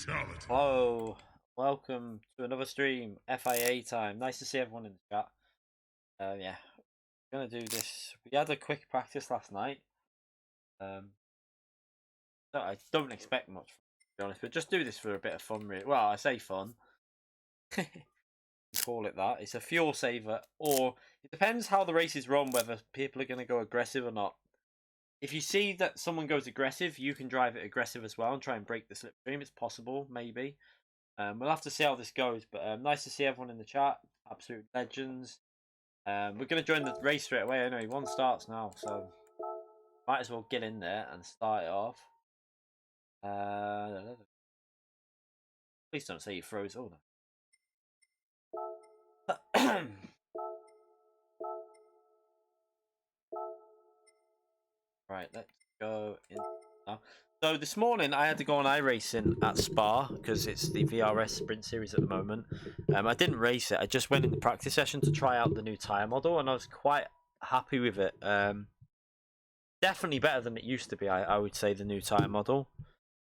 Fatality. Hello, welcome to another stream. FIA time. Nice to see everyone in the chat. Yeah, we're gonna do this. We had a quick practice last night. So I don't expect much, to be honest, but just do this for a bit of fun. Really. Well, I say fun. Call it that. It's a fuel saver, or it depends how the race is run, whether people are gonna go aggressive or not. If you see that someone goes aggressive, you can drive it aggressive as well and try and break the slipstream. It's possible, maybe. We'll have to see how this goes, but nice to see everyone in the chat. Absolute legends. We're going to join the race straight away anyway. One starts now, so might as well get in there and start it off. Please don't say you froze. Oh, no. Right, let's go in now. So this morning I had to go on iRacing at Spa because it's the VRS Sprint Series at the moment. I didn't race it. I just went in the practice session to try out the new tyre model, and I was quite happy with it. Definitely better than it used to be. I would say the new tyre model.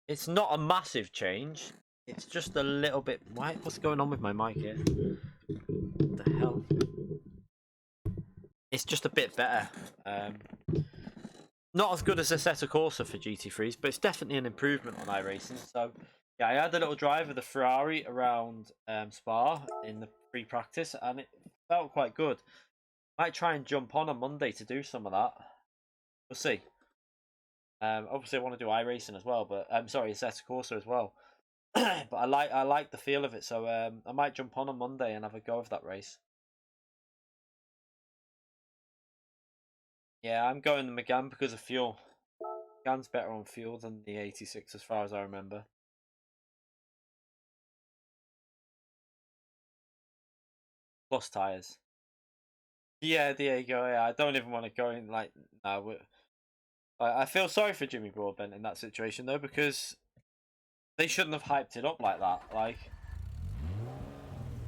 It's not a massive change. It's just a little bit. What's going on with my mic here? What the hell? It's just a bit better. Not as good as Assetto Corsa for GT3s, but it's definitely an improvement on iRacing. So, yeah, I had a little drive of the Ferrari around Spa in the pre-practice, and it felt quite good. Might try and jump on Monday to do some of that. We'll see. Obviously, I want to do iRacing as well, but I'm sorry, Assetto Corsa as well. But I like the feel of it, so I might jump on Monday and have a go of that race. Yeah, I'm going the Megane because of fuel. Megane's better on fuel than the 86 as far as I remember. Plus tyres. Yeah, Diego, yeah, I don't even want to go in, like, no. I feel sorry for Jimmy Broadbent in that situation, though, because they shouldn't have hyped it up like that. Like,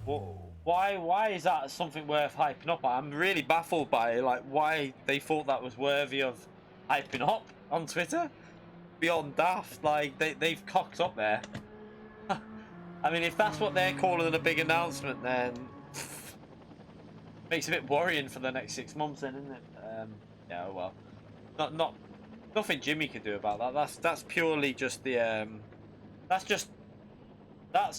why is that something worth hyping up? I'm really baffled by, like, why they thought that was worthy of hyping up on Twitter. Beyond daft, like, they've cocked up there. I mean, if that's what they're calling a big announcement, then makes it a bit worrying for the next 6 months, then, isn't it? Yeah, well, nothing Jimmy could do about that. That's purely just the that's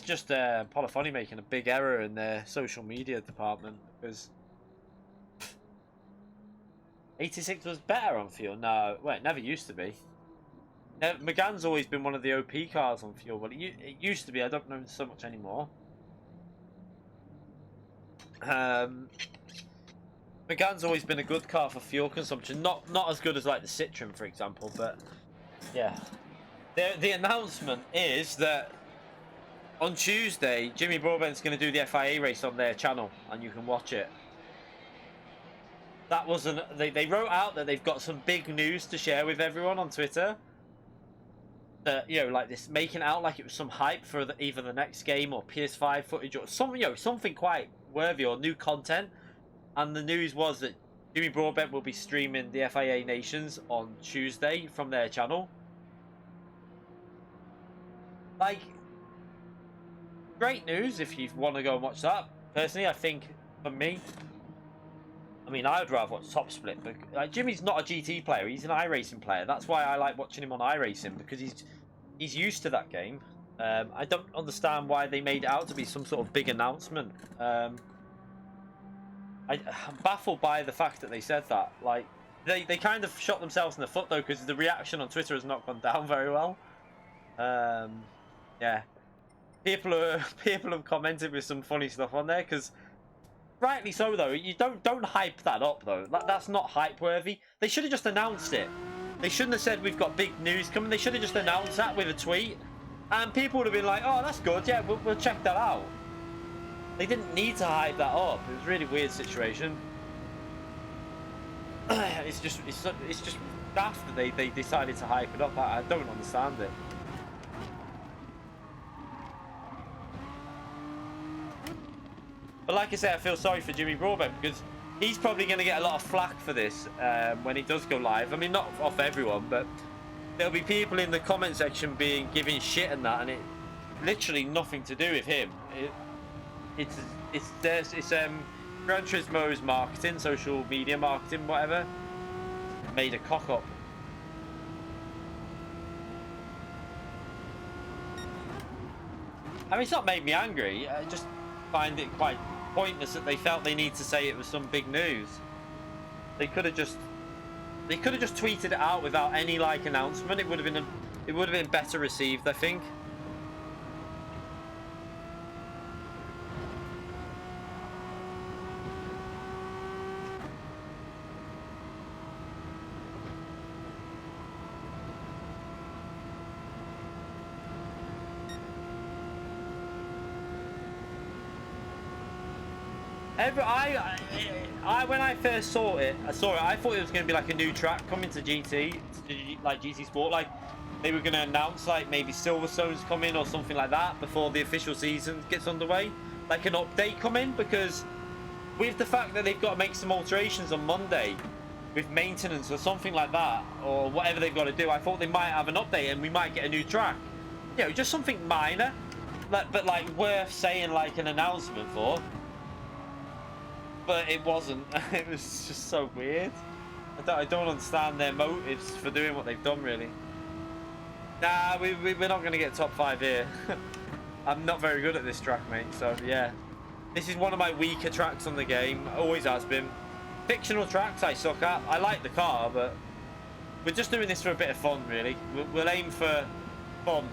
just Polyphony making a big error in their social media department, because 86 was better on fuel. No, well, it never used to be. Megane's always been one of the OP cars on fuel, but it used to be. I don't know so much anymore. Megane's always been a good car for fuel consumption. Not as good as like the Citroen, for example, but yeah. The announcement is that on Tuesday, Jimmy Broadbent's going to do the FIA race on their channel, and you can watch it. That wasn't. They wrote out that they've got some big news to share with everyone on Twitter. That, you know, like this, making it out like it was some hype for either the next game or PS5 footage or some, you know, something quite worthy or new content. And the news was that Jimmy Broadbent will be streaming the FIA Nations on Tuesday from their channel. Like, great news if you want to go and watch that. Personally, I think for me, I mean, I would rather watch Top Split, but like, Jimmy's not a GT player; he's an iRacing player. That's why I like watching him on iRacing, because he's used to that game. I don't understand why they made it out to be some sort of big announcement. I'm baffled by the fact that they said that. Like, they kind of shot themselves in the foot, though, because the reaction on Twitter has not gone down very well. Yeah, people have commented with some funny stuff on there, because rightly so, though. You don't hype that up, though. That's not hype worthy. They should have just announced it. They shouldn't have said we've got big news coming. They should have just announced that with a tweet, and people would have been like, "Oh, that's good. Yeah, we'll check that out." They didn't need to hype that up. It was a really weird situation. It's just daft that they decided to hype it up. I don't understand it. But like I said, I feel sorry for Jimmy Broadbent, because he's probably going to get a lot of flack for this when he does go live. I mean, not off everyone, but there'll be people in the comment section giving shit and that, and it literally nothing to do with him. It's Gran Turismo's marketing, social media marketing, whatever, made a cock up. I mean, it's not made me angry. I just find it quite pointless that they felt they need to say it was some big news. They could have just tweeted it out without any like announcement. It would have been better received, I think. When I first saw it, I thought it was going to be like a new track coming to GT, like GT Sport. Like, they were going to announce like maybe Silverstone's coming or something like that before the official season gets underway, like an update coming. Because with the fact that they've got to make some alterations on Monday with maintenance or something like that, or whatever they've got to do, I thought they might have an update and we might get a new track. You know, just something minor, but like worth saying like an announcement for. But it wasn't. It was just so weird. I don't understand their motives for doing what they've done, really. Nah, we're not going to get top 5 here. I'm not very good at this track, mate. So, yeah. This is one of my weaker tracks on the game. Always has been. Fictional tracks I suck at. I like the car, but we're just doing this for a bit of fun, really. We'll aim for fun.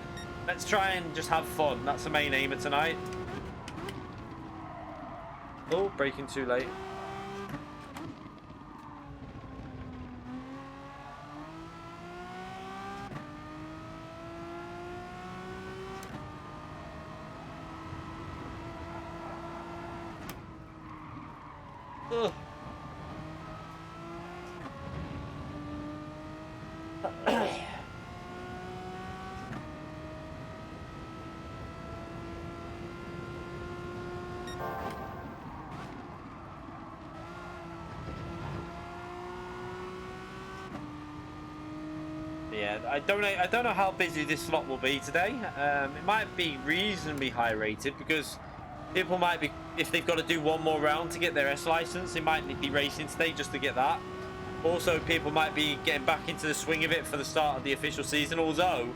Let's try and just have fun. That's the main aim of tonight. Oh, braking too late. Ugh. Yeah, I don't know how busy this slot will be today. It might be reasonably high rated because people might be, if they've got to do one more round to get their S license, they might be racing today just to get that. Also, people might be getting back into the swing of it for the start of the official season. Although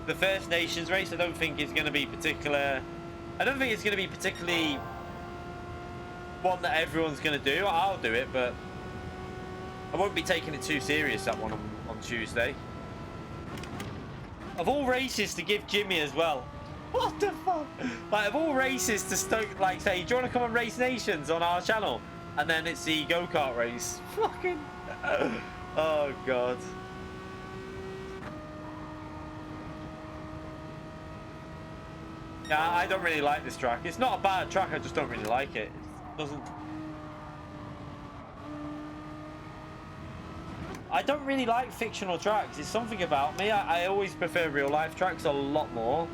the First Nations race, I don't think is going to be particular. I don't think it's going to be particularly one that everyone's going to do. I'll do it, but I won't be taking it too serious, that one on Tuesday. Of all races to give Jimmy as well. What the fuck? Like, of all races to stoke, like, say, do you want to come and race Nations on our channel? And then it's the go-kart race. Fucking. Oh, God. Yeah, I don't really like this track. It's not a bad track, I just don't really like it. It doesn't. I don't really like fictional tracks. It's something about me. I always prefer real life tracks a lot more.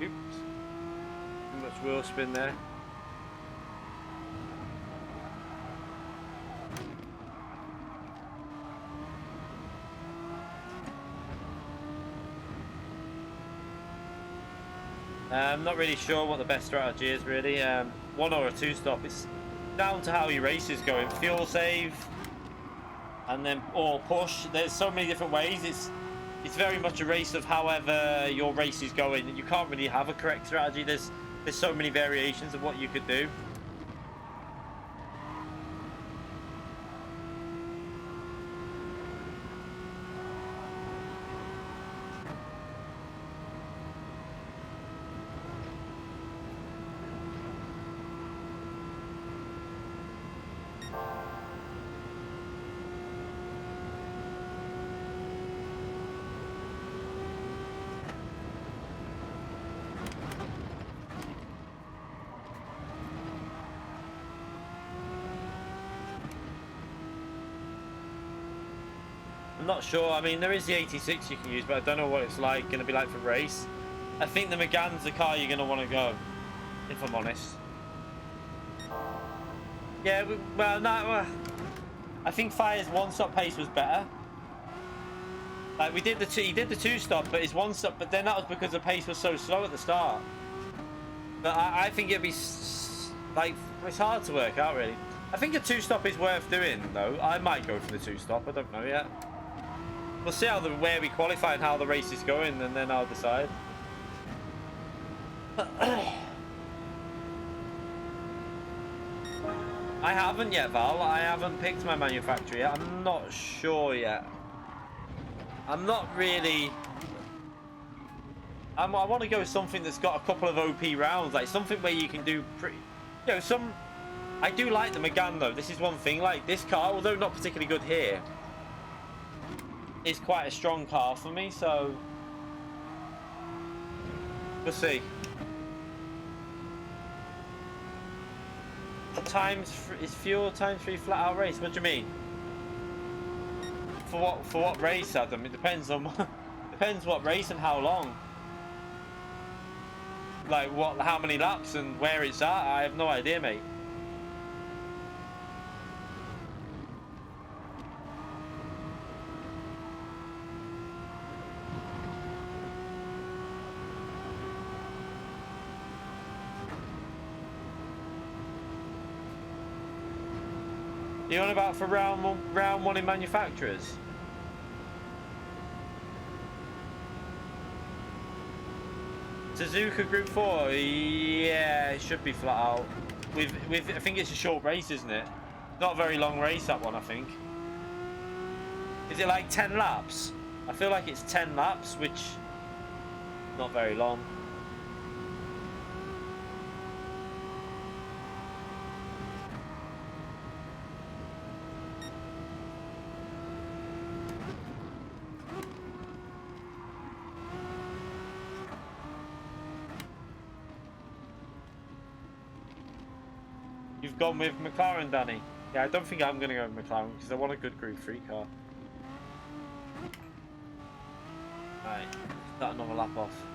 Oops. Too much wheel spin there. I'm not really sure what the best strategy is, really. One or a two stop. It's down to how your race is going. Fuel save, and then or push. There's so many different ways. It's very much a race of however your race is going, and you can't really have a correct strategy. There's so many variations of what you could do. I'm not sure. I mean, there is the 86 you can use, but I don't know what it's like going to be like for race. I think the Megane's the car you're going to want to go, if I'm honest. Yeah, well, no, I think Fire's one-stop pace was better. Like, he did the two-stop, but his one-stop, but then that was because the pace was so slow at the start. But I think it'd be, like, it's hard to work out, really. I think a two-stop is worth doing, though. I might go for the two-stop, I don't know yet. We'll see where we qualify and how the race is going, and then I'll decide. I haven't yet, Val. I haven't picked my manufacturer yet. I'm not sure yet. I'm not really. I want to go with something that's got a couple of OP rounds, like something where you can do pretty. You know, some. I do like the Megane though. This is one thing. Like this car, although not particularly good here, is quite a strong car for me. So we'll see. Is fuel times 3 flat out race? What do you mean? For what race, Adam? It depends on depends what race and how long. Like how many laps and where it's at. I have no idea, mate. You on about for round one in manufacturers? Suzuka Group 4, yeah, it should be flat out. With I think it's a short race, isn't it? Not a very long race, that one, I think. Is it like 10 laps? I feel like it's 10 laps, which not very long. You've gone with McLaren, Danny. Yeah, I don't think I'm going to go with McLaren because I want a good Group 3 car. Right, start another lap off.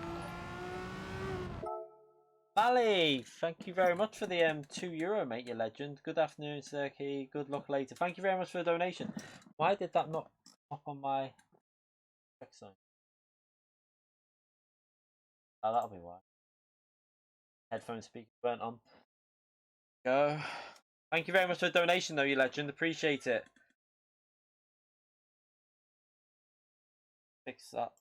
Mally, thank you very much for the €2, mate, you legend. Good afternoon, Serkey. Good luck later. Thank you very much for the donation. Why did that not pop on my sign? Oh, that'll be why. Headphone speaker weren't on. Go. Thank you very much for the donation, though, you legend. Appreciate it. Fix that.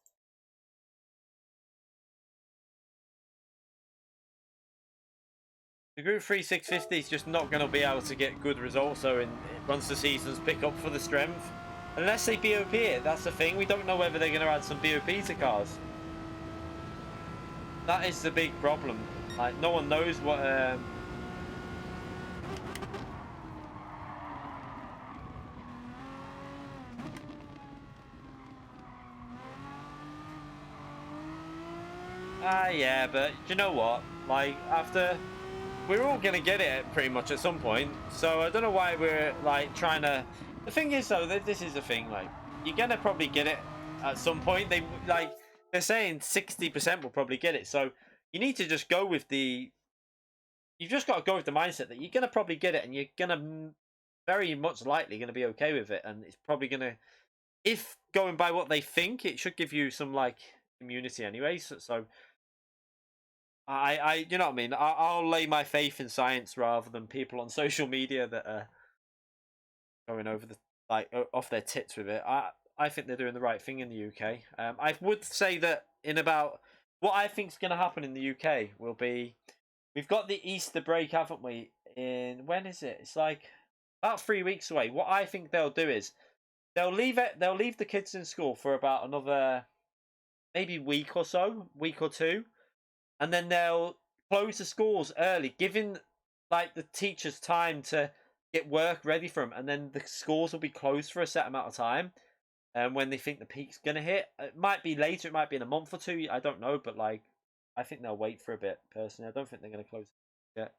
The Group 3 650 is just not going to be able to get good results so once the seasons pick up for the strength. Unless they BOP it, that's the thing. We don't know whether they're going to add some BOP to cars. That is the big problem. Like, no one knows what... yeah, but you know what? Like, after... We're all going to get it pretty much at some point. So I don't know why we're, like, trying to... The thing is, though, this is the thing. Like, you're going to probably get it at some point. They're saying 60% will probably get it. So you need to just go with the... You've just got to go with the mindset that you're going to probably get it. And you're going to very much likely going to be okay with it. And it's probably going to... If going by what they think, it should give you some, like, immunity anyways. So... you know what I mean? I'll lay my faith in science rather than people on social media that are going over the off their tits with it. I think they're doing the right thing in the UK. I would say that in about what I think is going to happen in the UK will be we've got the Easter break, haven't we? In when is it? It's like about 3 weeks away. What I think they'll do is they'll leave the kids in school for about another maybe week or two. And then they'll close the schools early, giving like the teachers time to get work ready for them. And then the schools will be closed for a set amount of time. And when they think the peak's gonna hit, it might be later. It might be in a month or two. I don't know, but like, I think they'll wait for a bit. Personally, I don't think they're gonna close yet.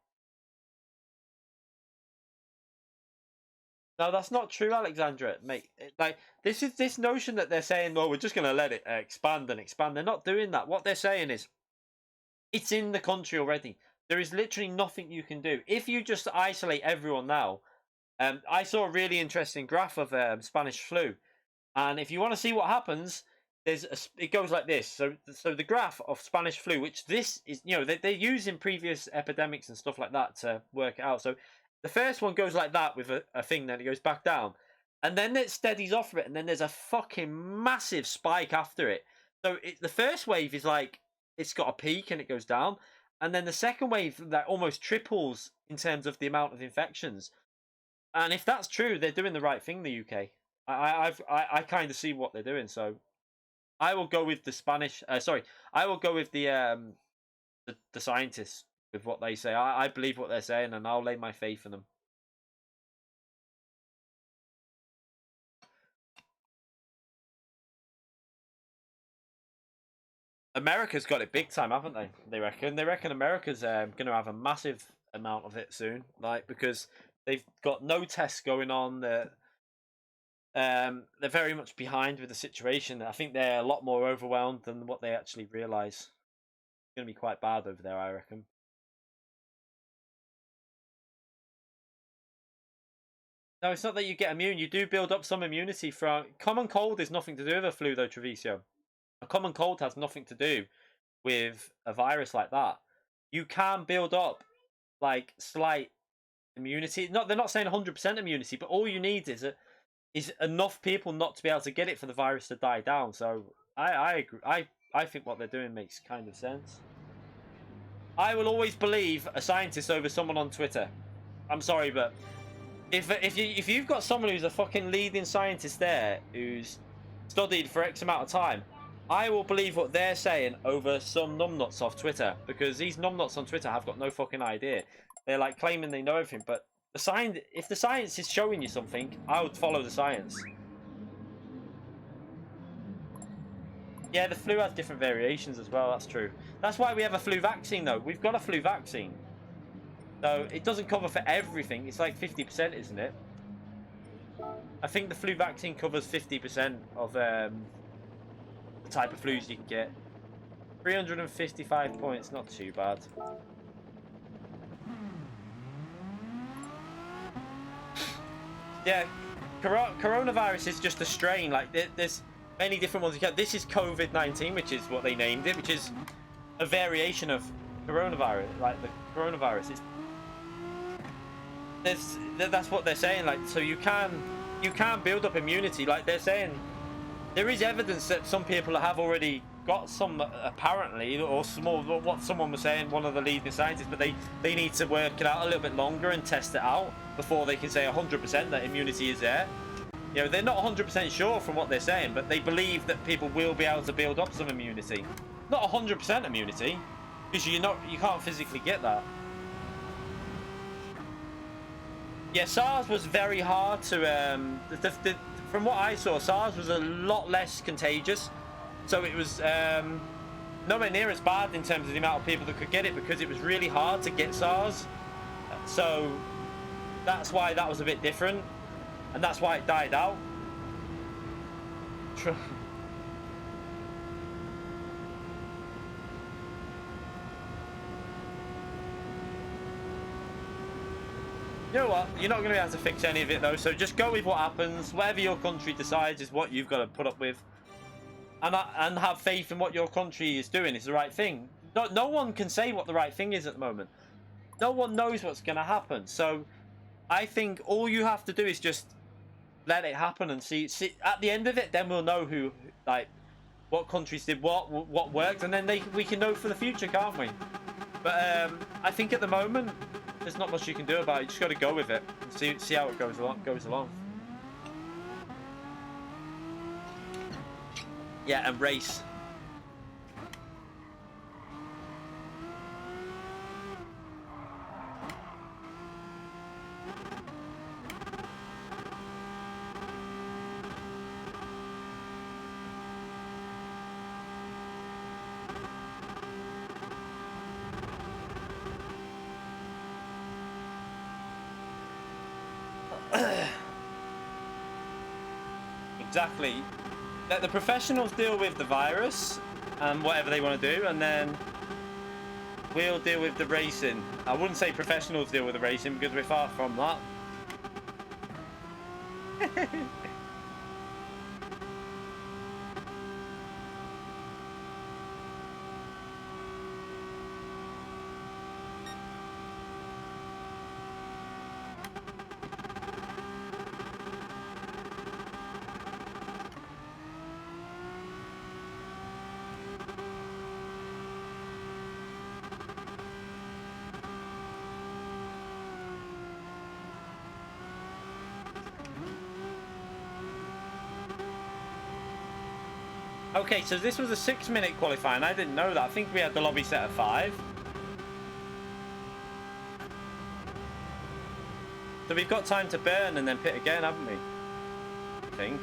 No, that's not true, Alexandra. Mate, like this notion that they're saying, well, we're just gonna let it expand and expand. They're not doing that. What they're saying is it's in the country already. There is literally nothing you can do. If you just isolate everyone now, I saw a really interesting graph of Spanish flu. And if you want to see what happens, it goes like this. So the graph of Spanish flu, which this is, they're using previous epidemics and stuff like that to work it out. So the first one goes like that with a thing, then it goes back down. And then it steadies off of it, and then there's a fucking massive spike after it. So the first wave is like, it's got a peak and it goes down. And then the second wave that almost triples in terms of the amount of infections. And if that's true, they're doing the right thing, the UK. I kind of see what they're doing. So I will go with the Spanish. I will go with the scientists with what they say. I believe what they're saying, and I'll lay my faith in them. America's got it big time, haven't they? They reckon America's going to have a massive amount of it soon, like because they've got no tests going on. They're very much behind with the situation. I think they're a lot more overwhelmed than what they actually realise. It's going to be quite bad over there, I reckon. No, it's not that you get immune. You do build up some immunity from common cold. Is nothing to do with a flu, though, Treviso. A common cold has nothing to do with a virus like that. You can build up like slight immunity. They're not saying 100% immunity, but all you need is enough people not to be able to get it for the virus to die down. So I agree. I think what they're doing makes kind of sense. I will always believe a scientist over someone on Twitter. I'm sorry, but if you've got someone who's a fucking leading scientist there who's studied for X amount of time, I will believe what they're saying over some numbnuts off Twitter, because these numbnuts on Twitter have got no fucking idea. They're like claiming they know everything, but the science, if the science is showing you something, I would follow the science. Yeah, the flu has different variations as well. That's true. That's why we have a flu vaccine, though. We've got a flu vaccine. So it doesn't cover for everything. It's like 50%, isn't it? I think the flu vaccine covers 50% of the type of flus you can get. 355 points, not too bad. Yeah, coronavirus is just a strain. Like, there's many different ones. This is COVID-19, which is what they named it, which is a variation of coronavirus. Like, the coronavirus is... That's what they're saying. Like, so you can build up immunity. Like they're saying, there is evidence that some people have already got some, apparently, or small. What someone was saying, one of the leading scientists, but they need to work it out a little bit longer and test it out before they can say 100% that immunity is there. You know, they're not 100% sure from what they're saying, but they believe that people will be able to build up some immunity. Not 100% immunity, because you can't physically get that. Yeah, SARS was very hard to. From what I saw, SARS was a lot less contagious, so it was nowhere near as bad in terms of the amount of people that could get it, because it was really hard to get SARS. So that's why that was a bit different, and that's why it died out. You know what? You're not going to be able to fix any of it, though, so just go with what happens. Whatever your country decides is what you've got to put up with. And have faith in what your country is doing is the right thing. No one can say what the right thing is at the moment. No one knows what's going to happen. So I think all you have to do is just let it happen and see. At the end of it, then we'll know who, like, what countries did what worked, and then we can know for the future, can't we? But I think at the moment, there's not much you can do about it. You just got to go with it and see how it goes along. Yeah, and race. Exactly. Let the professionals deal with the virus and whatever they want to do, and then we'll deal with the racing. I wouldn't say professionals deal with the racing, because we're far from that. Okay, so this was a 6-minute qualifying. I didn't know that. I think we had the lobby set at 5. So we've got time to burn and then pit again, haven't we? I think.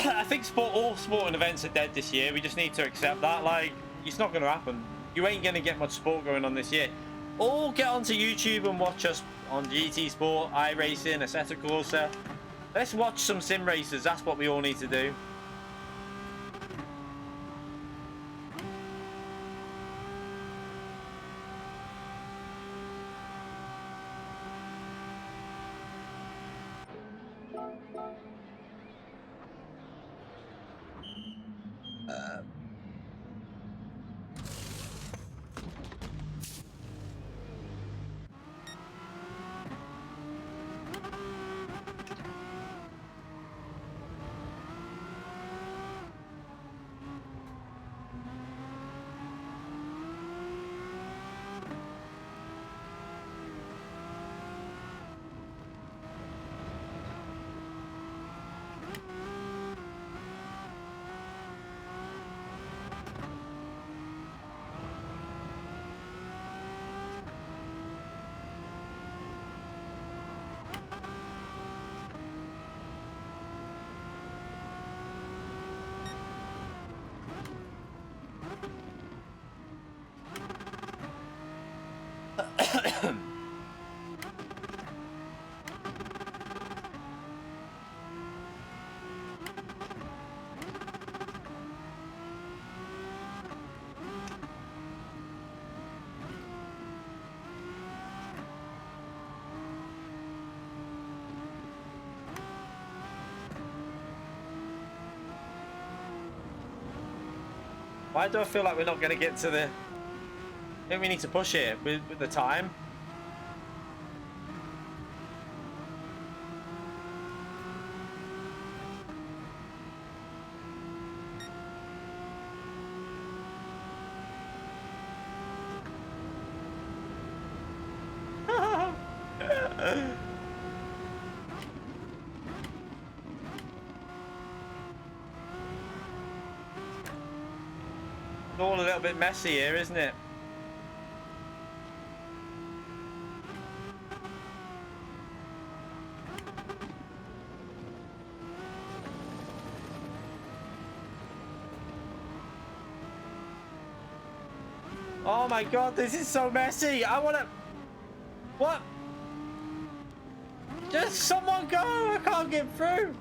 I think all sporting events are dead this year. We just need to accept that. Like, it's not going to happen. You ain't going to get much sport going on this year. All get onto YouTube and watch us on GT Sport, iRacing, Assetto Corsa. Let's watch some sim races. That's what we all need to do. Why do I feel like we're not going to get to the... I think we need to push it with the time. It's all a little bit messy here, isn't it? Oh my god, this is so messy. I want to... What? Just someone go. I can't get through.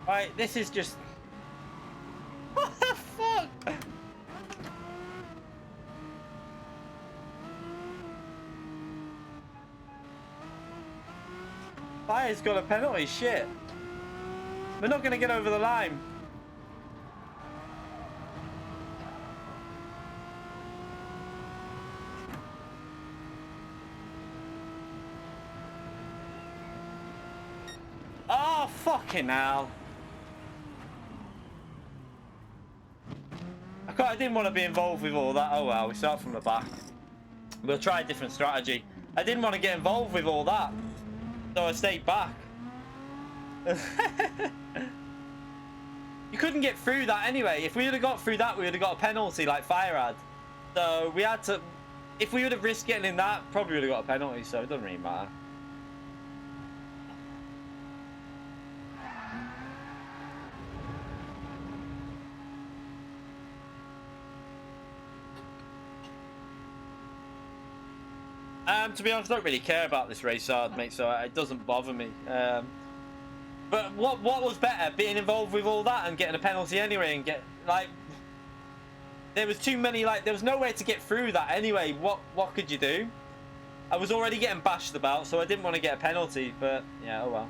Right, this is just... What the fuck? Fire's got a penalty, shit. We're not going to get over the line. Oh, fucking hell. I didn't want to be involved with all that. Oh well, we start from the back. We'll try a different strategy. I didn't want to get involved with all that, so I stayed back. You couldn't get through that anyway. If we would have got through that, we would have got a penalty like Fire had. So we had to... If we would have risked getting in that, probably would have got a penalty, so it doesn't really matter. To be honest, I don't really care about this race hard, mate, so it doesn't bother me. But what was better, being involved with all that and getting a penalty anyway, and get like, there was too many, like, there was no way to get through that anyway. What could you do? I was already getting bashed about, so I didn't want to get a penalty. But yeah, oh well.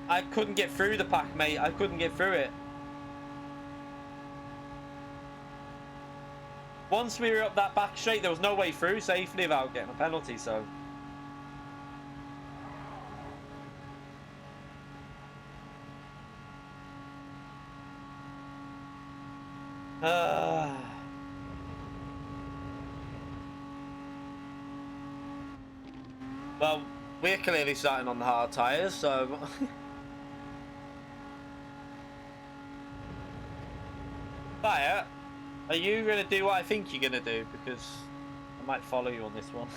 I couldn't get through the pack, mate. I couldn't get through it. Once we were up that back straight, there was no way through safely without getting a penalty, so... Well, we're clearly starting on the hard tyres, so... Fire, are you going to do what I think you're going to do? Because might follow you on this one.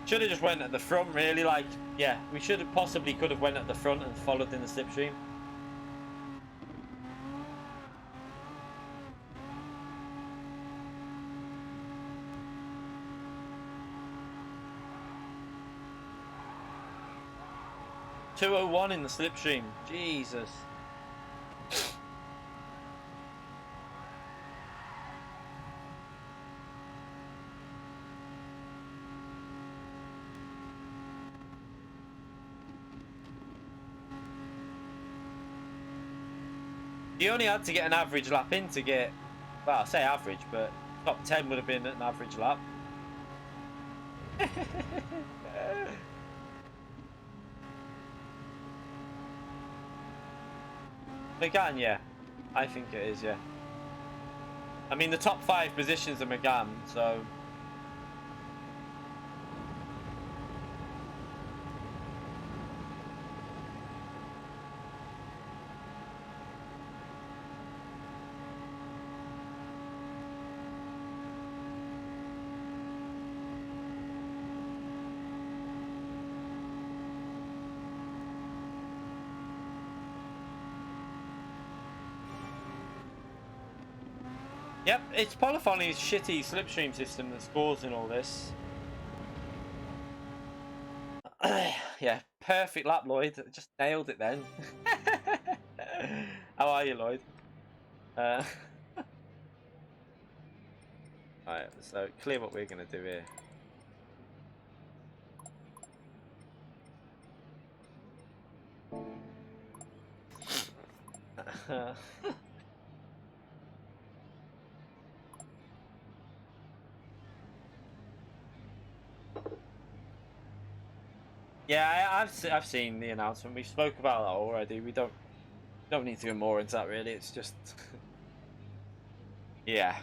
Should have just went at the front, really. Like, yeah, we should have possibly could have went at the front and followed in the slipstream. .201 in the slipstream. Jesus. You only had to get an average lap in to get, well, I say average, but top 10 would have been an average lap. Megane, yeah. I think it is, yeah. I mean, the top 5 positions are Megane, so... Yep, it's Polyphony's shitty slipstream system that's causing all this. Yeah, perfect lap, Lloyd. Just nailed it then. How are you, Lloyd? Alright, so clear what we're going to do here. Yeah, I've seen the announcement. We spoke about that already. We don't need to go more into that really. It's just yeah.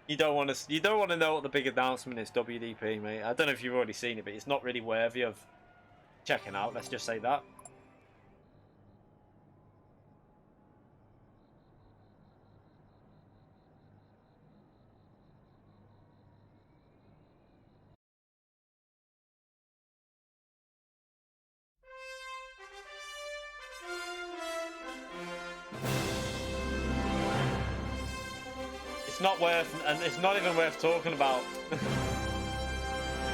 You don't want to know what the big announcement is, WDP, mate. I don't know if you've already seen it, but it's not really worthy of checking out. Let's just say that. Not worth, and it's not even worth talking about.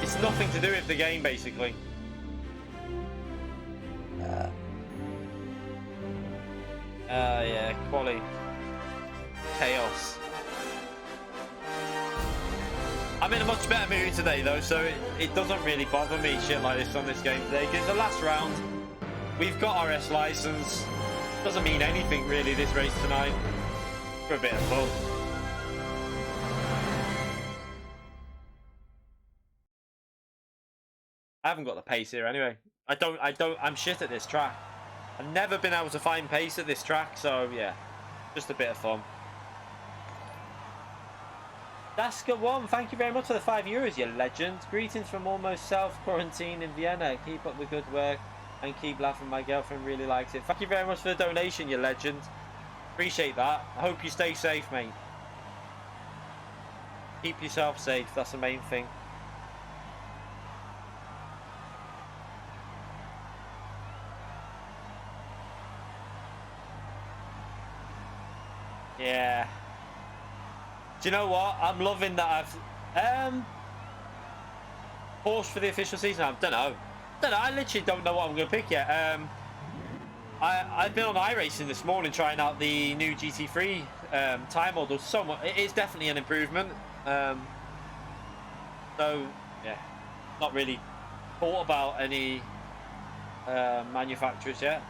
It's nothing to do with the game, basically. Yeah, quality. Chaos. I'm in a much better mood today, though, so it doesn't really bother me shit like this on this game today, because the last round, we've got our S license. Doesn't mean anything, really, this race tonight. For a bit of fun. I haven't got the pace here anyway. I'm shit at this track. I've never been able to find pace at this track, so yeah, just a bit of fun. Daska1, thank you very much for the €5, you legend. Greetings from almost self-quarantine in Vienna. Keep up the good work and keep laughing. My girlfriend really likes it. Thank you very much for the donation, you legend. Appreciate that. I hope you stay safe, mate. Keep yourself safe, that's the main thing. Yeah. Do you know what? I'm loving that I've paused for the official season. I don't know. I literally don't know what I'm going to pick yet. I've been on iRacing this morning trying out the new GT3 time model. It is definitely an improvement. So yeah, not really thought about any manufacturers yet.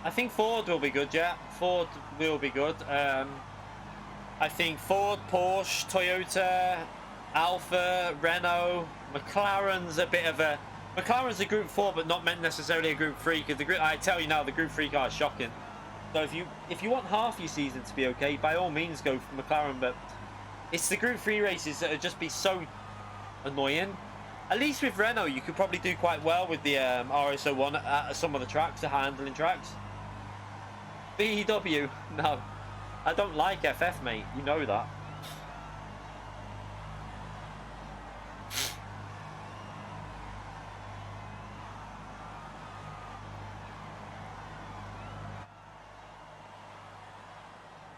I think Ford will be good, yeah. Ford will be good. I think Ford, Porsche, Toyota, Alfa, Renault, McLaren's a bit of a... McLaren's a Group 4, but not meant necessarily a Group 3, because I tell you now, the Group 3 car is shocking. So if you want half your season to be okay, by all means go for McLaren, but it's the Group 3 races that would just be so annoying. At least with Renault, you could probably do quite well with the RS01 at some of the tracks, the handling tracks. VW, no. I don't like FF, mate. You know that.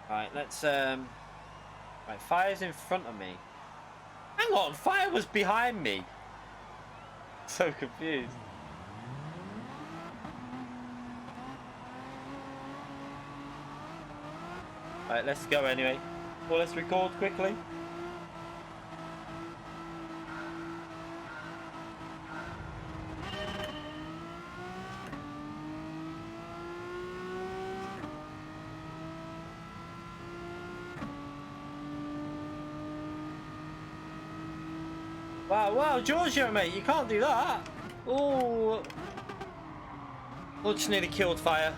Right, let's right, fire's in front of me. Hang on, fire was behind me. So confused. Right, let's go anyway. Well, let's record quickly. Wow, wow, Giorgio, mate, you can't do that. Oh, just nearly killed fire.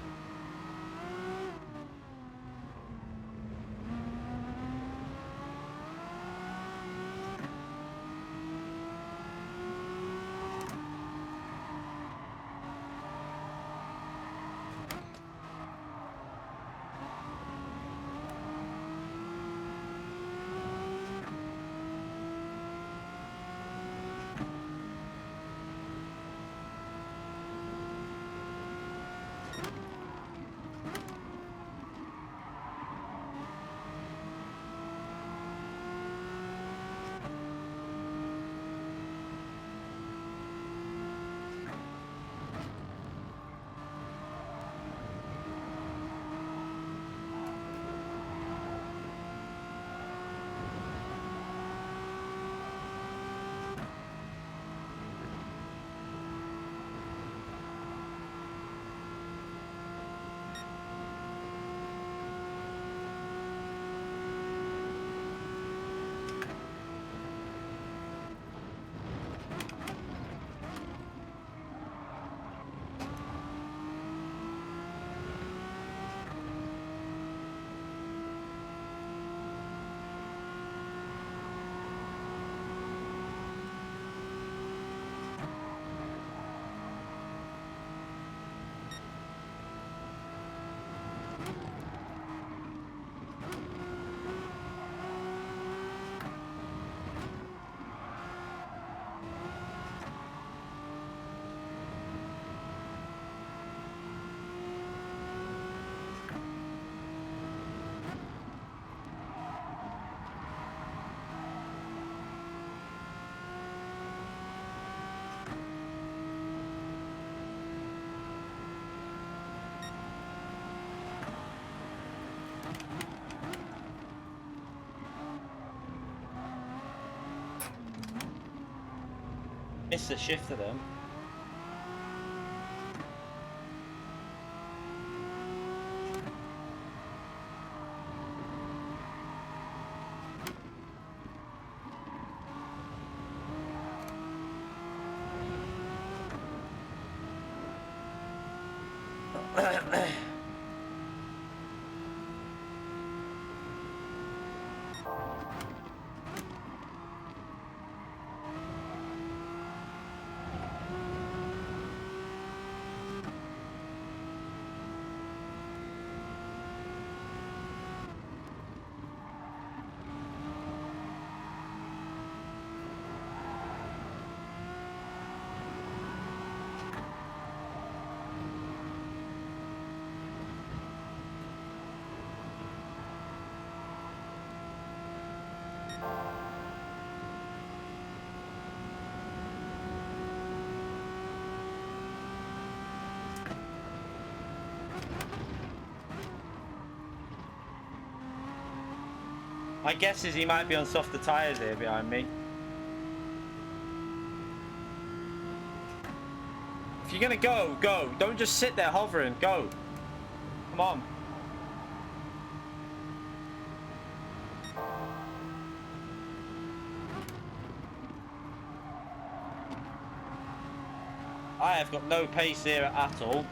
Missed the shift of them. My guess is he might be on softer tyres here behind me. If you're gonna go, go. Don't just sit there hovering. Go. Come on. I have got no pace here at all.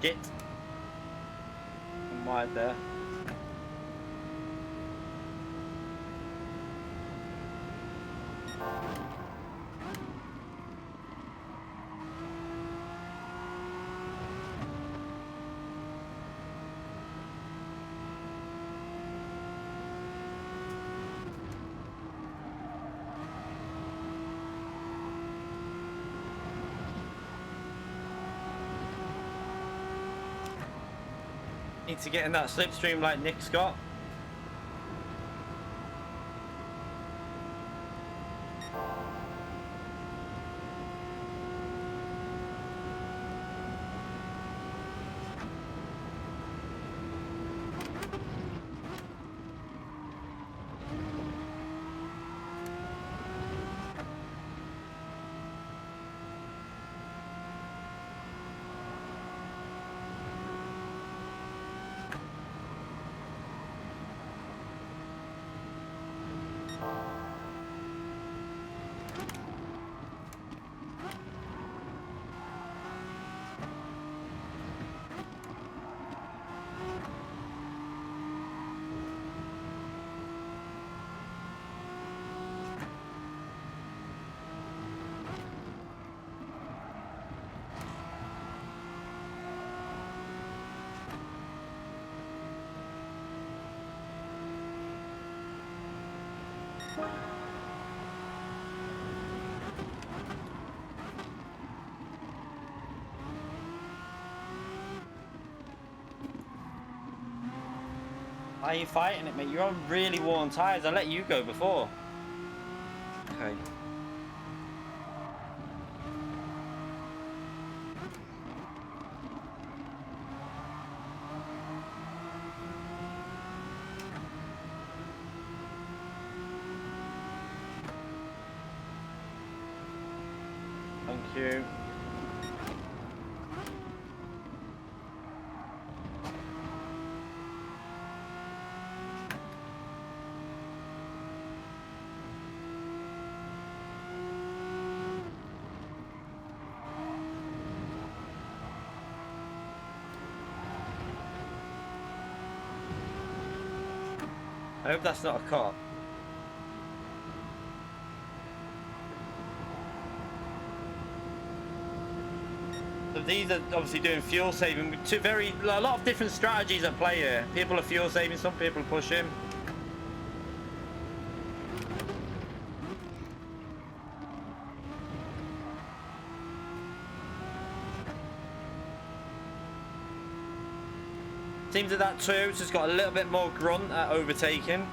Shit. I'm wide there. Need to get in that slipstream like Nick's got. Why are you fighting it, mate? You're on really worn tires. I let you go before. Okay. Thank you. I hope that's not a cop. So these are obviously doing fuel saving. A lot of different strategies at play here. People are fuel saving, some people are pushing. Seems that Toyota's just got a little bit more grunt at overtaking.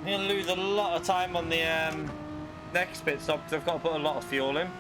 I'm going to lose a lot of time on the next pit stop because I've got to put a lot of fuel in.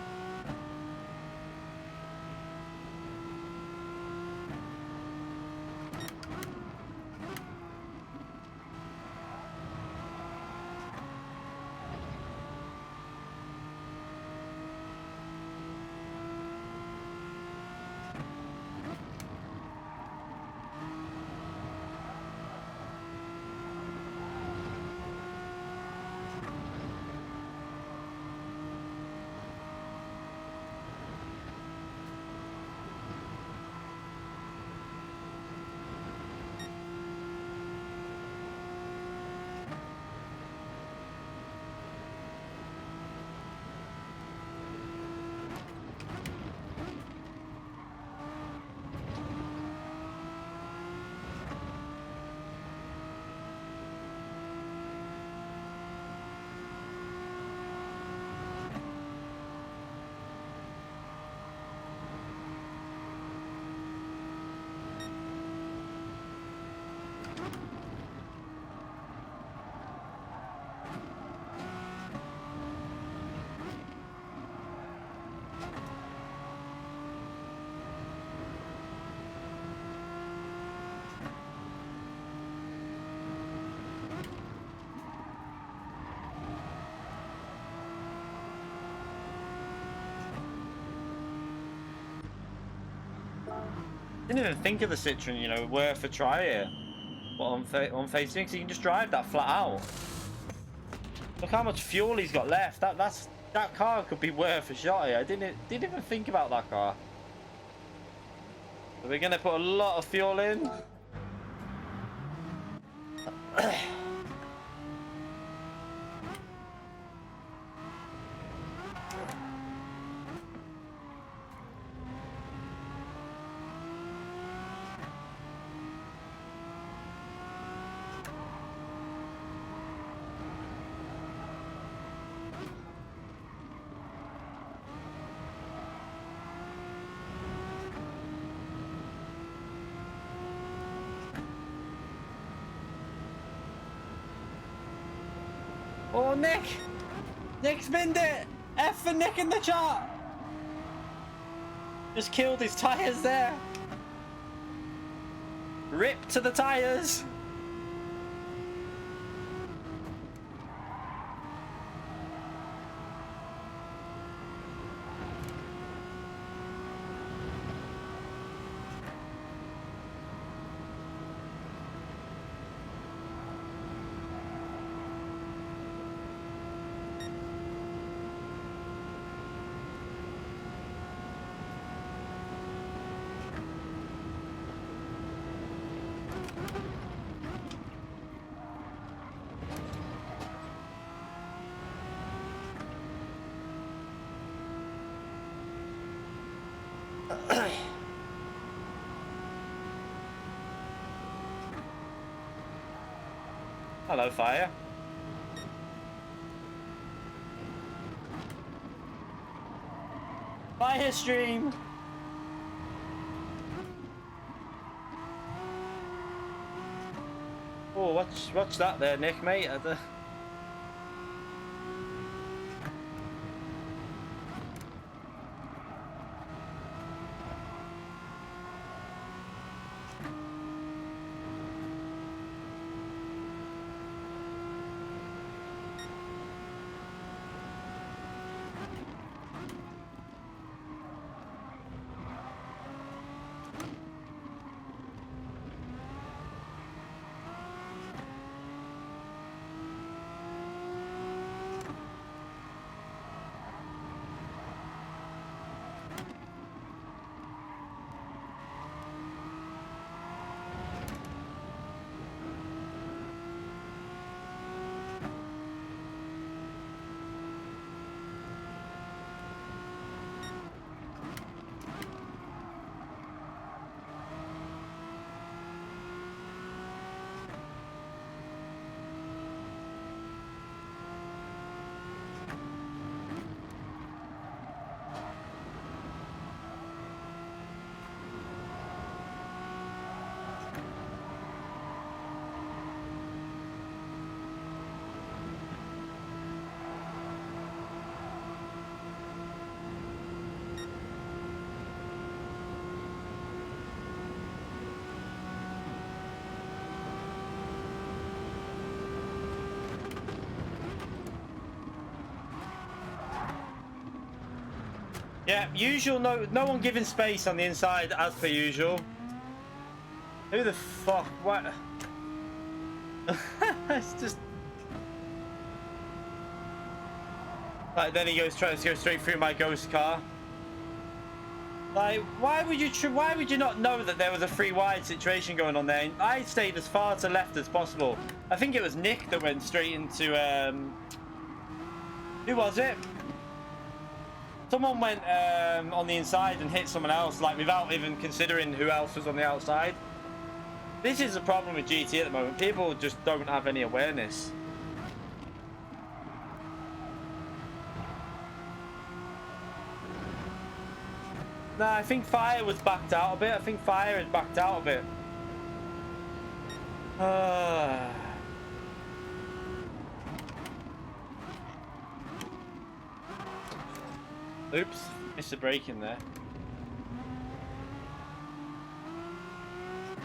Didn't even think of the Citroen, you know, worth a try here. But on phase 6, you can just drive that flat out. Look how much fuel he's got left. That car could be worth a shot here. I didn't even think about that car. So we're gonna put a lot of fuel in. Oh, Nick! Nick spinned it! F for Nick in the chat! Just killed his tyres there. Rip to the tyres! Hello, fire. Fire stream. Oh, watch that there, Nick, mate. Yeah, usual. No one giving space on the inside as per usual. Who the fuck? What? It's just like then he tries to go straight through my ghost car. Like, why would you not know that there was a free wide situation going on there? I stayed as far to the left as possible. I think it was Nick that went straight into who was it? Someone went on the inside and hit someone else, like without even considering who else was on the outside. This is the problem with GT at the moment. People just don't have any awareness. Nah, I think Fire was backed out a bit. I think Fire had backed out a bit. Oops, missed a break in there.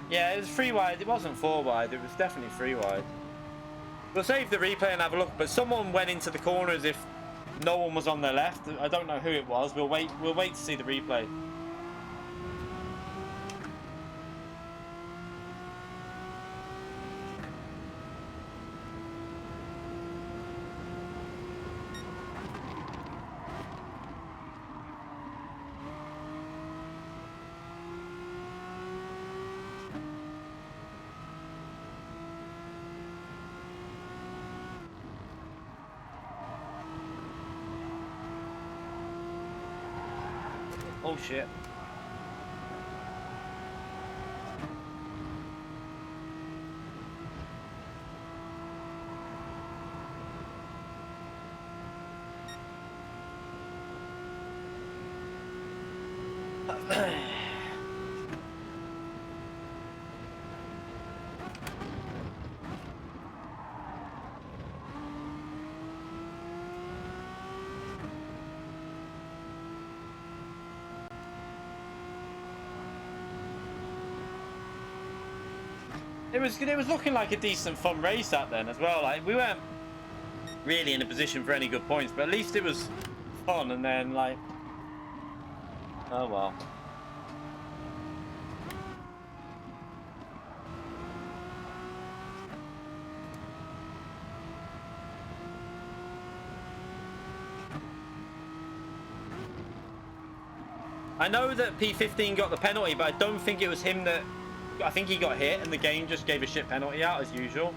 Yeah, it was 3 wide. It wasn't 4 wide. It was definitely 3 wide. We'll save the replay and have a look. But someone went into the corner as if no one was on their left. I don't know who it was. We'll wait to see the replay. Oh shit. It was looking like a decent fun race that then as well. Like we weren't really in a position for any good points, but at least it was fun. And then like, oh well. I know that P15 got the penalty, but I don't think it was him that... I think he got hit and the game just gave a shit penalty out as usual.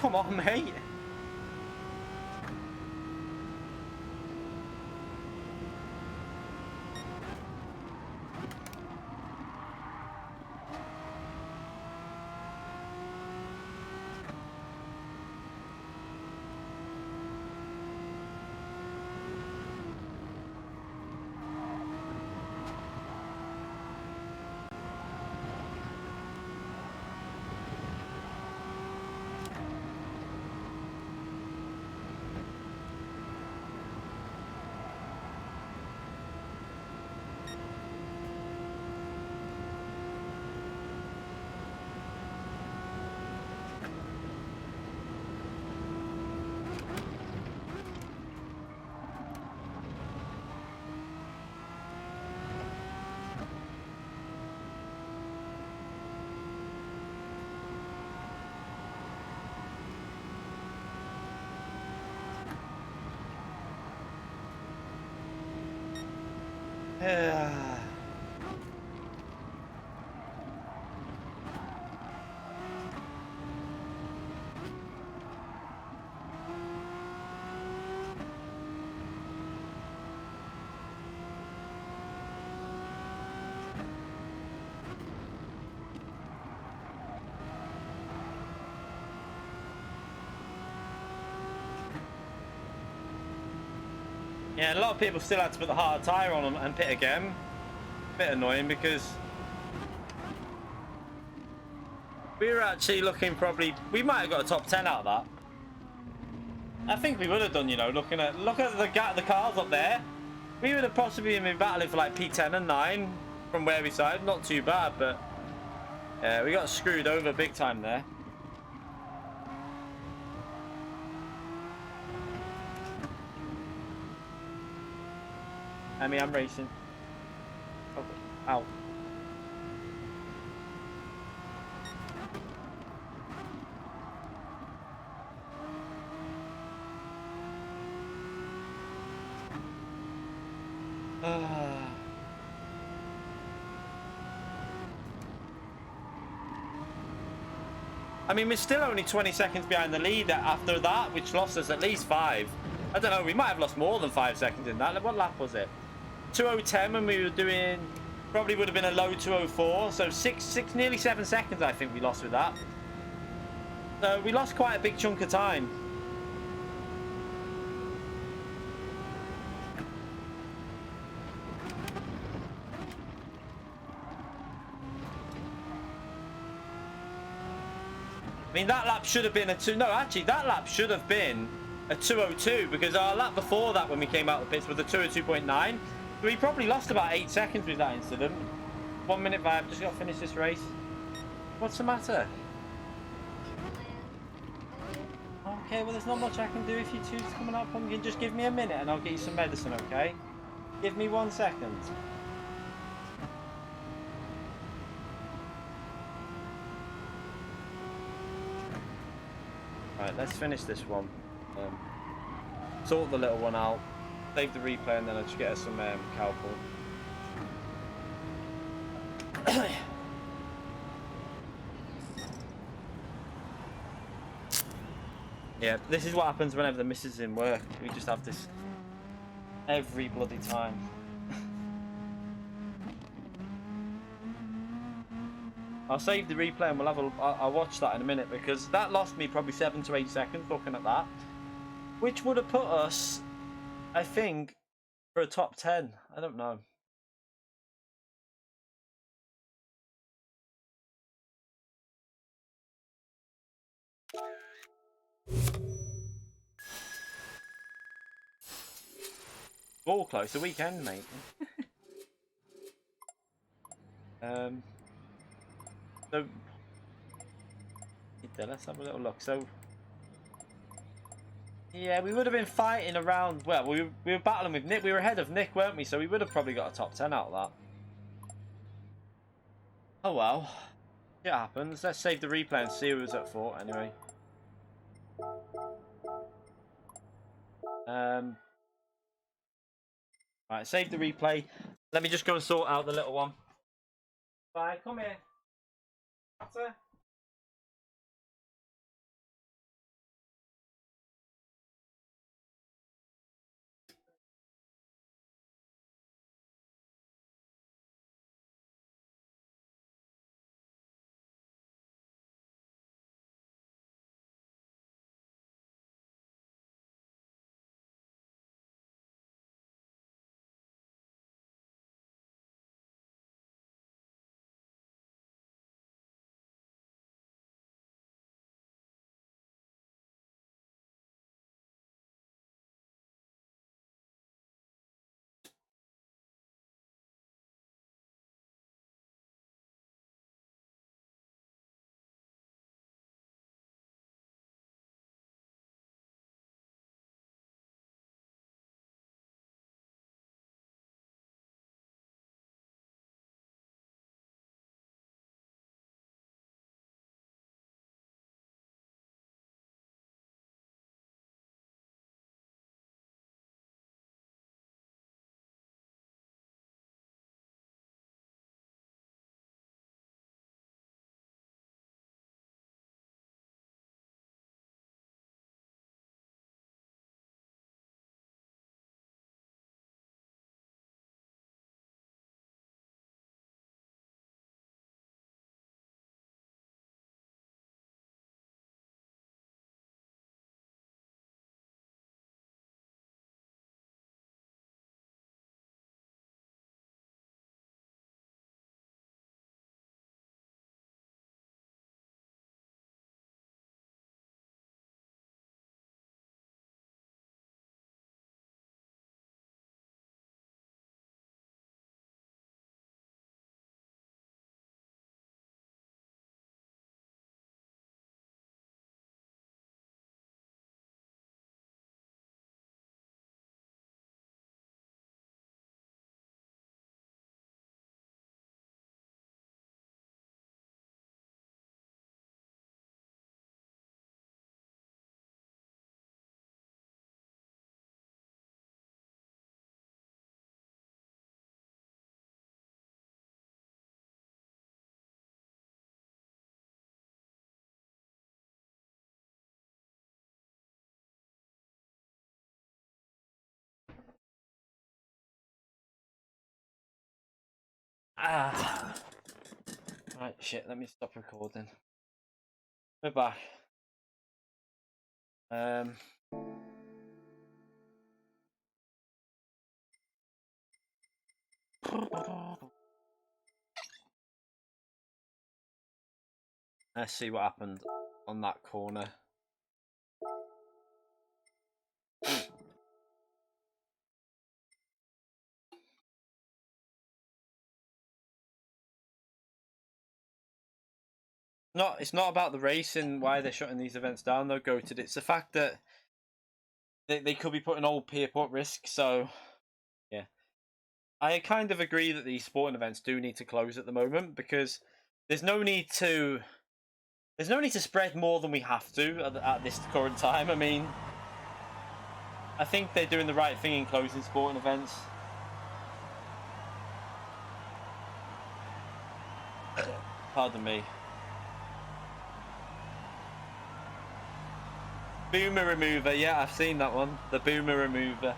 Come on, mate. Yeah. Yeah, a lot of people still had to put the hard tyre on them and pit again. Bit annoying because we were actually looking probably, we might have got a top 10 out of that. I think we would have done, you know, look at the cars up there. We would have possibly been battling for like P10 and 9 from where we started. Not too bad, but we got screwed over big time there. I mean, I'm racing. Oh, ow. I mean, we're still only 20 seconds behind the lead after that, which lost us at least 5. I don't know, we might have lost more than 5 seconds in that. What lap was it? 2:10 when we were doing, probably would have been a low 2:04. So nearly 7 seconds I think we lost with that. So we lost quite a big chunk of time. I mean, that lap should have been that lap should have been a 2:02 because our lap before that when we came out of the pits was a 2:02.9. So we probably lost about 8 seconds with that incident. 1 minute vibe, just got to finish this race. What's the matter? Okay, well there's not much I can do if you two's coming up, pumpkin. Just give me a minute and I'll get you some medicine, okay? Give me 1 second. Right, let's finish this one. Sort the little one out. Save the replay and then I'll just get us some cow corn. Yeah, this is what happens whenever the missus is in work. We just have this every bloody time. I'll save the replay and we'll have I'll watch that in a minute because that lost me probably 7 to 8 seconds looking at that, which would have put us, I think, for a top 10. I don't know. All close. The weekend, mate. So let's have a little look. So yeah, we would have been fighting around. Well, we were battling with Nick. We were ahead of Nick, weren't we? So we would have probably got a top 10 out of that. Oh well, it happens. Let's save the replay and see who was at fault anyway. Right, save the replay. Let me just go and sort out the little one. Bye, come here. Ah. Right, shit, let me stop recording. We're back. Let's see what happened on that corner. It's not about the racing, why they're shutting these events down though, Goated. It's the fact that they could be putting old people at risk, so yeah. I kind of agree that these sporting events do need to close at the moment because there's no need to spread more than we have to at this current time. I mean, I think they're doing the right thing in closing sporting events. Pardon me. Boomer remover, yeah, I've seen that one. The boomer remover.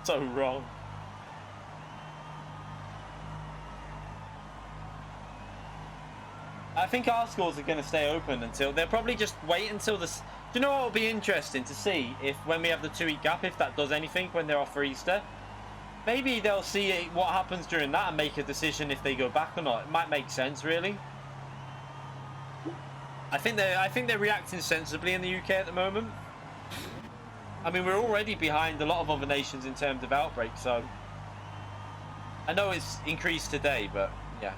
So wrong. I think our schools are going to stay open until they'll probably just wait until this. Do you know what will be interesting to see if when we have the 2-week gap, if that does anything when they're off for Easter? Maybe they'll see what happens during that and make a decision if they go back or not. It might make sense, really. I think they're reacting sensibly in the UK at the moment. I mean, we're already behind a lot of other nations in terms of outbreaks, so I know it's increased today, but yeah.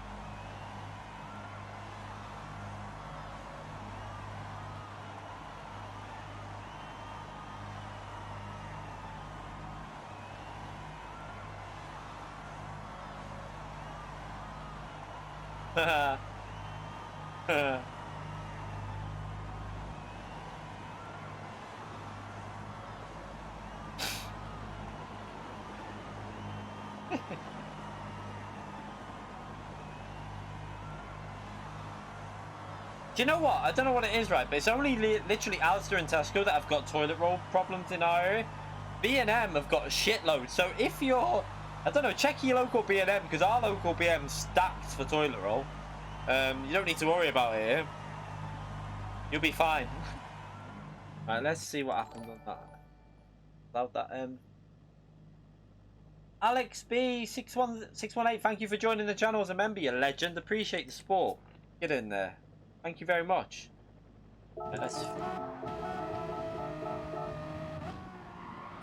Do you know what? I don't know what it is, right? But it's only literally Asda and Tesco that have got toilet roll problems in our area. B&M have got a shitload. So if you're, I don't know, check your local B&M because our local B&M stacked for toilet roll. You don't need to worry about it here. You'll be fine. Right, let's see what happens on that. Love that. Alex B61618, thank you for joining the channel as a member, you legend. Appreciate the support. Get in there. Thank you very much.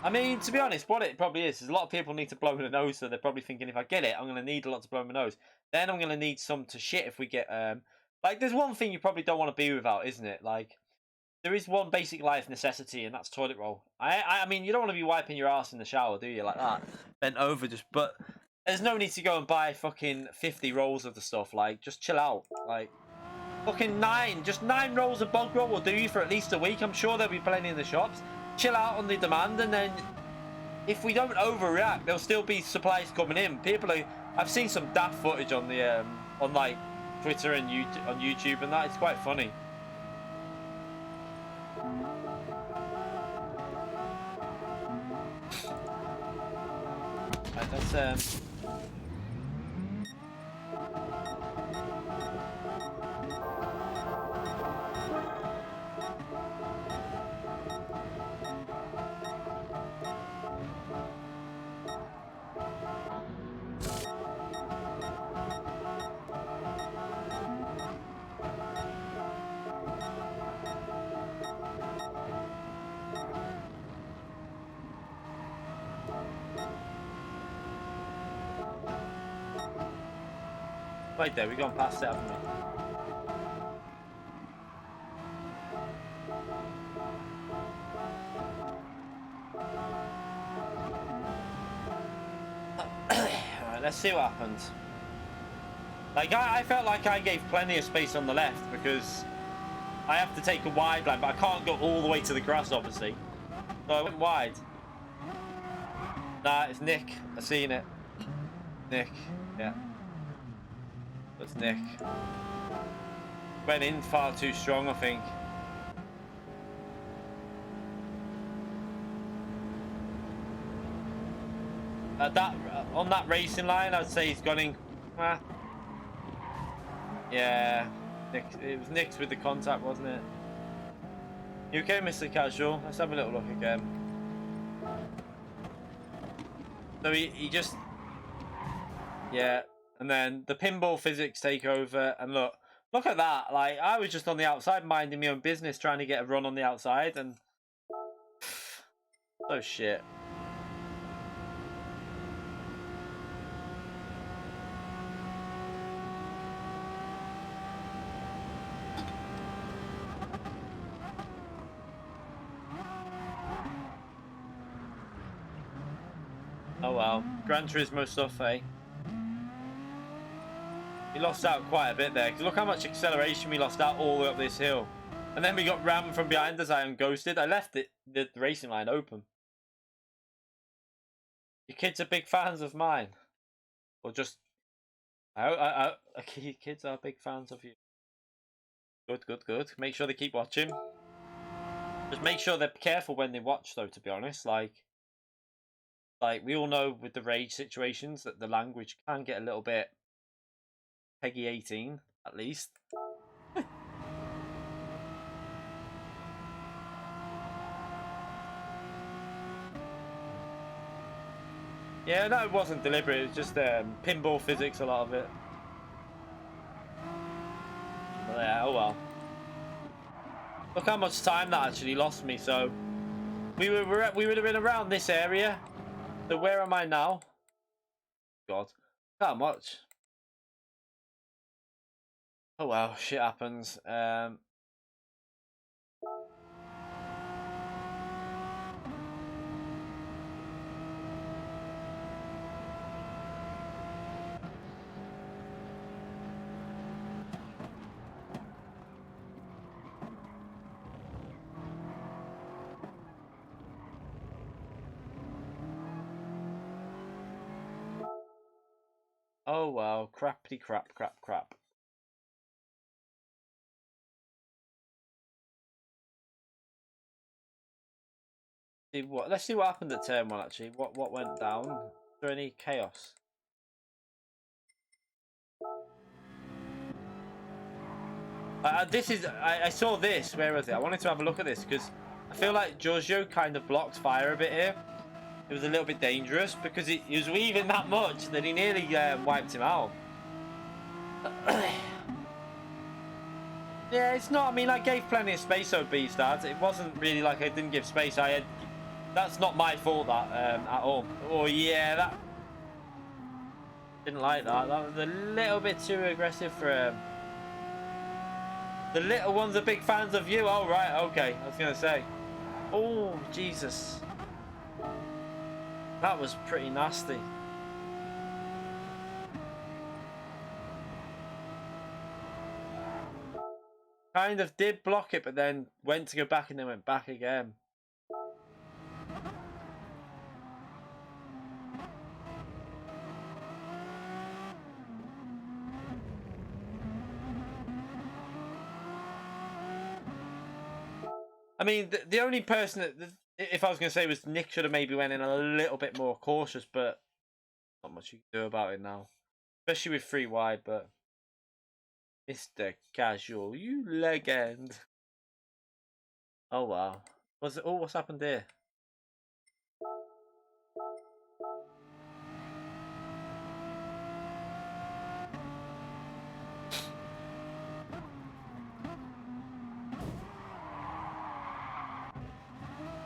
I mean, to be honest, what it probably is a lot of people need to blow their nose, so they're probably thinking if I get it, I'm going to need a lot to blow my nose. Then I'm going to need some to shit if we get... Like, there's one thing you probably don't want to be without, isn't it? Like, there is one basic life necessity, and that's toilet roll. I mean, you don't want to be wiping your ass in the shower, do you? Like that. Bent over just... But there's no need to go and buy fucking 50 rolls of the stuff. Like, just chill out. Like... Fucking 9 rolls of bog roll will do you for at least a week. I'm sure there'll be plenty in the shops. Chill out on the demand, and then if we don't overreact, there'll still be supplies coming in. I've seen some daft footage on the on like Twitter and YouTube and that. It's quite funny. Right, that's right there, we've gone past it, haven't we? Alright, let's see what happens. Like, I felt like I gave plenty of space on the left because I have to take a wide line, but I can't go all the way to the grass, obviously. So I went wide. Nah, it's Nick. I've seen it. Nick, yeah. That's Nick. Went in far too strong, I think. On that racing line, I'd say he's gone in. Yeah, it was Nick's with the contact, wasn't it? You okay, Mr. Casual? Let's have a little look again. So he just, yeah, and then the pinball physics take over, and look at that. Like, I was just on the outside minding my own business, trying to get a run on the outside, and so shit. Oh well, Gran Turismo stuff, eh? We lost out quite a bit there, because look how much acceleration we lost out all the way up this hill. And then we got rammed from behind as I unghosted. I left the racing line open. Your kids are big fans of mine. Or just... your kids are big fans of you. Good, good, good. Make sure they keep watching. Just make sure they're careful when they watch, though, to be honest. Like we all know with the rage situations that the language can get a little bit Peggy 18, at least. Yeah, no, it wasn't deliberate. It was just pinball physics, a lot of it. But yeah, oh well. Look how much time that actually lost me. So we would have been around this area. So where am I now? God, how much? Oh well, shit happens. Oh well, crappity crap. See what? Let's see what happened at turn 1 actually. What went down? Is there any chaos? I saw this. Where was it? I wanted to have a look at this because I feel like Giorgio kind of blocked fire a bit here. It was a little bit dangerous because he was weaving that much that he nearly wiped him out. Yeah, it's not. I mean, I gave plenty of space over B-Stars. It wasn't really like I didn't give space. That's not my fault that at all. Oh yeah, that didn't like that. That was a little bit too aggressive for him. The little ones are big fans of you. Oh right, okay. I was gonna say. Oh Jesus, that was pretty nasty. Kind of did block it, but then went to go back and then went back again. I mean, the only person that, if I was going to say, was Nick should have maybe went in a little bit more cautious, but not much you can do about it now. Especially with 3 wide, but... Mr. Casual, you legend. Oh, wow. What's happened here?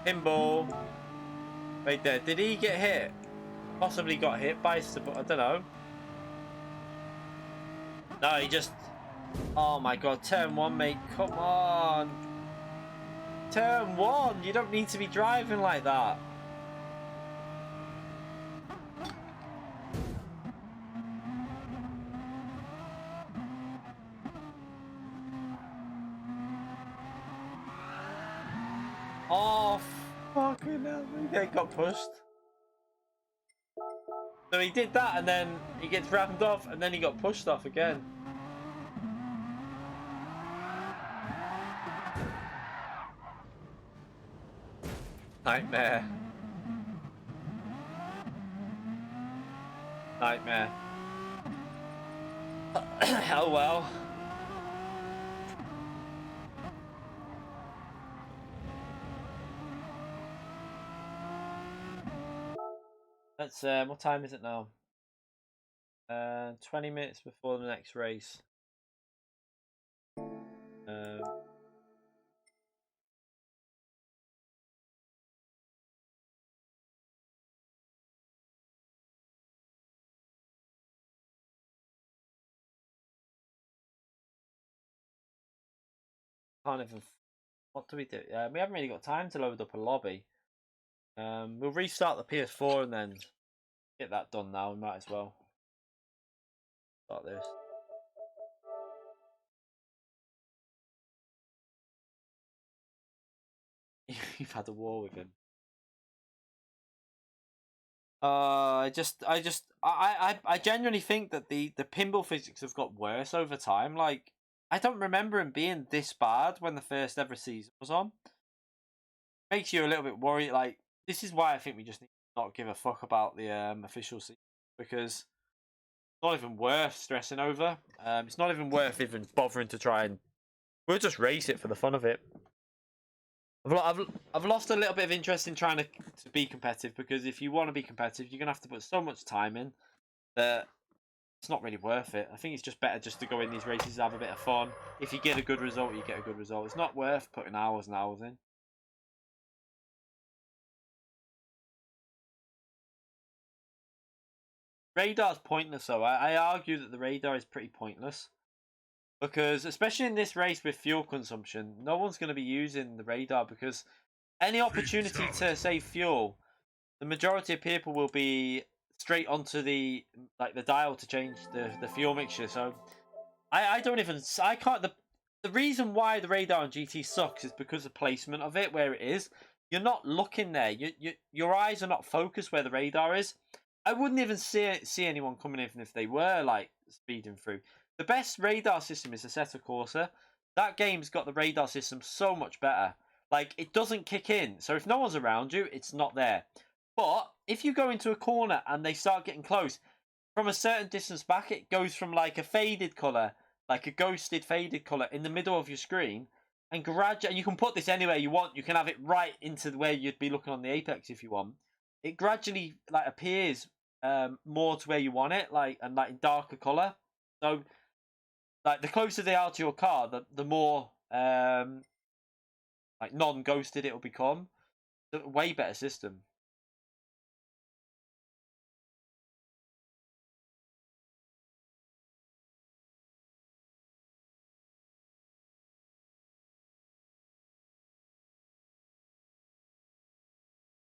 Pinball. Right there. Did he get hit? Possibly got hit by... I don't know. No, he just... Oh my god, turn 1, mate. Come on. Turn 1. You don't need to be driving like that. Oh, fucking hell. He got pushed. So he did that and then he gets rammed off and then he got pushed off again. Nightmare. Nightmare. Oh well. Let's what time is it now? 20 minutes before the next race. Can't even. What do we do? We haven't really got time to load up a lobby. We'll restart the PS4 and then get that done now. We might as well start this. You've had a war with him. I genuinely think that the pinball physics have got worse over time. Like, I don't remember him being this bad when the first ever season was on. Makes you a little bit worried. Like, this is why I think we just need to not give a fuck about the official season, because it's not even worth stressing over. It's not even worth even bothering to try and. We'll just race it for the fun of it. I've lost a little bit of interest in trying to be competitive, because if you want to be competitive, you're gonna have to put so much time in that it's not really worth it. I think it's just better just to go in these races, have a bit of fun. If you get a good result, you get a good result. It's not worth putting hours and hours in. Radar's pointless though. I argue that the radar is pretty pointless, because especially in this race with fuel consumption, no one's going to be using the radar, because any opportunity to save fuel, the majority of people will be straight onto the dial to change the fuel mixture. So I don't even I can't the reason why the radar on GT sucks is because of placement of it where it is. You're not looking there. Your eyes are not focused where the radar is. I wouldn't even see anyone coming in if they were like speeding through. The best radar system is Assetto Corsa. That game's got the radar system so much better. Like, it doesn't kick in. So if no one's around you, it's not there. But if you go into a corner and they start getting close, from a certain distance back, it goes from like a faded colour, like a ghosted faded colour in the middle of your screen, and gradually, and you can put this anywhere you want. You can have it right into where you'd be looking on the apex if you want. It gradually like appears more to where you want it, like, and like in darker colour. So like the closer they are to your car, the more like non-ghosted it'll become. It's a way better system.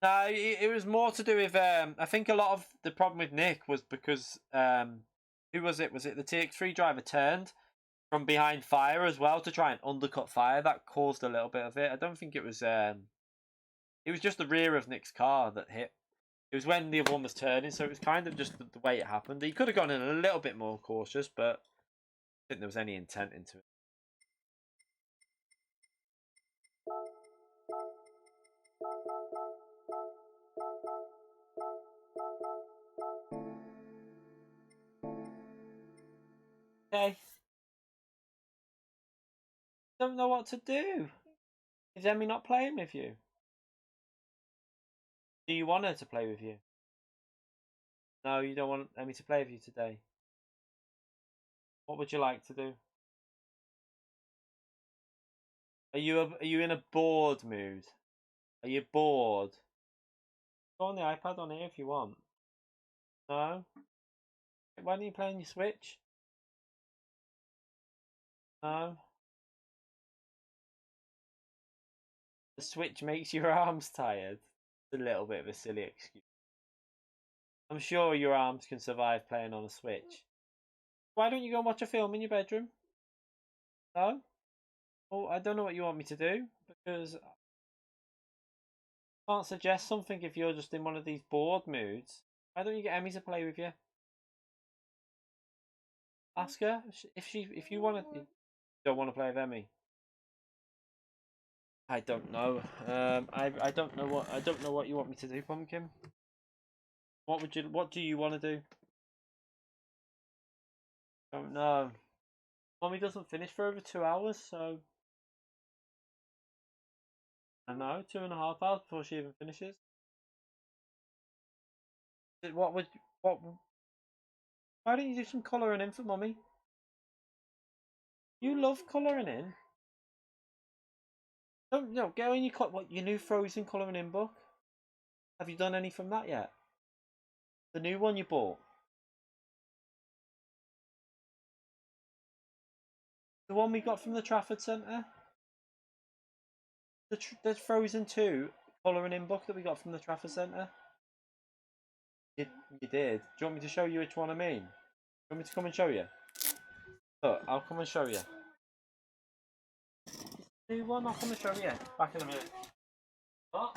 No, it was more to do with. I think a lot of the problem with Nick was because who was it? Was it the TX3 driver turned from behind fire as well to try and undercut fire? That caused a little bit of it. I don't think it was. It was just the rear of Nick's car that hit. It was when the other one was turning, so it was kind of just the way it happened. He could have gone in a little bit more cautious, but I think there was any intent into it. Okay, don't know what to do. Is Emmy not playing with you? Do you want her to play with you? No, you don't want Emmy to play with you today. What would you like to do? Are you in a bored mood? Are you bored? Go on the iPad on here if you want. No? Why don't you play on your Switch? No? The Switch makes your arms tired. It's a little bit of a silly excuse. I'm sure your arms can survive playing on a Switch. Why don't you go and watch a film in your bedroom? No? Well, I don't know what you want me to do, because I can't suggest something if you're just in one of these bored moods. Why don't you get Emmy to play with you? Ask her if you want to. Don't want to play with Emmy. I don't know. I don't know what you want me to do, Pumpkin. What do you want to do? Don't know. Mommy doesn't finish for over 2 hours, so I know 2.5 hours before she even finishes. What would what? Why don't you do some colouring in for Mummy? You love colouring in. Don't get on your new Frozen colouring in book. Have you done any from that yet? The new one you bought. The one we got from the Trafford Centre. The Frozen 2 colouring in book that we got from the Trafford Centre. You did. Do you want me to show you which one I mean? Do you want me to come and show you? Look, I'll come and show you. New one, I'll come and show you. Back in a minute. What?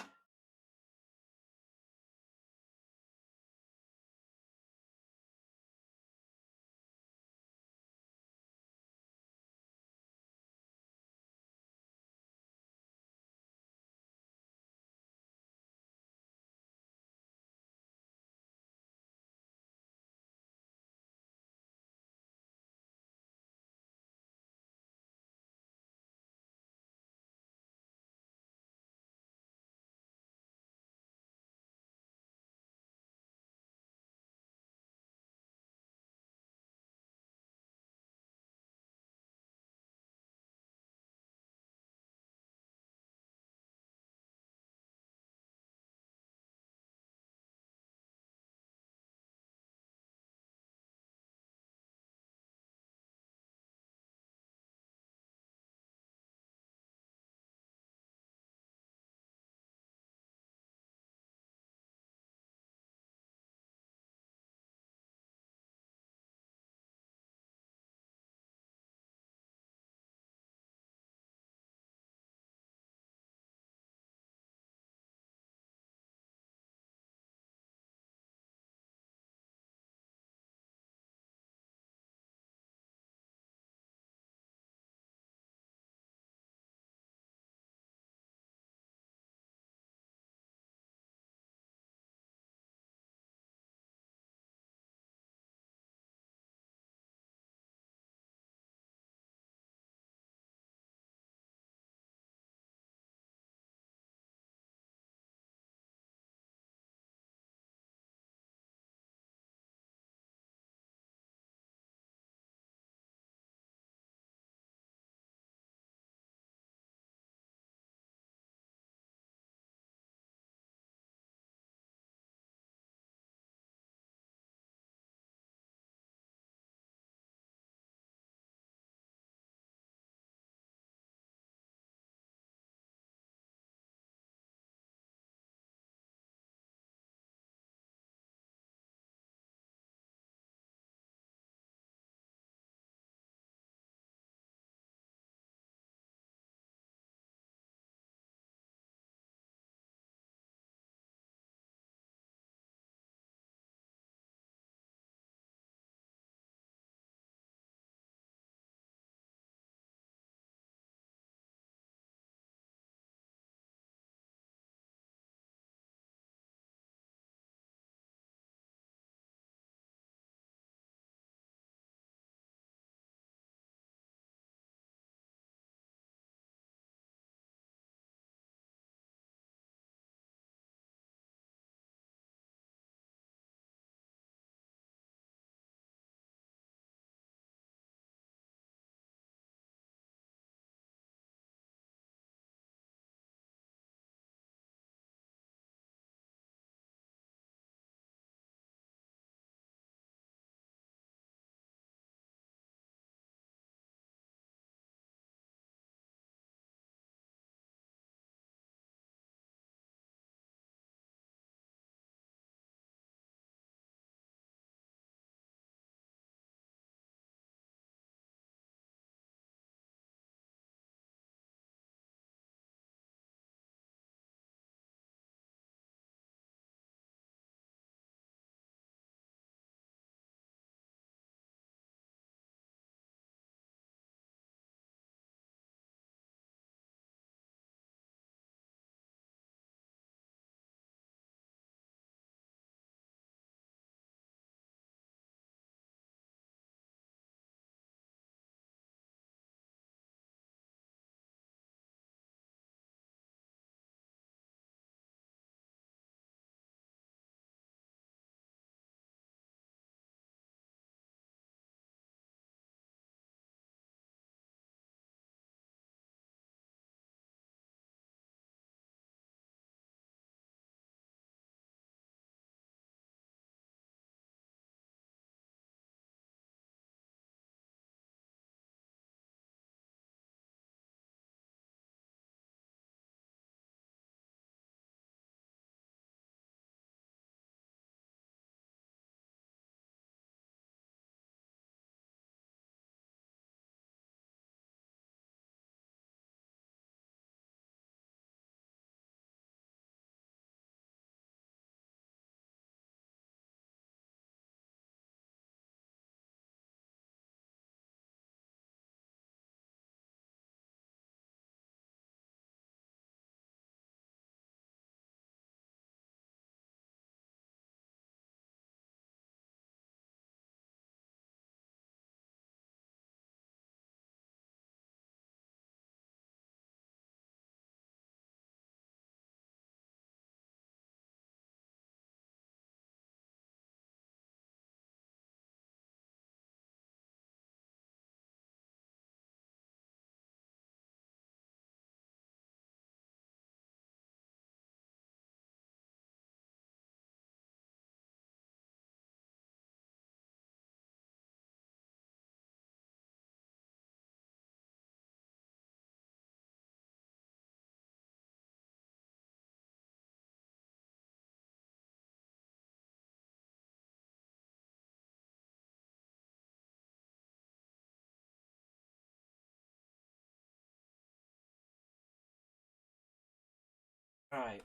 Right,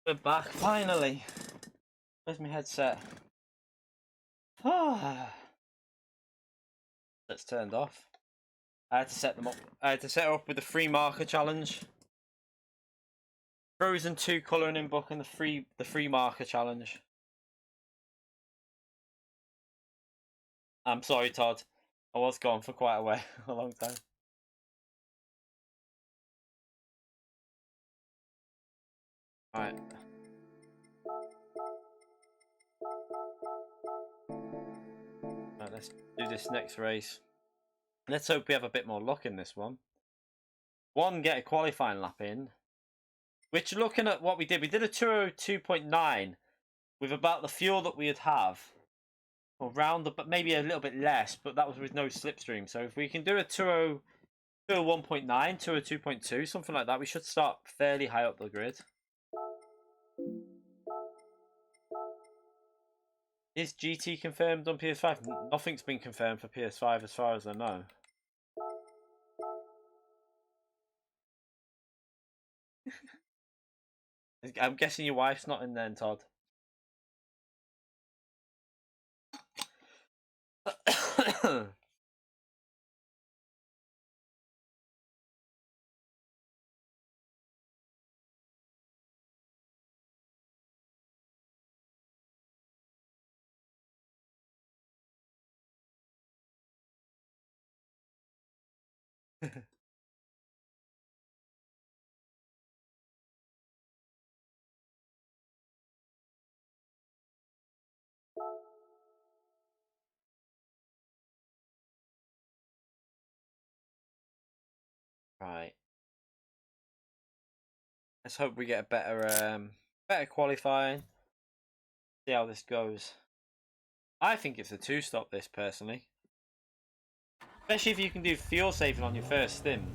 we're back finally. Where's my headset? That's turned off. I had to set them up. I had to set her up with the free marker challenge. Frozen 2 colouring in book and the free marker challenge. I'm sorry, Todd. I was gone for quite a while, a long time. Alright. Right, let's do this next race. Let's hope we have a bit more luck in this one. Get a qualifying lap in. Which, looking at what we did a 202.9 with about the fuel that we'd have. Around, but maybe a little bit less, but that was with no slipstream. So if we can do a 201.9, 202.2, something like that, we should start fairly high up the grid. Is GT confirmed on PS5? Nothing's been confirmed for PS5 as far as I know. I'm guessing your wife's not in then, Todd. Right. Let's hope we get a better qualifying. See how this goes. I think it's a 2-stop, this, personally. Especially if you can do fuel saving on your first stim.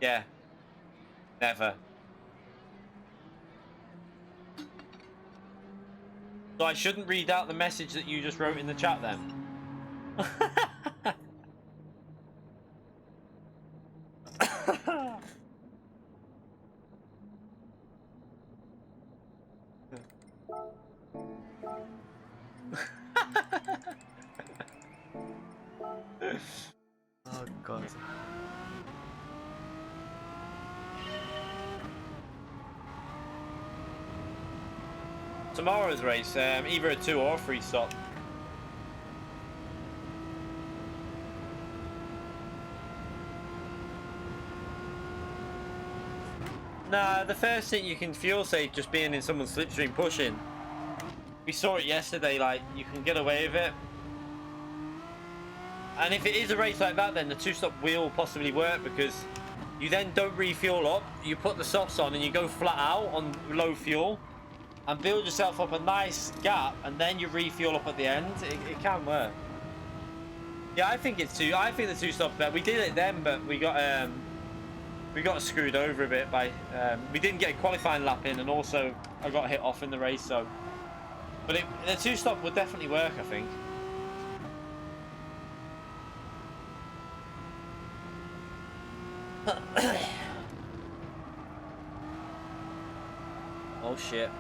Yeah. Never. So I shouldn't read out the message that you just wrote in the chat then? Oh god. Tomorrow's race, either a 2 or 3 stop. Nah, the first thing you can fuel save just being in someone's slipstream pushing. We saw it yesterday, like, you can get away with it. And if it is a race like that, then the 2-stop will possibly work, because you then don't refuel up, you put the softs on and you go flat out on low fuel and build yourself up a nice gap, and then you refuel up at the end. It can work. Yeah, I think it's I think the 2-stop's better. We did it then, but we got screwed over a bit by we didn't get a qualifying lap in, and also I got hit off in the race. So, but the 2-stop would definitely work, I think. Oh shit.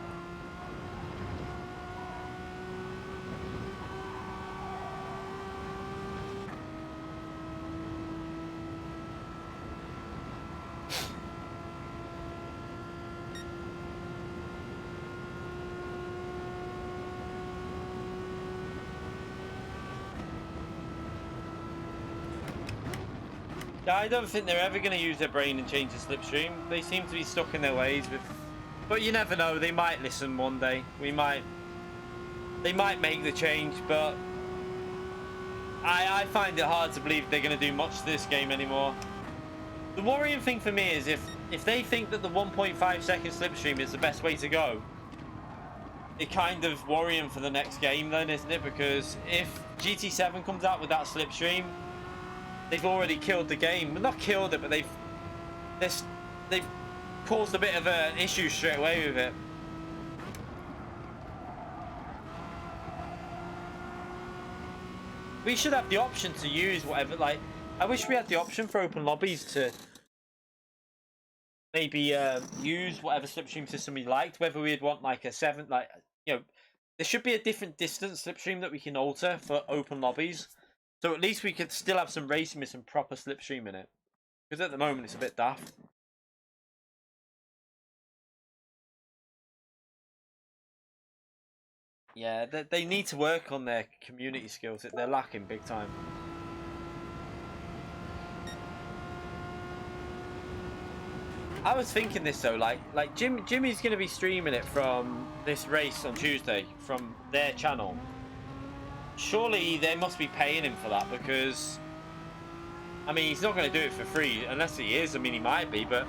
I don't think they're ever going to use their brain and change the slipstream. They seem to be stuck in their ways with... But you never know, they might listen one day. They might make the change, but... I find it hard to believe they're going to do much to this game anymore. The worrying thing for me is if they think that the 1.5 second slipstream is the best way to go, it's kind of worrying for the next game then, isn't it? Because if GT7 comes out with that slipstream, they've already killed the game. Well, not killed it, but they've caused a bit of an issue straight away with it. We should have the option to use whatever, like, I wish we had the option for open lobbies to maybe use whatever slipstream system we liked. Whether we'd want like a 7, like, you know, there should be a different distance slipstream that we can alter for open lobbies. So at least we could still have some racing with some proper slipstream in it. Because at the moment it's a bit daft. Yeah, they need to work on their community skills. They're lacking big time. I was thinking this though, like Jimmy's going to be streaming it from this race on Tuesday from their channel. Surely they must be paying him for that, because I mean, he's not going to do it for free unless he is. I mean, he might be, but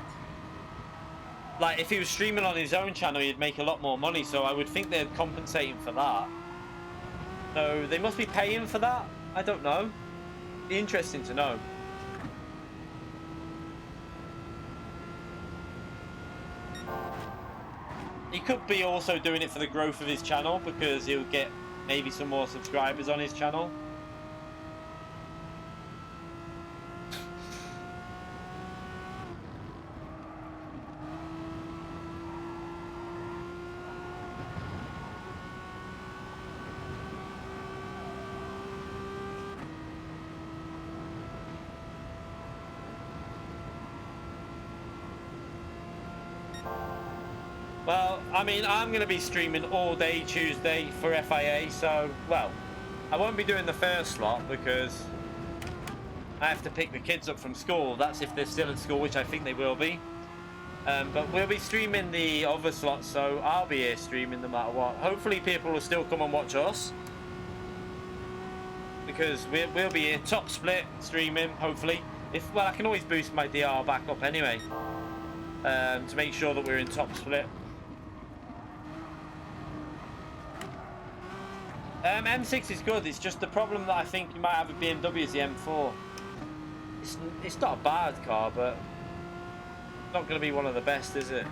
like if he was streaming on his own channel, he'd make a lot more money. So I would think they'd compensate him for that. So they must be paying for that. I don't know. Be interesting to know. He could be also doing it for the growth of his channel, because he'll get maybe some more subscribers on his channel. Well, I mean, I'm going to be streaming all day Tuesday for FIA, so, well, I won't be doing the first slot because I have to pick the kids up from school. That's if they're still at school, which I think they will be. But we'll be streaming the other slots, so I'll be here streaming no matter what. Hopefully people will still come and watch us, because we'll be here top split streaming, hopefully. Well, I can always boost my DR back up anyway, to make sure that we're in top split. M6 is good. It's just the problem that I think you might have with BMW is the M4. It's not a bad car, but it's not going to be one of the best, is it?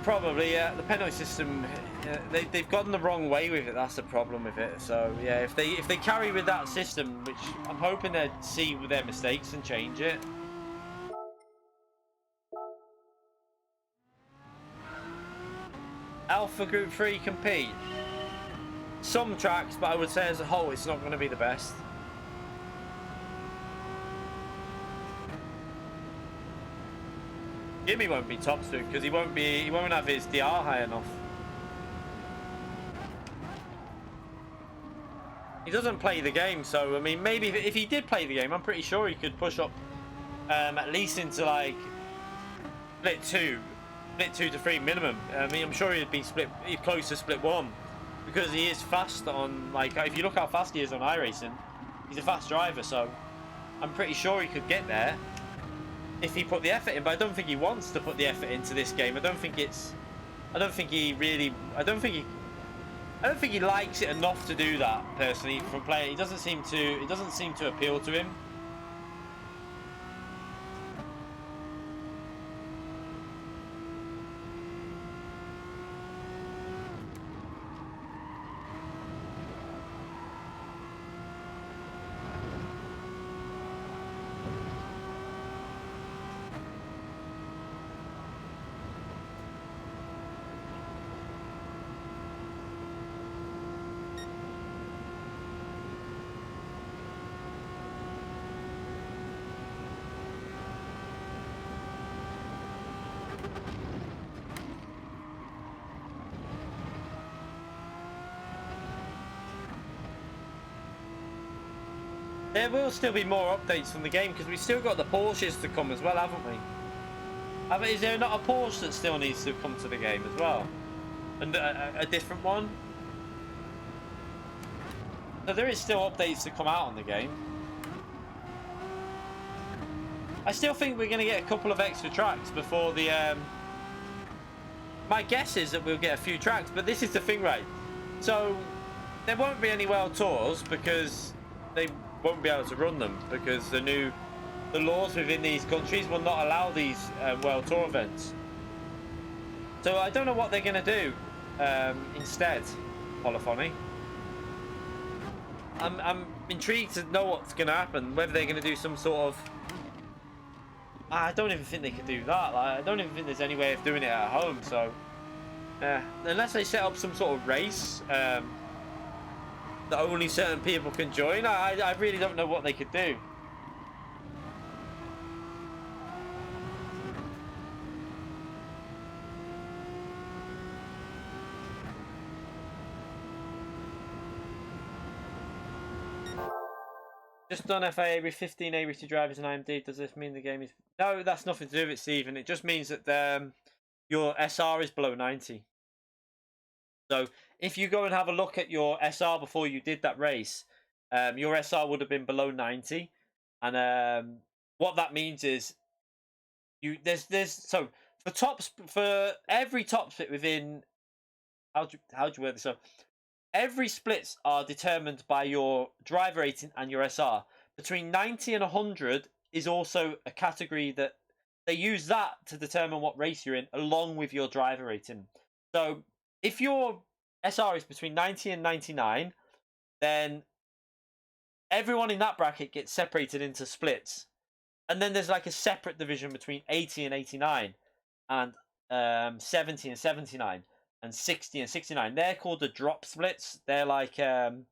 Probably, yeah. The penalty system, they've gotten the wrong way with it. That's the problem with it. So yeah, if they carry with that system, which I'm hoping they'd see with their mistakes and change it. Alpha Group 3 compete. Some tracks, but I would say as a whole, it's not going to be the best. Jimmy won't be top speed because he won't have his DR high enough. He doesn't play the game, so I mean, maybe if he did play the game, I'm pretty sure he could push up at least into like split 2 to 3 minimum. I mean, I'm sure he'd be close to split 1 because he is fast on, like, if you look how fast he is on iRacing, he's a fast driver, so I'm pretty sure he could get there if he put the effort in. But I don't think he wants to put the effort into this game. I don't think he likes it enough to do that personally from playing. It doesn't seem to appeal to him. There will still be more updates from the game because we've still got the Porsches to come as well, haven't we? I mean, is there not a Porsche that still needs to come to the game as well? And a different one? So there is still updates to come out on the game. I still think we're going to get a couple of extra tracks before the... My guess is that we'll get a few tracks, but this is the thing, right? So there won't be any World Tours because they won't be able to run them because the new the laws within these countries will not allow these World Tour events. So I don't know what they're going to do instead, Polyphony. I'm intrigued to know what's going to happen, whether they're going to do some sort of... I don't even think they could do that. Like, I don't even think there's any way of doing it at home, so... unless they set up some sort of race that only certain people can join, I really don't know what they could do. Just done FIA with 15 A-rated drivers and IMD. Does this mean the game is... No, that's nothing to do with it, Stephen. It just means that your SR is below 90. So if you go and have a look at your SR before you did that race, your SR would have been below 90. And what that means is so for every top split within... How do you word this up? Every splits are determined by your driver rating and your SR. Between 90 and 100 is also a category that they use that to determine what race you're in, along with your driver rating. So if your SR is between 90 and 99, then everyone in that bracket gets separated into splits. And then there's like a separate division between 80 and 89, and 70 and 79. And 60 and 69. They're called the drop splits. They're like they're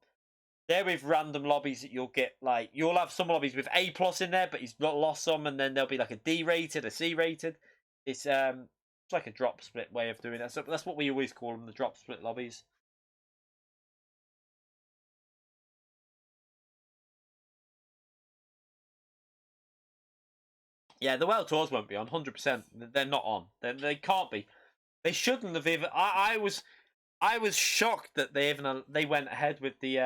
with random lobbies that you'll get. Like, you'll have some lobbies with A+ in there, but he's not lost some, and then there'll be like a D rated, a C rated. It's like a drop split way of doing it. So that's what we always call them, the drop split lobbies. Yeah, the World Tours won't be on 100%. They're not on. They can't be. They shouldn't have even. I was shocked that they went ahead with the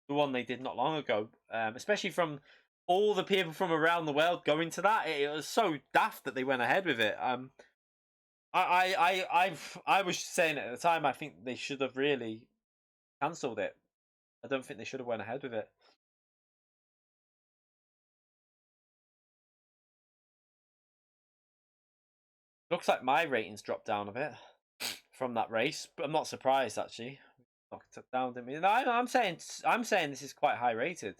one they did not long ago. Especially from all the people from around the world going to that. It was so daft that they went ahead with it. I was saying at the time, I think they should have really cancelled it. I don't think they should have went ahead with it. Looks like my ratings dropped down a bit from that race, but I'm not surprised actually. Knocked it down, didn't we? No, I'm saying this is quite high rated.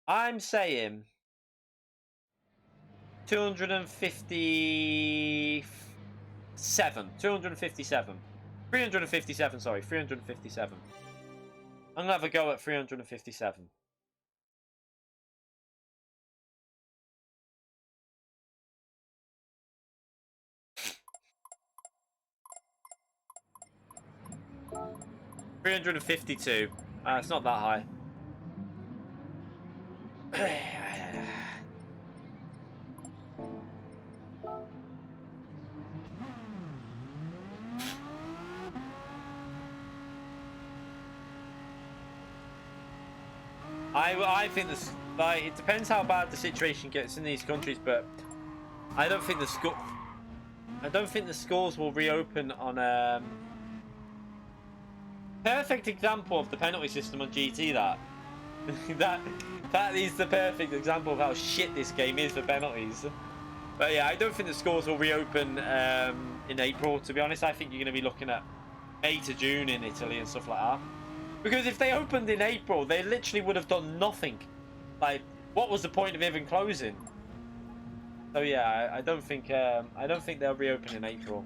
I'm saying 257. 257. 357, sorry, 357. I'm gonna have a go at 357. $352. It's not that high. I think this, like, it depends how bad the situation gets in these countries, but I don't think the schools will reopen on perfect example of the penalty system on GT. That is the perfect example of how shit this game is for penalties. But yeah, I don't think the schools will reopen in April, to be honest. I think you're going to be looking at May to June in Italy and stuff like that. Because if they opened in April, they literally would have done nothing. Like, what was the point of even closing? So yeah, I don't think they'll reopen in April.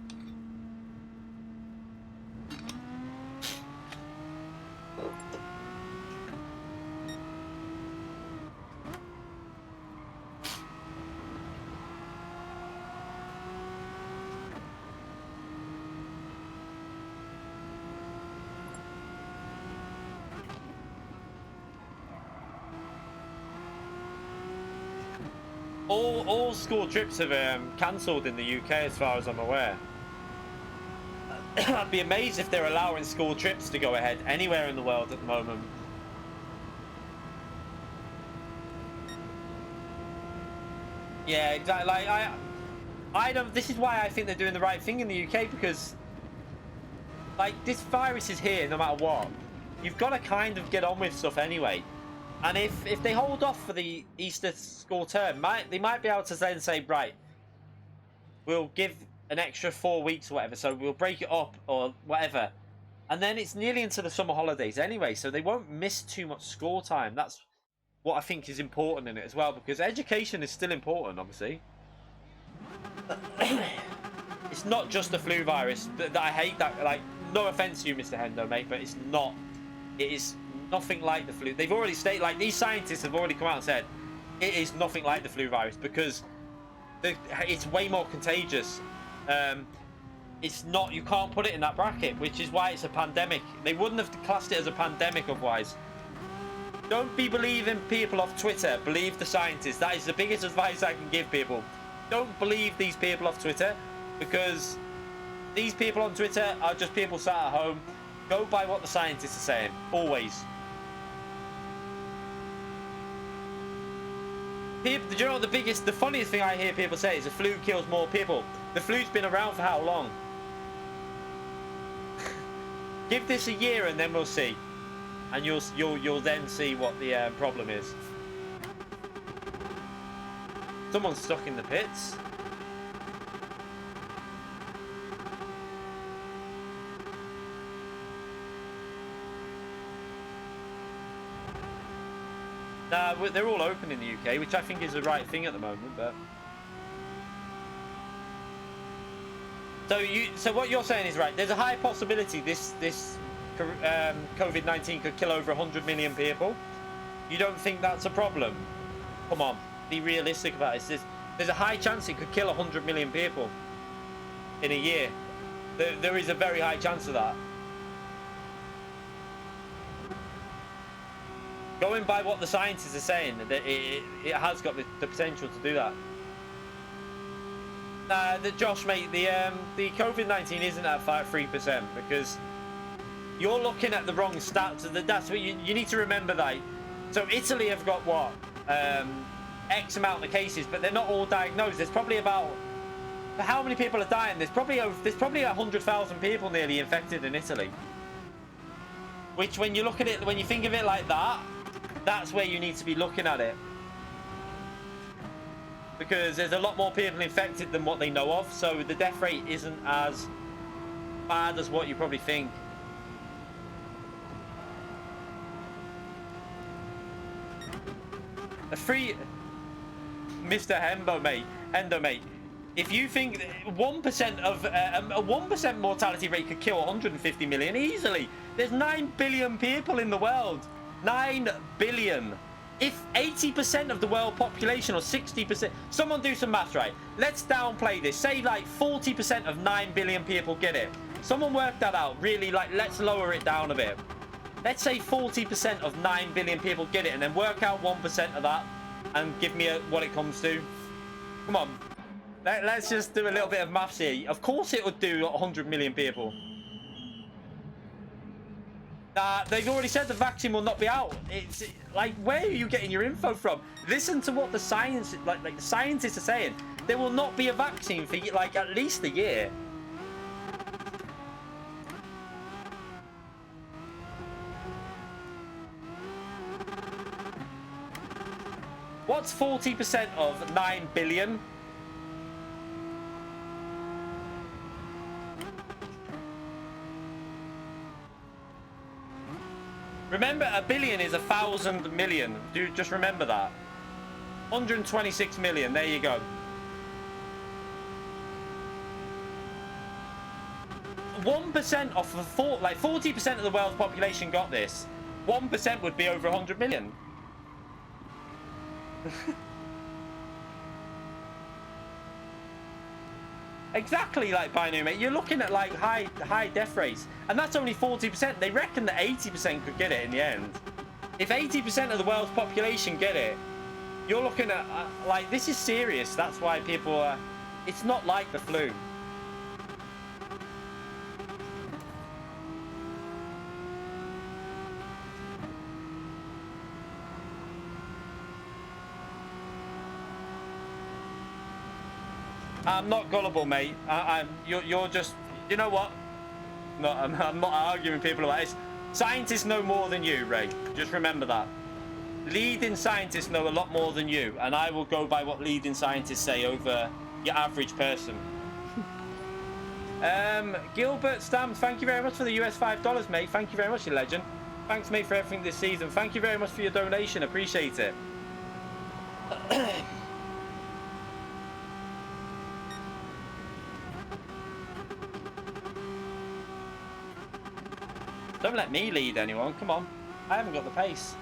All school trips have cancelled in the UK, as far as I'm aware. I'd be amazed if they're allowing school trips to go ahead anywhere in the world at the moment. Yeah, exactly. Like, I don't. This is why I think they're doing the right thing in the UK, because, like, this virus is here no matter what. You've got to kind of get on with stuff anyway. And if they hold off for the Easter school term, they might be able to then say, right, we'll give an extra 4 weeks or whatever, so we'll break it up or whatever. And then it's nearly into the summer holidays anyway, so they won't miss too much school time. That's what I think is important in it as well, because education is still important, obviously. It's not just the flu virus that I hate. That, like, no offense to you, Mr. Hendo, mate, but it's not. It is nothing like the flu. They've already stated, like, these scientists have already come out and said it is nothing like the flu virus because it's way more contagious. It's not. You can't put it in that bracket, which is why it's a pandemic. They wouldn't have classed it as a pandemic otherwise. Don't be believing people off Twitter. Believe the scientists. That is the biggest advice I can give people. Don't believe these people off Twitter, because these people on Twitter are just people sat at home. Go by what the scientists are saying. Always. People, do you know what the funniest thing I hear people say is the flu kills more people. The flu's been around for how long? Give this a year and then we'll see. And you'll then see what the problem is. Someone's stuck in the pits. Nah, they're all open in the UK, which I think is the right thing at the moment. But so what you're saying is right. There's a high possibility this COVID-19 could kill over 100 million people. You don't think that's a problem? Come on, be realistic about it. There's a high chance it could kill 100 million people in a year. There is a very high chance of that. Going by what the scientists are saying, that it has got the potential to do that. Josh, mate, the COVID-19 isn't at 3% because you're looking at the wrong stats. That's what you need to remember that. So Italy have got what X amount of cases, but they're not all diagnosed. There's probably about how many people are dying? There's probably 100,000 people nearly infected in Italy. Which, when you look at it, when you think of it like that, that's where you need to be looking at it. Because there's a lot more people infected than what they know of, so the death rate isn't as bad as what you probably think. A free Mr. Hendo mate. If you think 1% of a 1% mortality rate could kill 150 million easily, there's 9 billion people in the world. 9 billion. If 80% of the world population or 60%, someone do some maths, right? Let's downplay this. Say like 40% of 9 billion people get it. Someone work that out. Really, like, let's lower it down a bit. Let's say 40% of 9 billion people get it, and then work out 1% of that and give me what it comes to. Come on. Let's just do a little bit of maths here. Of course it would do 100 million people. They've already said the vaccine will not be out. It's like, where are you getting your info from? Listen to what the science, like the scientists are saying. There will not be a vaccine for like at least a year. What's 40% of 9 billion? Remember, a billion is 1,000 million. Just remember that. 126 million. There you go. 1% of the like 40% of the world's population got this. 1% would be over 100 million. Exactly, like Binary, mate. You're looking at like high death rates, and that's only 40%. They reckon that 80% could get it in the end. If 80% of the world's population get it, you're looking at like, this is serious. That's why people are. It's not like the flu. I'm not gullible, mate. You're just, you know what? No, I'm not arguing with people about this. Scientists know more than you, Ray. Just remember that. leading scientists know a lot more than you, and I will go by what leading scientists say over your average person. Gilbert Stamps, thank you very much for the US $5, mate. Thank you very much, you legend. Thanks, mate, for everything this season. Thank you very much for your donation. Appreciate it. Don't let me lead anyone. Come on. I haven't got the pace.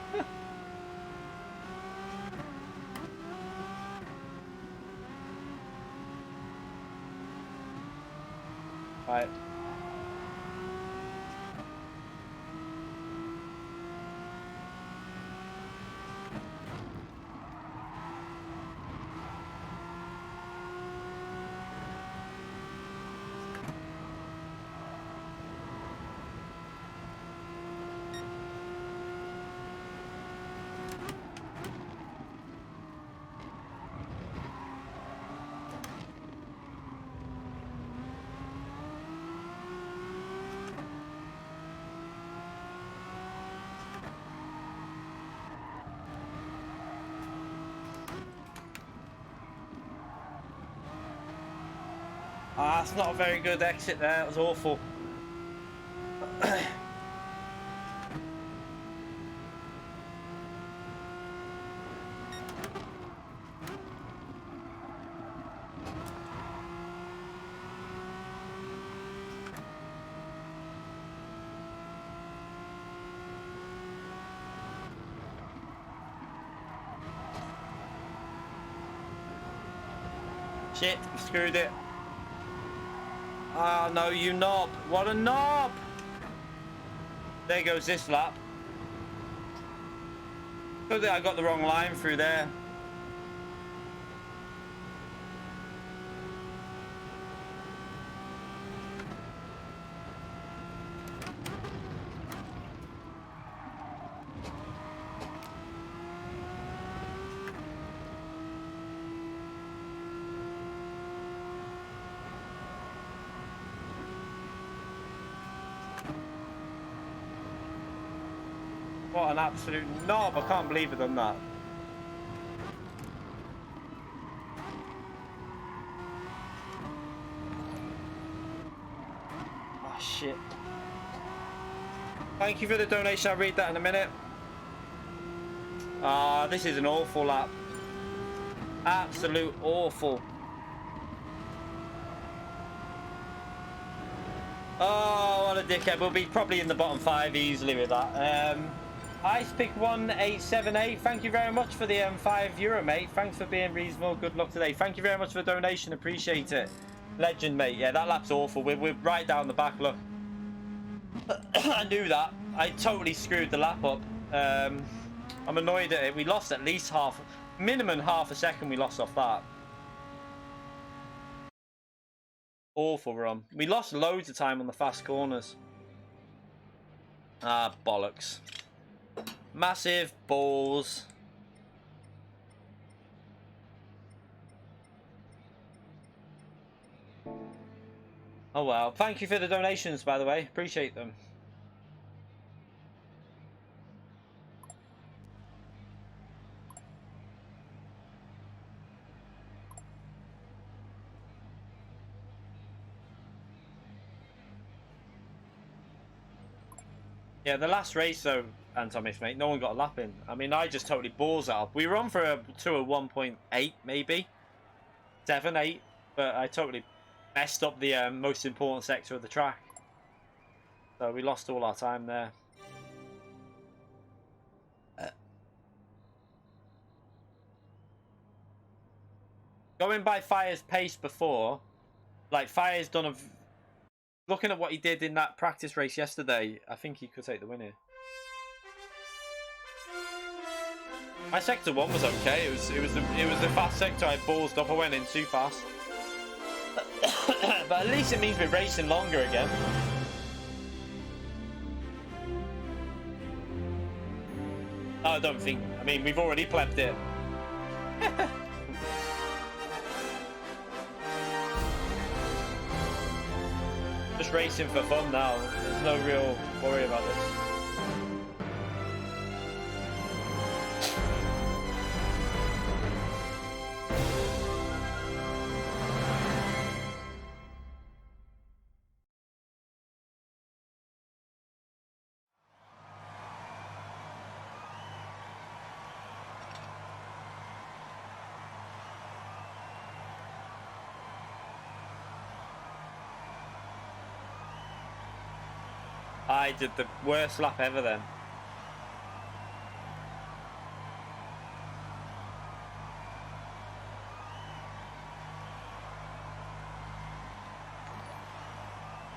Right. Ah, that's not a very good exit there. That was awful. Shit, screwed it. Oh no, you knob. What a knob! There goes this lap. Good that I got the wrong line through there. What an absolute knob. I can't believe I've done that. Oh, shit. Thank you for the donation. I'll read that in a minute. Ah, this is an awful lap. Absolute awful. Oh, what a dickhead. We'll be probably in the bottom 5 easily with that. IcePick1878, thank you very much for the €5, mate. Thanks for being reasonable. Good luck today. Thank you very much for the donation. Appreciate it. Legend, mate. Yeah, that lap's awful. We're right down the back, look. I knew that. I totally screwed the lap up. I'm annoyed at it. We lost at least minimum half a second we lost off that. Awful run. We lost loads of time on the fast corners. Ah, bollocks. Massive balls. Oh well. Thank you for the donations, by the way. Appreciate them. Yeah, the last race though, Antomis, mate, no one got a lap in. I mean, I just totally balls it up. We were on to a 1.8 maybe, 7, 8, but I totally messed up the most important sector of the track. So we lost all our time there. Going by Fire's pace before, like Fire's done a... Looking at what he did in that practice race yesterday, I think he could take the win here. My sector 1 was okay. It was the fast sector. I ballsed up. I went in too fast. But at least it means we're racing longer again. I don't think. I mean, we've already plebbed it. Just racing for fun now. There's no real worry about this. I did the worst lap ever then.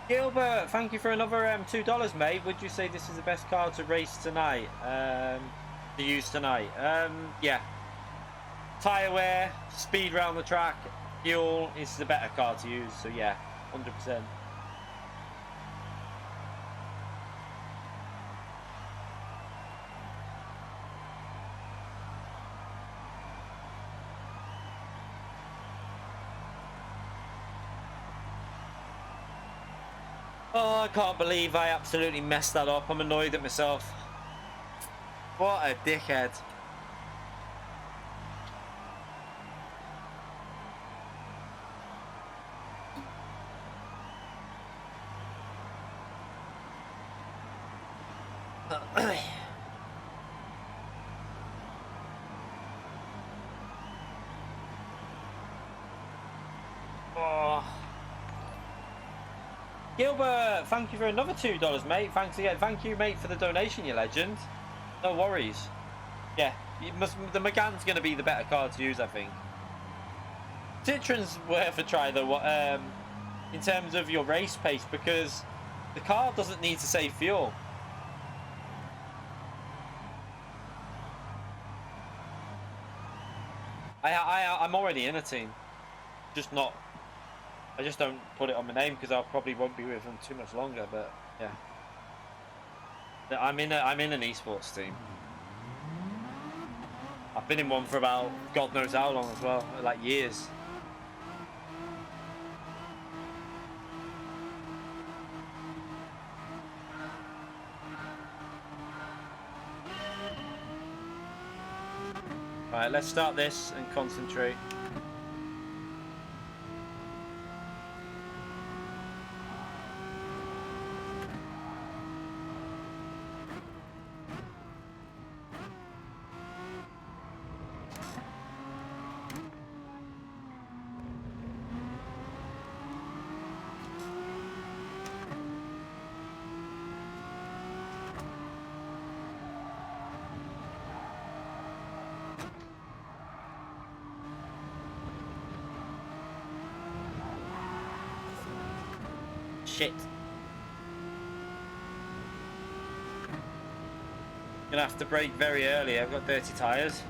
Gilbert, thank you for another $2, mate. Would you say this is the best car to race tonight? To use tonight? Yeah. Tyre wear, speed around the track, fuel is the better car to use. So yeah, 100%. Oh, I can't believe I absolutely messed that up. I'm annoyed at myself. What a dickhead. Oh. Gilbert, thank you for another $2, mate. Thanks again. Thank you, mate, for the donation, you legend. No worries. Yeah, the Megane's going to be the better car to use, I think. Citroen's worth a try, though, in terms of your race pace, because the car doesn't need to save fuel. I'm already in a team. Just not... I just don't put it on my name because I probably won't be with them too much longer. But yeah, I'm in an esports team. I've been in one for about God knows how long as well, like years. Right, let's start this and concentrate. Shit. Gonna have to brake very early. I've got dirty tires.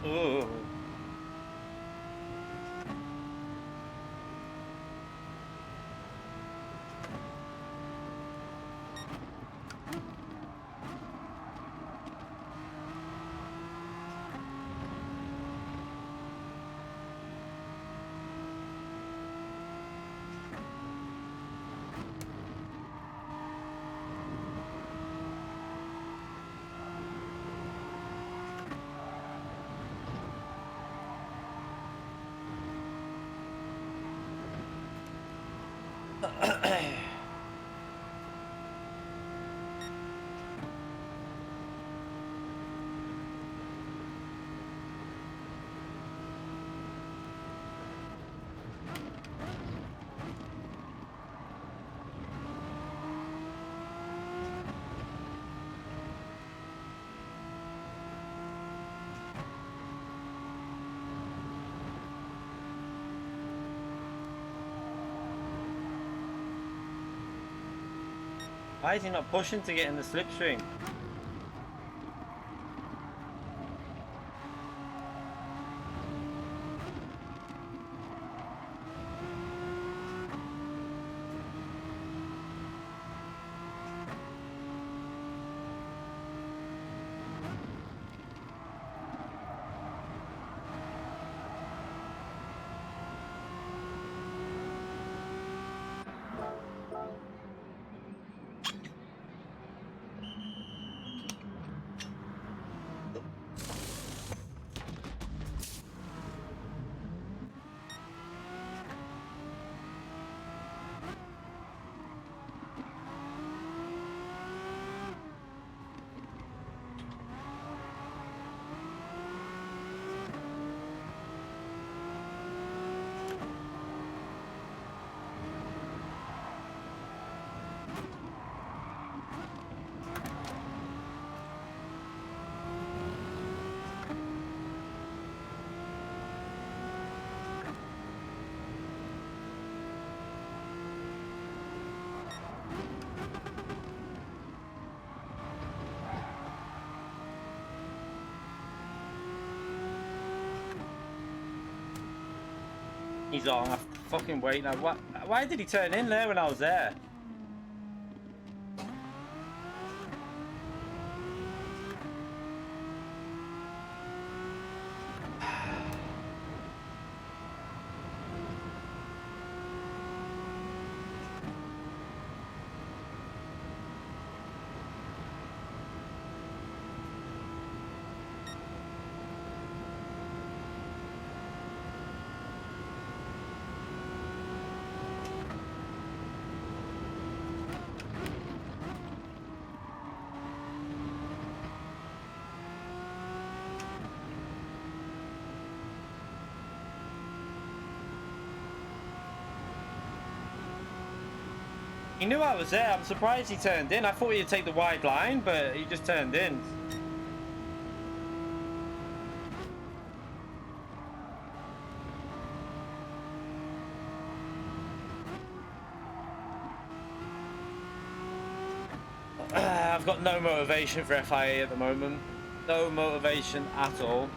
Ooh. Why is he not pushing to get in the slipstream? He's on. I have to fucking wait now. What? Why did he turn in there when I was there? He knew I was there. I'm surprised he turned in. I thought he'd take the wide line, but he just turned in. I've got no motivation for FIA at the moment. No motivation at all.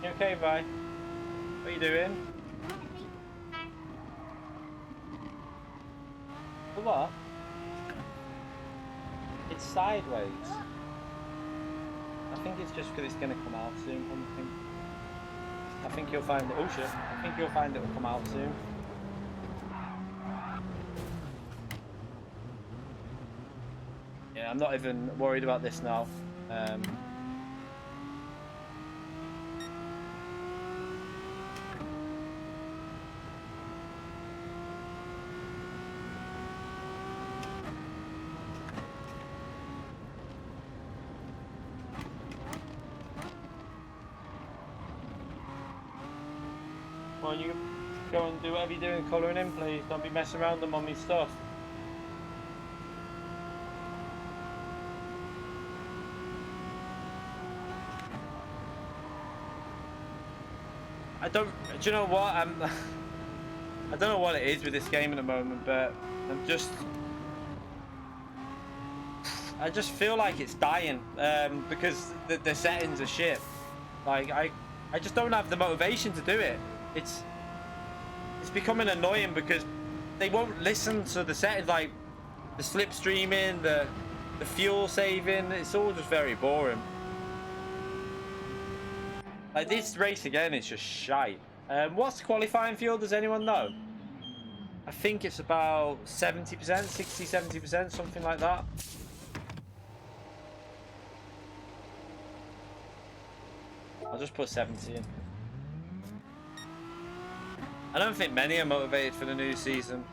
You okay, Vi? What are you doing? For what? It's sideways. I think it's just because it's going to come out soon. I think you'll find it. Oh shit! I think you'll find it will come out soon. Yeah, I'm not even worried about this now. Well, you go and do whatever you're doing, colouring in, please. Don't be messing around with mummy's stuff. Do you know what? I don't know what it is with this game at the moment, but I just feel like it's dying because the settings are shit. Like I just don't have the motivation to do it. It's becoming annoying because they won't listen to the settings, like the slipstreaming, the fuel saving. It's all just very boring. Like this race again is just shite. What's the qualifying fuel? Does anyone know? I think it's about 70%, 60-70%, something like that. I'll just put 70 in. I don't think many are motivated for the new season.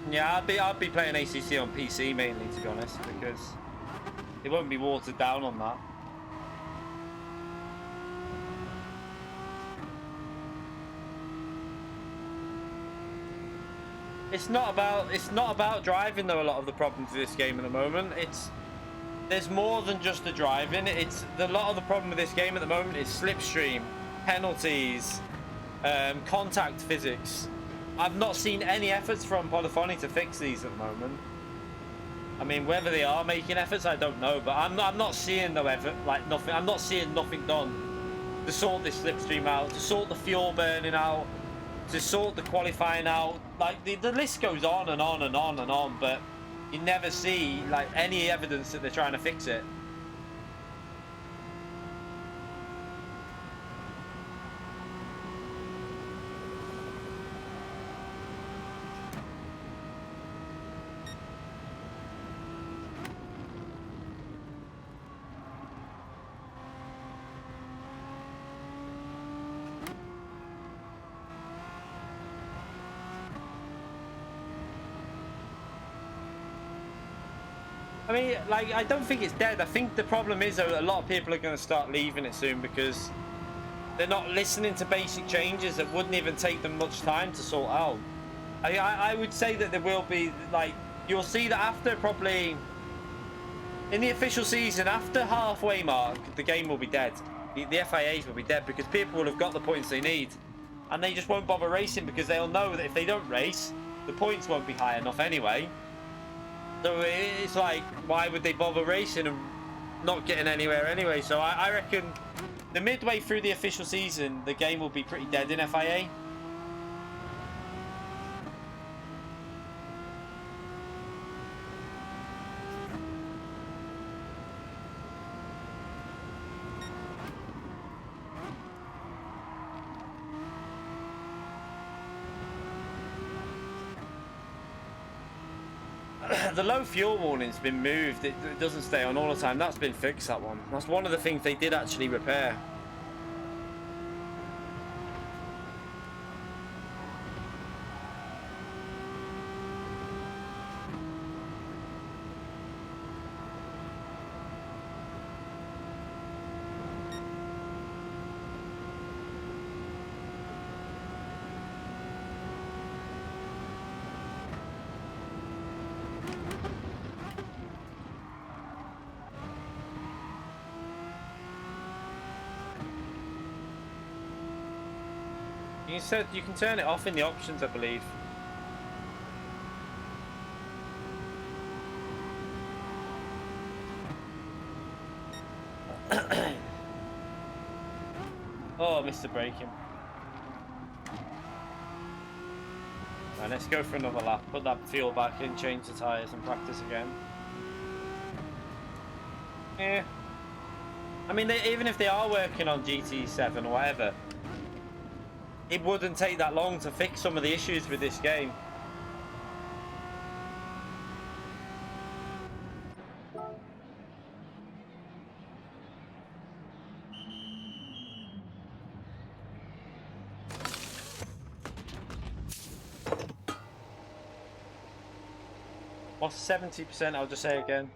Yeah, I'd be playing ACC on PC mainly, to be honest, because it won't be watered down on that. It's not about driving though. A lot of the problems with this game at the moment, there's more than just the driving. A lot of the problem with this game at the moment is slipstream, penalties, contact physics. I've not seen any efforts from Polyphony to fix these at the moment. I mean, whether they are making efforts, I don't know. But I'm not seeing no effort, like nothing. I'm not seeing nothing done to sort this slipstream out, to sort the fuel burning out, to sort the qualifying out. Like the list goes on and on and on and on, but you never see like any evidence that they're trying to fix it. I mean, like, I don't think it's dead. I think the problem is that a lot of people are going to start leaving it soon because they're not listening to basic changes that wouldn't even take them much time to sort out. I would say that there will be, like, you'll see that after probably, in the official season, after halfway mark, the game will be dead. The FIAs will be dead because people will have got the points they need. And they just won't bother racing because they'll know that if they don't race, the points won't be high enough anyway. So it's like, why would they bother racing and not getting anywhere anyway? So I reckon the midway through the official season, the game will be pretty dead in FIA. The low fuel warning's been moved. It doesn't stay on all the time. That's been fixed, that one. That's one of the things they did actually repair. You can turn it off in the options, I believe. Oh, Mr. Braking. Right, let's go for another lap. Put that fuel back in, change the tyres, and practice again. Yeah. I mean, even if they are working on GT7 or whatever, it wouldn't take that long to fix some of the issues with this game. What's 70%? I'll just say again.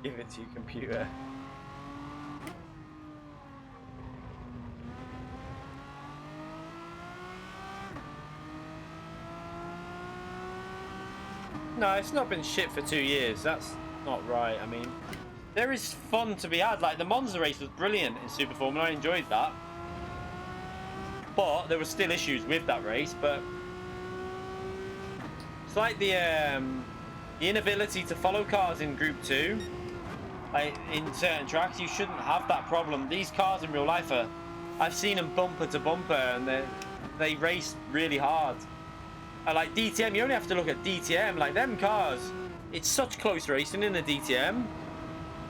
Give it to your computer. No, it's not been shit for 2 years. That's not right. I mean, there is fun to be had. Like, the Monza race was brilliant in Super Formula. I enjoyed that. But there were still issues with that race. But it's like the inability to follow cars in Group 2. Like, in certain tracks, you shouldn't have that problem. These cars in real life are... I've seen them bumper to bumper, and they race really hard. And like DTM, you only have to look at DTM. Like, them cars, it's such close racing in the DTM.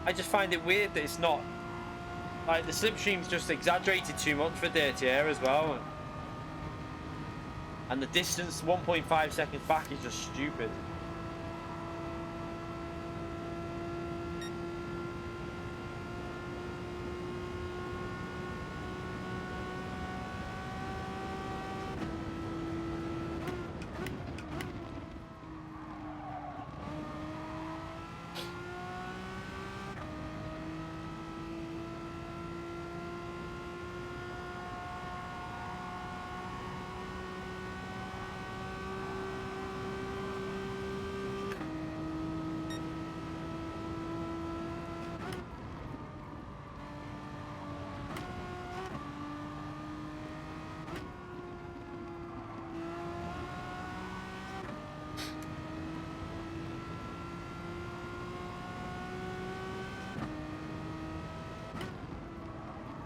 I just find it weird that it's not... Like, the slipstream's just exaggerated too much for dirty air as well. And the distance, 1.5 seconds back, is just stupid.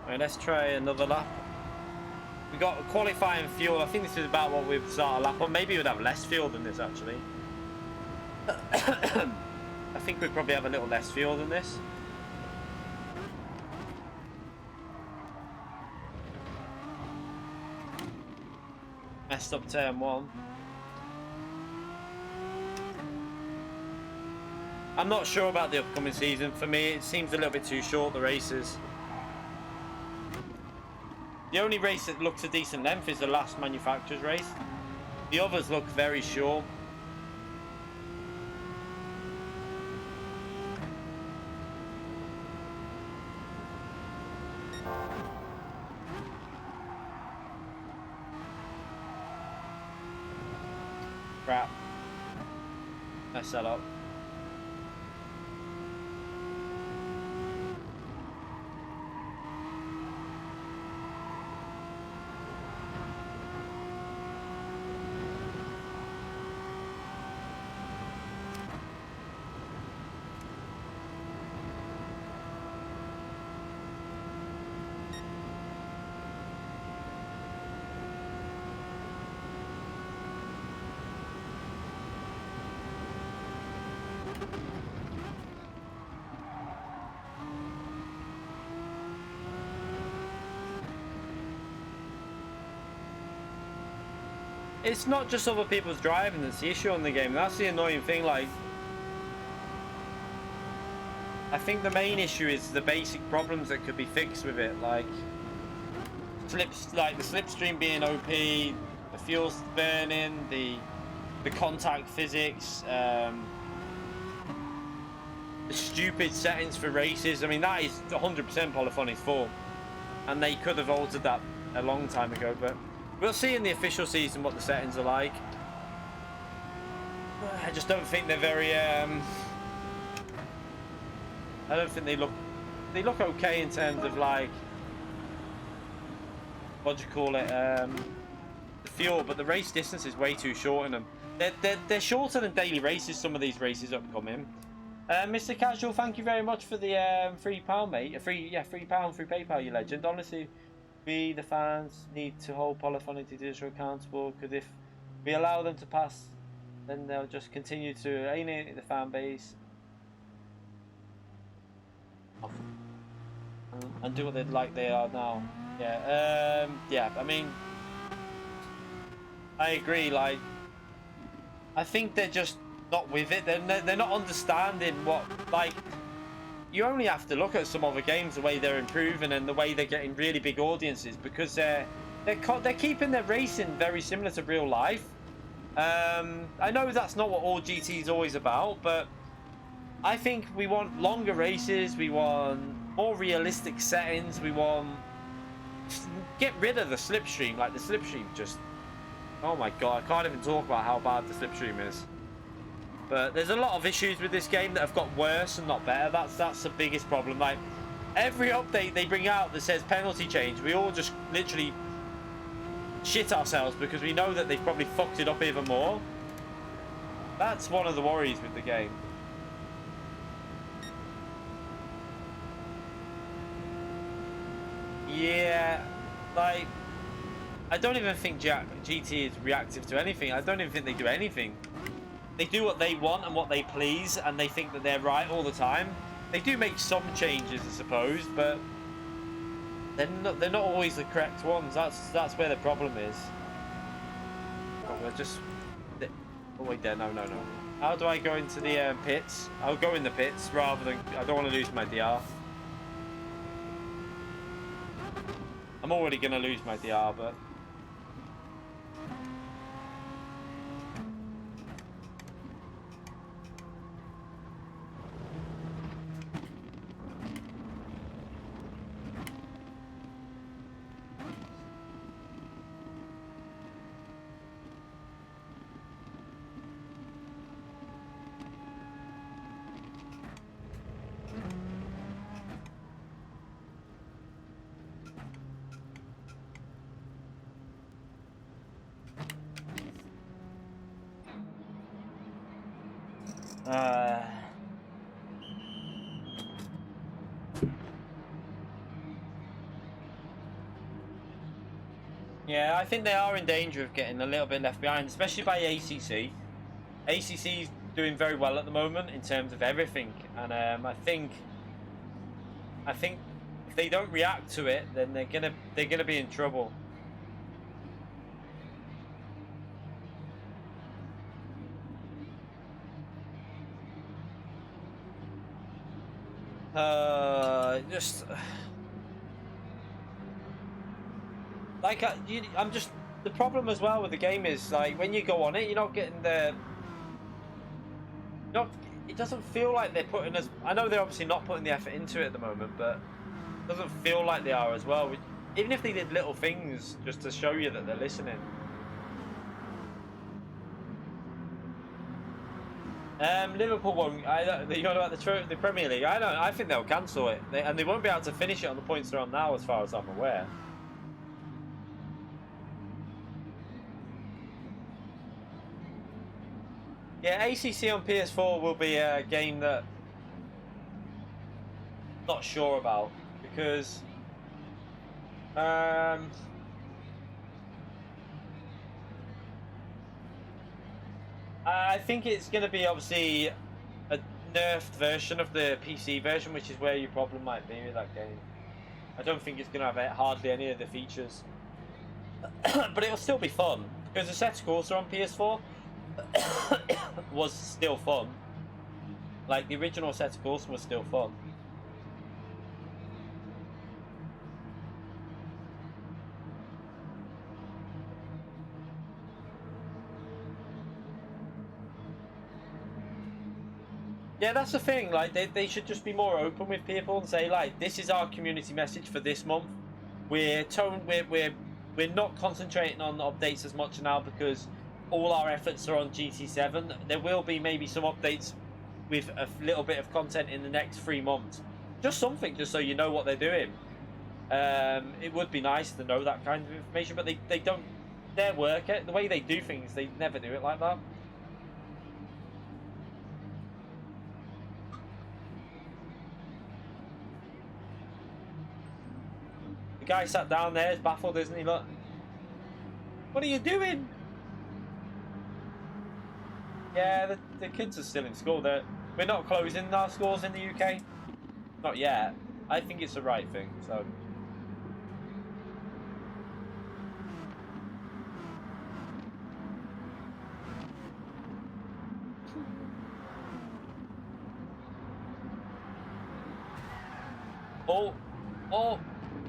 Right, let's try another lap. We got qualifying fuel. I think this is about what we've started a lap on. Maybe we'd have less fuel than this, actually. I think we'd probably have a little less fuel than this. Messed up turn 1. I'm not sure about the upcoming season. For me, it seems a little bit too short, the races. The only race that looks a decent length is the last manufacturer's race. The others look very short. Crap. Mess that up. It's not just other people's driving that's the issue on the game. That's the annoying thing. Like, I think the main issue is the basic problems that could be fixed with it, like the slipstream being OP, the fuel's burning, the contact physics, the stupid settings for races. I mean, that is 100% Polyphony's fault, and they could have altered that a long time ago. But we'll see in the official season what the settings are like. I just don't think they're very... I don't think they look they look okay in terms of like, what do you call it, the fuel, but the race distance is way too short in them. They're shorter than daily races, some of these races upcoming. Mr. Casual, thank you very much for the £3, mate. £3 through PayPal, you legend. Honestly, we, the fans, need to hold Polyphonic Digital accountable, because if we allow them to pass, then they'll just continue to alienate the fan base and do what they like they are now. Yeah, yeah, I mean, I agree. Like, I think they're just not with it. They're not understanding what, like, you only have to look at some other games, the way they're improving and the way they're getting really big audiences, because they're keeping their racing very similar to real life. I know that's not what all GT is always about, but I think we want longer races, we want more realistic settings, we want get rid of the slipstream. Like, the slipstream just, oh my god, I can't even talk about how bad the slipstream is. But there's a lot of issues with this game that have got worse and not better. That's the biggest problem. Like, every update they bring out that says penalty change, we all just literally shit ourselves because we know that they've probably fucked it up even more. That's one of the worries with the game. Yeah, like, I don't even think GT is reactive to anything. I don't even think they do anything. They do what they want and what they please, and they think that they're right all the time. They do make some changes, I suppose, but they're not always the correct ones. That's where the problem is. Oh, we're just... Oh wait, there. No. How do I go into the pits? I'll go in the pits rather than... I don't want to lose my DR. I'm already going to lose my DR, but... Yeah, I think they are in danger of getting a little bit left behind, especially by ACC. ACC's doing very well at the moment in terms of everything, and I think if they don't react to it, then they're gonna be in trouble. Just like I'm just, the problem as well with the game is, like, when you go on it, you're not getting the it doesn't feel like they're putting us. I know they're obviously not putting the effort into it at the moment, but it doesn't feel like they are as well. Even if they did little things just to show you that they're listening. Liverpool won't. You're on about the Premier League. I think they'll cancel it, and they won't be able to finish it on the points they're on now, as far as I'm aware. Yeah, ACC on PS4 will be a game that I'm not sure about, because I think it's going to be obviously a nerfed version of the PC version, which is where your problem might be with that game. I don't think it's going to have hardly any of the features, but it'll still be fun, because the set course on PS4 was still fun. Like, the original set course was still fun. Yeah, that's the thing. Like, they should just be more open with people and say, like, this is our community message for this month. We're not concentrating on updates as much now because all our efforts are on GT7. There will be maybe some updates with a little bit of content in the next 3 months, Just something, just so you know what they're doing. It would be nice to know that kind of information, but they don't. Their work, the way they do things, they never do it like that. The guy sat down there is baffled, isn't he? Look, what are you doing? Yeah, the kids are still in school. We're not closing our schools in the UK. Not yet. I think it's the right thing, so.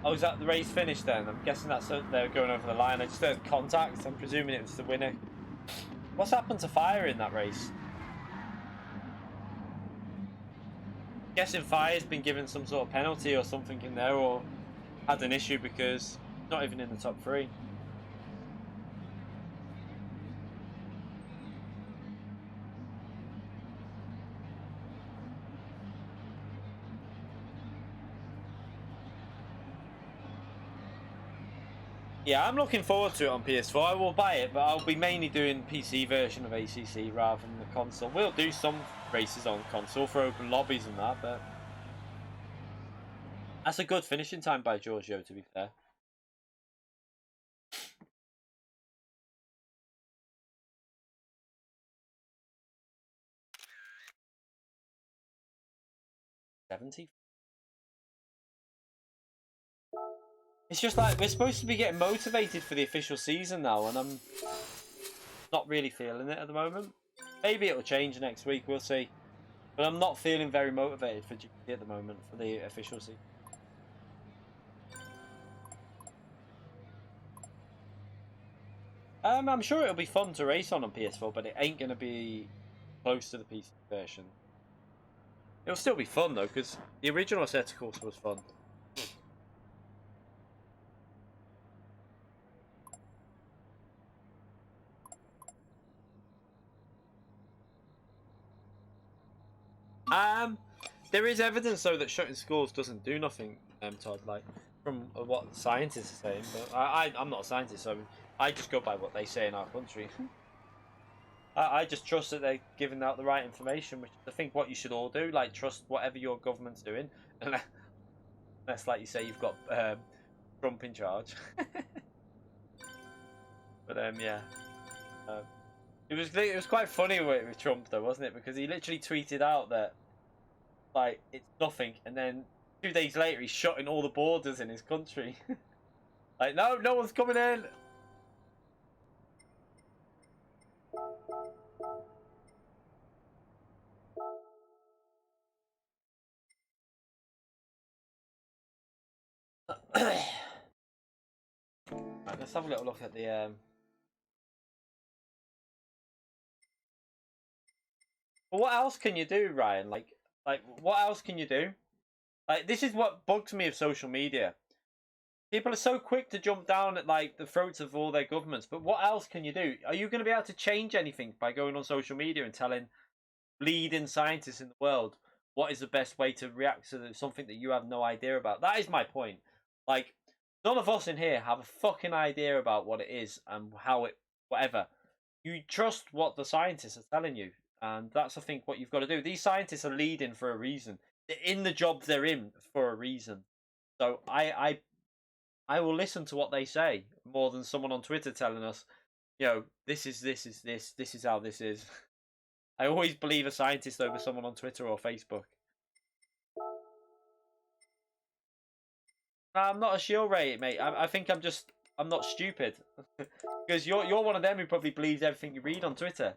Oh, is that the race finished then? I'm guessing that's they're going over the line. I just heard contact. I'm presuming it was the winner. What's happened to Fire in that race? I'm guessing Fire's been given some sort of penalty or something in there, or had an issue because not even in the top 3. Yeah, I'm looking forward to it on PS4. I will buy it, but I'll be mainly doing PC version of ACC rather than the console. We'll do some races on console for open lobbies and that, but that's a good finishing time by Giorgio, to be fair. $70. It's just like we're supposed to be getting motivated for the official season now, and I'm not really feeling it at the moment. Maybe it'll change next week, we'll see. But I'm not feeling very motivated for GT at the moment for the official season. I'm sure it'll be fun to race on PS4, but it ain't going to be close to the PC version. It'll still be fun though, because the original Assetto Corsa was fun. There is evidence though that shutting schools doesn't do nothing, Todd, like from what scientists are saying, but I'm not a scientist, so I just go by what they say in our country. I just trust that they're giving out the right information, which I think what you should all do, like trust whatever your government's doing, unless like you say you've got Trump in charge. But yeah. It was quite funny with Trump though, wasn't it? Because he literally tweeted out that like it's nothing, and then 2 days later he's shutting all the borders in his country. Like no one's coming in. Right, let's have a little look at the Well, what else can you do, Ryan? Like what else can you do? Like this is what bugs me of social media. People are so quick to jump down at like the throats of all their governments, but what else can you do? Are you going to be able to change anything by going on social media and telling leading scientists in the world what is the best way to react to something that you have no idea about? That is my point. Like none of us in here have a fucking idea about what it is and how it whatever. You trust what the scientists are telling you, and that's I think what you've got to do. These scientists are leading for a reason. They're in the job they're in for a reason. So I will listen to what they say more than someone on Twitter telling us, you know, this is how this is. I always believe a scientist over someone on Twitter or Facebook. I'm not a shield rate, mate. I think I'm not stupid. Because you're one of them who probably believes everything you read on Twitter.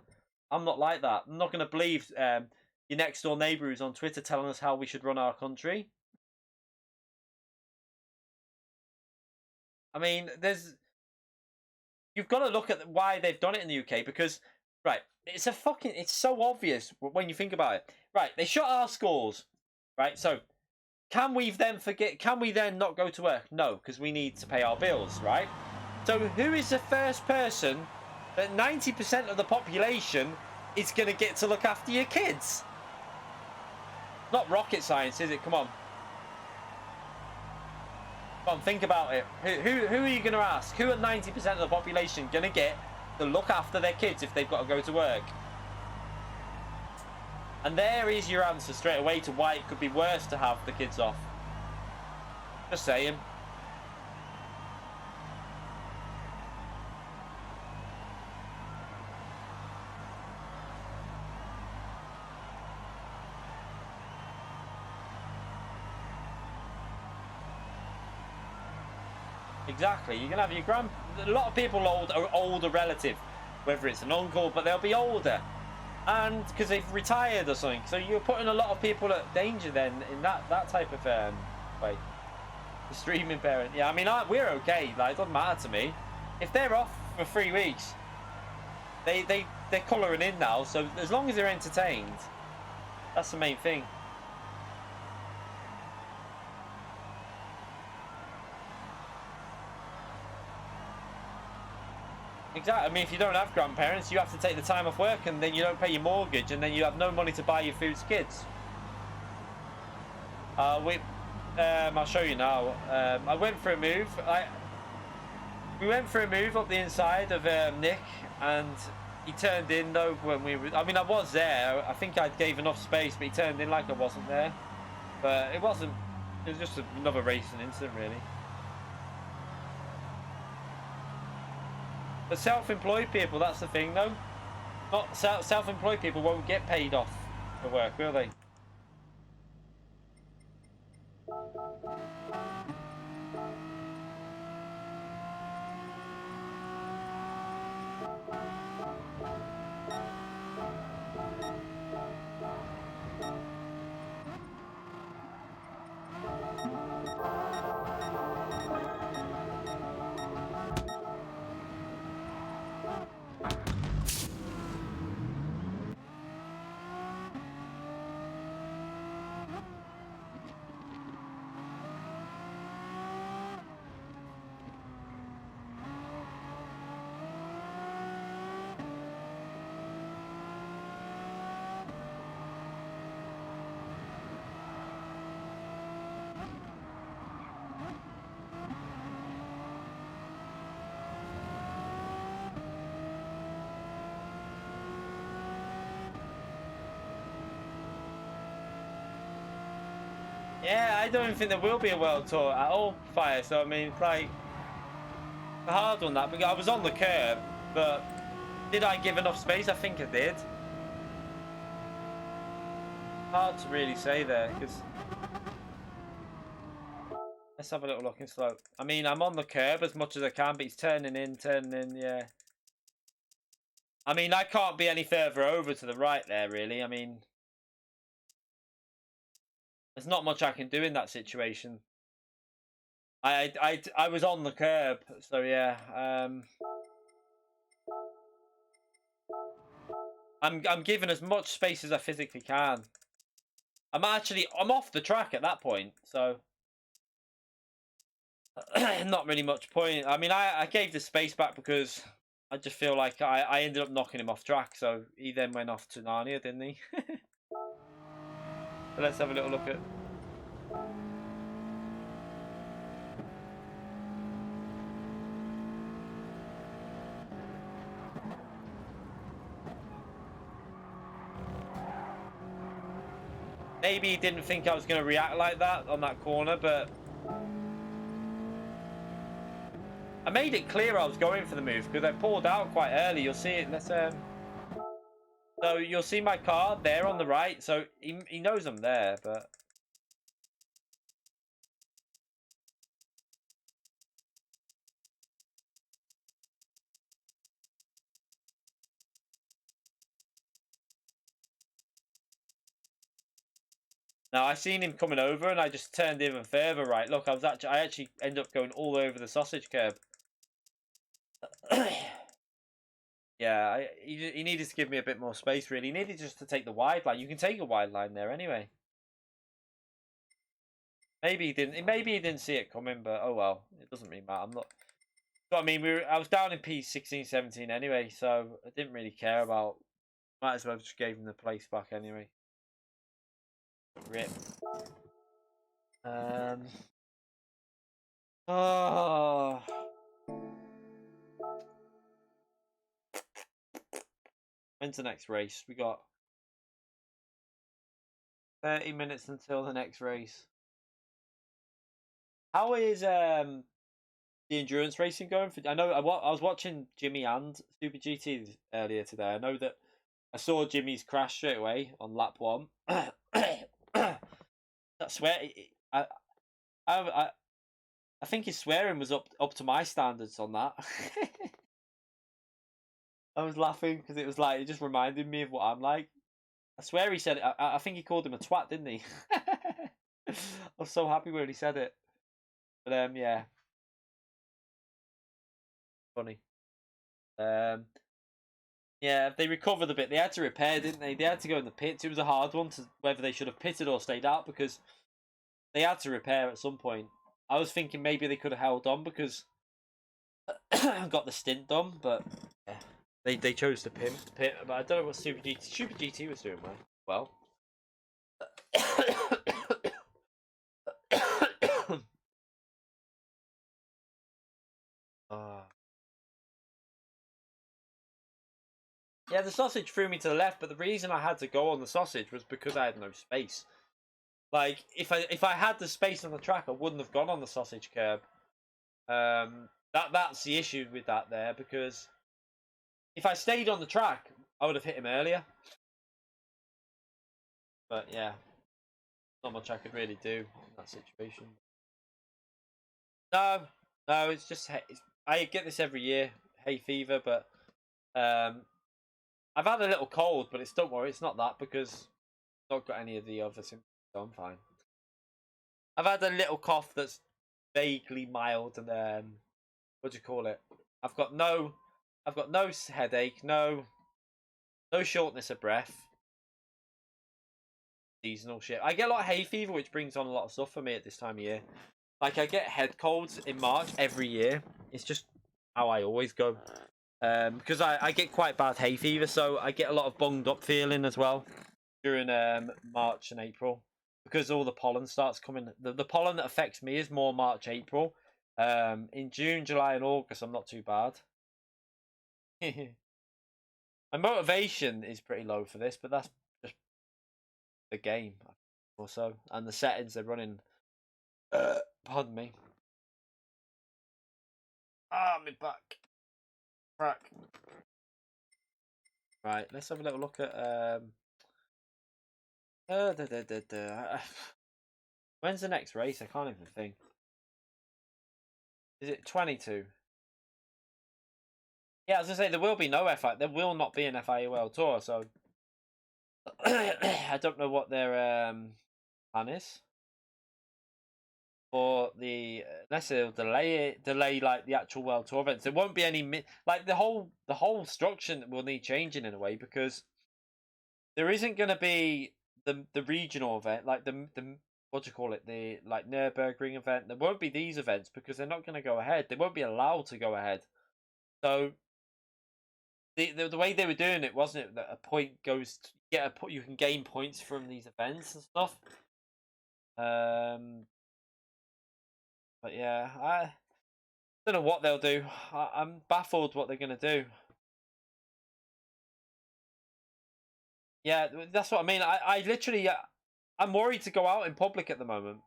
I'm not like that. I'm not going to believe your next door neighbour who's on Twitter telling us how we should run our country. I mean, you've got to look at why they've done it in the UK because, right, it's so obvious when you think about it. Right, they shut our schools, right? So, can we then not go to work? No, because we need to pay our bills, right? So, who is the first person that 90% of the population is going to get to look after your kids? Not rocket science, is it? Come on. Come on, think about it. Who are you going to ask? Who are 90% of the population going to get to look after their kids if they've got to go to work? And there is your answer straight away to why it could be worse to have the kids off. Just saying. Exactly. You can have your a lot of people are older relative, whether it's an uncle, but they'll be older, and because they've retired or something. So you're putting a lot of people at danger then in that type of way. The streaming parent. Yeah, I mean we're okay. Like it doesn't matter to me. If they're off for 3 weeks, they're colouring in now. So as long as they're entertained, that's the main thing. Exactly. I mean, if you don't have grandparents, you have to take the time off work, and then you don't pay your mortgage, and then you have no money to buy your food to kids. I'll show you now. I went for a move. We went for a move up the inside of Nick, and he turned in though when we were. I mean, I was there. I think I gave enough space, but he turned in like I wasn't there. But it wasn't. It was just another racing incident, really. But self-employed people, that's the thing, though. Not self-employed people won't get paid off for work, will they? Yeah, I don't even think there will be a world tour at all, Fire. So I mean, like, a hard one that. Because I was on the curb, but did I give enough space? I think I did. Hard to really say there, because let's have a little look in slow. I mean, I'm on the curb as much as I can, but he's turning in, yeah. I mean, I can't be any further over to the right there, really. I mean, there's not much I can do in that situation. I was on the curb, so yeah. I'm given as much space as I physically can. I'm off the track at that point, so not really much point. I mean, I gave the space back because I just feel like I ended up knocking him off track, so he then went off to Narnia, didn't he? So let's have a little look at. Maybe he didn't think I was going to react like that on that corner, but I made it clear I was going for the move because I pulled out quite early. You'll see it. Let's so you'll see my car there on the right. So he knows I'm there, but now I seen him coming over, and I just turned even further right. Look, I actually ended up going all over the sausage curb. Yeah, he needed to give me a bit more space. Really, he needed just to take the wide line. You can take a wide line there anyway. Maybe he didn't. Maybe he didn't see it coming, but oh well. It doesn't really matter. I'm not. But I mean, I was down in P16, 17 anyway, so I didn't really care about. Might as well just gave him the place back anyway. Rip. Oh. When's the next race? We got 30 minutes until the next race. How is the endurance racing going? I know I was watching Jimmy and Super GT earlier today. I know that I saw Jimmy's crash straight away on lap 1. I swear, I think his swearing was up to my standards on that. I was laughing because it was like it just reminded me of what I'm like. I swear he said it. I think he called him a twat, didn't he? I was so happy when he said it. But yeah, funny. Yeah, they recovered a bit. They had to repair, didn't they? They had to go in the pits. It was a hard one to whether they should have pitted or stayed out because they had to repair at some point. I was thinking maybe they could have held on because got the stint done, but yeah, they chose to pit. But I don't know what Super GT was doing well. Yeah, the sausage threw me to the left, but the reason I had to go on the sausage was because I had no space. Like if I had the space on the track, I wouldn't have gone on the sausage curb. That's the issue with that there because if I stayed on the track, I would have hit him earlier. But yeah, not much I could really do in that situation. No, it's just I get this every year, hay fever, but I've had a little cold, but don't worry, it's not that because I've not got any of the other symptoms, so I'm fine. I've had a little cough that's vaguely mild, and what do you call it? I've got no headache, no shortness of breath. Seasonal shit. I get a lot of hay fever, which brings on a lot of stuff for me at this time of year. Like I get head colds in March every year. It's just how I always go. Because I get quite bad hay fever, so I get a lot of bunged up feeling as well during March and April because all the pollen starts coming. The pollen that affects me is more March, April. In June, July, and August, I'm not too bad. My motivation is pretty low for this, but that's just the game, also, and the settings they're running. Pardon me. My back. Crack. Right, let's have a little look at when's the next race? I can't even think. Is it 22? Yeah, as I say, there will be no FI. There will not be an FIA World Tour, so I don't know what their plan is. Or unless they'll delay like the actual World Tour events. There won't be any like the whole structure will need changing in a way because there isn't going to be the regional event like the what do you call it, the like Nürburgring event. There won't be these events because they're not going to go ahead. They won't be allowed to go ahead. So the way they were doing it wasn't it that a point goes to you can gain points from these events and stuff. But yeah, I don't know what they'll do. I'm baffled what they're going to do. Yeah, that's what I mean. I literally, I'm worried to go out in public at the moment.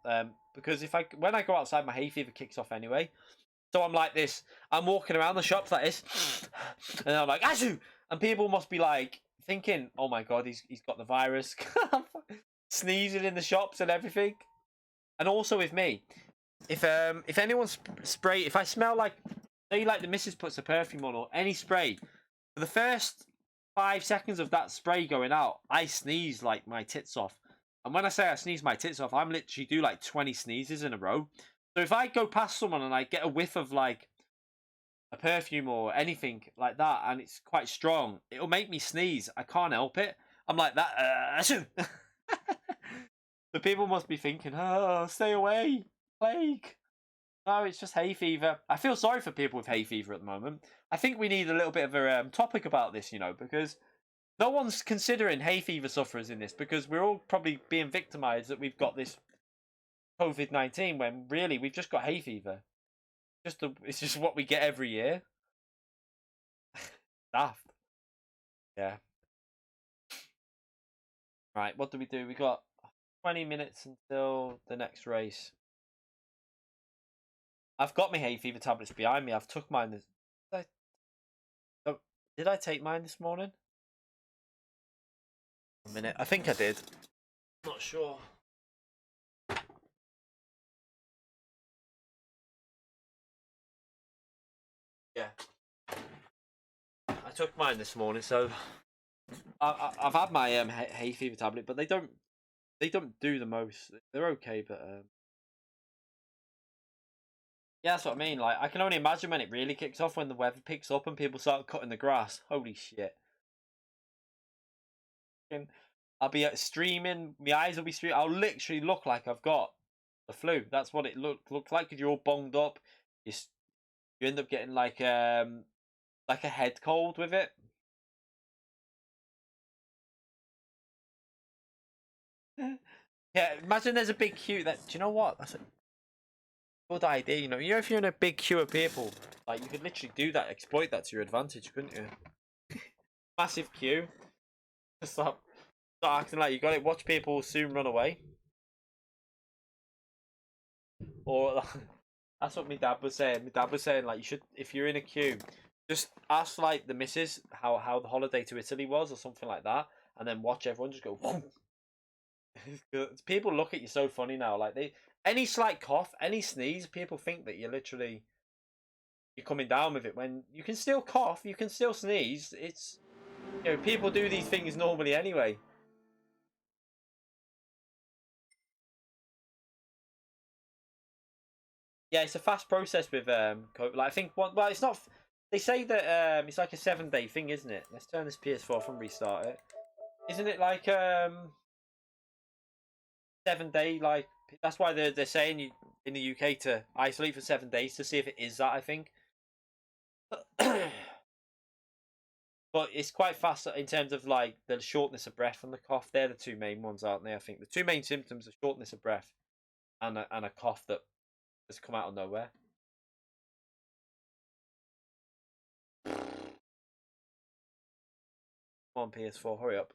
Because when I go outside, my hay fever kicks off anyway. So I'm like this. I'm walking around the shops like this, and I'm like, Azu! And people must be like thinking, "Oh my god, he's got the virus," sneezing in the shops and everything. And also with me, if anyone if I smell like, say like the missus puts a perfume on or any spray, for the first 5 seconds of that spray going out, I sneeze like my tits off. And when I say I sneeze my tits off, I'm literally do like 20 sneezes in a row. So if I go past someone and I get a whiff of like a perfume or anything like that, and it's quite strong, it'll make me sneeze. I can't help it. I'm like that. The people must be thinking, "Oh, stay away, plague." No, it's just hay fever. I feel sorry for people with hay fever at the moment. I think we need a little bit of a topic about this, because no one's considering hay fever sufferers in this because we're all probably being victimised that we've got this COVID-19 when really we've just got hay fever. It's just what we get every year. Daft. Yeah. Right, what do? We got 20 minutes until the next race. I've got my hay fever tablets behind me. I've took mine this. Did I take mine this morning? A minute. I think I did. Not sure. Yeah. I took mine this morning, so I've had my hay fever tablet, but they don't do the most. They're okay, but yeah, that's what I mean. Like, I can only imagine when it really kicks off, when the weather picks up and people start cutting the grass. Holy shit! I'll be streaming. My eyes will be streaming. I'll literally look like I've got the flu. That's what it looks like. Cause you're all bonged up. You end up getting like a head cold with it. Yeah, imagine there's a big queue. Do you know what? That's a good idea. You know, if you're in a big queue of people, like you could literally do that, exploit that to your advantage, couldn't you? Massive queue. Stop acting like you got it. Watch people soon run away. Or that's what my dad was saying. My dad was saying like you should, if you're in a queue, just ask like the missus how the holiday to Italy was or something like that, and then watch everyone just go. People look at you so funny now. Like any slight cough, any sneeze, people think that you're coming down with it. When you can still cough, you can still sneeze. It's people do these things normally anyway. Yeah, it's a fast process with COVID. Like I think well, it's not. They say that it's like a 7-day thing, isn't it? Let's turn this PS4 off and restart it. Isn't it like 7-day? Like that's why they're saying you in the UK to isolate for 7 days to see if it is that. I think. But it's quite fast in terms of like the shortness of breath and the cough. They're the two main ones, aren't they? I think the two main symptoms are shortness of breath and a cough that has come out of nowhere. Come on, PS4, hurry up.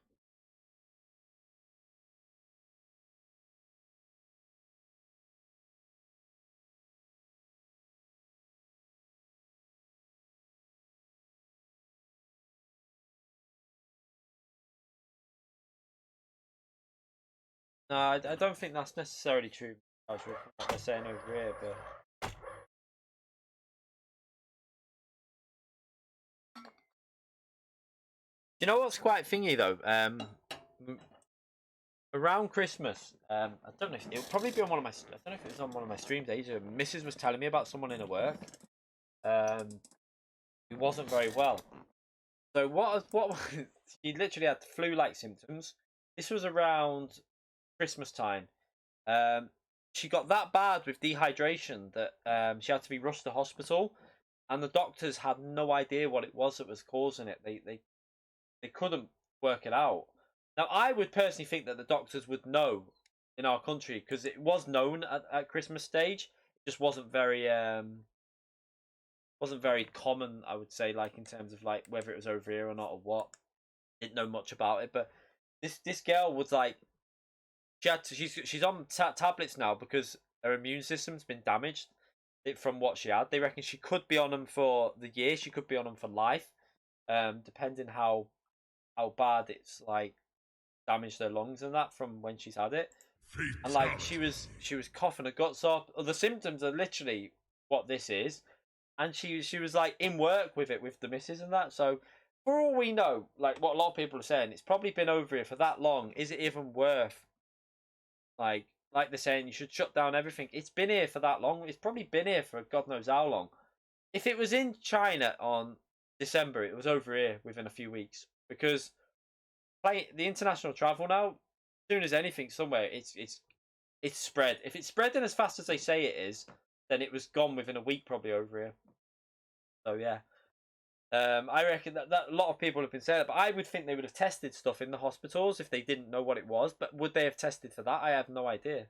No, I don't think that's necessarily true. What they're saying over here, but you know what's quite thingy though? Around Christmas, I don't know if it'll probably be on one of my. I don't know if it was on one of my streams ages ago. Mrs. was telling me about someone in her work, who wasn't very well. So what? She literally had flu-like symptoms. This was around Christmas time. She got that bad with dehydration that she had to be rushed to hospital, and the doctors had no idea what it was that was causing it. They couldn't work it out. Now, I would personally think that the doctors would know in our country because it was known at Christmas stage. It just wasn't very common. I would say, like in terms of like whether it was over here or not or what. Didn't know much about it, but this girl was like she's on tablets now because her immune system's been damaged from what she had. They reckon she could be on them for the year. She could be on them for life, depending how bad it's like damaged her lungs and that from when she's had it. And like she was coughing her guts off. The symptoms are literally what this is, and she was like in work with it with the missus and that. So for all we know, like what a lot of people are saying, it's probably been over here for that long. Is it even worth like they're saying you should shut down everything? It's been here for that long. It's probably been here for God knows how long. If it was in China on December, it was over here within a few weeks because the international travel now. As soon as anything somewhere, it's spread. If it's spreading as fast as they say it is, then it was gone within a week probably over here. So yeah. I reckon that a lot of people have been saying that, but I would think they would have tested stuff in the hospitals if they didn't know what it was. But would they have tested for that? I have no idea.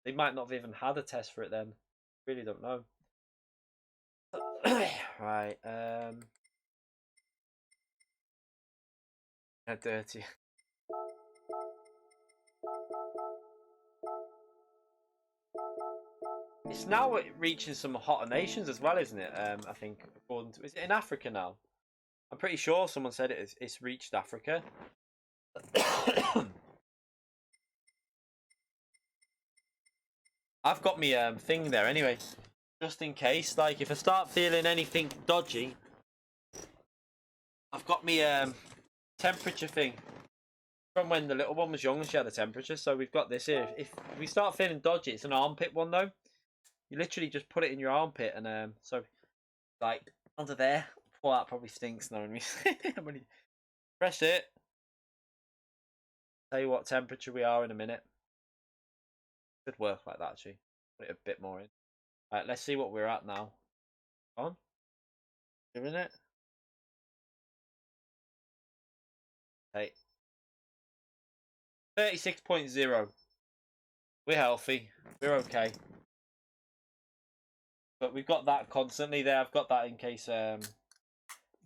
They might not have even had a test for it then. Really don't know. Right. Dirty. It's now reaching some hotter nations as well, isn't it? I think according to, is it in Africa now? I'm pretty sure someone said it's reached Africa. I've got me thing there anyway, just in case. Like if I start feeling anything dodgy, I've got me temperature thing from when the little one was young and she had a temperature. So we've got this here. If we start feeling dodgy, it's an armpit one though. You literally just put it in your armpit and so like under there. Oh, that probably stinks knowing me. Press it. Tell you what temperature we are in a minute. Could work like that actually. Put it a bit more in. Alright, let's see what we're at now. On. Doing it. Hey. 36.0. We're healthy. We're okay. But we've got that constantly there. I've got that in case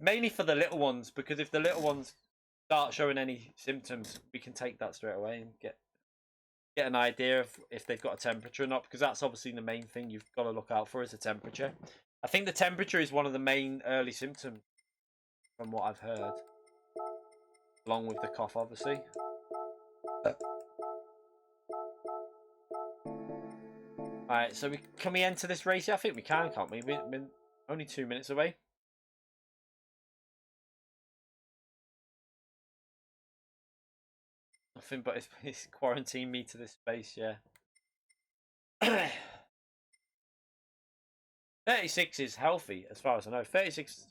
mainly for the little ones, because if the little ones start showing any symptoms, we can take that straight away and get an idea of if they've got a temperature or not, because that's obviously the main thing you've got to look out for is the temperature. I think the temperature is one of the main early symptoms from what I've heard, along with the cough obviously. Alright, so can we enter this race? Yeah, I think we can, can't we? We're only 2 minutes away. Nothing but it's quarantined me to this space, yeah. 36 is healthy as far as I know. 36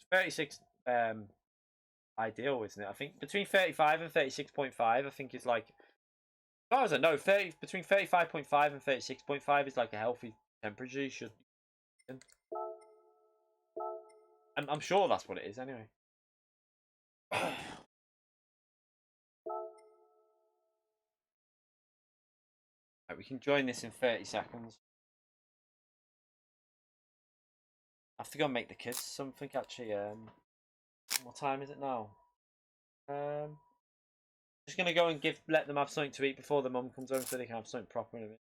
ideal, isn't it? I think between 35 and 36.5 I think is like, as far as I know, between 35.5 and 36.5 is like a healthy temperature you should. I'm sure that's what it is anyway. Right, we can join this in 30 seconds. I have to go and make the kids something actually. What time is it now? Just gonna go and let them have something to eat before the mum comes home so they can have something proper in a minute.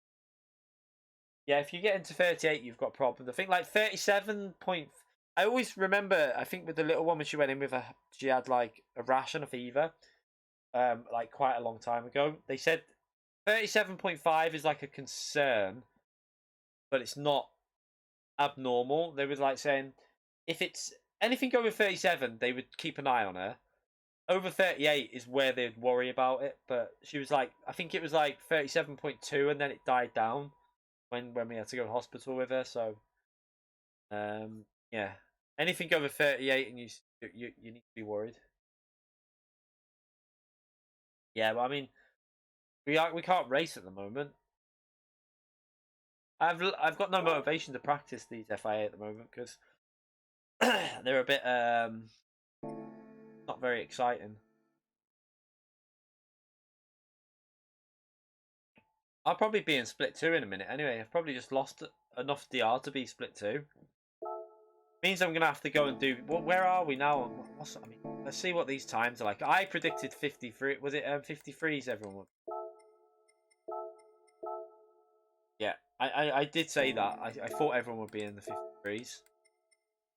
Yeah, if you get into 38, you've got problems. I think like 37 point. I always remember. I think with the little one when she went in with she had like a rash and a fever. Like quite a long time ago. They said 37.5 is like a concern, but it's not abnormal. They were like saying if it's anything over 37, they would keep an eye on her. Over 38 is where they'd worry about it, but she was like, I think it was like 37.2, and then it died down when we had to go to hospital with her. So, yeah, anything over 38, and you need to be worried. Yeah, but I mean, we can't race at the moment. I've got no motivation to practice these FIA at the moment because they're a bit not very exciting. I'll probably be in split 2 in a minute anyway. I've probably just lost enough DR to be split 2. Means I'm gonna have to go and do. Well, where are we now? I mean, let's see what these times are like. I predicted 53. Was it 53s? Everyone would. Yeah, I did say that. I thought everyone would be in the 53s.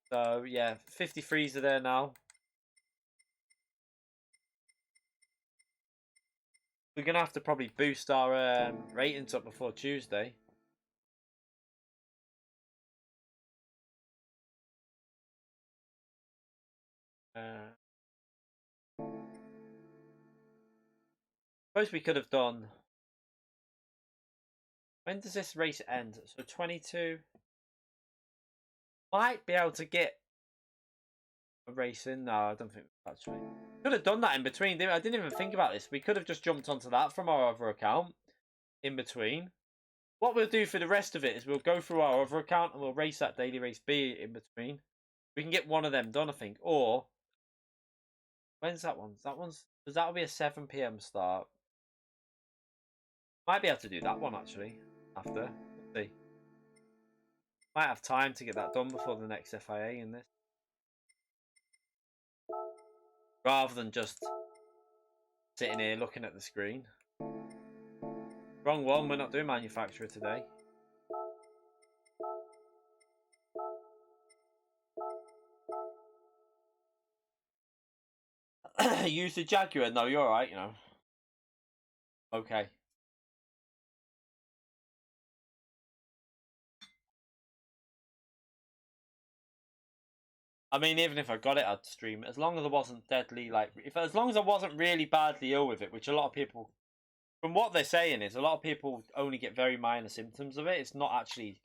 So yeah, 53s are there now. We're gonna have to probably boost our ratings up before Tuesday. Suppose we could have done. When does this race end? So 22. Might be able to get a race in. No, I don't think actually. Could have done that in between. I didn't even think about this. We could have just jumped onto that from our other account in between. What we'll do for the rest of it is we'll go through our other account and we'll race that daily race B in between. We can get one of them done, I think. Or when's that one? Because that'll be a 7 PM start. Might be able to do that one actually after. Let's see. Might have time to get that done before the next FIA in this. Rather than just sitting here looking at the screen. Wrong one, we're not doing manufacturer today. Use the Jaguar? No, you're alright, you know. Okay. I mean, even if I got it, I'd stream it. As long as I wasn't deadly, like, as long as I wasn't really badly ill with it, which a lot of people, from what they're saying is, a lot of people only get very minor symptoms of it. It's not actually,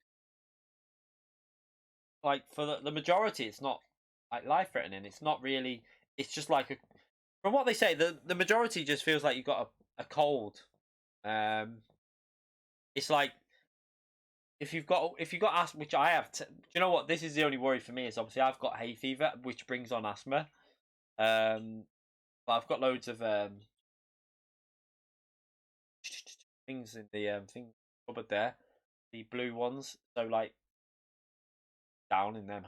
like, for the majority, it's not, like, life-threatening. It's not really, it's just like, from what they say, the majority just feels like you've got a cold. It's like, if you've got asthma, which I have, do you know what? This is the only worry for me. Is obviously I've got hay fever, which brings on asthma. But I've got loads of things in the thing cupboard there, the blue ones. So like down in them.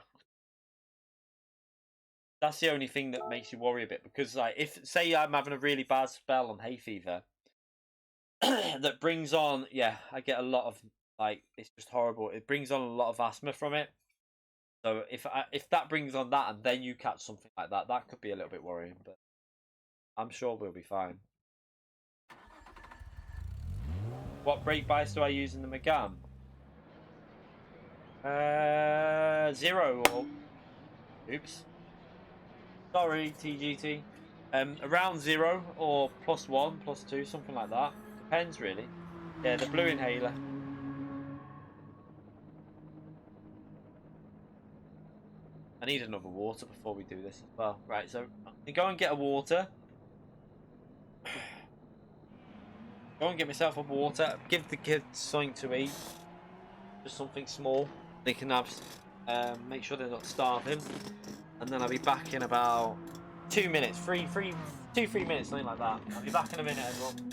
That's the only thing that makes you worry a bit, because like if say I'm having a really bad spell on hay fever, that brings on, yeah, I get a lot of, like, it's just horrible. It brings on a lot of asthma from it. So if that brings on that and then you catch something like that, that could be a little bit worrying. But I'm sure we'll be fine. What brake bias do I use in the Megane? 0 or... Oops. Sorry, TGT. Around 0 or +1, +2, something like that. Depends, really. Yeah, the blue inhaler. I need another water before we do this as well. Right, so I'm going to go and get a water. Go and get myself a water. Give the kids something to eat. Just something small. They can have, make sure they're not starving. And then I'll be back in about 2 minutes. 3 minutes, something like that. I'll be back in a minute, everyone.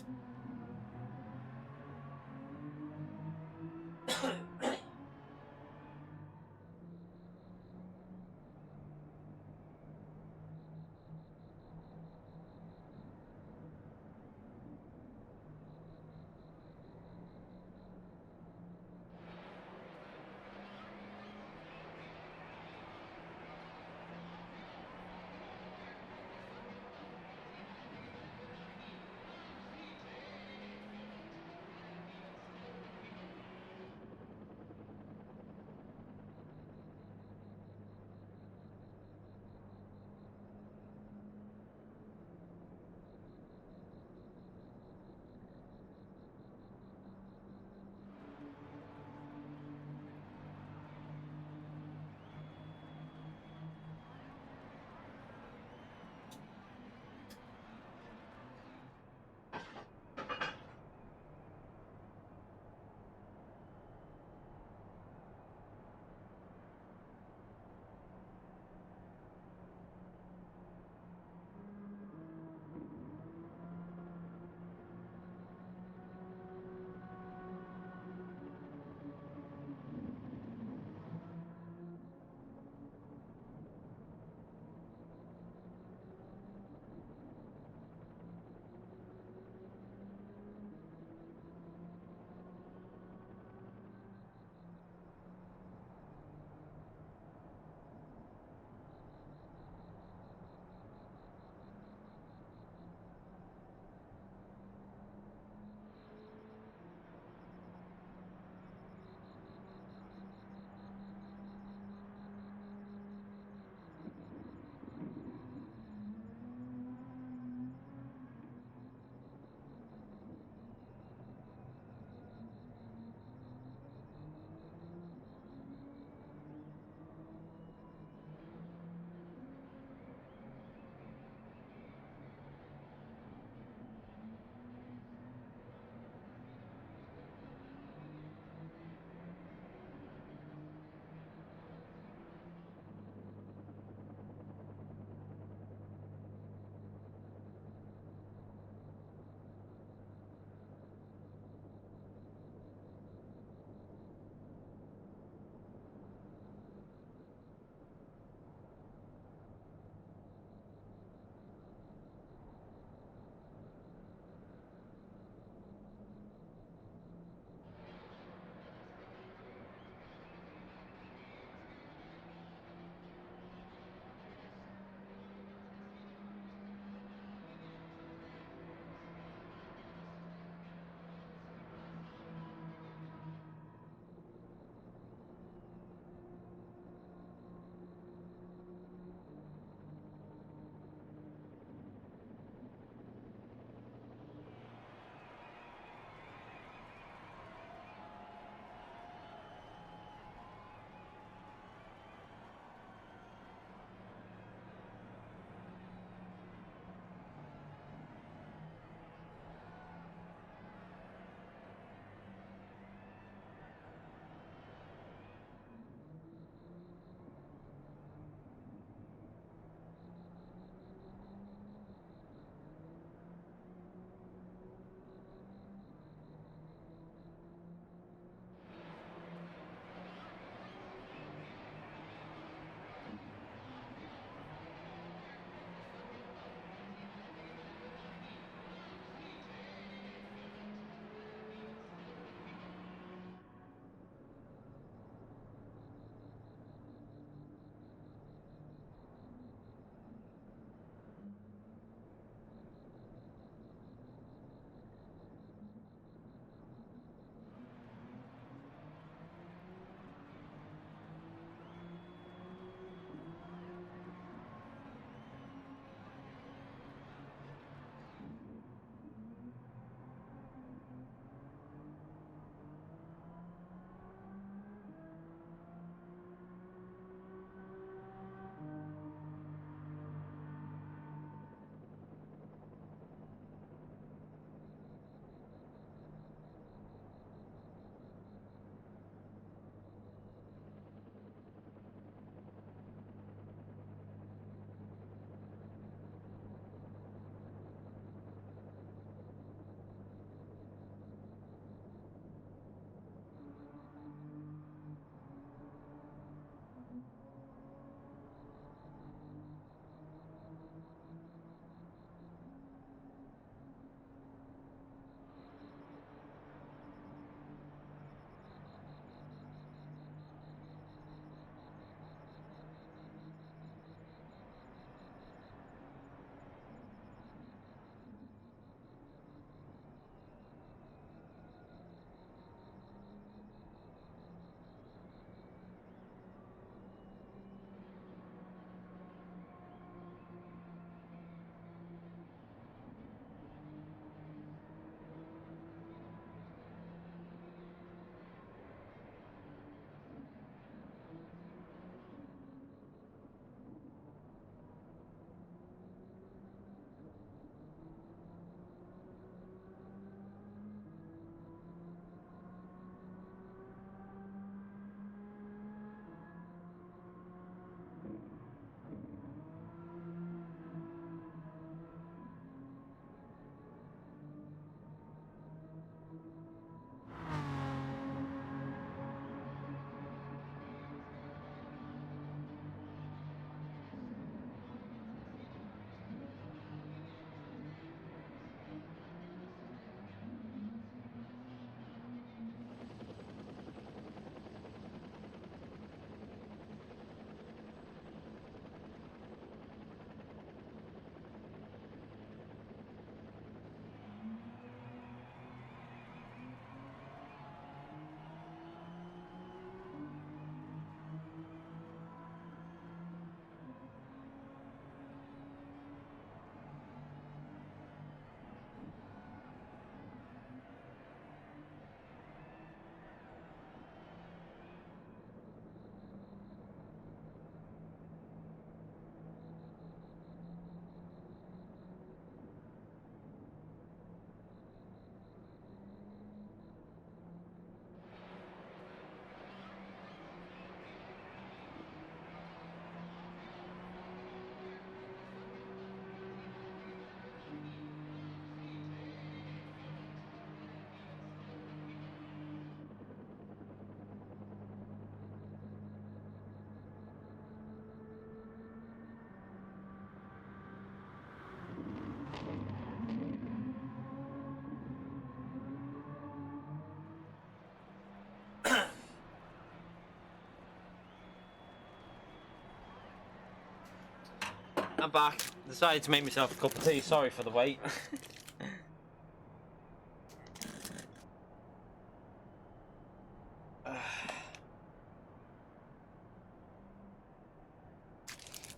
I'm back. Decided to make myself a cup of tea. Sorry for the wait.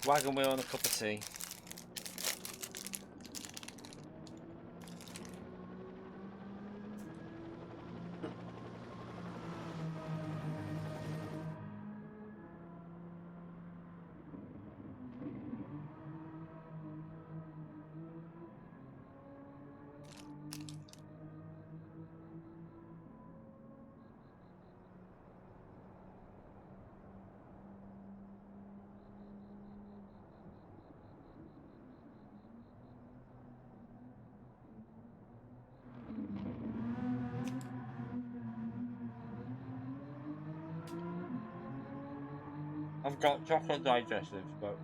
Wagon wheel and a cup of tea. I've got chocolate digestives, but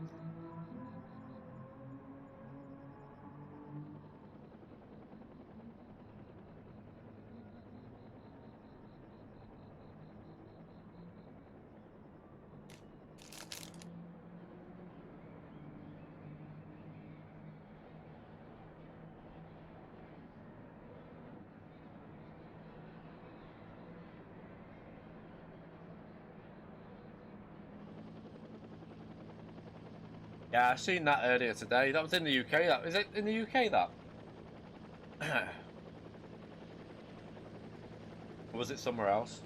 yeah, I seen that earlier today. That was in the UK. That is it in the UK. That or was it somewhere else?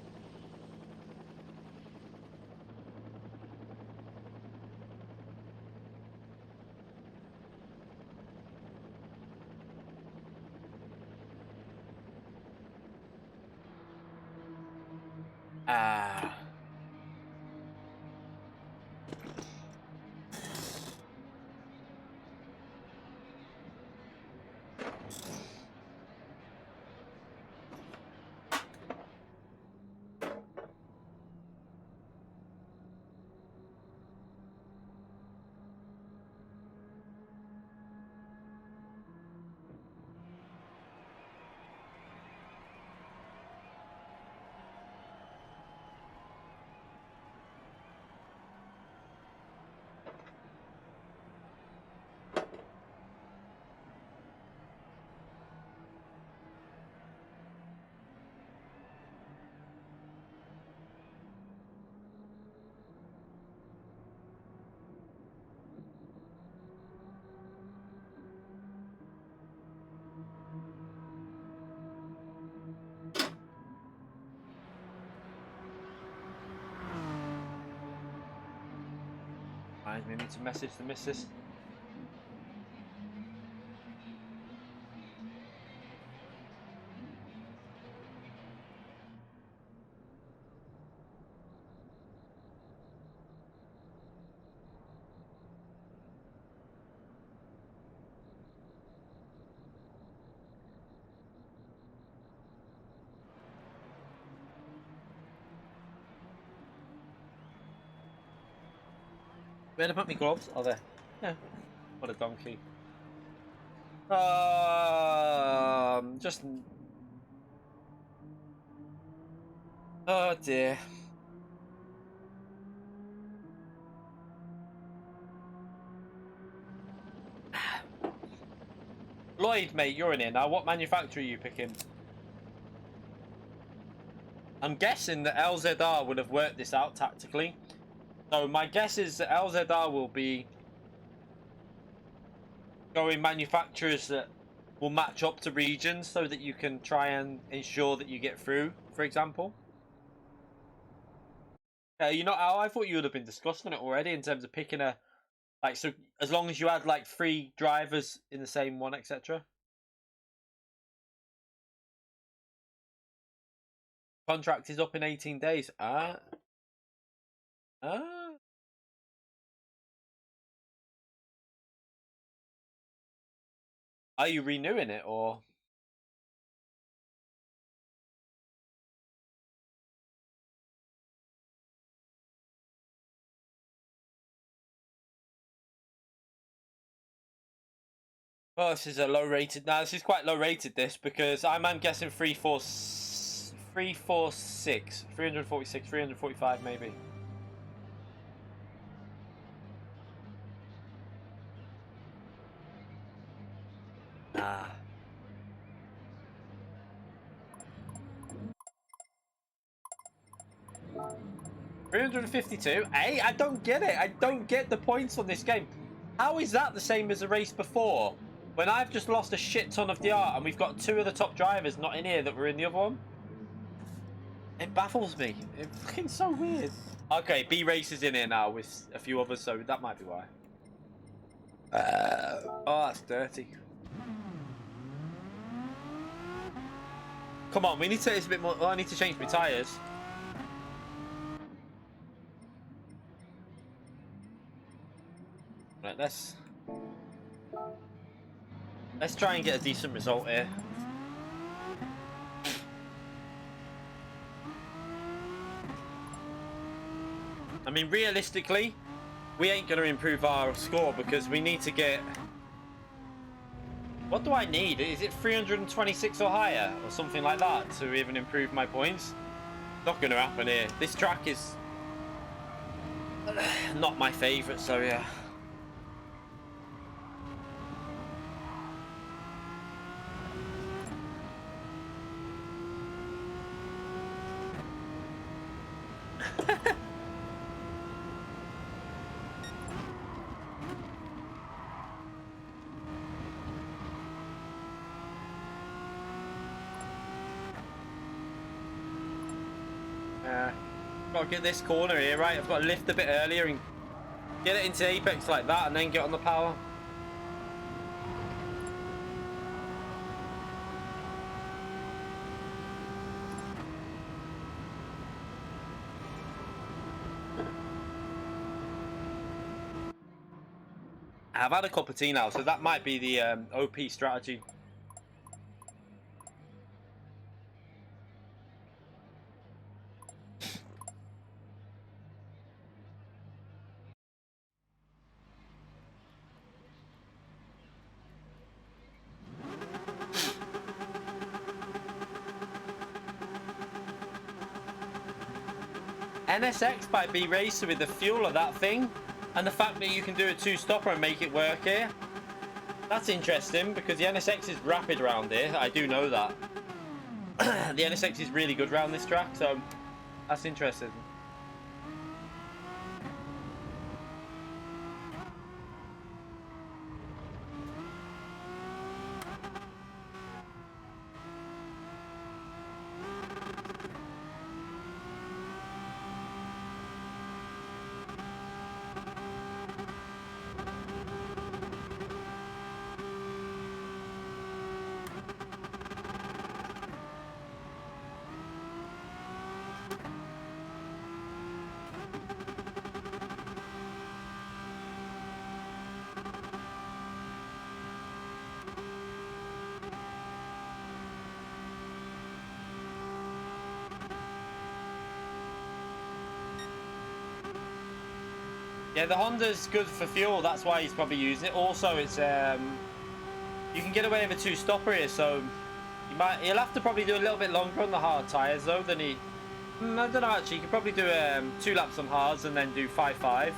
Ah. I need to message the missus. Where did I put my gloves? Oh, there. Yeah. What a donkey. Just. Oh dear. Lloyd, mate, you're in here now. What manufacturer are you picking? I'm guessing that LZR would have worked this out tactically. So my guess is that LZR will be going manufacturers that will match up to regions so that you can try and ensure that you get through, for example. You know, I thought you would have been discussing it already in terms of picking a, like, so as long as you had like 3 drivers in the same one, etc. Contract is up in 18 days. Ah. Are you renewing it or? Oh, this is a low rated. Now, this is quite low rated, this, because I'm guessing 346, 346, 345 maybe. $352. Hey, I don't get it. I don't get the points on this game. How is that the same as the race before? When I've just lost a shit ton of DR and we've got 2 of the top drivers not in here that were in the other one? It baffles me. It's fucking so weird. Okay, B Race is in here now with a few others, so that might be why. Oh, that's dirty. Come on, we need to take this a bit more. Oh, I need to change my tyres. Right, let's try and get a decent result here. I mean, realistically, we ain't going to improve our score because we need to get... What do I need? Is it 326 or higher or something like that to even improve my points? Not going to happen here. This track is not my favourite, so yeah. Got to get this corner here, right? I've got to lift a bit earlier and get it into apex like that and then get on the power. I've had a cup of tea now, so that might be the OP strategy. NSX by B Racer with the fuel of that thing, and the fact that you can do a 2-stopper and make it work here. That's interesting because the NSX is rapid around here. I do know that. The NSX is really good around this track, so that's interesting. Yeah, the Honda's good for fuel. That's why he's probably using it. Also, it's you can get away with a 2-stopper here, so he'll have to probably do a little bit longer on the hard tyres though than he. I don't know actually. You could probably do 2 laps on hards and then do 5.5.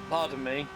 Pardon me.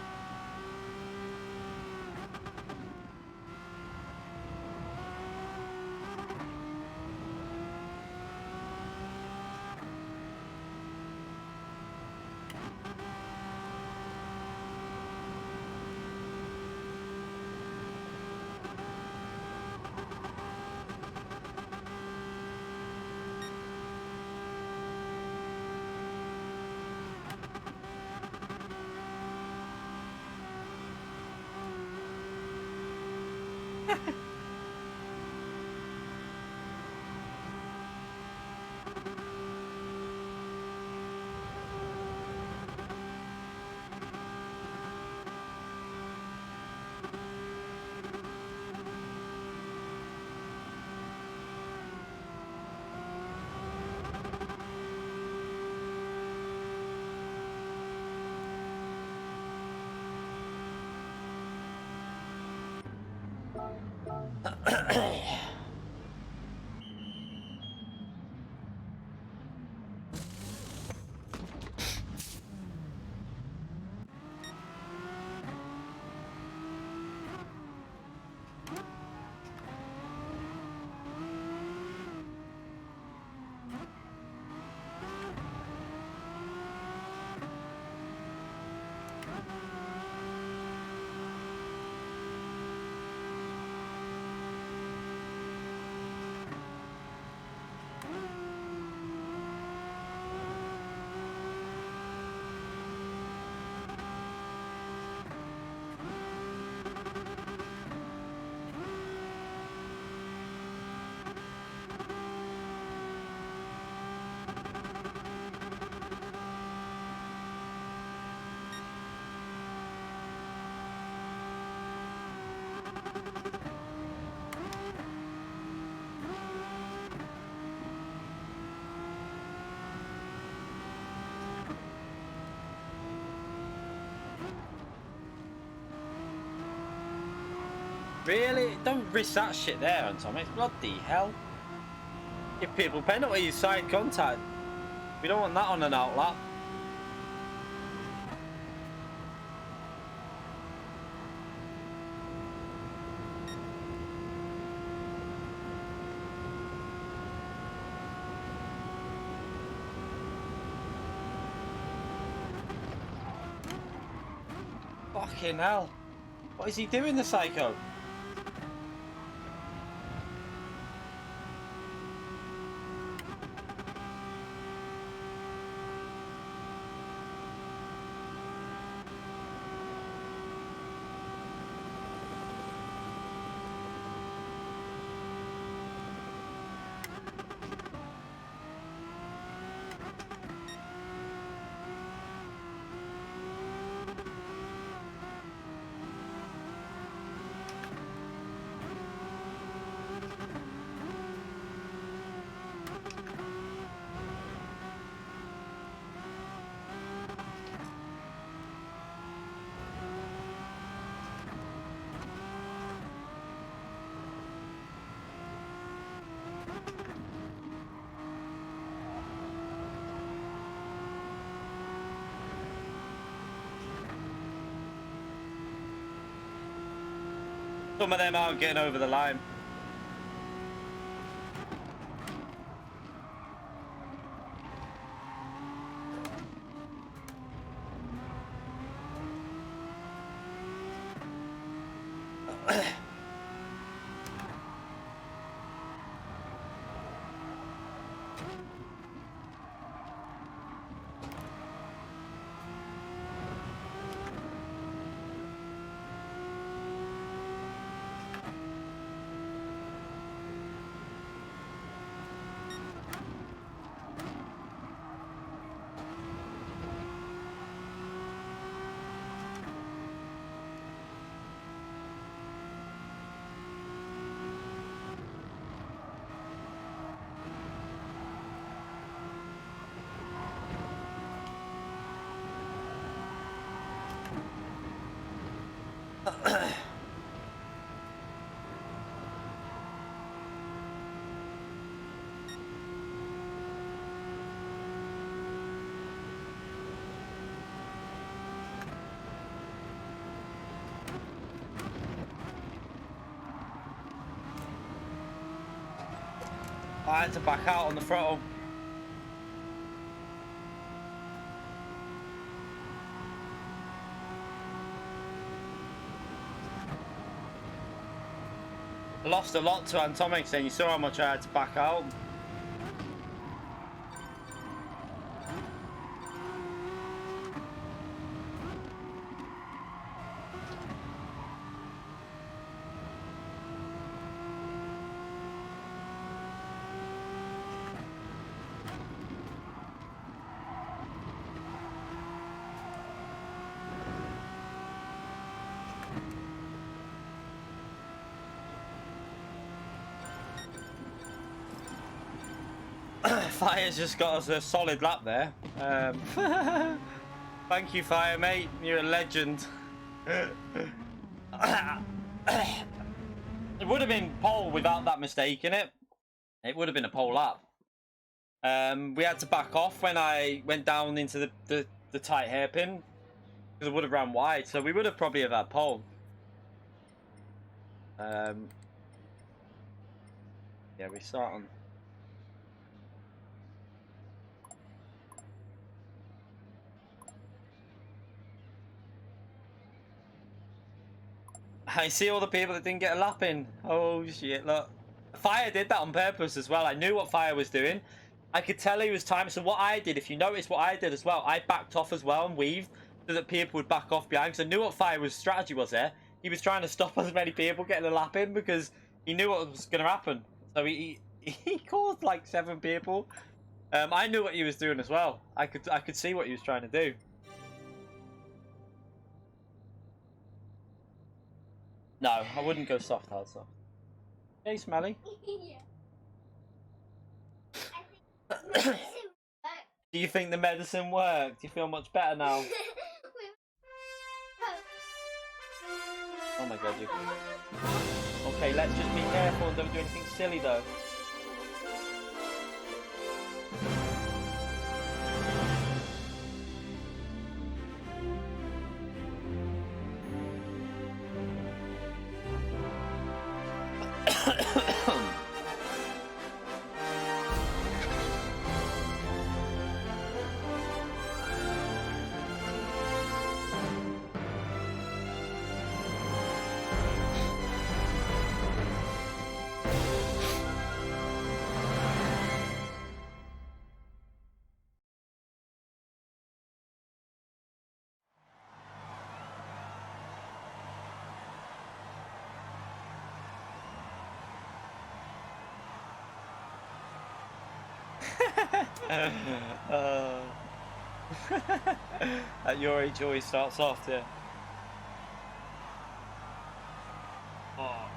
Really? Don't risk that shit there, Atomic. Bloody hell. Give people penalties, side contact. We don't want that on an outlap. Fucking hell. What is he doing, the psycho? Some of them aren't getting over the line. I had to back out on the throttle. I lost a lot to Atomics, and you saw how much I had to back out. Fire's just got us a solid lap there. Thank you, Fire, mate. You're a legend. It would have been pole without that mistake in it. It would have been a pole lap. We had to back off when I went down into the tight hairpin because it would have ran wide. So we would have probably have had pole. Yeah, we start on. I see all the people that didn't get a lap in. Oh shit, look. Fire did that on purpose as well. I knew what Fire was doing. I could tell he was timing. So what I did, if you notice what I did as well, I backed off as well and weaved so that people would back off behind. Because I knew what Fire's strategy was there. He was trying to stop as many people getting a lap in because he knew what was going to happen. So he caused like 7 people. I knew what he was doing as well. I could see what he was trying to do. No, I wouldn't go soft hard soft. Hey, Smelly. Do you think the medicine worked? Do you feel much better now? Oh my god, you. Okay, let's just be careful and don't do anything silly though. At your age, always starts off, yeah. Oh.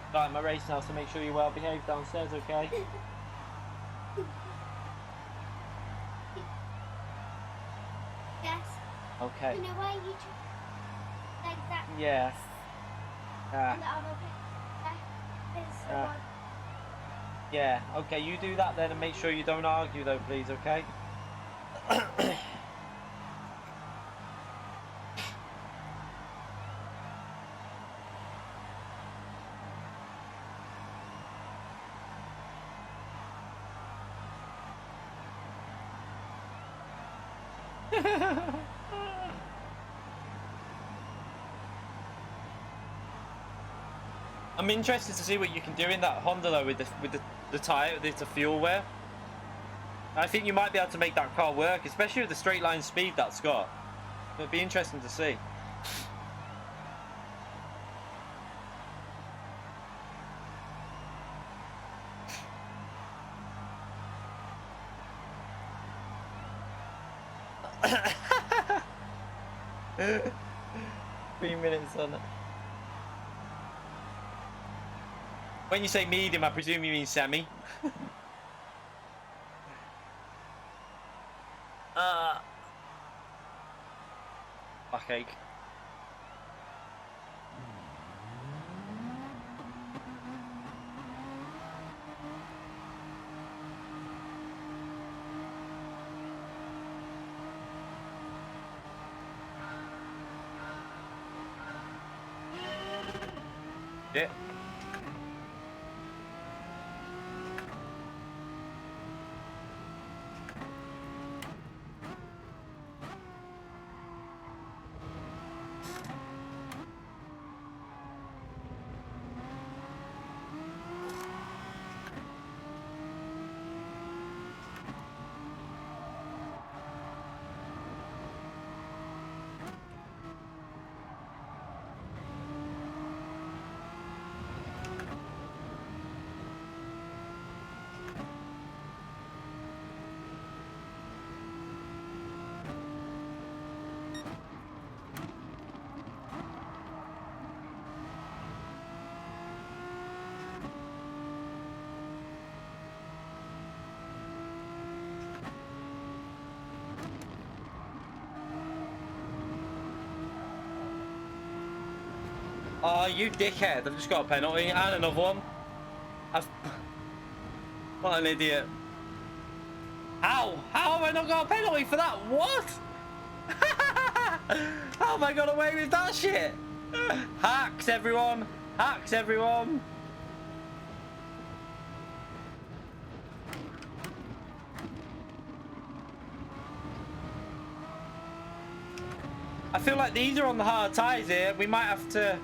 Starting my race now, so make sure you're well behaved downstairs, okay? Yes. Okay. You know why you like that? Yes. And the other Yeah, okay, you do that then and make sure you don't argue though, please, okay? I'm interested to see what you can do in that Honda though with the tire, the fuel wear. I think you might be able to make that car work, especially with the straight line speed that's got. It'd be interesting to see. Three minutes on it. When you say medium, I presume you mean semi. Backache. Yeah. Oh, you dickhead. I've just got a penalty and another one. What an idiot. How? How have I not got a penalty for that? What? How have I got away with that shit? Hacks, everyone. Hacks, everyone. I feel like these are on the hard tyres here. We might have to...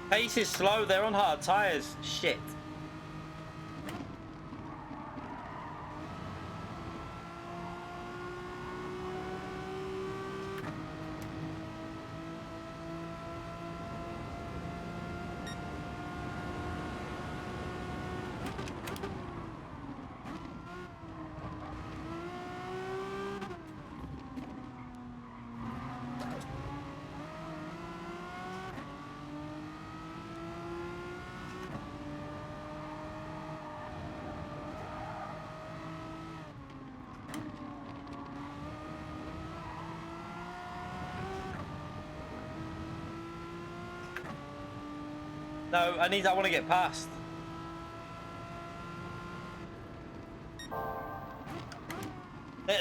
Pace is slow, they're on hard tyres. Shit. No, I want to get past.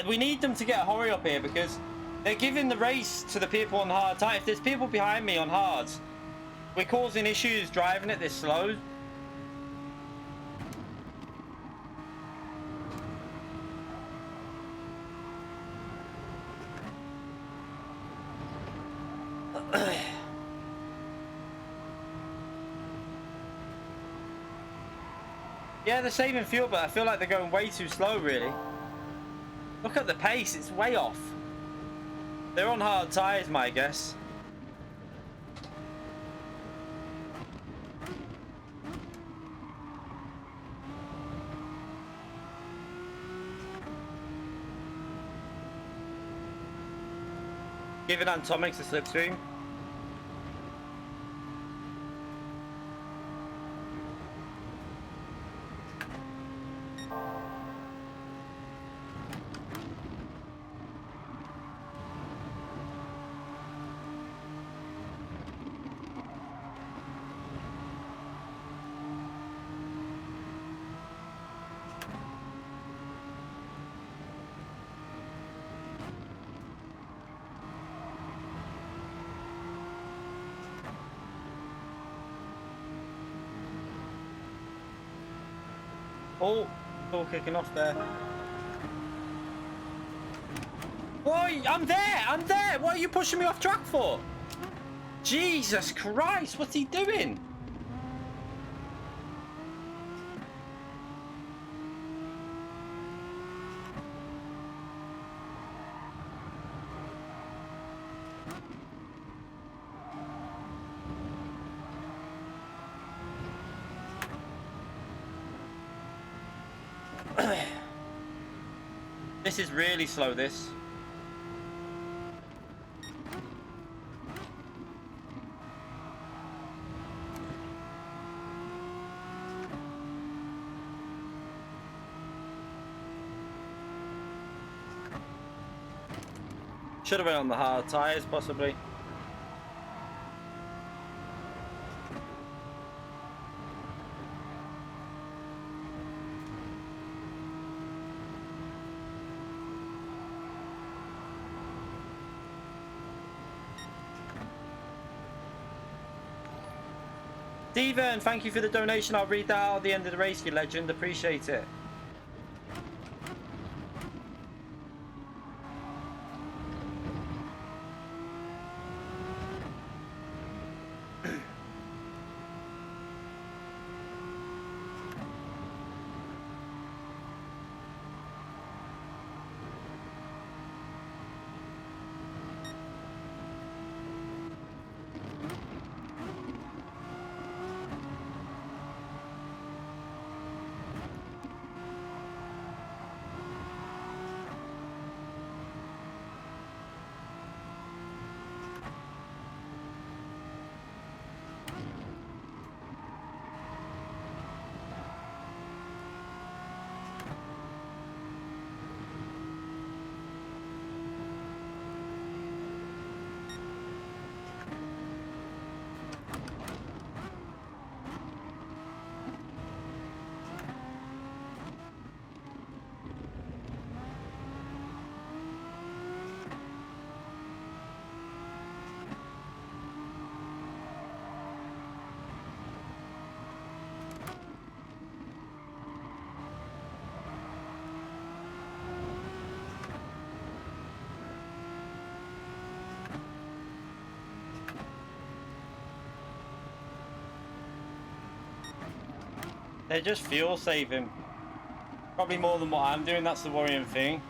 We need them to get a hurry up here because they're giving the race to the people on hard time. If there's people behind me on hards, we're causing issues driving it this slow. Yeah, they're saving fuel, but I feel like they're going way too slow, really. Look at the pace, it's way off. They're on hard tyres, my guess. Giving Atomics a slipstream. Oh, all kicking off there. Boy, I'm there! I'm there! What are you pushing me off track for? Jesus Christ, what's he doing? This is really slow, this. Should have been on the hard tyres, possibly. Steven, thank you for the donation. I'll read that out at the end of the race, you legend. Appreciate it. They're just fuel saving. Probably more than what I'm doing, that's the worrying thing.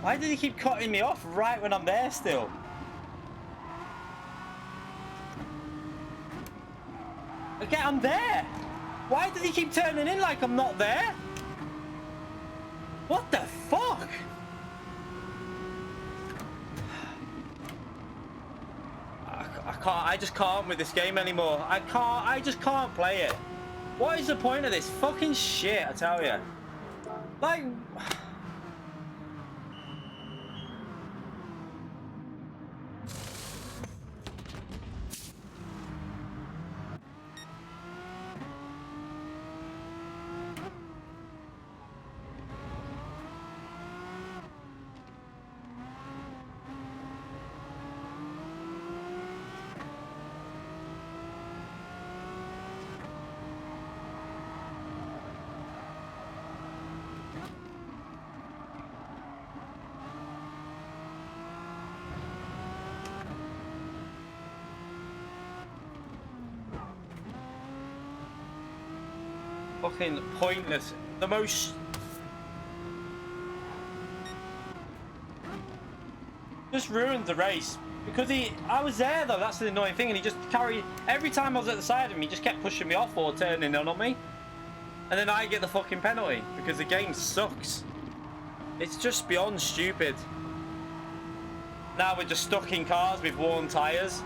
Why did he keep cutting me off right when I'm there still? Okay, I'm there. Why did he keep turning in like I'm not there? What the fuck? I can't. I just can't with this game anymore. I just can't play it. What is the point of this fucking shit? I tell you. Like. Fucking pointless. The most. Just ruined the race. Because I was there though, that's the annoying thing, and he just carried, every time I was at the side of him, he just kept pushing me off or turning in on me. And then I get the fucking penalty, because the game sucks. It's just beyond stupid. Now we're just stuck in cars with worn tyres.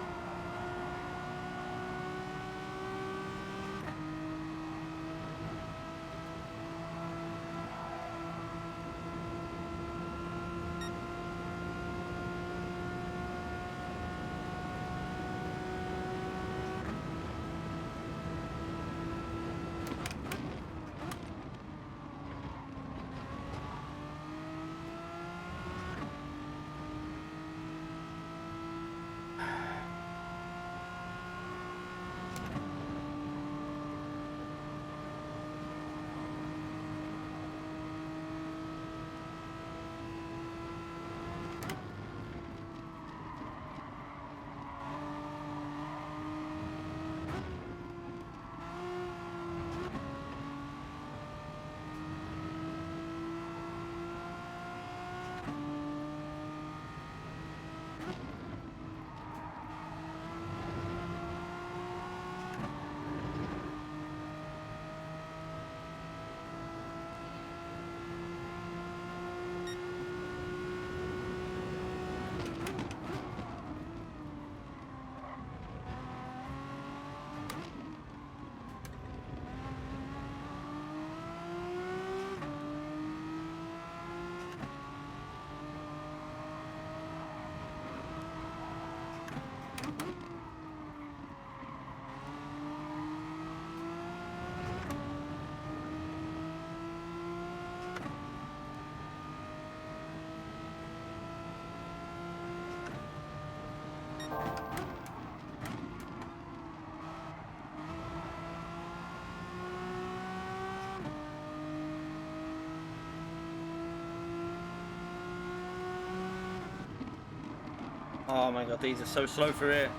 Oh my god, these are so slow for here.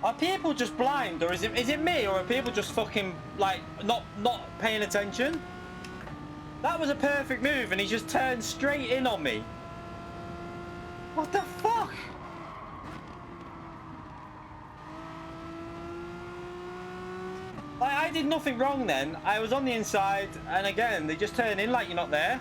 Are people just blind, or is it me, or are people just fucking like not paying attention? That was a perfect move, and he just turned straight in on me. What the fuck? Like, I did nothing wrong then. I was on the inside, and again, they just turn in like you're not there.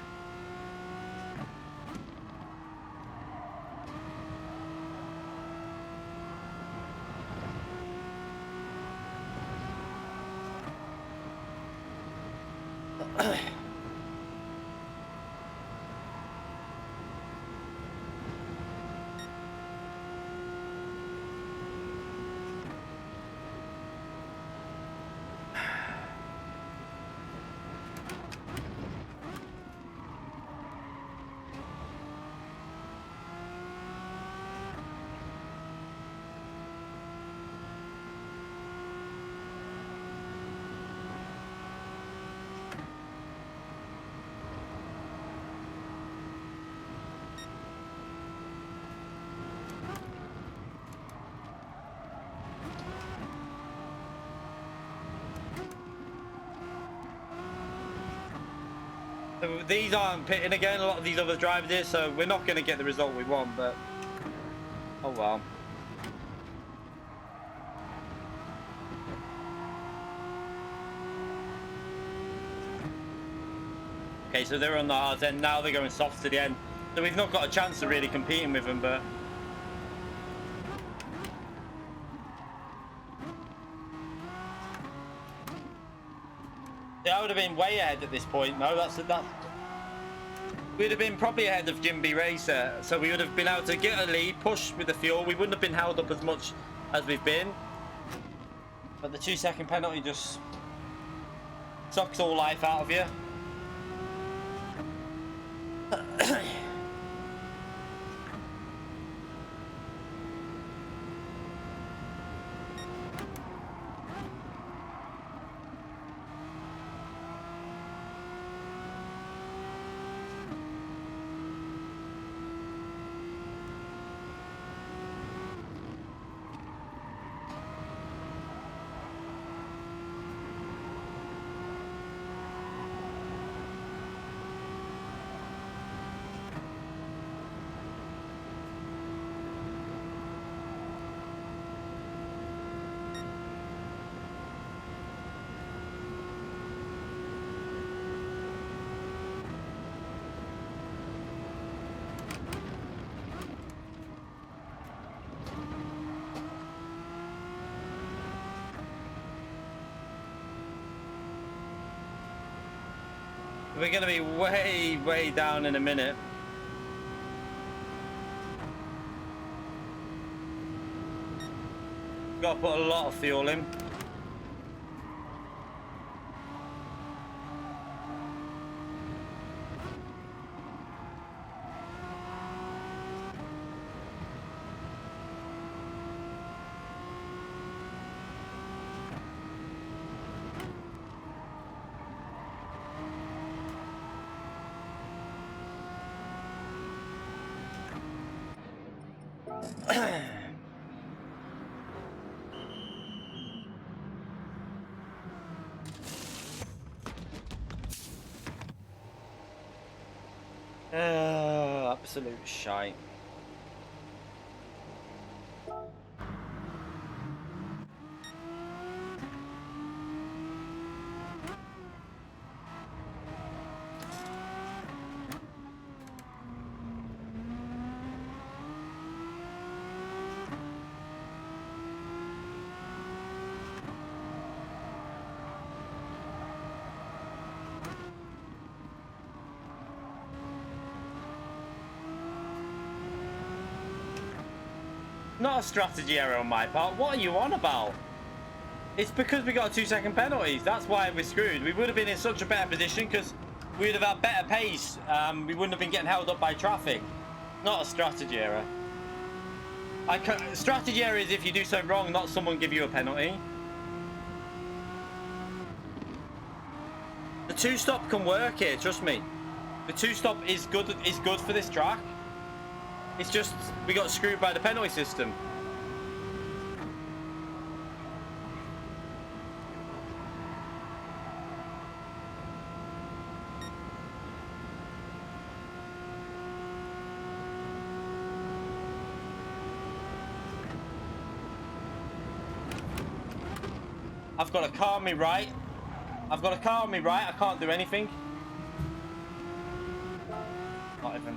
These aren't pitting again, a lot of these other drivers here, so we're not going to get the result we want, but oh well. Okay, so they're on the hard end, now they're going soft to the end, so we've not got a chance of really competing with them, but I would have been way ahead at this point. No, that we'd have been probably ahead of Jim B Racer, so we would have been able to get a lead, push with the fuel. We wouldn't have been held up as much as we've been. But the 2-second penalty just sucks all life out of you. We're going to be way down in a minute. Got to put a lot of fuel in. Absolute shite. Not a strategy error on my part. What are you on about? It's because we got a 2-second penalties. That's why we're screwed. We would have been in such a better position because we would have had better pace. We wouldn't have been getting held up by traffic. Not a strategy error. Strategy error is if you do something wrong, not someone give you a penalty. The 2-stop can work here, trust me. The 2-stop is good for this track. It's just we got screwed by the penalty system. I've got a car on me right. I've got a car on me right. I can't do anything. Not even.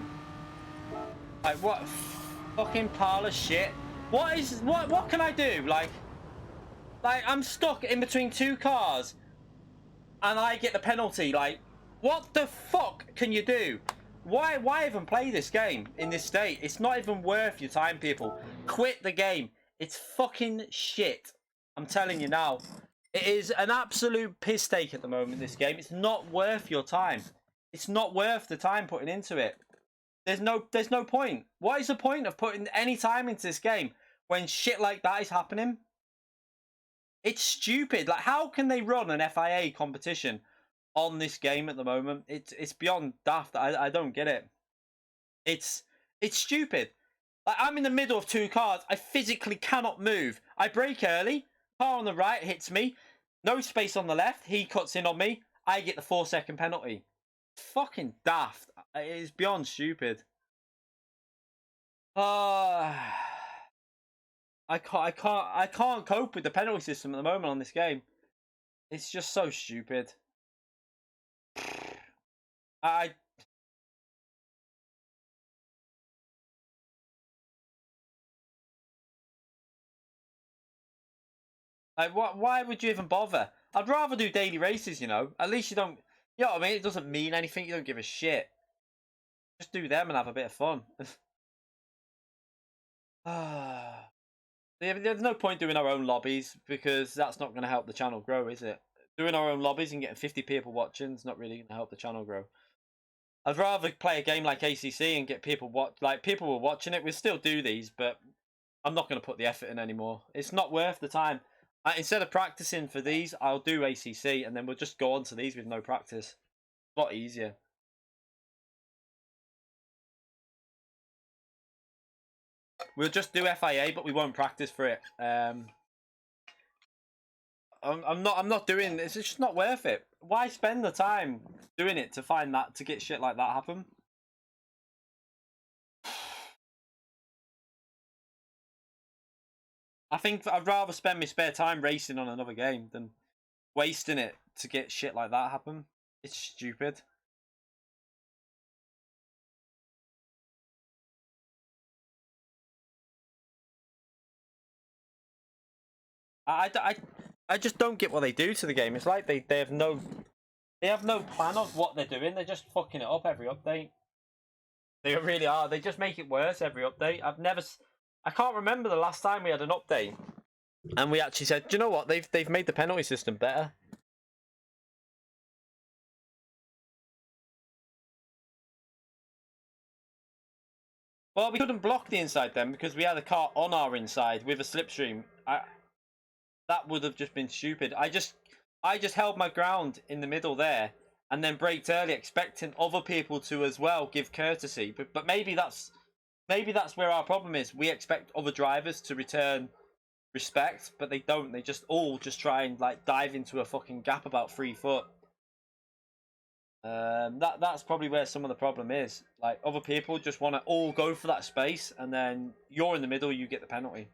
Like, what fucking pile of shit? What can I do? Like I'm stuck in between two cars and I get the penalty. Like, what the fuck can you do? Why even play this game in this state? It's not even worth your time, people. Quit the game. It's fucking shit. I'm telling you now. It is an absolute piss take at the moment, this game. It's not worth your time. It's not worth the time putting into it. There's no point. What is the point of putting any time into this game when shit like that is happening? It's stupid. Like, how can they run an FIA competition on this game at the moment? It's beyond daft. I don't get it. It's stupid. Like, I'm in the middle of two cars. I physically cannot move. I brake early. Car on the right hits me. No space on the left. He cuts in on me. I get the 4-second penalty. It's fucking daft. It is beyond stupid. I can't cope with the penalty system at the moment on this game. It's just so stupid. Like, why would you even bother? I'd rather do daily races, you know. At least you don't, you know what I mean? It doesn't mean anything. You don't give a shit. Just do them and have a bit of fun. There's no point doing our own lobbies because that's not going to help the channel grow, is it? Doing our own lobbies and getting 50 people watching is not really going to help the channel grow. I'd rather play a game like ACC and get people people were watching it. We'll still do these, but I'm not going to put the effort in anymore. It's not worth the time. Instead of practicing for these, I'll do ACC and then we'll just go on to these with no practice. A lot easier. We'll just do FIA, but we won't practice for it. I'm not doing. It's just not worth it. Why spend the time doing it to find that to get shit like that happen? I think I'd rather spend my spare time racing on another game than wasting it to get shit like that happen. It's stupid. I just don't get what they do to the game. It's like they have no plan of what they're doing. They're just fucking it up every update. They really are. They just make it worse every update. I can't remember the last time we had an update and we actually said, do you know what? They've made the penalty system better. Well, we couldn't block the inside then because we had a car on our inside with a slipstream. That would have just been stupid. I just held my ground in the middle there and then braked early, expecting other people to as well give courtesy. But maybe that's where our problem is. We expect other drivers to return respect, but they don't. They just all try and like dive into a fucking gap about 3 foot. That's probably where some of the problem is. Like, other people just want to all go for that space, and then you're in the middle, you get the penalty.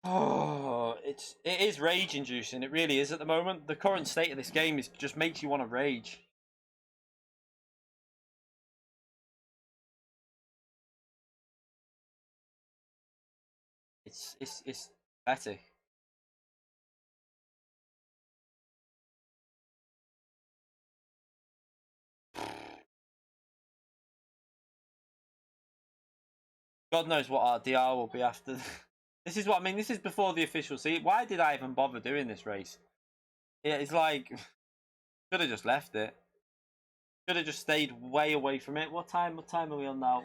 Oh, it is rage inducing. It really is at the moment. The current state of this game just makes you want to rage. It's pathetic. God knows what our DR will be after. This is what I mean. This is before the official seat. Why did I even bother doing this race? It's like, should have just left it. Should have just stayed way away from it. What time are we on now?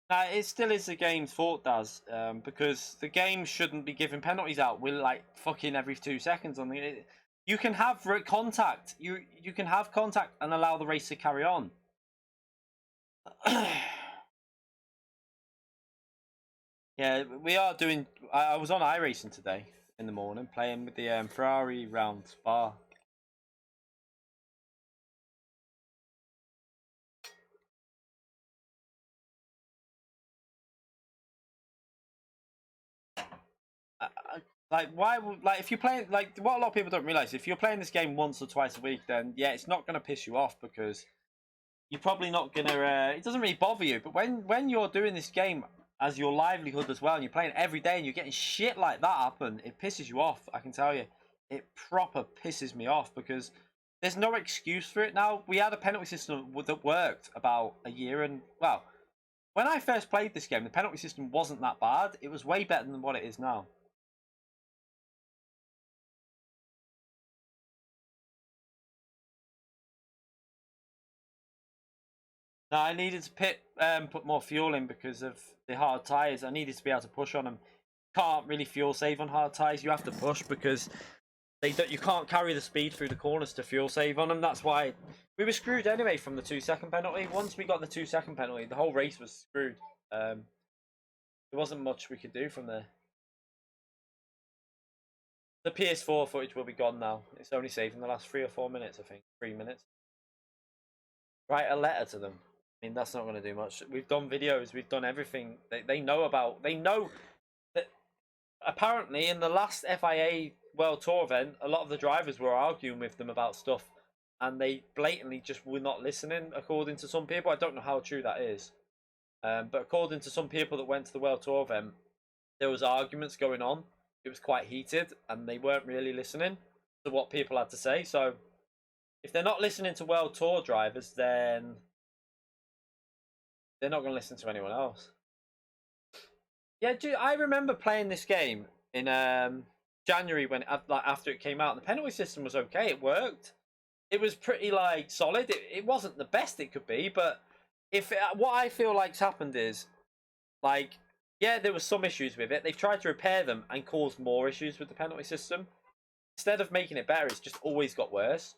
It still is the game's fault, Daz, because the game shouldn't be giving penalties out. We're like fucking every 2 seconds on the. You can have contact. You can have contact and allow the race to carry on. Yeah, we are doing. I was on iRacing today in the morning playing with the Ferrari round Spa. Like why would like if you're playing like what a lot of people don't realize, if you're playing this game once or twice a week, then yeah, it's not going to piss you off because you're probably not gonna. It doesn't really bother you. But when you're doing this game as your livelihood as well, and you're playing every day, and you're getting shit like that happen, it pisses you off. I can tell you, it proper pisses me off because there's no excuse for it now. We had a penalty system that worked about a year, and well, when I first played this game, the penalty system wasn't that bad. It was way better than what it is now. No, I needed to put more fuel in because of the hard tyres. I needed to be able to push on them. Can't really fuel save on hard tyres. You have to push because you can't carry the speed through the corners to fuel save on them. That's why we were screwed anyway from the 2 second penalty. Once we got the 2 second penalty, the whole race was screwed. There wasn't much we could do from there. The PS4 footage will be gone now. It's only saved in the last 3 or 4 minutes, I think. 3 minutes. Write a letter to them. I mean, that's not going to do much. We've done videos. We've done everything. They know about. They know that apparently in the last FIA World Tour event, a lot of the drivers were arguing with them about stuff, and they blatantly just were not listening. According to some people, I don't know how true that is, but according to some people that went to the World Tour event, there was arguments going on. It was quite heated, and they weren't really listening to what people had to say. So, if they're not listening to World Tour drivers, then they're not going to listen to anyone else. Yeah, I remember playing this game in January when after it came out. The penalty system was okay; it worked. It was pretty like solid. It wasn't the best it could be, but what I feel like's happened is like yeah, there was some issues with it. They've tried to repair them and caused more issues with the penalty system. Instead of making it better, it's just always got worse.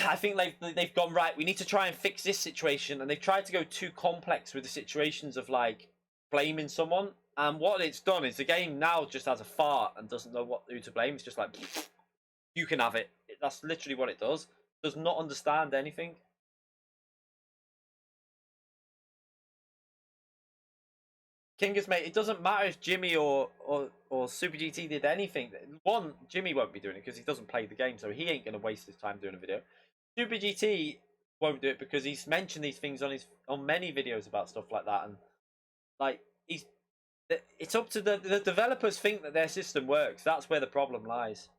I think they've gone right. We need to try and fix this situation, and they've tried to go too complex with the situations of like blaming someone. And what it's done is the game now just has a fart and doesn't know who to blame. It's just like you can have it. That's literally what it does. Does not understand anything. Kingers, mate, it doesn't matter if Jimmy or Super GT did anything. One, Jimmy won't be doing it because he doesn't play the game, so he ain't going to waste his time doing a video. Super GT won't do it because he's mentioned these things on many videos about stuff like that, and like it's up to the developers think that their system works. That's where the problem lies.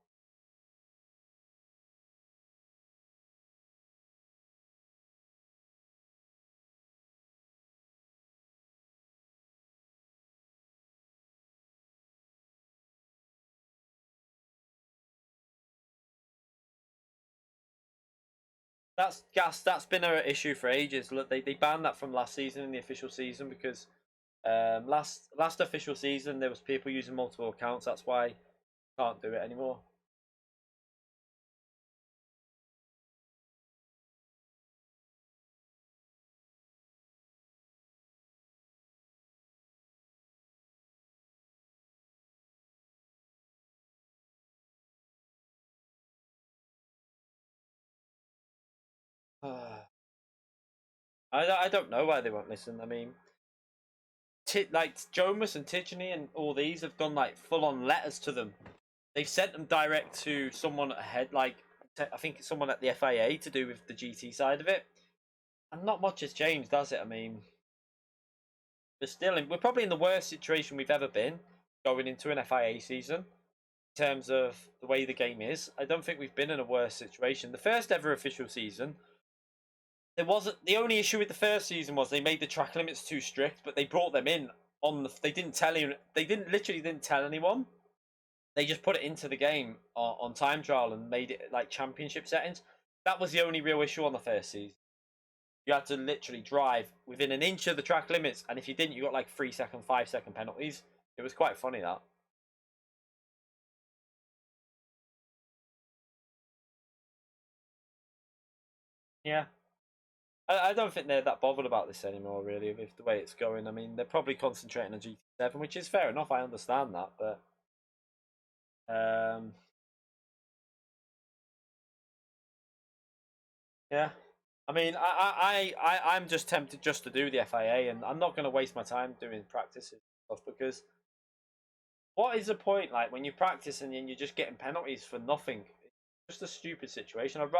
That's gas. That's been an issue for ages. Look, they banned that from last season in the official season because last official season there was people using multiple accounts. That's why you can't do it anymore. I don't know why they won't listen. I mean, like Jomas and Tigany and all these have gone like full on letters to them. They've sent them direct to someone ahead, like I think it's someone at the FIA to do with the GT side of it. And not much has changed, does it? I mean, we're probably in the worst situation we've ever been going into an FIA season in terms of the way the game is. I don't think we've been in a worse situation. The first ever official season, there wasn't the only issue with the first season was they made the track limits too strict, but they brought them in they didn't tell you they didn't tell anyone. They just put it into the game on time trial and made it like championship settings. That was the only real issue on the first season. you had to literally drive within an inch of the track limits, and if you didn't, you got like 3-second, 5-second penalties. It was quite funny, that. Yeah. I don't think they're that bothered about this anymore, really, with the way it's going. I mean, they're probably concentrating on GT7, which is fair enough. I understand that, but yeah. I mean, I'm just tempted just to do the FIA, and I'm not going to waste my time doing practices and stuff, because what is the point? Like, when you practice and then you're just getting penalties for nothing. It's just a stupid situation. I'd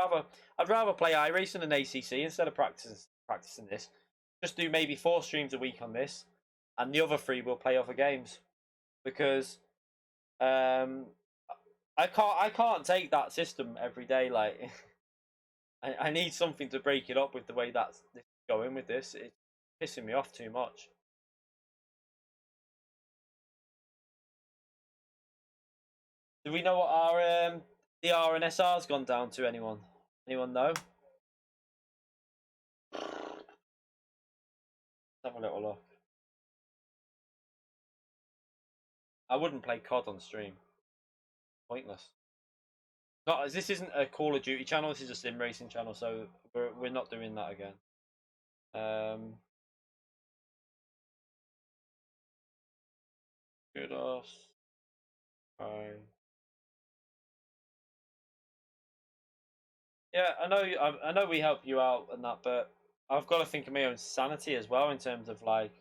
rather play iRacing and ACC instead of practicing this. Just do maybe 4 streams a week on this, and the other 3 will play other games, because um, I can't take that system every day. Like, I need something to break it up with the way that's going with this. It's pissing me off too much. Do we know what our DR and SR's gone down to? Anyone? Anyone know? Let's have a little look. I wouldn't play COD on stream. Pointless. Not, this isn't a Call of Duty channel. This is a sim racing channel, so we're not doing that again. Kudos. Fine. Yeah, I know we help you out and that, but I've got to think of my own sanity as well, in terms of like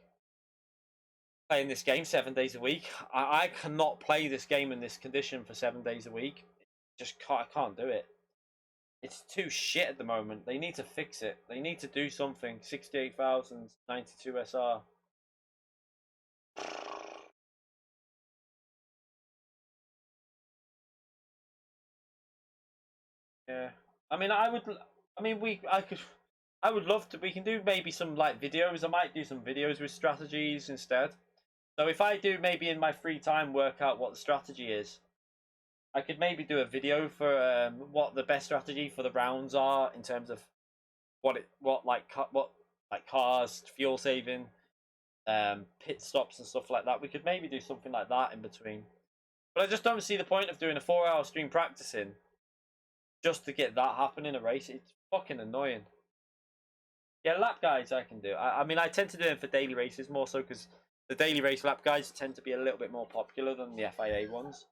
playing this game 7 days a week. I cannot play this game in this condition for 7 days a week. Just can't. I can't do it. It's too shit at the moment. They need to fix it. They need to do something. 68,092 SR. Yeah. I mean, I would love to. We can do maybe some like videos. I might do some videos with strategies instead. So if I do maybe in my free time work out what the strategy is, I could maybe do a video for what the best strategy for the rounds are, in terms of what like cars, fuel saving, pit stops and stuff like that. We could maybe do something like that in between. But I just don't see the point of doing a 4-hour stream practicing just to get that happen in a race. It's fucking annoying. Yeah, lap guides I can do. I mean, I tend to do them for daily races more so, because the daily race lap guides tend to be a little bit more popular than the FIA ones.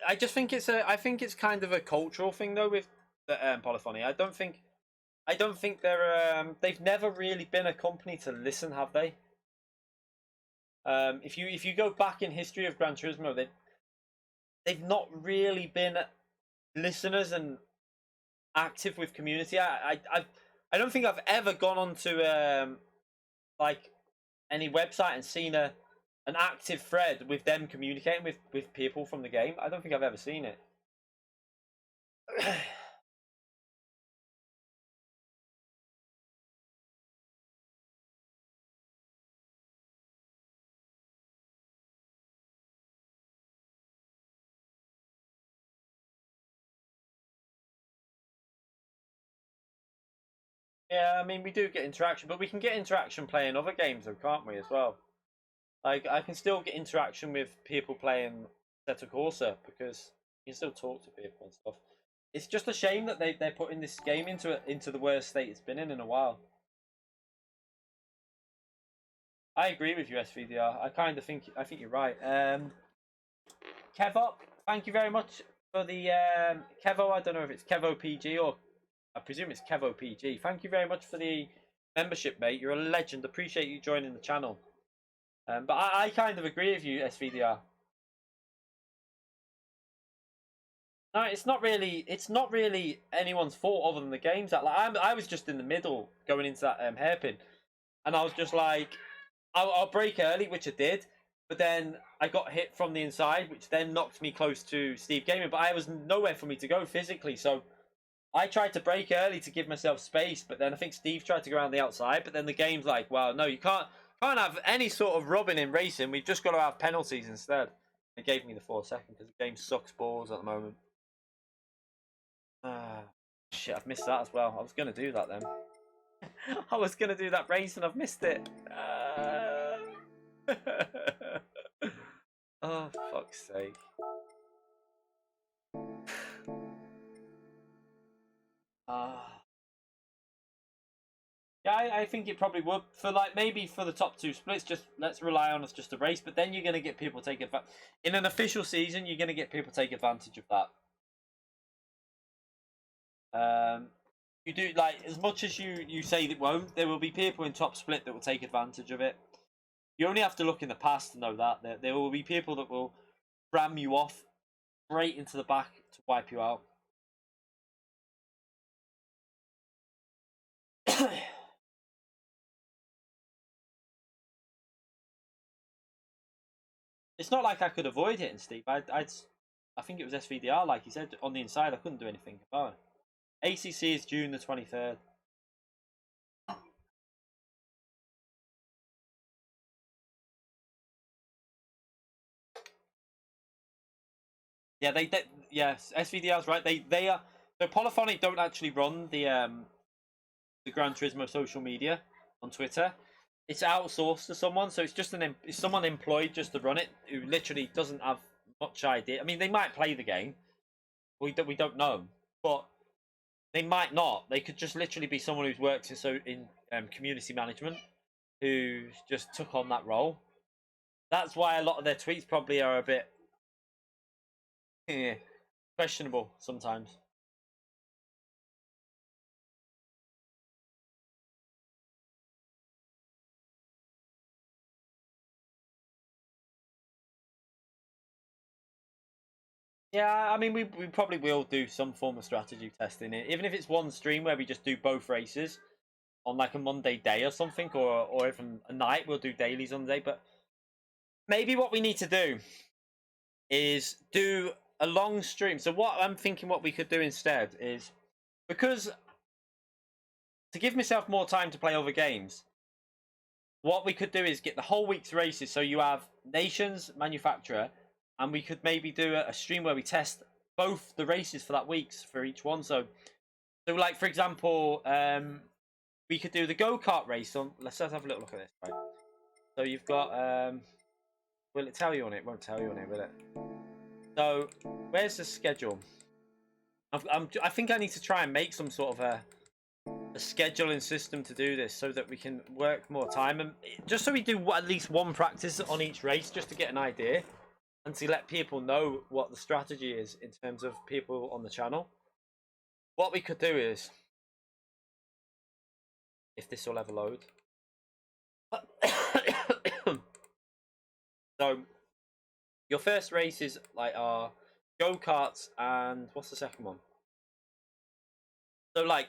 I just think I think it's kind of a cultural thing though with the polyphony. I don't think they've never really been a company to listen, have they? If you go back in history of Gran Turismo, they've not really been listeners and active with community. I don't think I've ever gone onto like any website and seen an active thread with them communicating with people from the game. I don't think I've ever seen it. Yeah, I mean, we do get interaction, but we can get interaction playing other games though, can't we, as well? Like, I can still get interaction with people playing Assetto Corsa, because you can still talk to people and stuff. It's just a shame that they're putting this game into the worst state it's been in a while. I agree with you, SVDR. I think you're right. Kevop, thank you very much for the Kevo. I don't know if it's Kevo PG, or I presume it's Kevo PG. Thank you very much for the membership, mate. You're a legend. Appreciate you joining the channel. But I kind of agree with you, SVDR. No, it's not really. It's not really anyone's fault other than the games. That like I was just in the middle going into that hairpin, and I was just like, I'll break early, which I did. But then I got hit from the inside, which then knocked me close to Steve Gaming. But I was nowhere for me to go physically, so I tried to break early to give myself space. But then I think Steve tried to go around the outside. But then the game's like, well, no, you can't have any sort of rubbing in racing. We've just got to have penalties instead. It gave me the 4 seconds because the game sucks balls at the moment. Shit, I've missed that as well. I was going to do that then. I was going to do that race and I've missed it. Oh, fuck's sake. Yeah, I think it probably would. For like, maybe for the top 2 splits, just let's rely on us just to race. But then you're going to get people take advantage. In an official season, you're going to get people take advantage of that. You do, like, as much as you say that won't, there will be people in top split that will take advantage of it. You only have to look in the past to know that. There will be people that will ram you off straight into the back to wipe you out. It's not like I could avoid hitting Steve. I think it was SVDR, like he said, on the inside. I couldn't do anything about it. ACC is June the 23rd. Yeah, yes, SVDR's right. They are, so Polyphonic don't actually run the Gran Turismo social media on Twitter. It's outsourced to someone, so it's just it's someone employed just to run it who literally doesn't have much idea. I mean, they might play the game. We don't know, but they might not. They could just literally be someone who's worked in community management, who just took on that role. That's why a lot of their tweets probably are a bit questionable sometimes. Yeah, I mean, we probably will do some form of strategy testing, even if it's one stream where we just do both races on like a Monday day or something, or even a night. We'll do dailies on the day, but maybe what we need to do is do a long stream. So what I'm thinking, what we could do instead is, because to give myself more time to play other games, what we could do is get the whole week's races. So you have nations, manufacturer, and we could maybe do a stream where we test both the races for that week for each one. So like, for example, we could do the go-kart race on. Let's have a little look at this. Right. So you've got. Will it tell you on it? Won't tell you on it, will it? So where's the schedule? I think I need to try and make some sort of a scheduling system to do this, so that we can work more time, and just so we do at least one practice on each race, just to get an idea and to let people know what the strategy is in terms of people on the channel. What we could do is, if this will ever load. So your first races like are go-karts, and what's the second one? So like,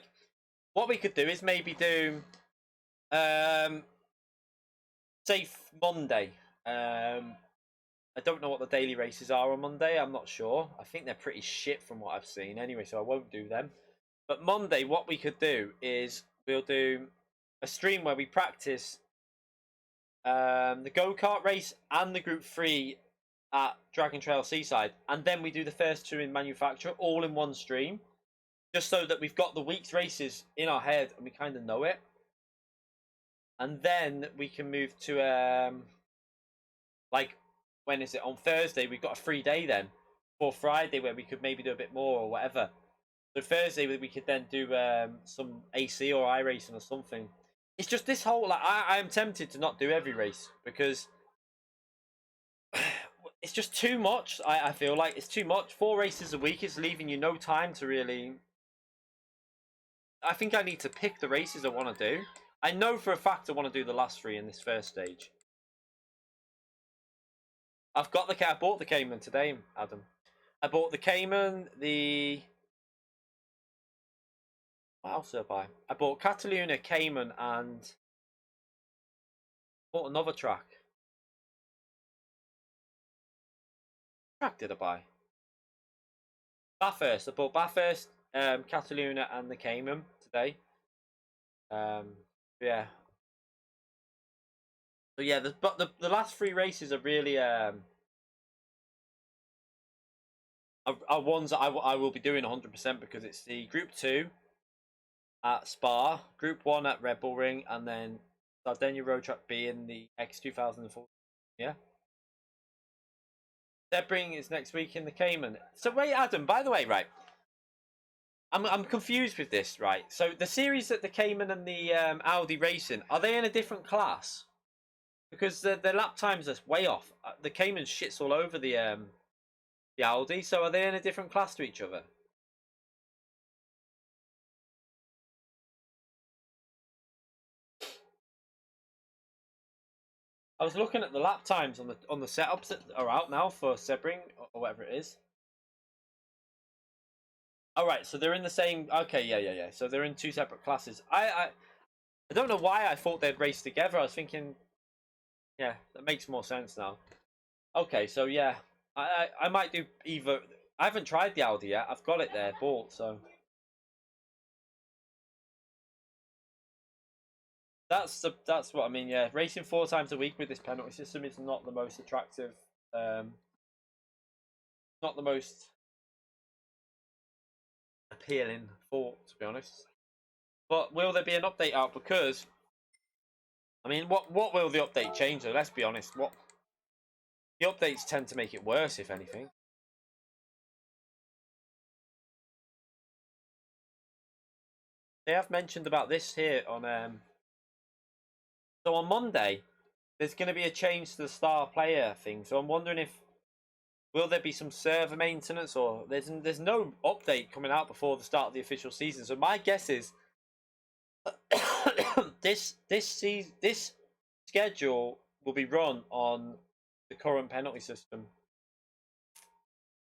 what we could do is maybe do say Monday. I don't know what the daily races are on Monday. I'm not sure. I think they're pretty shit from what I've seen anyway, so I won't do them. But Monday, what we could do is we'll do a stream where we practice the go-kart race and the Group 3 at Dragon Trail Seaside, and then we do the first 2 in manufacture all in one stream, just so that we've got the week's races in our head and we kind of know it. And then we can move to like, when is it? On Thursday we've got a free day then, or Friday, where we could maybe do a bit more or whatever. So Thursday we could then do some AC or iRacing or something. It's just this whole, like, I am tempted to not do every race, because it's just too much. I feel like it's too much. 4 races a week is leaving you no time to really. I think I need to pick the races I want to do. I know for a fact I want to do the last 3 in this first stage. I bought the Cayman today, Adam. I bought the Cayman, what else did I buy? I bought Cataluna, Cayman, and bought another track. What track did I buy? Bathurst. I bought Bathurst, Cataluna, and the Cayman today. Yeah. So yeah, but the last 3 races are really are ones that I will be doing 100% because it's the Group 2 at Spa, Group 1 at Red Bull Ring, and then Sardinia Road Track B in the X2004. Yeah. Sebring is next week in the Cayman. So wait, Adam, by the way, right, I'm confused with this, right? So the series that the Cayman and the Audi racing, are they in a different class? Because the lap times are way off. The Cayman shits all over the Audi, so are they in a different class to each other? I was looking at the lap times on the setups that are out now for Sebring or whatever it is. All right, so they're in the same. Okay, yeah. So they're in two separate classes. I don't know why I thought they'd race together. I was thinking, yeah, that makes more sense now. Okay, so yeah, I might do either. I haven't tried the Audi yet. I've got it there bought, so that's what I mean. Yeah, racing 4 times a week with this penalty system is not the most attractive. Um, not the most appealing thought, to be honest. But will there be an update out? Because I mean, what will the update change? Though, let's be honest. What the updates tend to make it worse, if anything. They have mentioned about this here on so on Monday. There's going to be a change to the star player thing. So I'm wondering if will there be some server maintenance or there's no update coming out before the start of the official season. So my guess is this schedule will be run on the current penalty system.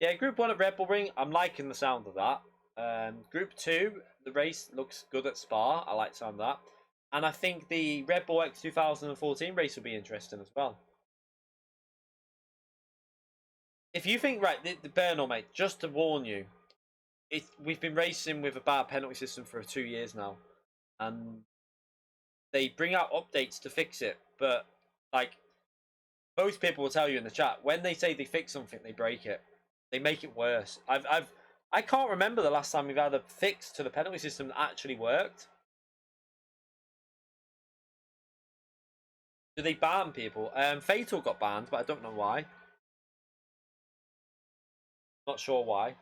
Yeah, Group 1 at Red Bull Ring, I'm liking the sound of that. Group 2, the race looks good at Spa. I like the sound of that. And I think the Red Bull X 2014 race will be interesting as well. If you think, right, the Bernal, mate, just to warn you, we've been racing with a bad penalty system for 2 years now. And they bring out updates to fix it. But, like, most people will tell you in the chat, when they say they fix something, they break it. They make it worse. I can't remember the last time we've had a fix to the penalty system that actually worked. Do they ban people? Fatal got banned, but I don't know why. Not sure why.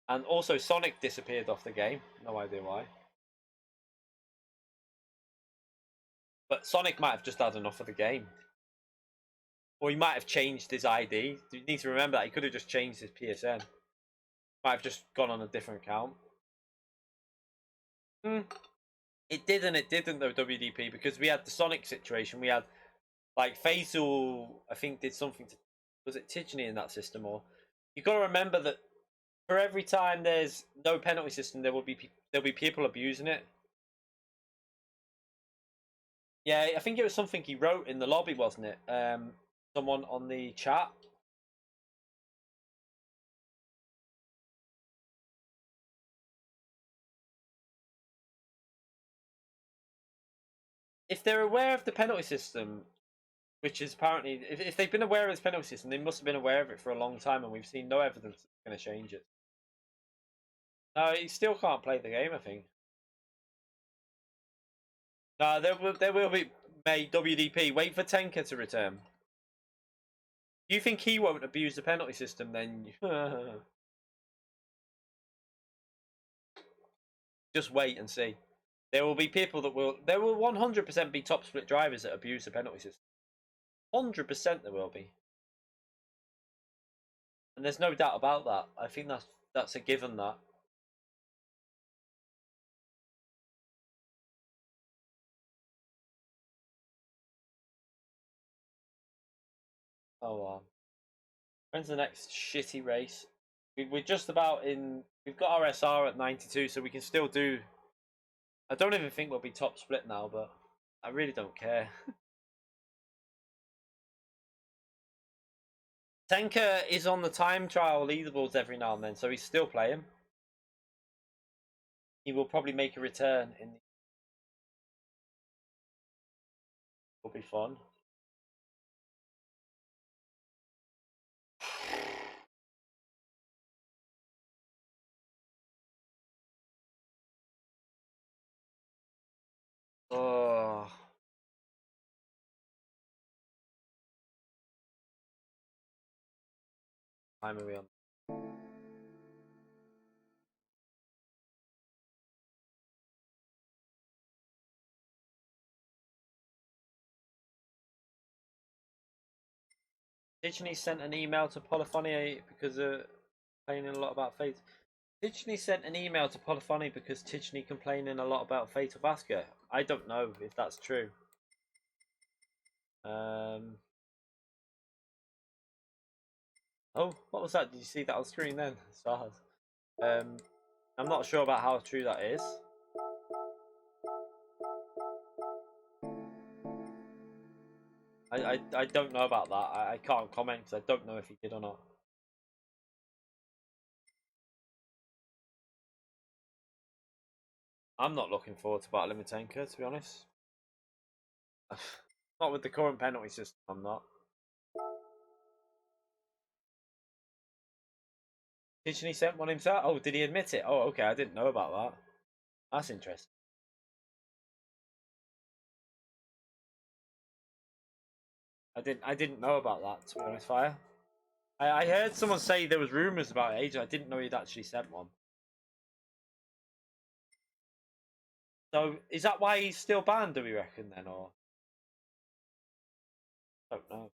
And also Sonic disappeared off the game. No idea why. But Sonic might have just had enough of the game. Or he might have changed his ID. You need to remember that he could have just changed his PSN. Might have just gone on a different account. It did and it didn't though, WDP, because we had the Sonic situation. We had like Fatal, I think, did something to, was it Tigany in that system? Or you got to remember that for every time there's no penalty system, there'll be people abusing it. Yeah, I think it was something he wrote in the lobby, wasn't it? Someone on the chat. If they're aware of the penalty system, which is apparently, if they've been aware of this penalty system, they must have been aware of it for a long time, and we've seen no evidence that's going to change it. No, he still can't play the game, I think. No, there will be, mate, WDP. Wait for Tenka to return. You think he won't abuse the penalty system, then just wait and see. There will be people that will. There will 100% be top split drivers that abuse the penalty system. 100% there will be, and there's no doubt about that. I think that's a given. That. Oh well. When's the next shitty race? We're just about in. We've got our SR at 92, so we can still do. I don't even think we'll be top split now, but I really don't care. Tenka is on the time trial leaderboards every now and then, so he's still playing. He will probably make a return in the. Will be fun. time are we on? Digny sent an email to Polyphony because complaining a lot about Fate. Digny sent an email to Polyphony because Digny complaining a lot about Fate of Asker. I don't know if that's true. Oh, what was that? Did you see that on screen then? Stars. I'm not sure about how true that is. I don't know about that. I can't comment because I don't know if he did or not. I'm not looking forward to battling with Tanker, to be honest. Not with the current penalty system, I'm not. Did he sent one himself? Oh, did he admit it? Oh, okay, I didn't know about that. That's interesting. I didn't know about that, to be honest, Fire. I heard someone say there was rumours about it. I didn't know he'd actually sent one. So is that why he's still banned? Do we reckon then, or I don't know?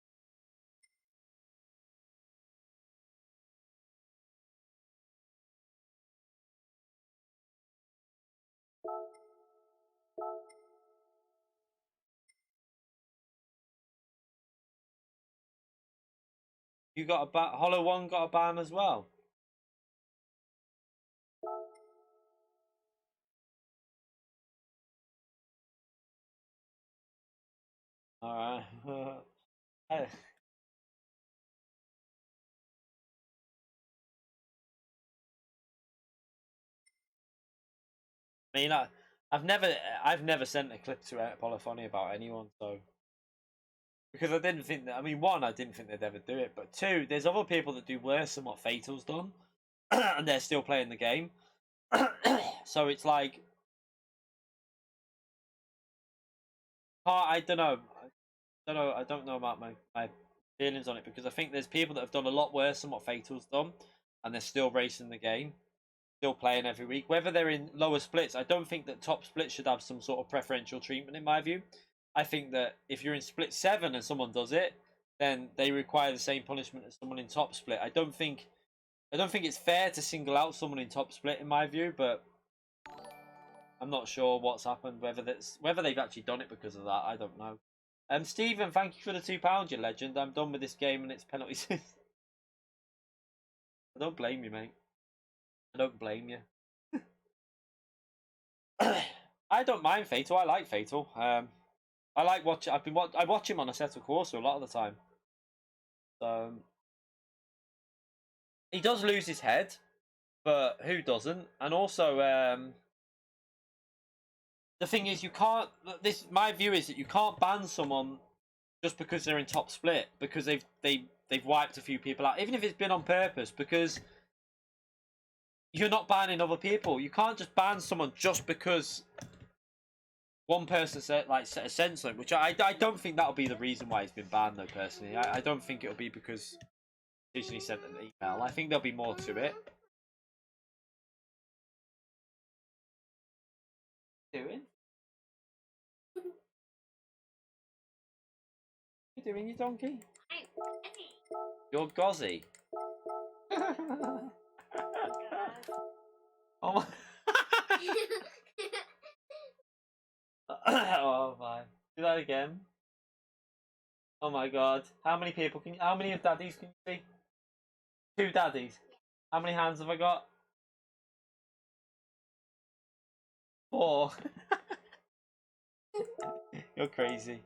You got a ban? Hollow One got a ban as well. All right. I mean, I've never sent a clip to Polyphony about anyone, so because I didn't think that. I mean, one, I didn't think they'd ever do it, but two, there's other people that do worse than what Fatal's done, and they're still playing the game. So it's like, I don't know, I don't know about my feelings on it because I think there's people that have done a lot worse than what Fatal's done, and they're still racing the game, still playing every week. Whether they're in lower splits, I don't think that top splits should have some sort of preferential treatment in my view. I think that if you're in split 7 and someone does it, then they require the same punishment as someone in top split. I don't think it's fair to single out someone in top split in my view, but I'm not sure what's happened. Whether they've actually done it because of that, I don't know. Stephen, thank you for the £2, you legend. I'm done with this game and its penalties. I don't blame you, mate. I don't blame you. I don't mind Fatal. I like Fatal. I like watching. I watch him on a set of course a lot of the time. He does lose his head, but who doesn't? And also, the thing is, you can't. My view is that you can't ban someone just because they're in top split because they've wiped a few people out, even if it's been on purpose. Because you're not banning other people. You can't just ban someone just because one person said something, which I don't think that'll be the reason why he's been banned though. Personally, I don't think it'll be because Disney sent an email. I think there'll be more to it. Doing? What you doing, you donkey? You're gozzy. Oh my. Oh my. Do that again. Oh my god. How many people can? How many of daddies can you see? 2 daddies. How many hands have I got? 4. You're crazy.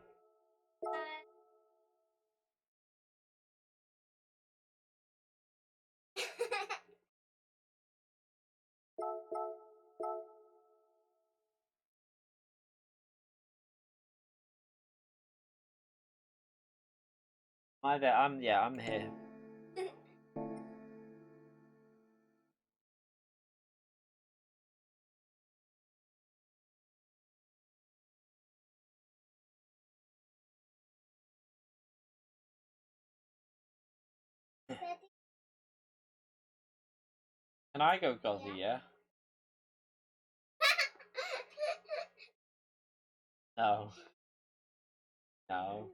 Hi there. I'm here. Can I go Gozzy, yeah? No. No.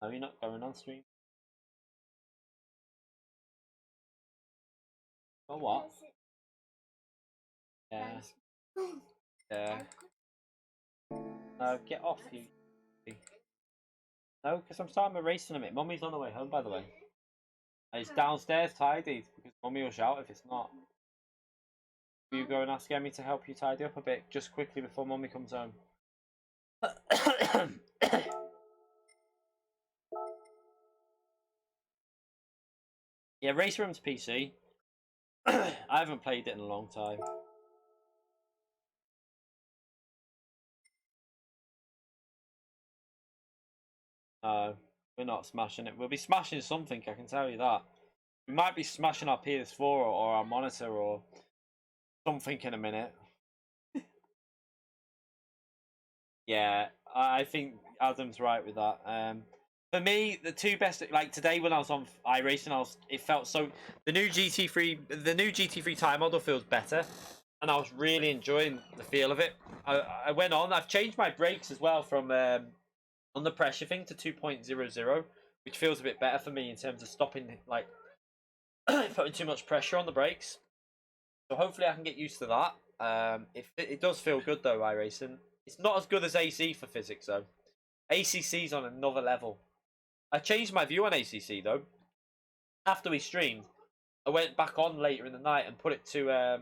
No, you're not going on stream. Or what? Yeah. Yeah. No, get off you. No, because I'm starting my race in a minute. Mummy's on the way home, by the way. It's downstairs tidied because Mummy will shout if it's not. Will you go and ask Emmy to help you tidy up a bit just quickly before Mummy comes home? Yeah, Race Room's PC. I haven't played it in a long time. We're not smashing it. We'll be smashing something, I can tell you that. We might be smashing our PS4 or our monitor or something in a minute. Yeah, I think Adam's right with that. For me, the two best, like today when I was on iRacing, it felt so. The new GT3 Time model feels better, and I was really enjoying the feel of it. I went on. I've changed my brakes as well from on the pressure thing to 2.00, which feels a bit better for me in terms of stopping like putting too much pressure on the brakes. So hopefully I can get used to that. It does feel good though, iRacing. It's not as good as AC for physics though. ACC's on another level. I changed my view on ACC though. After we streamed, I went back on later in the night and put it to. I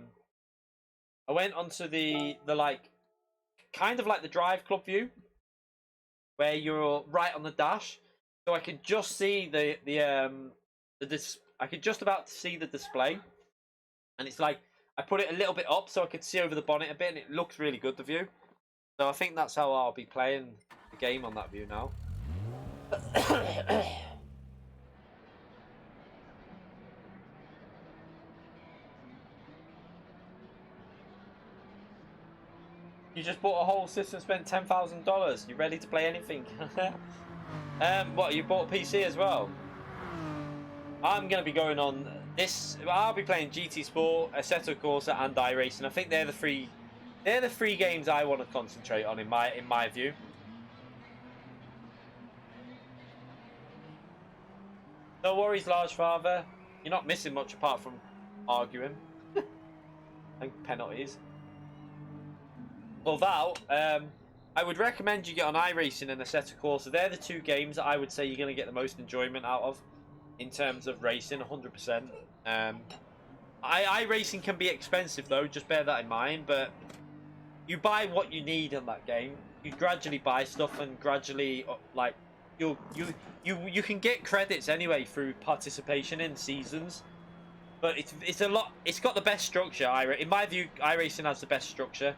went onto the like, kind of like the Drive Club view, where you're right on the dash, so I could just see I could just about see the display, and it's like I put it a little bit up so I could see over the bonnet a bit, and it looks really good, the view. So I think that's how I'll be playing the game on that view now. You just bought a whole system, spent $10,000. You ready to play anything? What, you bought a PC as well? I'm gonna be going on this. I'll be playing GT Sport, Assetto Corsa, and iRacing. I think they're the three. They're the three games I want to concentrate on in my view. No worries, large father. You're not missing much apart from arguing and penalties. Although, I would recommend you get on iRacing and Assetto Corsa. They're the two games that I would say you're going to get the most enjoyment out of in terms of racing, 100%. iRacing can be expensive though, just bear that in mind. But you buy what you need in that game. You gradually buy stuff and gradually like you can get credits anyway through participation in seasons. But it's a lot. It's got the best structure. In my view, iRacing has the best structure.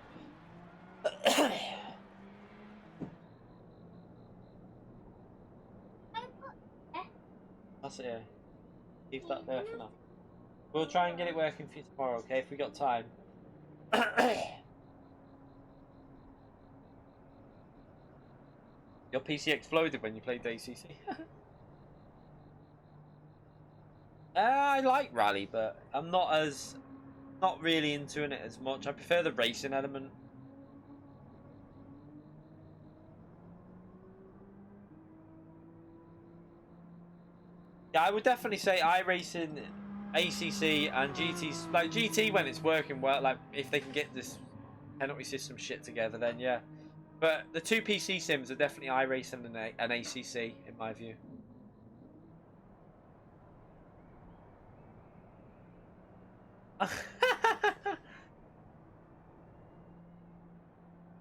That's it. Leave that there for now. We'll try and get it working for you tomorrow, okay? If we got time. Your PC exploded when you played ACC. I like Rally, but I'm not really into it as much. I prefer the racing element. Yeah, I would definitely say iRacing, ACC, and GT's like GT when it's working well. Like if they can get this penalty system shit together, then yeah. But the two PC sims are definitely iRacing and ACC in my view.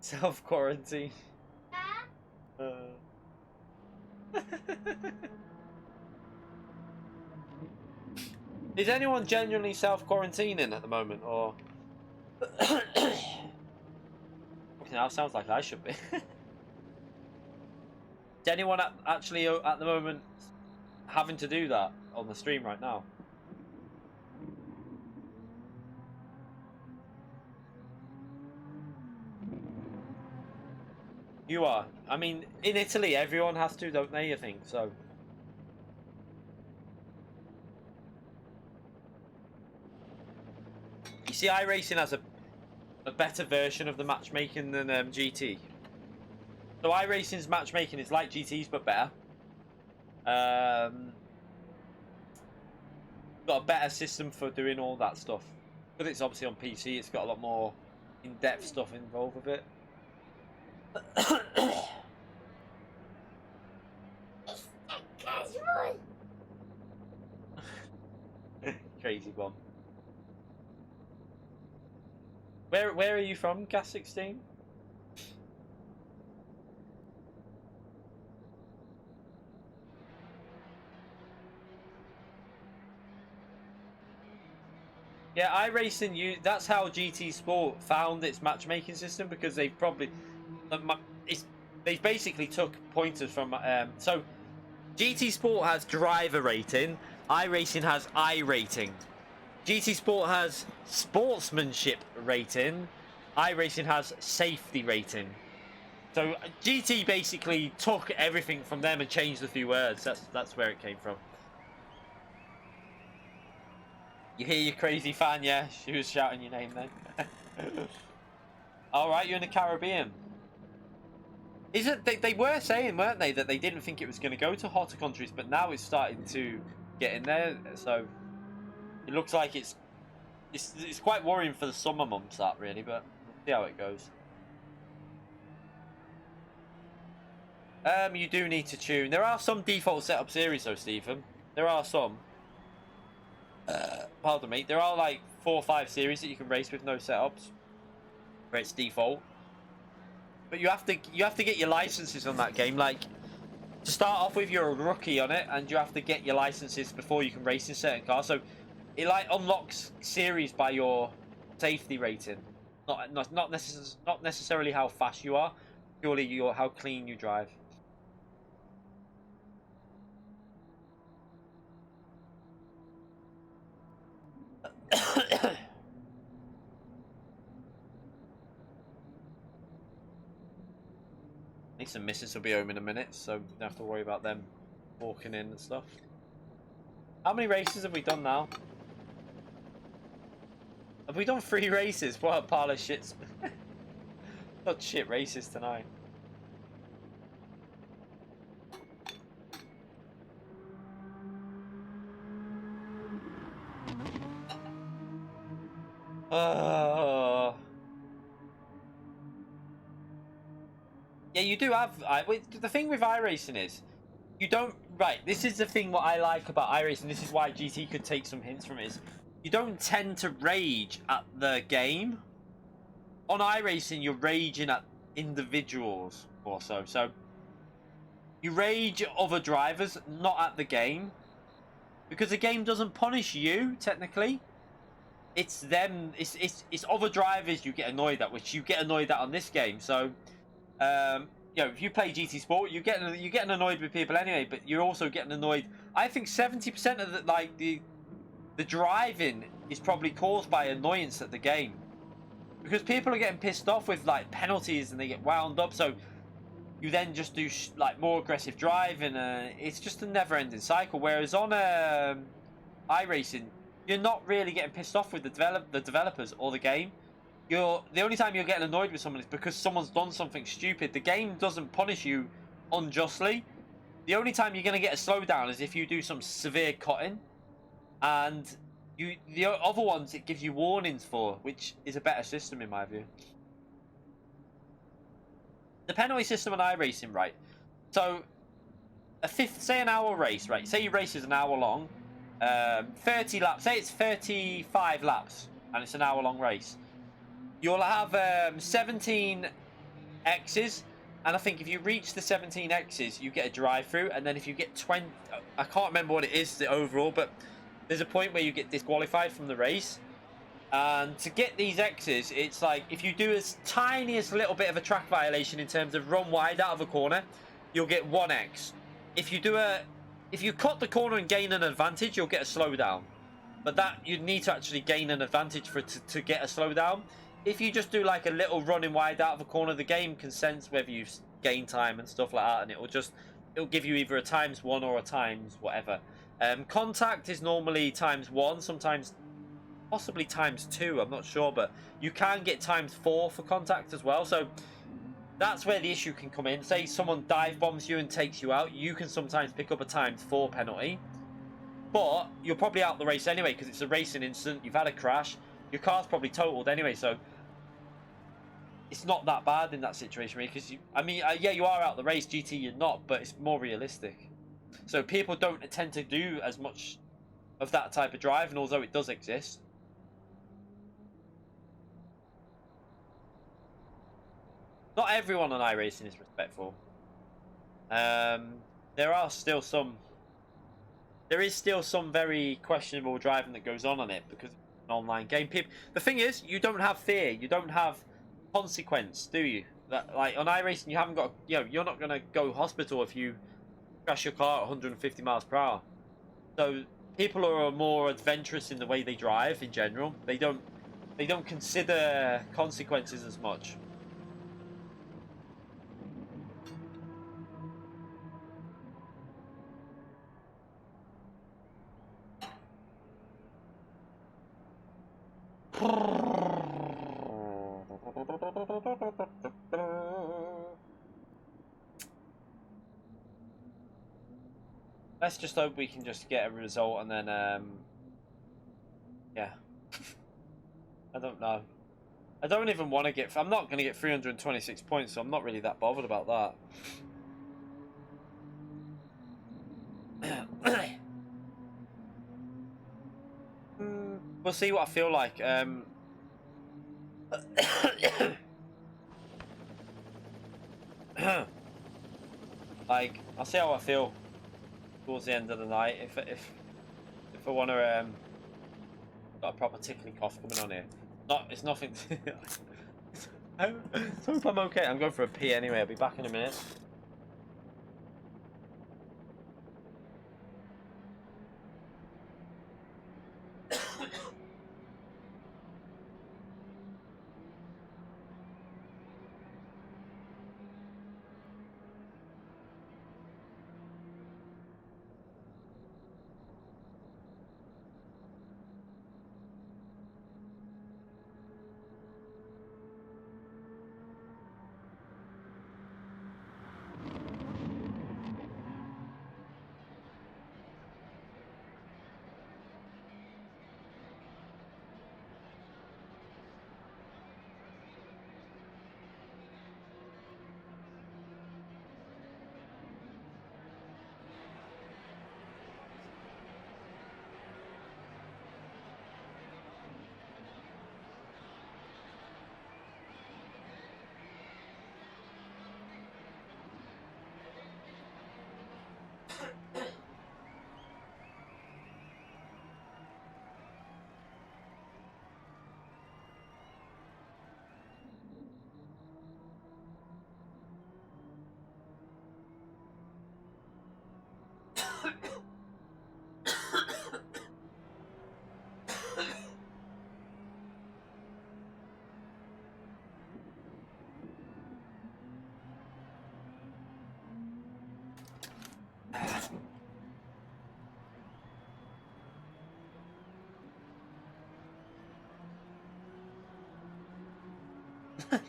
Self quarantine. Is anyone genuinely self quarantining at the moment, or? Now sounds like I should be. Is anyone actually at the moment having to do that on the stream right now? You are. I mean, in Italy, everyone has to, don't they? I think so. You see, iRacing has a better version of the matchmaking than GT. So iRacing's matchmaking is like GT's but better. Got a better system for doing all that stuff. Because it's obviously on PC, it's got a lot more in-depth stuff involved with it. Crazy bomb. Where are you from, Gas 16? Yeah, iRacing, that's how GT Sport found its matchmaking system, because they've probably they've basically took pointers from so GT Sport has driver rating, iRacing has I rating. GT Sport has sportsmanship rating, iRacing has safety rating. So GT basically took everything from them and changed a few words. That's where it came from. You hear your crazy fan, yeah? She was shouting your name then. Alright, you're in the Caribbean. Is it? They were saying, weren't they, that they didn't think it was going to go to hotter countries, but now it's starting to get in there. So it looks like it's quite worrying for the summer months, that really, but we'll see how it goes. You do need to tune. There are some default setup series though, Stephen. There are some. Pardon me. There are like 4 or 5 series that you can race with no setups, where it's default. But you have to get your licenses on that game. Like, to start off with, you're a rookie on it, and you have to get your licenses before you can race in certain cars. So it like unlocks series by your safety rating, not necessarily how fast you are, purely how clean you drive. Niece and Mrs will be home in a minute, so we don't have to worry about them walking in and stuff. How many races have we done now? Have we done 3 races? What a pile of shits. Not shit races tonight. Yeah, you do have. The thing with iRacing is, you don't. Right, this is the thing what I like about iRacing. This is why GT could take some hints from it. Is you don't tend to rage at the game. On iRacing, you're raging at individuals or so. So you rage at other drivers, not at the game, because the game doesn't punish you technically. It's them. It's other drivers you get annoyed at, which you get annoyed at on this game. So. You know, if you play GT Sport, you're getting annoyed with people anyway, but you're also getting annoyed. I think 70% of the driving is probably caused by annoyance at the game, because people are getting pissed off with like penalties and they get wound up. So you then just do like more aggressive driving. It's just a never-ending cycle. Whereas on iRacing, you're not really getting pissed off with the developers or the game. The only time you're getting annoyed with someone is because someone's done something stupid. The game doesn't punish you unjustly. The only time you're going to get a slowdown is if you do some severe cutting, and the other ones it gives you warnings for, which is a better system in my view. The penalty system on iRacing, right? So say an hour race, right? Say your race is an hour long, 30 laps. Say it's 35 laps, and it's an hour long race. You'll have 17 X's, and I think if you reach the 17 X's, you get a drive-through, and then if you get 20... I can't remember what it is, the overall, but there's a point where you get disqualified from the race. And to get these X's, it's like, if you do as tiniest little bit of a track violation in terms of run wide out of a corner, you'll get 1 X. If you cut the corner and gain an advantage, you'll get a slowdown. But that, you'd need to actually gain an advantage for it to get a slowdown. if you just do like a little running wide out of a corner, the game can sense whether you gain time and stuff like that, and it'll give you either a ×1 or a times whatever. Contact is normally ×1, sometimes possibly ×2, I'm not sure, but you can get ×4 for contact as well. So that's where the issue can come in. Say someone dive bombs you and takes you out, you can sometimes pick up a ×4 penalty, but you're probably out the race anyway because it's a racing incident. You've had a crash, your car's probably totaled anyway, so it's not that bad in that situation, really, because yeah, you are out the race. GT, you're not, but it's more realistic. So people don't tend to do as much of that type of drive, and although it does exist, not everyone on iRacing is respectful. There are still some. There is still some very questionable driving that goes on it because it's an online game. People, the thing is, you don't have fear. You don't have consequence, do you? That, like on iRacing, you haven't got. You're not gonna go hospital if you crash your car at 150 miles per hour. So people are more adventurous in the way they drive in general. They don't consider consequences as much. Let's just hope we can just get a result and then, yeah. I don't know. I don't even want to get... I'm not going to get 326 points, so I'm not really that bothered about that. We'll see what I feel like. Like, I'll see how I feel towards the end of the night. If I want to got a proper tickling cough coming on here. It's nothing. I hope I'm okay. I'm going for a pee anyway. I'll be back in a minute.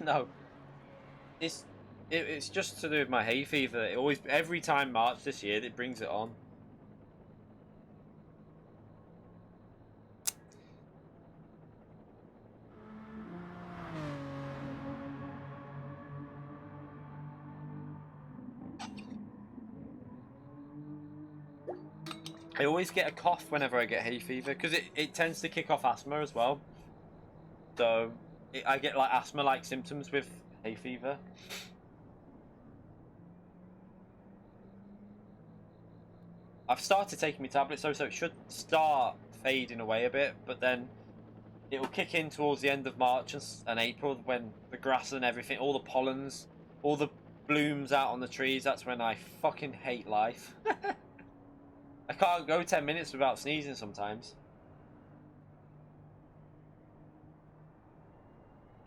No, it's just to do with my hay fever. It always, every time March this year, it brings it on. I always get a cough whenever I get hay fever because it tends to kick off asthma as well. So I get like asthma-like symptoms with hay fever. I've started taking my tablets so it should start fading away a bit, but then it'll kick in towards the end of March and April when the grass and everything, all the pollens, all the blooms out on the trees. That's when I fucking hate life. I can't go 10 minutes without sneezing sometimes.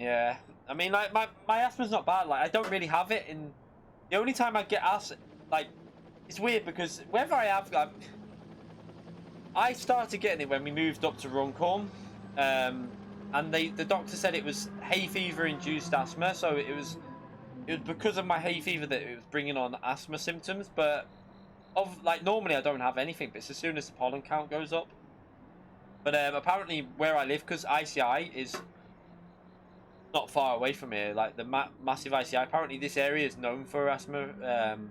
Yeah, I mean, like my asthma's not bad. Like I don't really have it. In the only time I get asthma, like it's weird because whenever I have, like, I started getting it when we moved up to Runcorn, and the doctor said it was hay fever induced asthma. So it was because of my hay fever that it was bringing on asthma symptoms. But of like normally I don't have anything, but it's as soon as the pollen count goes up. But apparently where I live, because ICI is not far away from here, like the massive ICI. Apparently, this area is known for asthma, in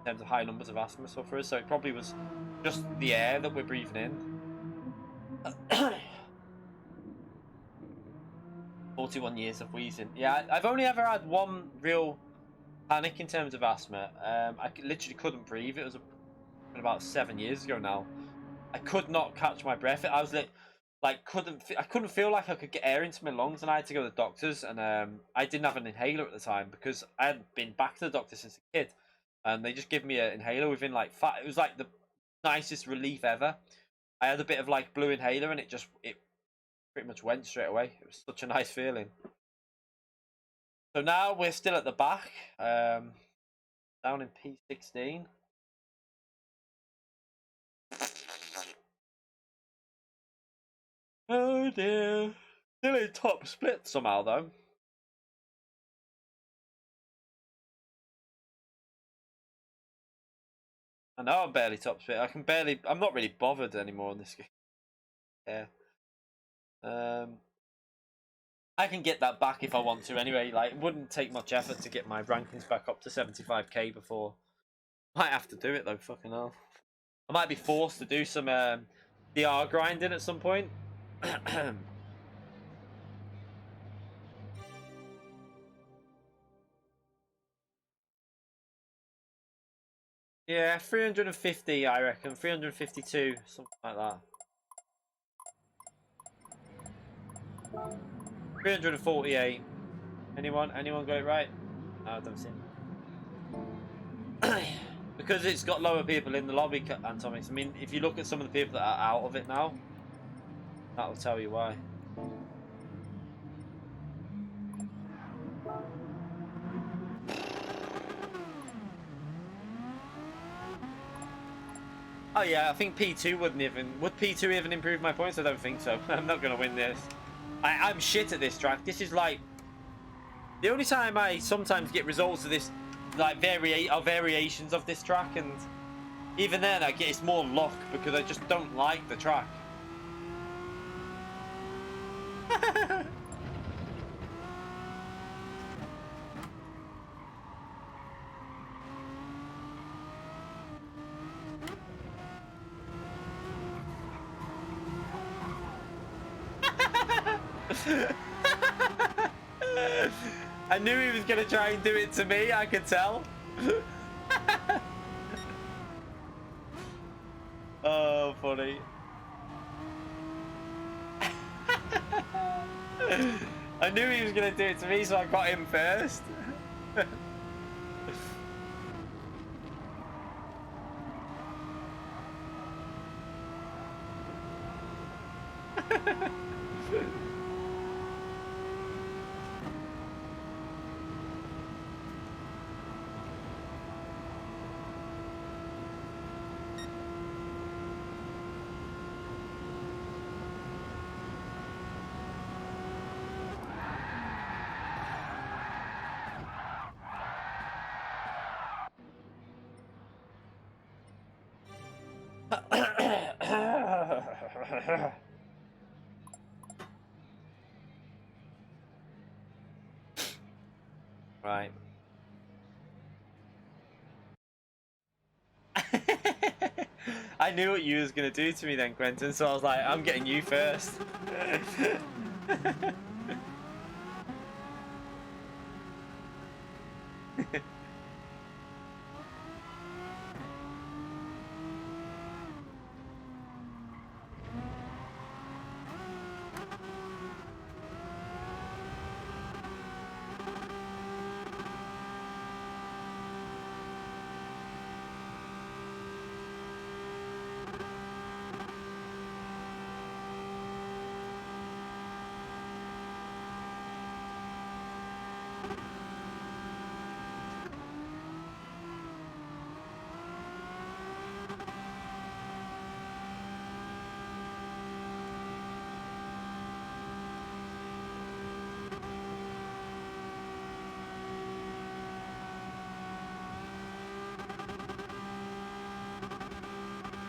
terms of high numbers of asthma sufferers. So it probably was just the air that we're breathing in. 41 years of wheezing. Yeah, I've only ever had one real panic in terms of asthma. I literally couldn't breathe. It was about 7 years ago now. I could not catch my breath. I was like I couldn't feel like I could get air into my lungs, and I had to go to the doctors. And I didn't have an inhaler at the time because I hadn't been back to the doctor since a kid, and they just gave me an inhaler within like it was like the nicest relief ever. I had a bit of like blue inhaler, and it pretty much went straight away. It was such a nice feeling. So now we're still at the back, down in P16. Oh dear. Still in top split somehow though. I know I'm barely top split. I'm not really bothered anymore in this game. Yeah. I can get that back if I want to anyway. Like, it wouldn't take much effort to get my rankings back up to 75k before. Might have to do it though, fucking hell. I might be forced to do some DR grinding at some point. Yeah, 350 I reckon. 352, something like that. 348. Anyone got it right? No, I don't see. Because it's got lower people in the lobby, Antomics. I mean, if you look at some of the people that are out of it now, that'll tell you why. Oh yeah, I think P2 would P2 even improve my points? I don't think so. I'm not gonna win this. I'm shit at this track. This is like the only time I sometimes get results of this, like variations of this track, and even then I get it's more luck because I just don't like the track. I knew he was going to try and do it to me, I could tell. Oh, funny. I knew he was going to do it to me, so I got him first. Right. I knew what you was gonna do to me then, Quentin, so I was like, I'm getting you first.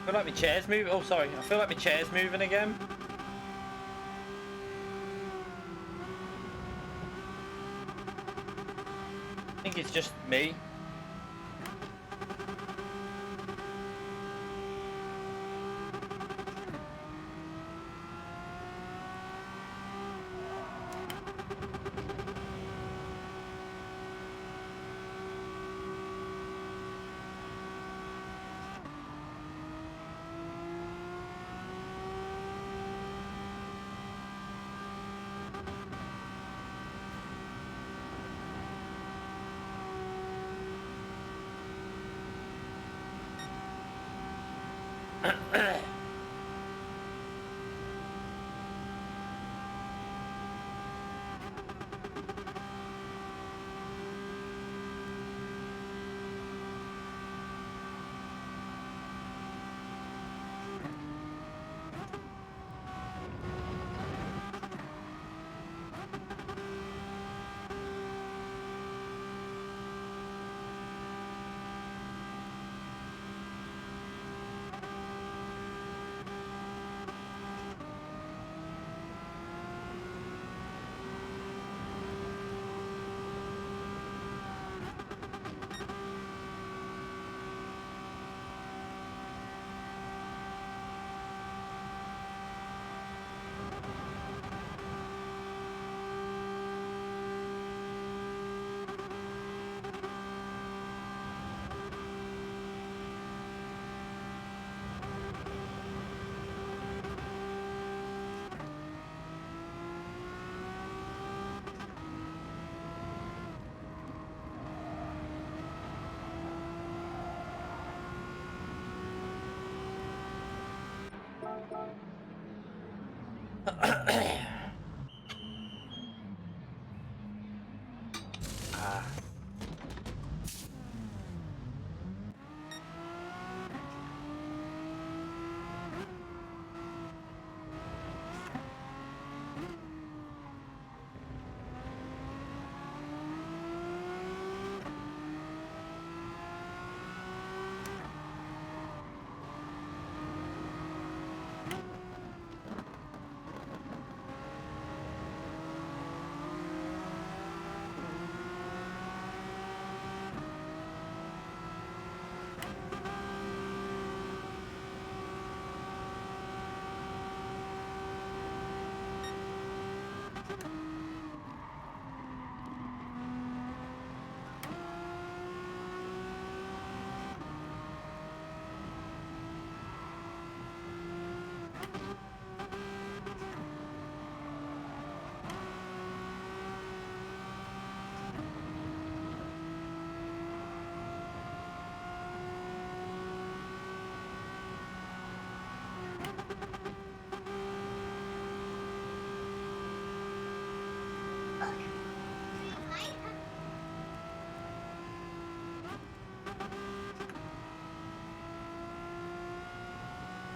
I feel like my chair's moving. Oh, sorry. I feel like my chair's moving again. I think it's just me.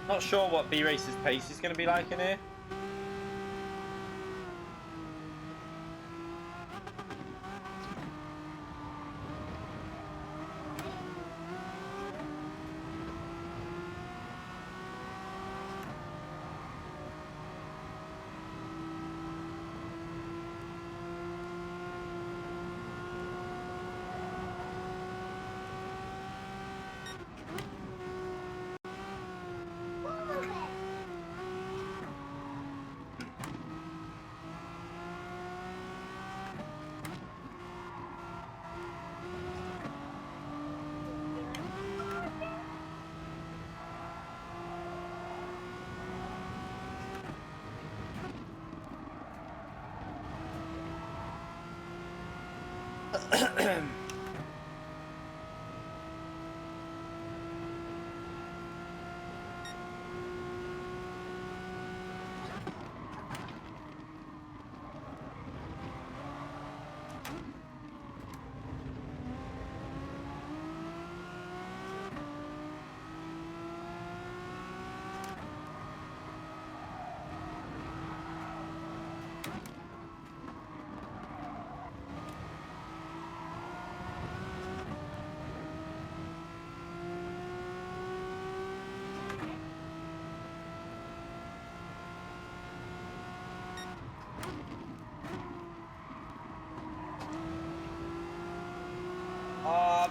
Not sure what B-Race's pace is going to be like in here.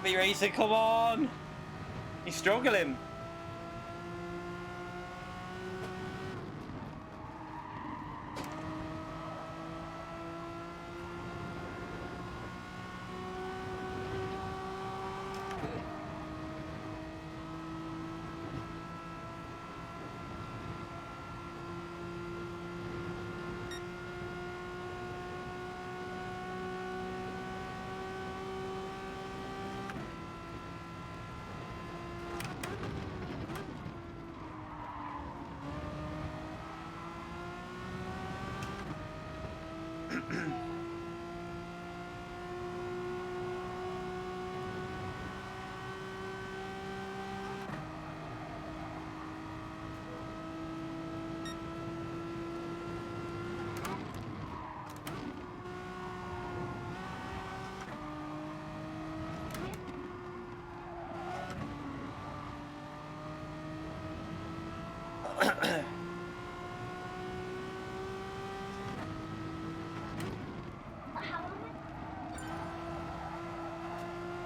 Can't be racing, come on! He's struggling.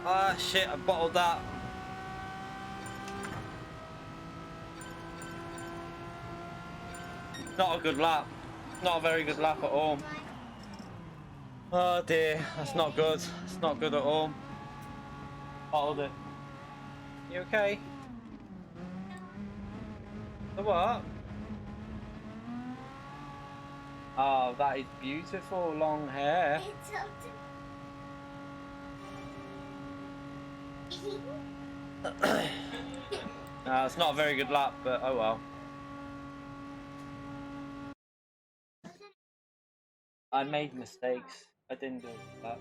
Ah, shit, I bottled that. Not a good lap. Not a very good lap at all. Oh dear, that's not good. It's not good at all. Bottled it. You okay? The what? Oh, that is beautiful long hair. No, it's not a very good lap, but oh well. I made mistakes. I didn't do that.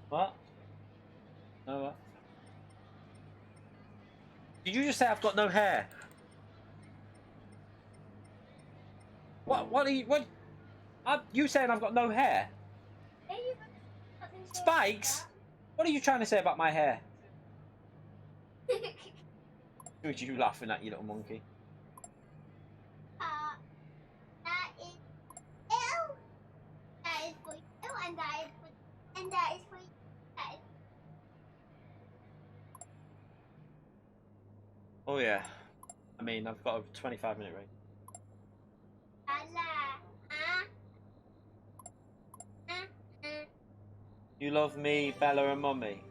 What? No, what? Did you just say I've got no hair? What are you, what? You saying I've got no hair? Spikes? What are you trying to say about my hair? Who are you laughing at, you little monkey? That is L. That is for you, and that is for you, and that is for you. That is... Oh yeah. I mean, I've got a 25-minute race. You love me, Bella and Mummy?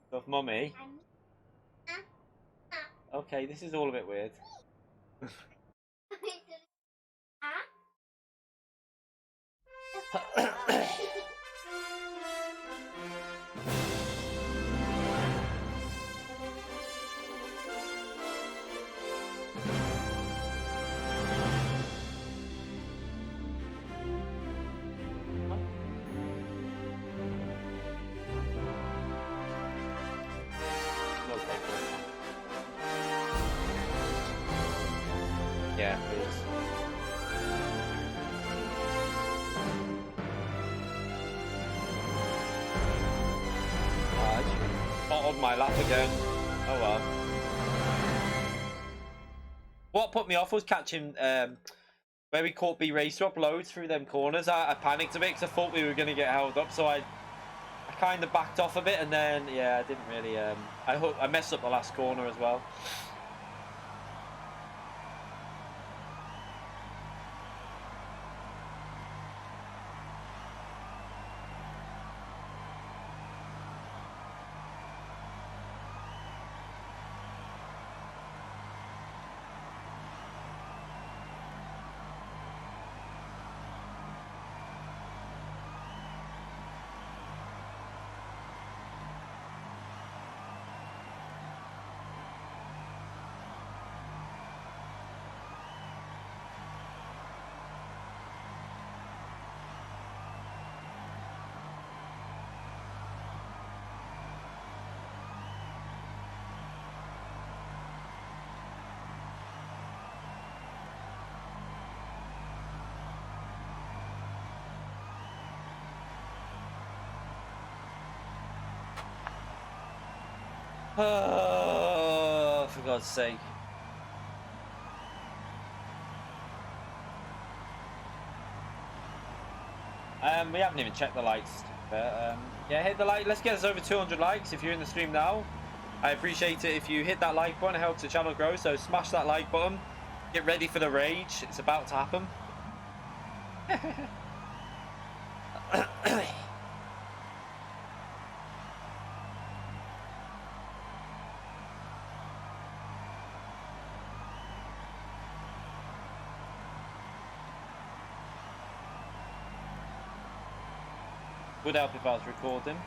Love Mummy? Okay, this is all a bit weird. Yeah, please. I just bottled my lap again. Oh well. What put me off was catching where we caught B Racer up loads through them corners. I panicked a bit because I thought we were going to get held up, so I kind of backed off a bit, and then yeah, I didn't really I messed up the last corner as well. Oh, for God's sake. We haven't even checked the likes. But yeah, hit the like. Let's get us over 200 likes if you're in the stream now. I appreciate it if you hit that like button. It helps the channel grow. So smash that like button. Get ready for the rage. It's about to happen. Would help if I was recording.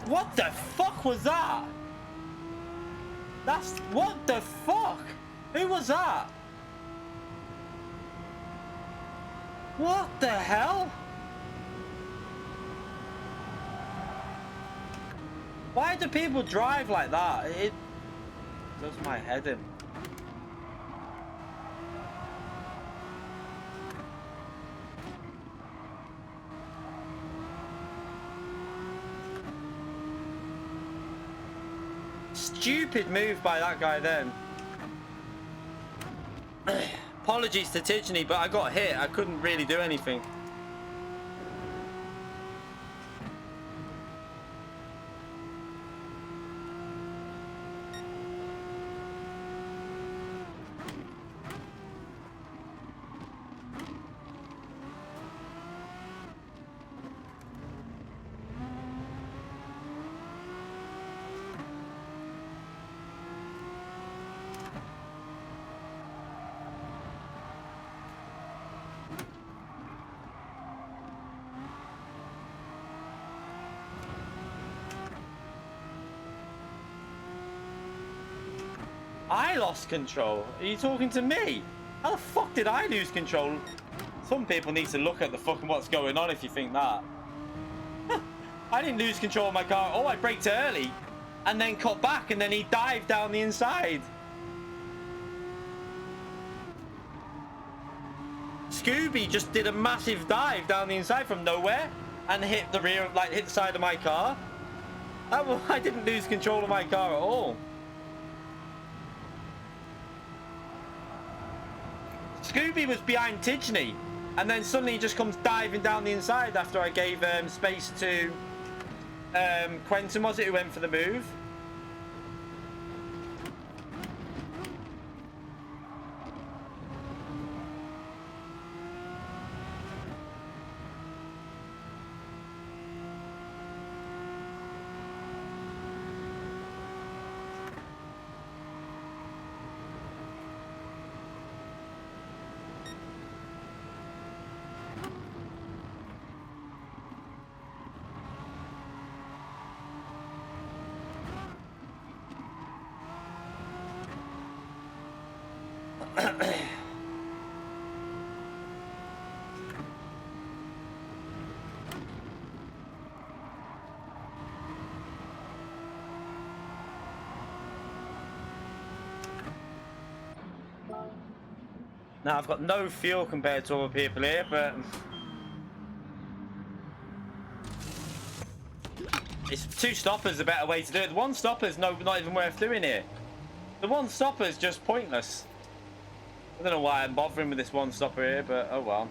What the fuck was that? That's... What the fuck? Who was that? What the hell? Why do people drive like that? It does my head in. Stupid move by that guy then. Apologies to Tijani, but I got hit. I couldn't really do anything. I lost control. Are you talking to me? How the fuck did I lose control? Some people need to look at the fucking what's going on if you think that. I didn't lose control of my car. Oh, I braked early and then cut back and then he dived down the inside. Scooby just did a massive dive down the inside from nowhere and hit the rear, like hit the side of my car. I didn't lose control of my car at all. Scooby was behind Tijani, and then suddenly he just comes diving down the inside after I gave space to Quentin, was it, who went for the move? Now I've got no fuel compared to other people here, but It's two stoppers a better way to do it. The one stopper's not even worth doing here. The one stopper's just pointless. I don't know why I'm bothering with this one stopper here, but oh well.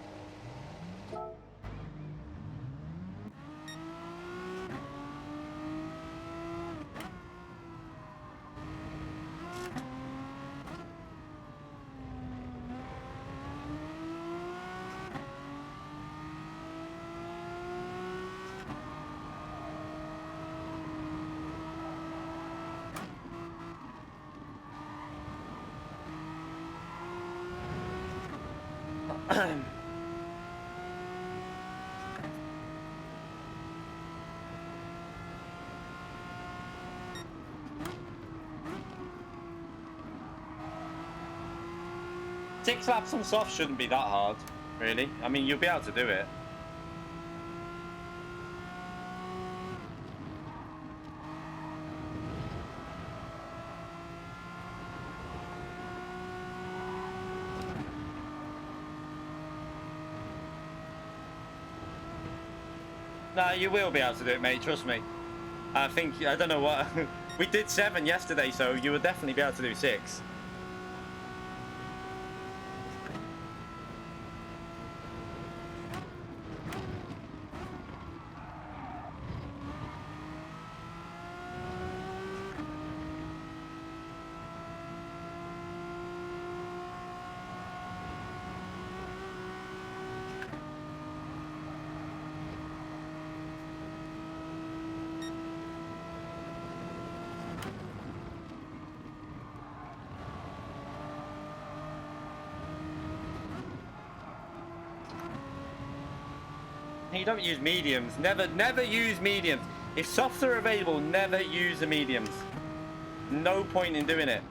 Six laps on soft shouldn't be that hard, really. I mean, you'll be able to do it. No, you will be able to do it, mate. Trust me. I don't know what... we did 7 yesterday, so you will definitely be able to do 6. You don't use mediums. Never use mediums. If softs are available, never use the mediums. No point in doing it.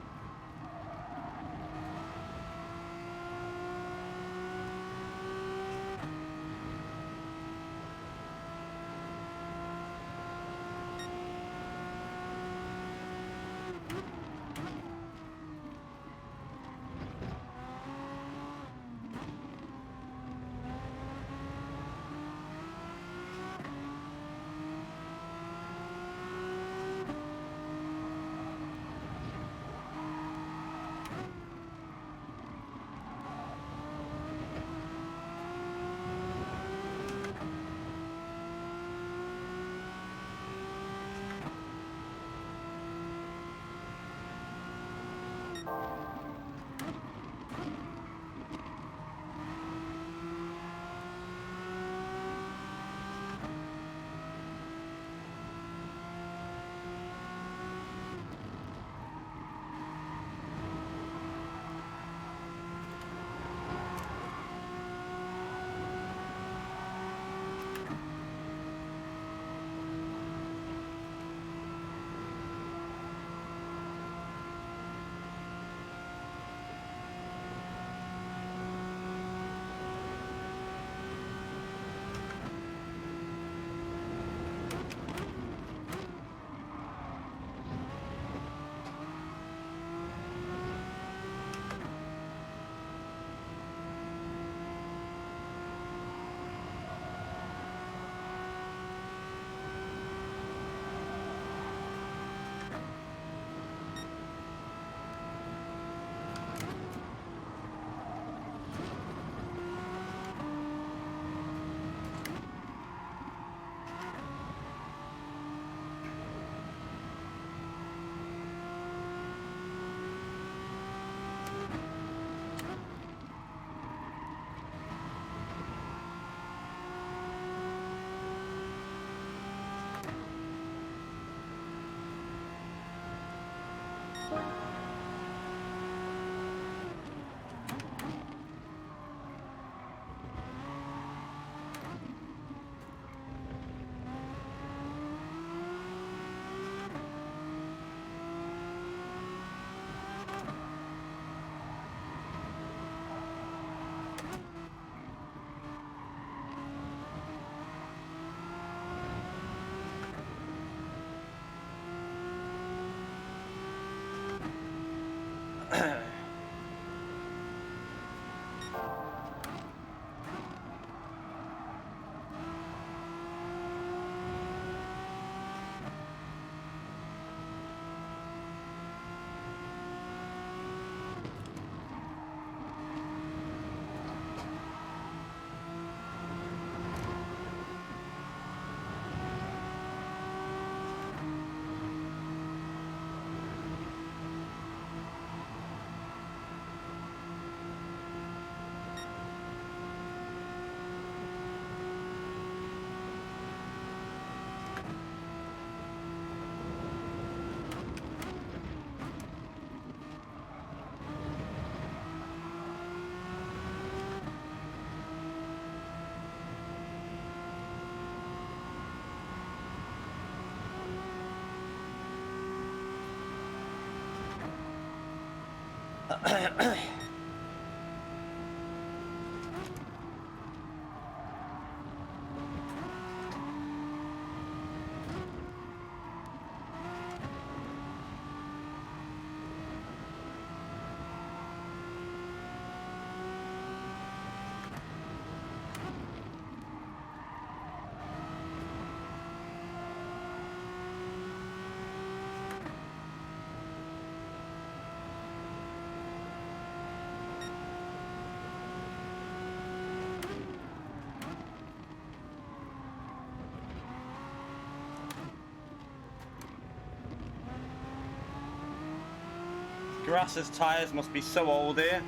Grass's tyres must be so old here.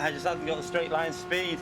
I just haven't got the straight line speed.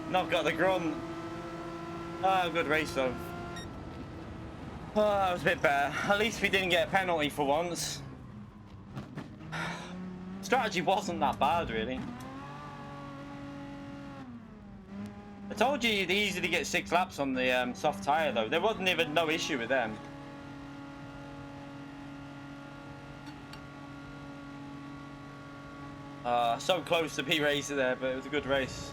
Not got the grunt. Ah, good race though. Oh, that was a bit better. At least we didn't get a penalty for once. Strategy wasn't that bad, really. I told you you'd easily get 6 laps on the soft tyre, though. There wasn't even no issue with them. So close to P-Racer there, but it was a good race.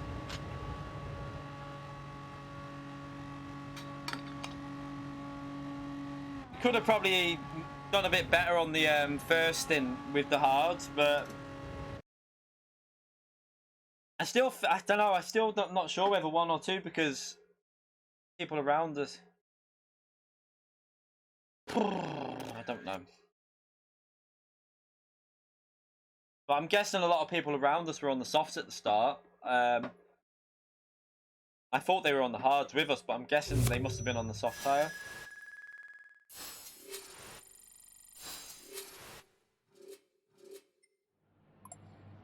Could have probably done a bit better on the first stint with the hards, but I don't know. I still not sure whether 1 or 2 because people around us. I don't know. But I'm guessing a lot of people around us were on the softs at the start. I thought they were on the hards with us, but I'm guessing they must have been on the soft tyre.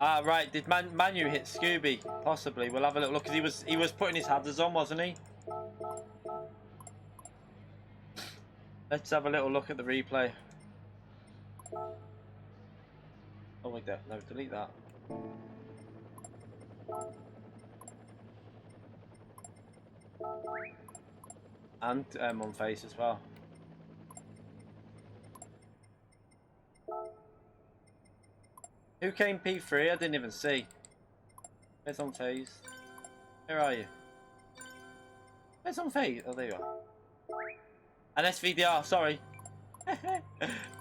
Ah, right. Did Manu hit Scooby? Possibly. We'll have a little look because he was putting his hazards on, wasn't he? Let's have a little look at the replay. Oh wait, no, delete that. And on face as well. Who came P3? I didn't even see. Where's on phase? Where are you? Where's on phase? Oh, there you are. An SVDR, sorry.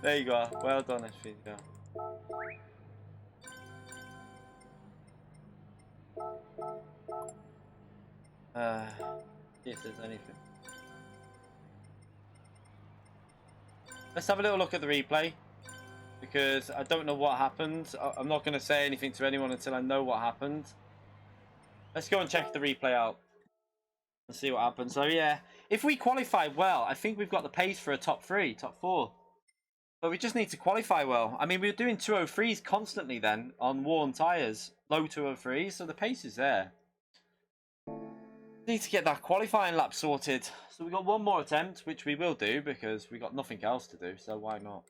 There you go. Well done, SVDR. See if there's anything. Let's have a little look at the replay. Because I don't know what happened. I'm not going to say anything to anyone until I know what happened. Let's go and check the replay out. And see what happens. So yeah, if we qualify well, I think we've got the pace for a top 3, top 4. But we just need to qualify well. I mean, we were doing 203s constantly then on worn tyres. Low 203s, so the pace is there. Need to get that qualifying lap sorted. So we've got 1 more attempt, which we will do because we got nothing else to do, so why not?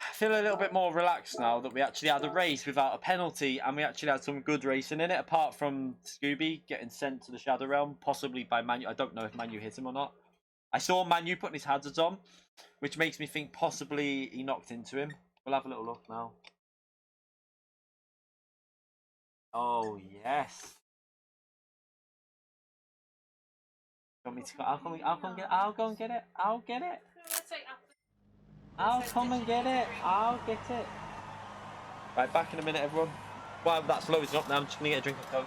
I feel a little bit more relaxed now that we actually had a race without a penalty and we actually had some good racing in it, apart from Scooby getting sent to the Shadow Realm, possibly by Manu. I don't know if Manu hit him or not. I saw Manu putting his hazards on, which makes me think possibly he knocked into him. We'll have a little look now. Oh, yes. Want me to go? I'll go and get it. I'll go and get it. I'll get it. I'll come and get it. I'll get it. Right, back in a minute, everyone. While that's loading up now, I'm just going to get a drink of Coke.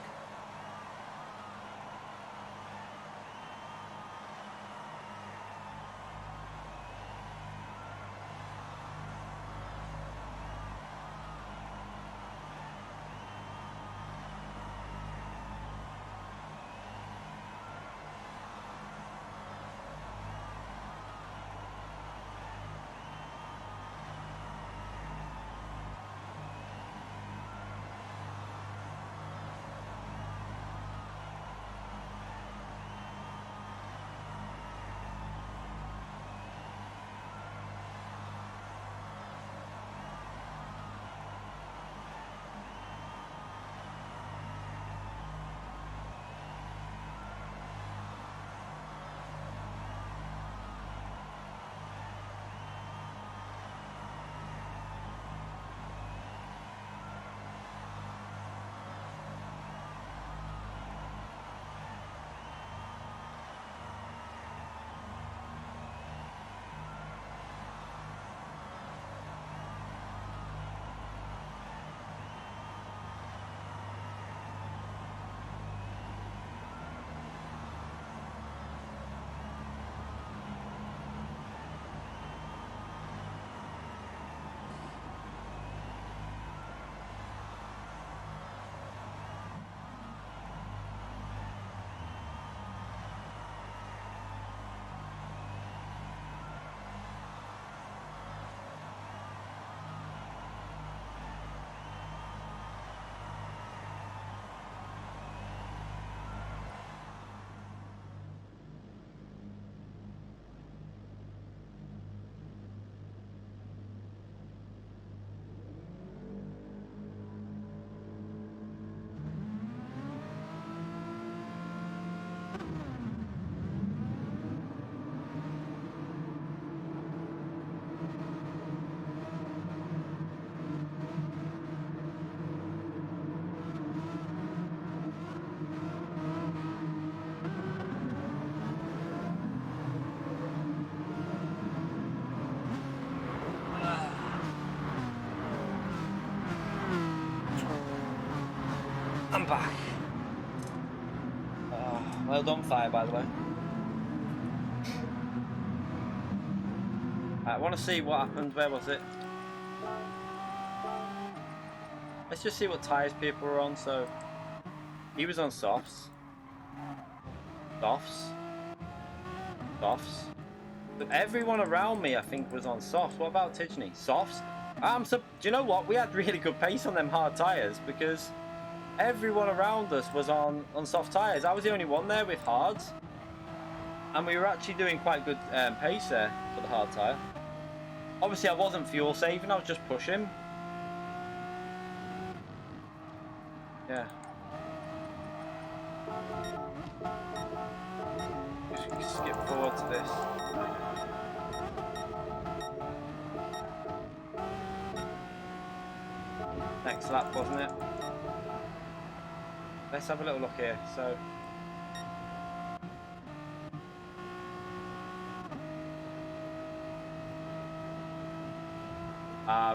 back. Well done, Fire, by the way. I want to see what happened. Where was it? Let's just see what tyres people were on. So he was on softs. Softs. Softs. But everyone around me, I think, was on softs. What about Tijani? Softs? Do you know what? We had really good pace on them hard tyres because everyone around us was on soft tyres. I was the only one there with hards. And we were actually doing quite good pace there for the hard tyre. Obviously, I wasn't fuel saving. I was just pushing. Yeah. Just skip forward to this. Next lap, wasn't it? Let's have a little look here. So.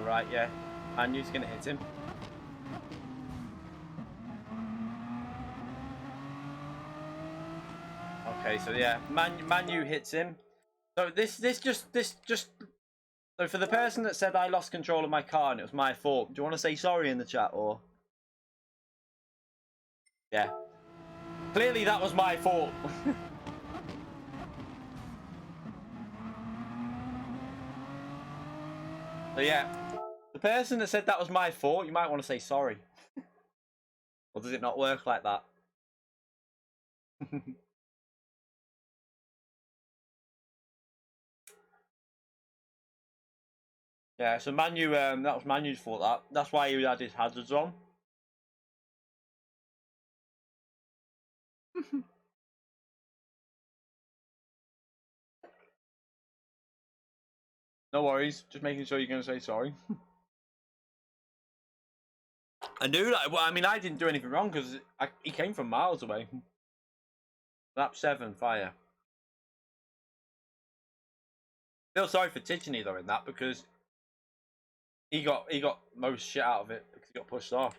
Right, yeah. Manu's gonna hit him. Okay, so yeah, Manu hits him. So this just so for the person that said I lost control of my car and it was my fault, do you want to say sorry in the chat or? Yeah. Clearly that was my fault. So yeah, the person that said that was my fault, you might want to say sorry. Or does it not work like that? Yeah, so Manu, that was Manu's fault. That's why he had his hazards on. No worries, just making sure you're going to say sorry. I knew that. Well, I mean, I didn't do anything wrong because he came from miles away. Lap 7, Fire. Feel sorry for Tijani though in that because he got most shit out of it because he got pushed off.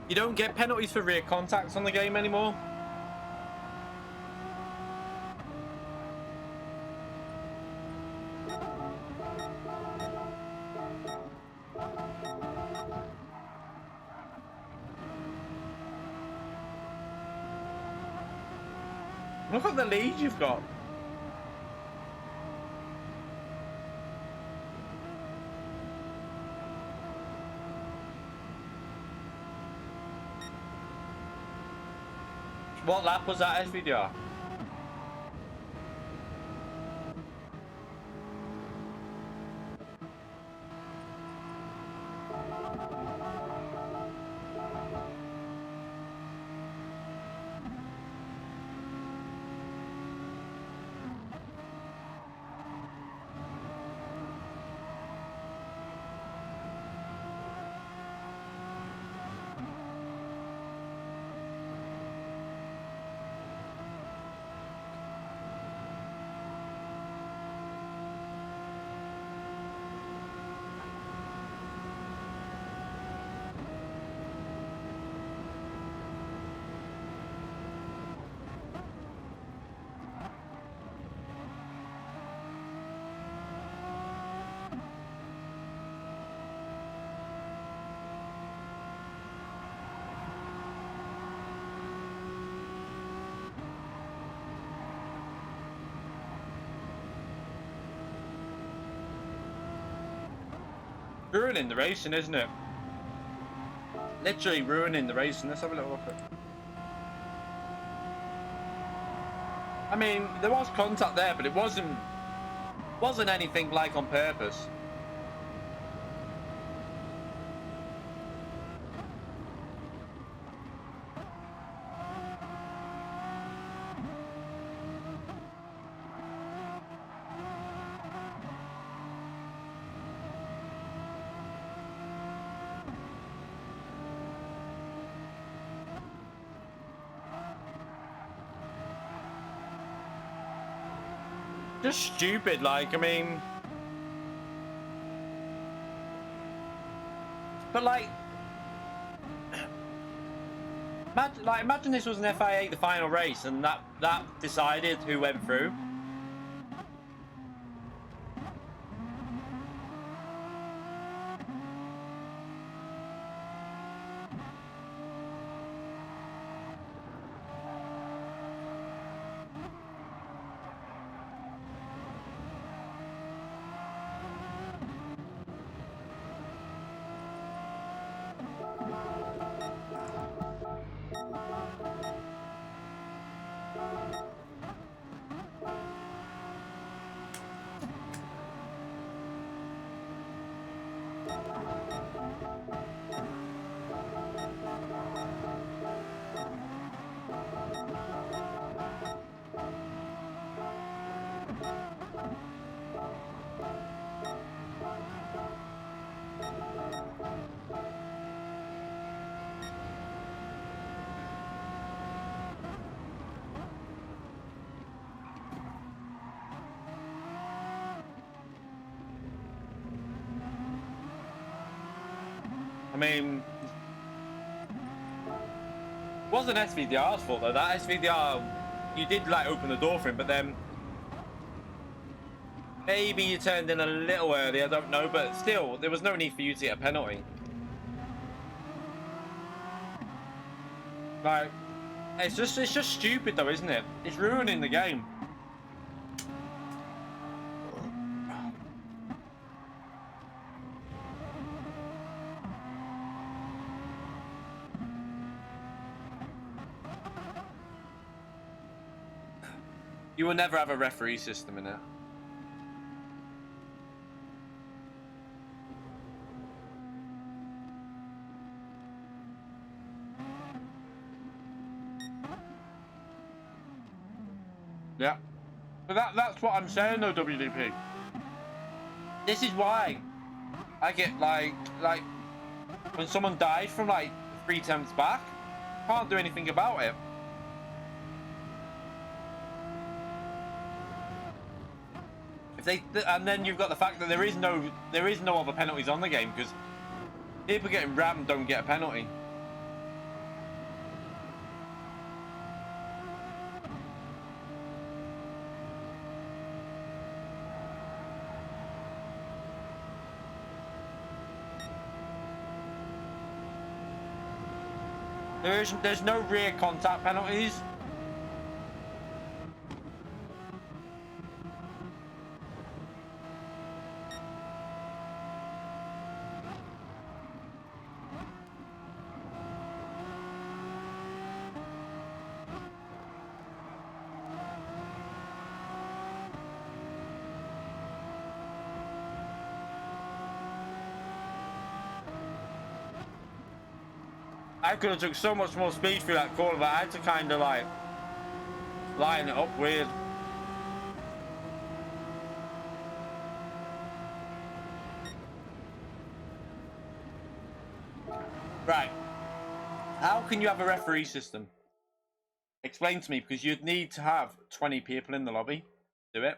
You don't get penalties for rear contacts on the game anymore. Look at the lead you've got. What lap was that, SVDR? Ruining the racing, isn't it? Literally ruining the racing. Let's have a little look at. I mean, there was contact there, but it wasn't anything like on purpose. just stupid. Like, I mean, but like, imagine this was an FIA the final race, and that decided who went through. I mean, it wasn't SVDR's fault though. That SVDR, you did like open the door for him, but then maybe you turned in a little early. I don't know, but still, there was no need for you to get a penalty. Like, it's just stupid though, isn't it? It's ruining the game. You will never have a referee system in it. Yeah. But that's what I'm saying though, WDP. This is why I get like when someone dies from like 3 attempts back, can't do anything about it. And then you've got the fact that there is no other penalties on the game because people getting rammed don't get a penalty. There's no rear contact penalties. I could have took so much more speed through that corner, but I had to kind of like line it up weird. Right. How can you have a referee system? Explain to me, because you'd need to have 20 people in the lobby to do it.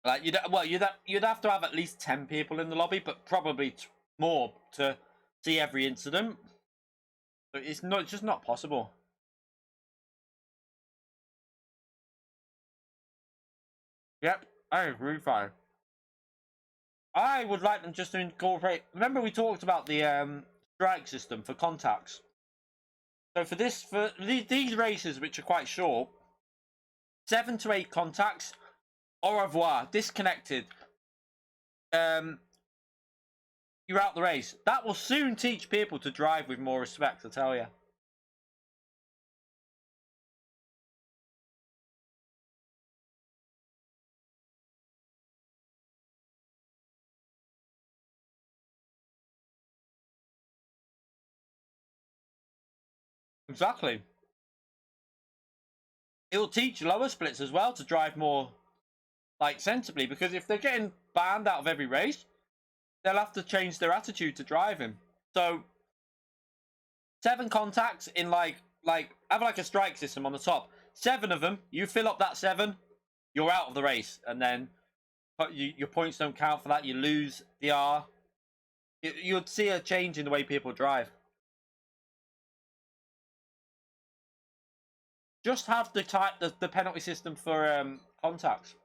Like you'd have to have at least 10 people in the lobby, but probably more to see every incident. So it's just not possible. Yep, I agree, fine. I would like them just to incorporate. Remember we talked about the strike system for contacts. So for these races, which are quite short, 7 to 8 contacts. Au revoir, disconnected. You're out the race. That will soon teach people to drive with more respect, I tell you. Exactly. It will teach lower splits as well to drive more, like, sensibly, because if they're getting banned out of every race, they'll have to change their attitude to driving. So 7 contacts in like have like a strike system on the top. 7 of them, you fill up that 7, you're out of the race, and then your points don't count for that. You lose the R. You'd see a change in the way people drive. Just have the penalty system for contacts.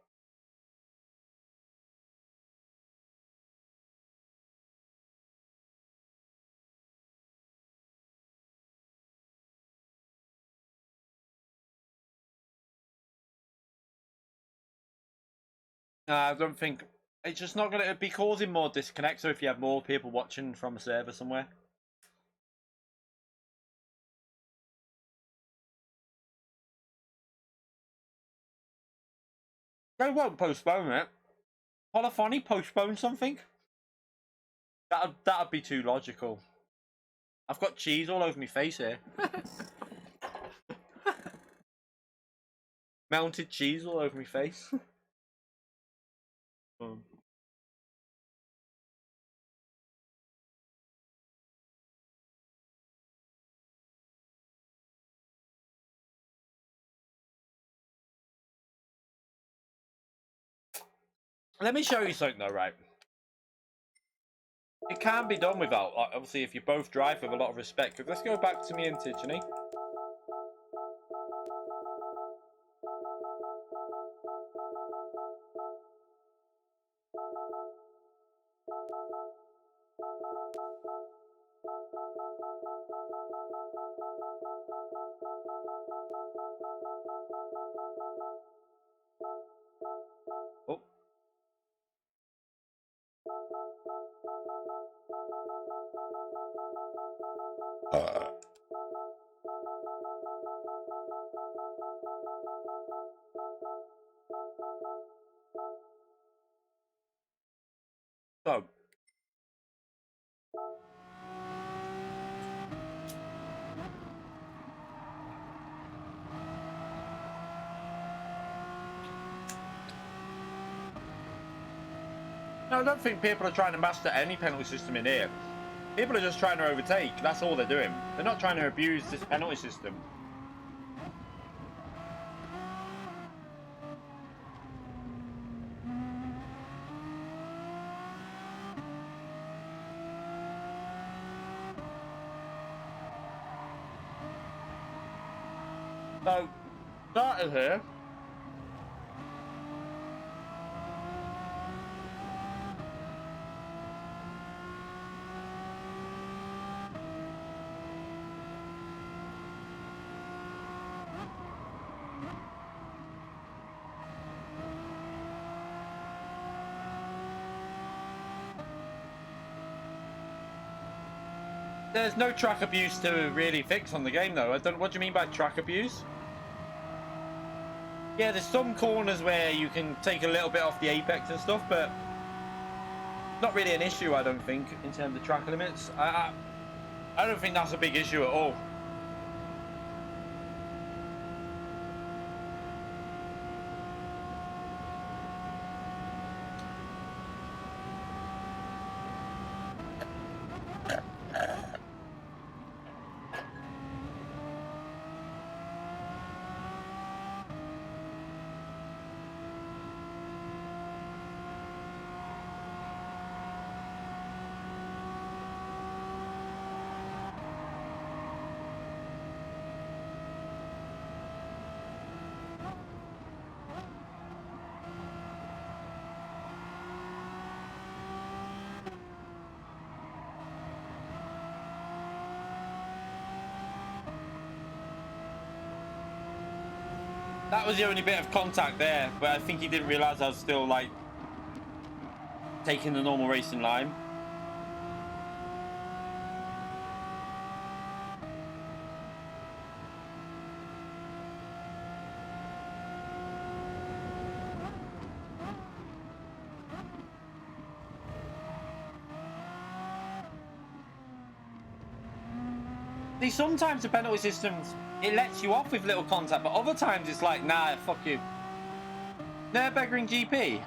I don't think it's just not going to be causing more disconnect. So if you have more people watching from a server somewhere. They won't postpone it. Polyphony postpone something? That'd be too logical. I've got cheese all over my face here. Melted cheese all over my face. Let me show you something though, right? It can be done without, obviously, if you both drive with a lot of respect. Because let's go back to me and Tijani. Oh. So. No, I don't think people are trying to master any penalty system in here. People are just trying to overtake. That's all they're doing. They're not trying to abuse this penalty system. So, started here. There's no track abuse to really fix on the game, though. I don't. What do you mean by track abuse? Yeah, there's some corners where you can take a little bit off the apex and stuff, but not really an issue, I don't think, in terms of track limits. I don't think that's a big issue at all. That was the only bit of contact there, but I think he didn't realise I was still, like, taking the normal racing line. See, sometimes the penalty systems, it lets you off with little contact, but other times it's like, nah, fuck you. Nürburgring GP.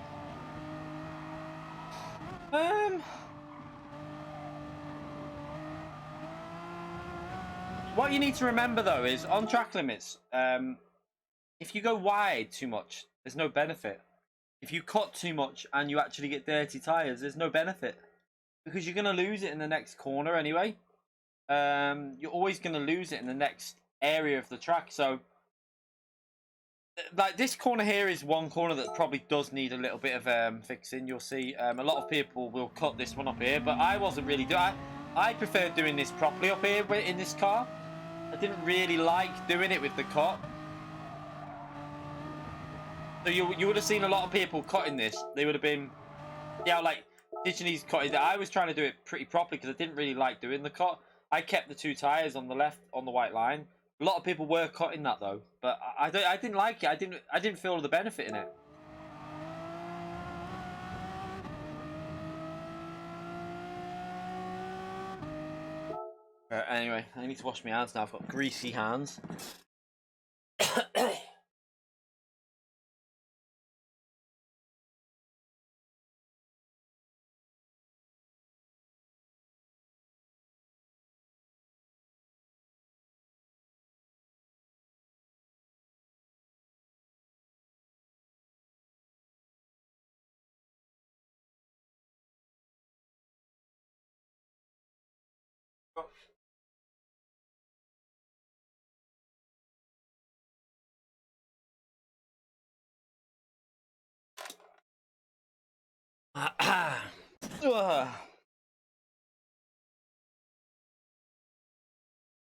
What you need to remember though is on track limits, if you go wide too much, There's no benefit. If you cut too much and you actually get dirty tires, there's no benefit because you're gonna lose it in the next corner anyway. You're always gonna lose it in the next area of the track. So, like this corner here is one corner that probably does need a little bit of fixing. You'll see a lot of people will cut this one up here, but I wasn't really doing. I preferred doing this properly up here in this car. I didn't really like doing it with the cut. So you would have seen a lot of people cutting this. They would have been, yeah, like Disney's cutting. I was trying to do it pretty properly because I didn't really like doing the cut. I kept the two tires on the left on the white line. A lot of people were cutting that though, but I didn't like it. I didn't feel the benefit in it. Anyway, I need to wash my hands now. I've got greasy hands.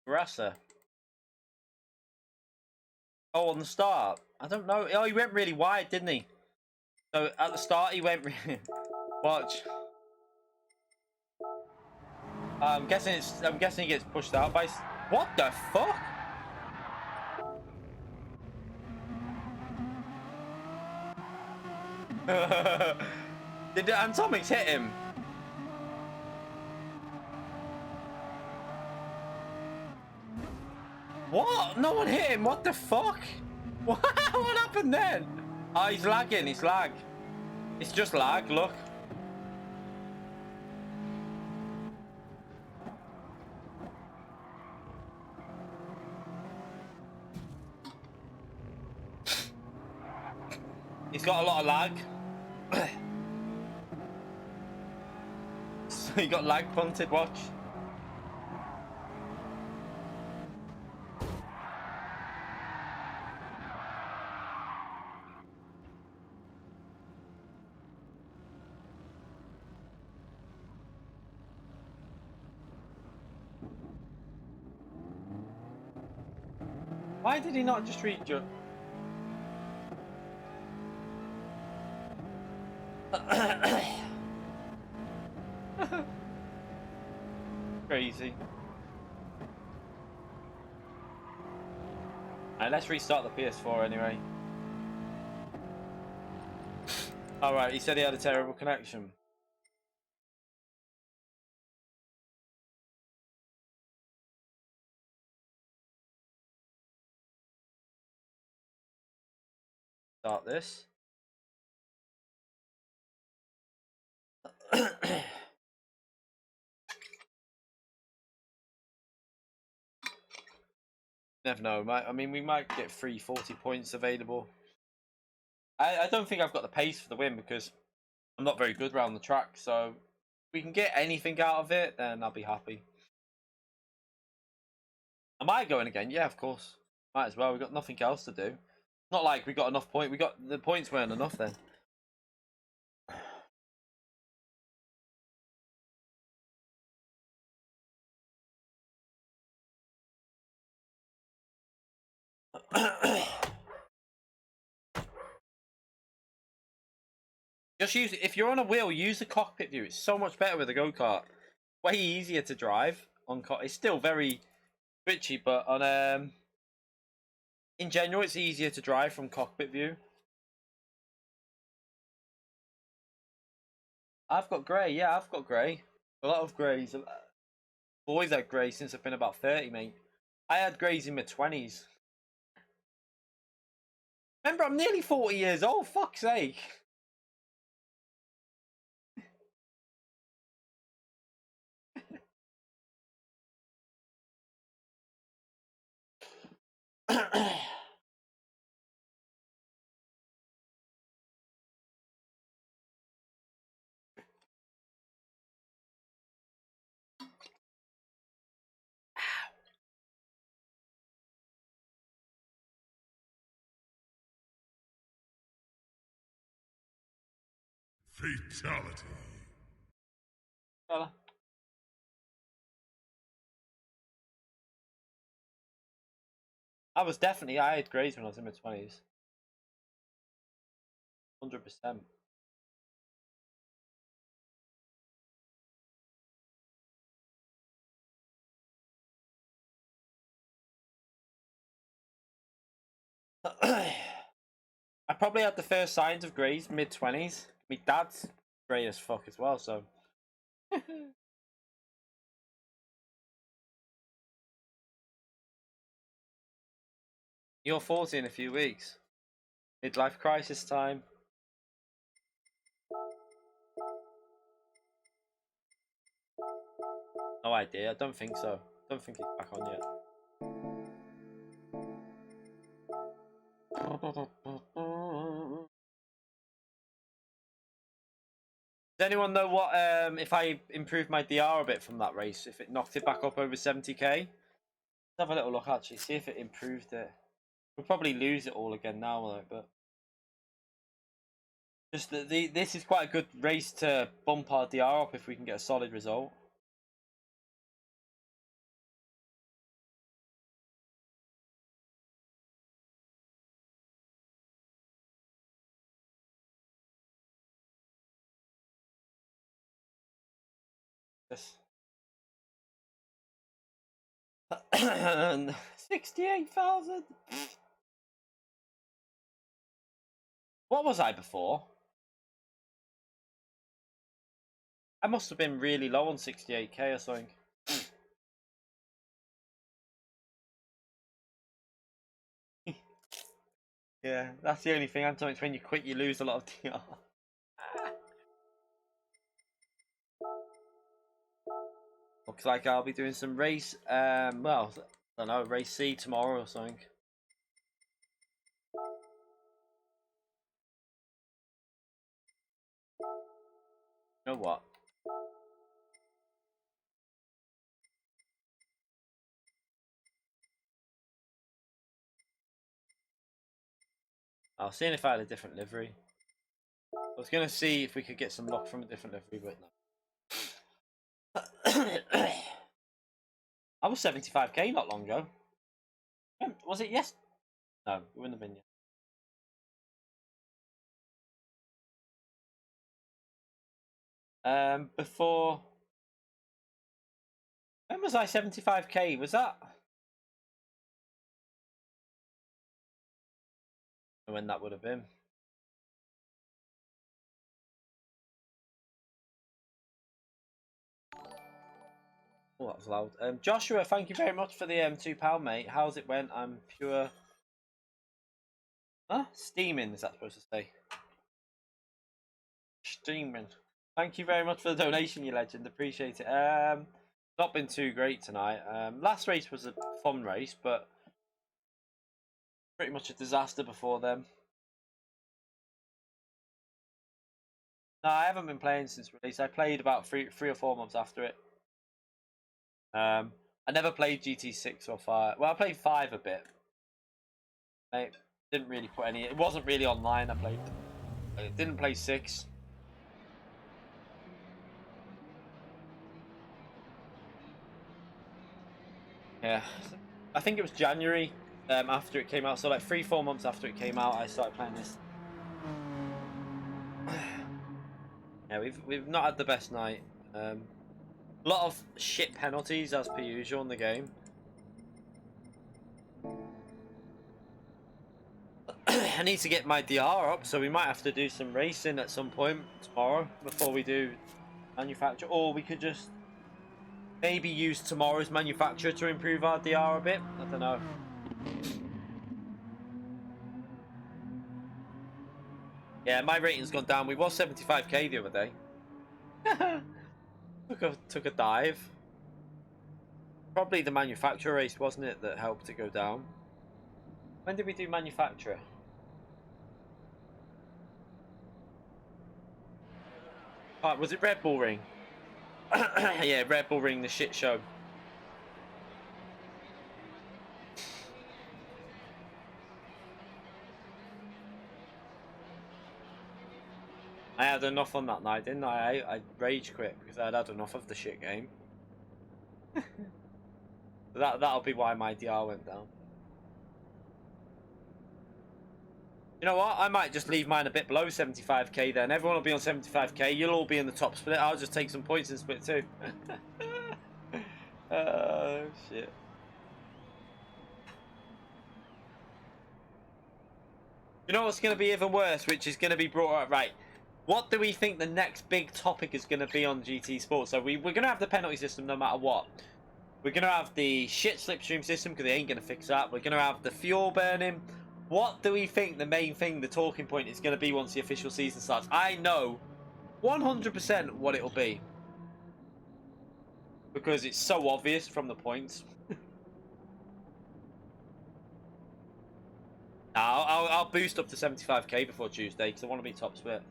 Grasser. Oh, on the start? I don't know. Oh, he went really wide, didn't he? So at the start, he went really... Watch. I'm guessing he gets pushed out by... What the fuck? Did the Atomics hit him? What? No one hit him. What the fuck? What happened then? Oh, he's lagging. It's lag. It's just lag. Look. He's got a lot of lag. So he got lag punted. Watch. Why did he not just read your... Crazy. Alright, let's restart the PS4 anyway. Alright, he said he had a terrible connection. Start this. Never know. I mean, we might get free 40 points available. I don't think I've got the pace for the win because I'm not very good around the track. So if we can get anything out of it, then I'll be happy. Am I going again? Yeah, of course. Might as well. We've got nothing else to do. Not like we got enough points. The points weren't enough then. Just use, if you're on a wheel, use the cockpit view. It's so much better with a go-kart. Way easier to drive on it's still very twitchy, but on in general it's easier to drive from cockpit view. I've got grey, yeah, I've got grey. A lot of greys. I've always had grey since I've been about 30, mate. I had greys in my 20s. Remember, I'm nearly 40 years old, fuck's sake. Fatality. Fella. I had grades when I was in my 20s. 100%. I probably had the first signs of grades mid-20s. My dad's grey as fuck as well, so. You're 40 in a few weeks. Midlife crisis time. No idea. I don't think so. Don't think it's back on yet. Does anyone know what if I improved my DR a bit from that race, if it knocked it back up over 70k? Let's have a little look actually, see if it improved it. We'll probably lose it all again now, like, but just this is quite a good race to bump our DR up if we can get a solid result. Yes. 68,000. What was I before? I must have been really low on 68k or something. Yeah, that's the only thing. I'm talking when you quit, you lose a lot of DR. Looks like I'll be doing some race. Well, I don't know, race C tomorrow or something. You know what? I was seeing if I had a different livery. I was gonna see if we could get some luck from a different livery, but no. I was 75k not long ago. Was it yes? No, it wouldn't have been yet. Before. When was I 75k? Was that? When that would have been. Oh, that was loud. Joshua, thank you very much for the £2, mate. How's it went? I'm pure. Huh? Steaming, is that supposed to say? Steaming. Thank you very much for the donation, you legend. Appreciate it. Not been too great tonight. Last race was a fun race, but pretty much a disaster before then. No, I haven't been playing since release. I played about three or 4 months after it. I never played GT6 or 5. Well, I played 5 a bit. I didn't really put any. It wasn't really online. I didn't play 6. Yeah, I think it was January after it came out. So like 3-4 months after it came out, I started playing this. Yeah, we've not had the best night. A lot of shit penalties as per usual in the game. I need to get my DR up, so we might have to do some racing at some point tomorrow before we do manufacture, or we could just maybe use tomorrow's manufacturer to improve our DR a bit. I don't know. Yeah, my rating's gone down. We was 75k the other day. took a dive. Probably the manufacturer race, wasn't it, that helped it go down? When did we do manufacturer? Oh, was it Red Bull Ring? Yeah, Red Bull Ring, the shit show. I had enough on that night, didn't I? I rage quit because I'd had enough of the shit game. That'll be why my DR went down. You know what? I might just leave mine a bit below 75k then. Everyone will be on 75k. You'll all be in the top split. I'll just take some points in split 2. Oh, shit. You know what's going to be even worse, which is going to be brought up? Right. What do we think the next big topic is going to be on GT Sports? So we're going to have the penalty system no matter what. We're going to have the shit slipstream system because they ain't going to fix that. We're going to have the fuel burning. What do we think the main thing, the talking point, is going to be once the official season starts? I know 100% what it'll be. Because it's so obvious from the points. I'll boost up to 75k before Tuesday because I want to be top split.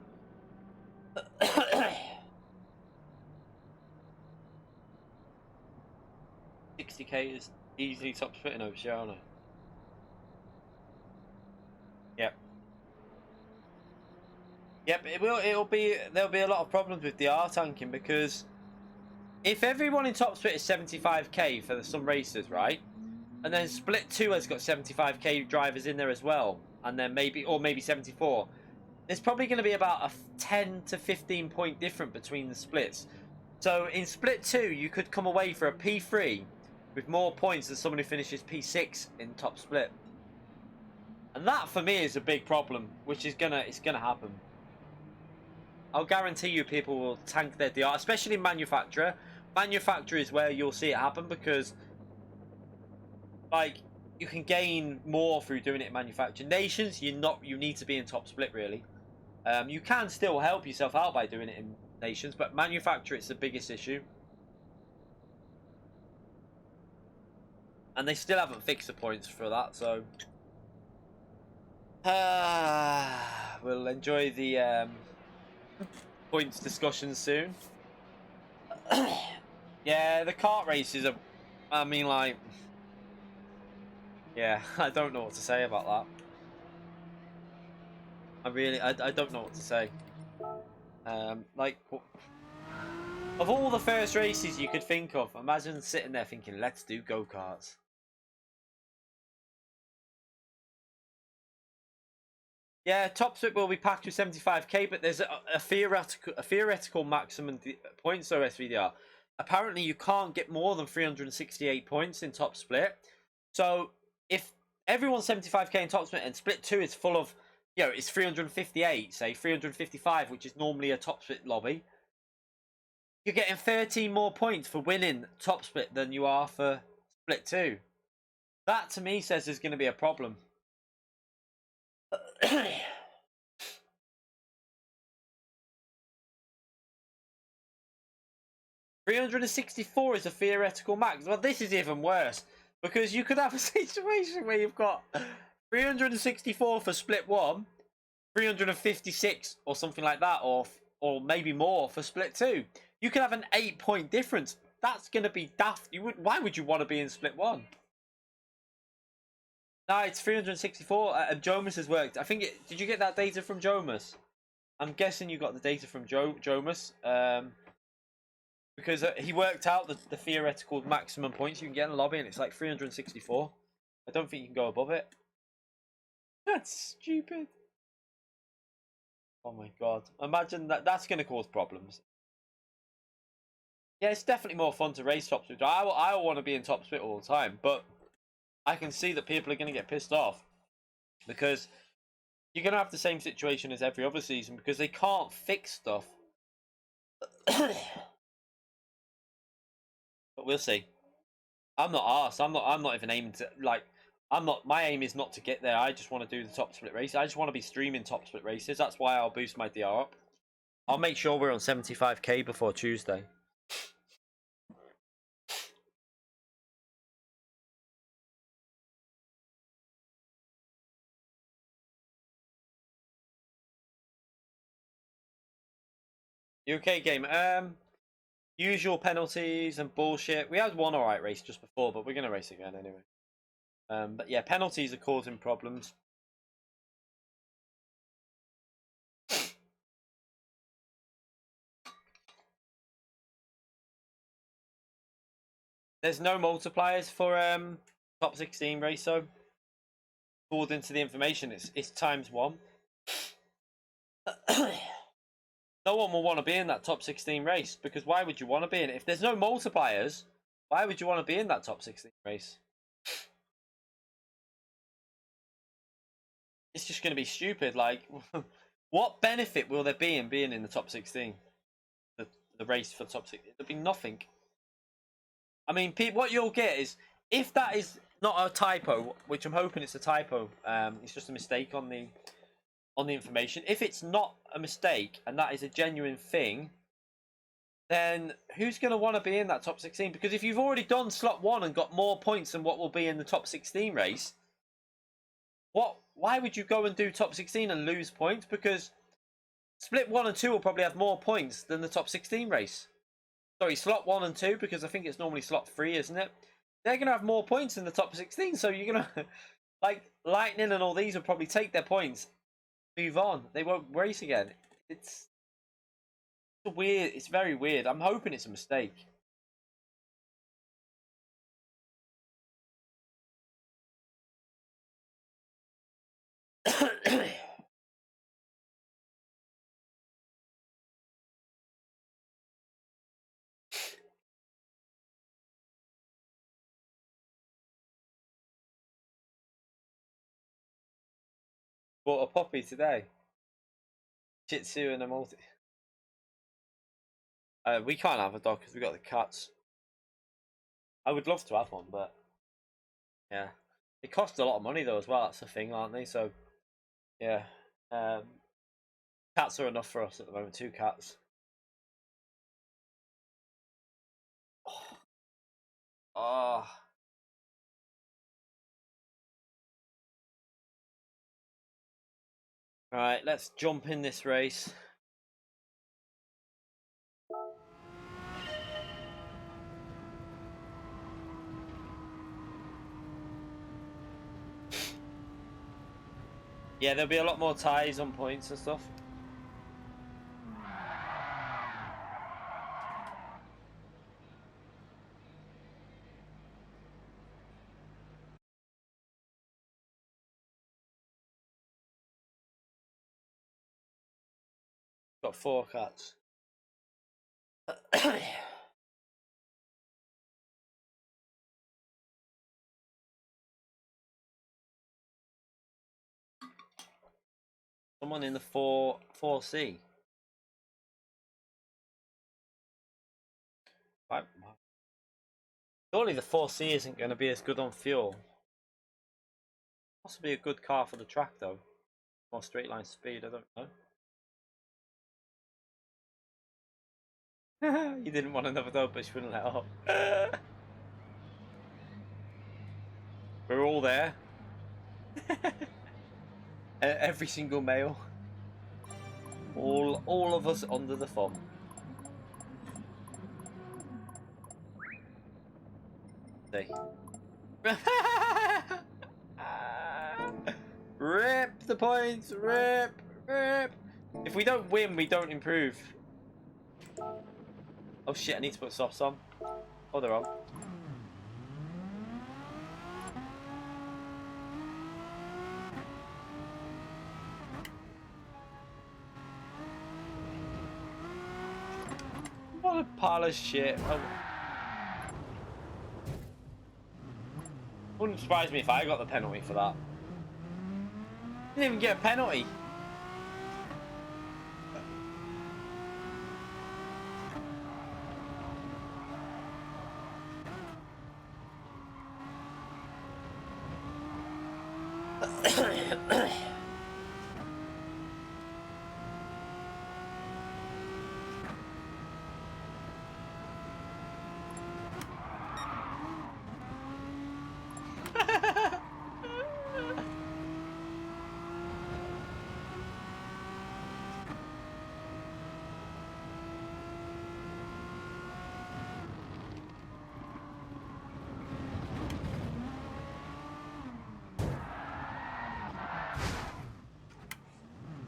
60k is easily top split in Oceania. Yep. Yep, there'll be a lot of problems with DR tanking because if everyone in top split is 75k for some races, right? And then split 2 has got 75k drivers in there as well, and then maybe 74. There's probably going to be about a 10 to 15 point difference between the splits. So in split 2, you could come away for a P3 with more points than someone who finishes P6 in top split. And that for me is a big problem, which is it's gonna happen. I'll guarantee you people will tank their DR, especially manufacturer. Manufacturer is where you'll see it happen because like you can gain more through doing it in manufacturer. Nations, you need to be in top split really. You can still help yourself out by doing it in nations, but manufacturer it's the biggest issue. And they still haven't fixed the points for that, so we'll enjoy the points discussion soon. Yeah, the kart races are, I mean, like, yeah, I don't know what to say about that. I don't know what to say. Like, of all the first races you could think of, imagine sitting there thinking, let's do go-karts. Yeah, top split will be packed with 75k, but there's a theoretical maximum points though, SVDR. Apparently, you can't get more than 368 points in top split. So, if everyone's 75k in top split and split 2 is full of, you know, it's 358, say 355, which is normally a top split lobby, you're getting 13 more points for winning top split than you are for split 2. That to me says there's going to be a problem. 364 is a theoretical max. Well, this is even worse because you could have a situation where you've got 364 for split 1, 356 or something like that, or maybe more for split 2. You could have an 8-point difference. That's going to be daft. Why would you want to be in split 1? No, it's 364. And Jomas has worked. I think did you get that data from Jomas? I'm guessing you got the data from Jomas. Because he worked out the theoretical maximum points you can get in the lobby, and it's like 364. I don't think you can go above it. That's stupid. Oh my god. Imagine that's going to cause problems. Yeah, it's definitely more fun to race top split. I want to be in top split all the time, but I can see that people are going to get pissed off because you're going to have the same situation as every other season because they can't fix stuff. But we'll see. I'm not arsed. I'm not even aiming to, like, my aim is not to get there. I just want to do the top split race. I just want to be streaming top split races. That's why I'll boost my DR up. I'll make sure we're on 75k before Tuesday. You okay, game? Usual penalties and bullshit. We had one alright race just before, but we're gonna race again anyway. But yeah, penalties are causing problems. There's no multipliers for top 16 race, so according to the information, it's ×1. No one will want to be in that top 16 race, because why would you want to be in it? If there's no multipliers, why would you want to be in that top 16 race? It's just going to be stupid. Like, what benefit will there be in being in the top 16? The race for top 16? There'll be nothing. I mean, what you'll get is, if that is not a typo, which I'm hoping it's a typo, it's just a mistake on the information. If it's not a mistake and that is a genuine thing, then who's going to want to be in that top 16? Because if you've already done slot 1 and got more points than what will be in the top 16 race, why would you go and do top 16 and lose points? Because split 1 and 2 will probably have more points than the top 16 race. Sorry, slot 1 and 2, because I think it's normally slot 3, isn't it? They're going to have more points in the top 16, so you're going to... Like, Lightning and all these will probably take their points, move on. They won't race again. It's weird. It's very weird. I'm hoping it's a mistake. Bought a puppy today. Shih Tzu and a multi. We can't have a dog because we got the cats. I would love to have one, but yeah, it costs a lot of money though as well. That's the thing, aren't they? So yeah, cats are enough for us at the moment. 2 cats. Oh. Right, let's jump in this race. Yeah, there'll be a lot more ties on points and stuff. Got 4 cats. Someone in the 4C. Right. Surely the 4C isn't going to be as good on fuel. Possibly a good car for the track though. More straight line speed, I don't know. You didn't want another dog, but she wouldn't let up. We're all there. Every single male. All of us under the thumb. See. Rip the points, rip. If we don't win, we don't improve. Oh shit, I need to put softs on. Oh, they're on. What a pile of shit. Wouldn't surprise me if I got the penalty for that. Didn't even get a penalty.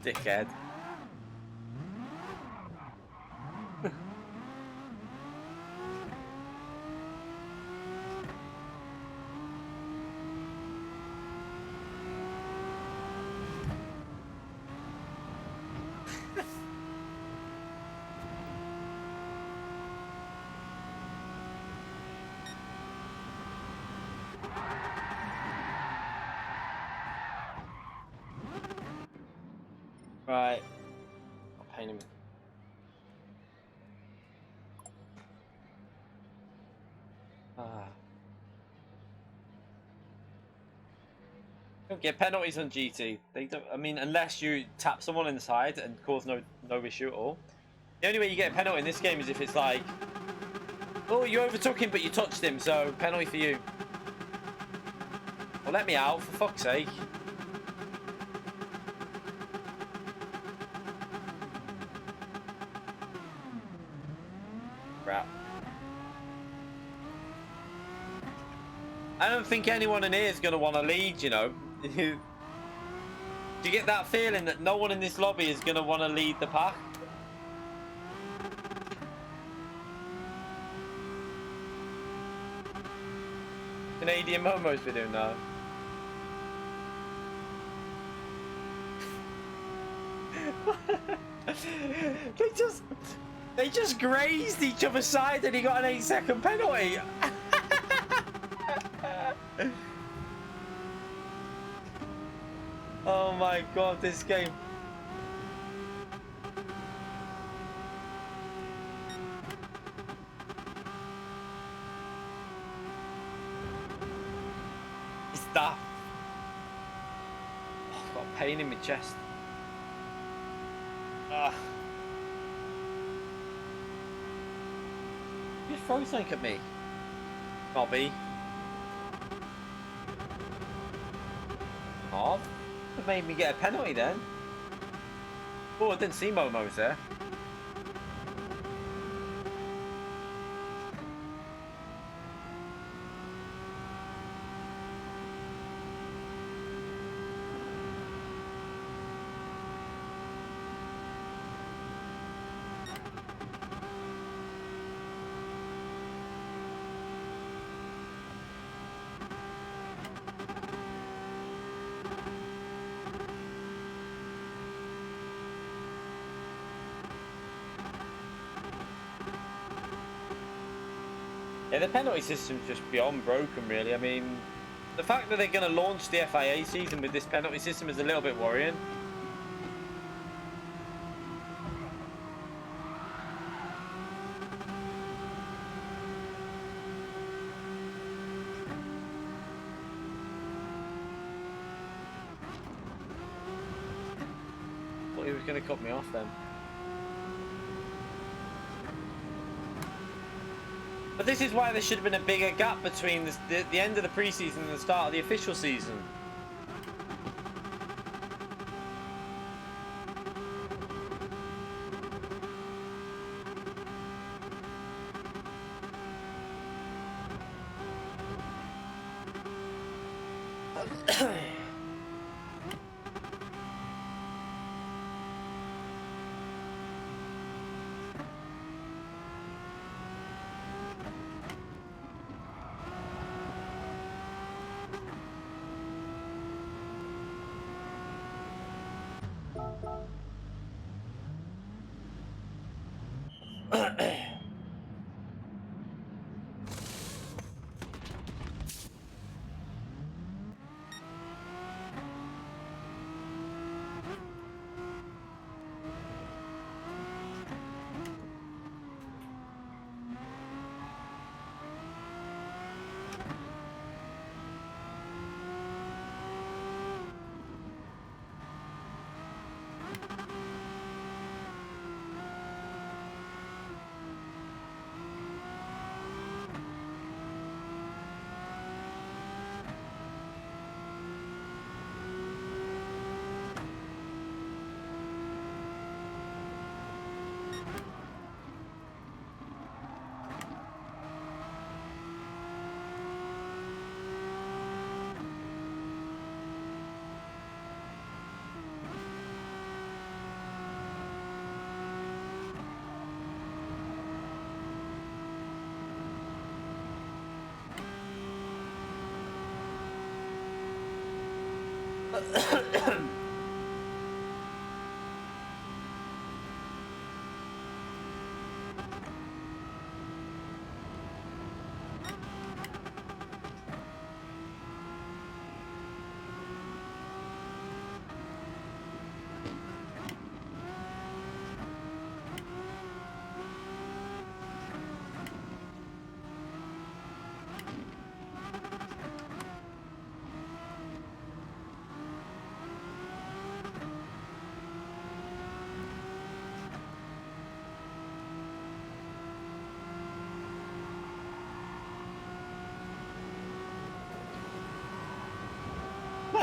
Dickhead. Right. I'll paint him. Don't get penalties on GT. They don't. I mean, unless you tap someone inside and cause no issue at all. The only way you get a penalty in this game is if it's like, oh, you overtook him, but you touched him, so penalty for you. Well, let me out, for fuck's sake. Crap. I don't think anyone in here is going to want to lead, you know. Do you get that feeling that no one in this lobby is going to want to lead the pack? Canadian Momo's been doing now. they just grazed each other's side and he got an 8-second penalty. Oh my god, this game. Stop. Oh, I've got a pain in my chest. You throw something at me, Bobby. Oh, that made me get a penalty then. Oh, I didn't see Momo's there. Yeah, the penalty system's just beyond broken, really. I mean, the fact that they're going to launch the FIA season with this penalty system is a little bit worrying. Thought he was going to cut me off then. But this is why there should have been a bigger gap between the end of the preseason and the start of the official season.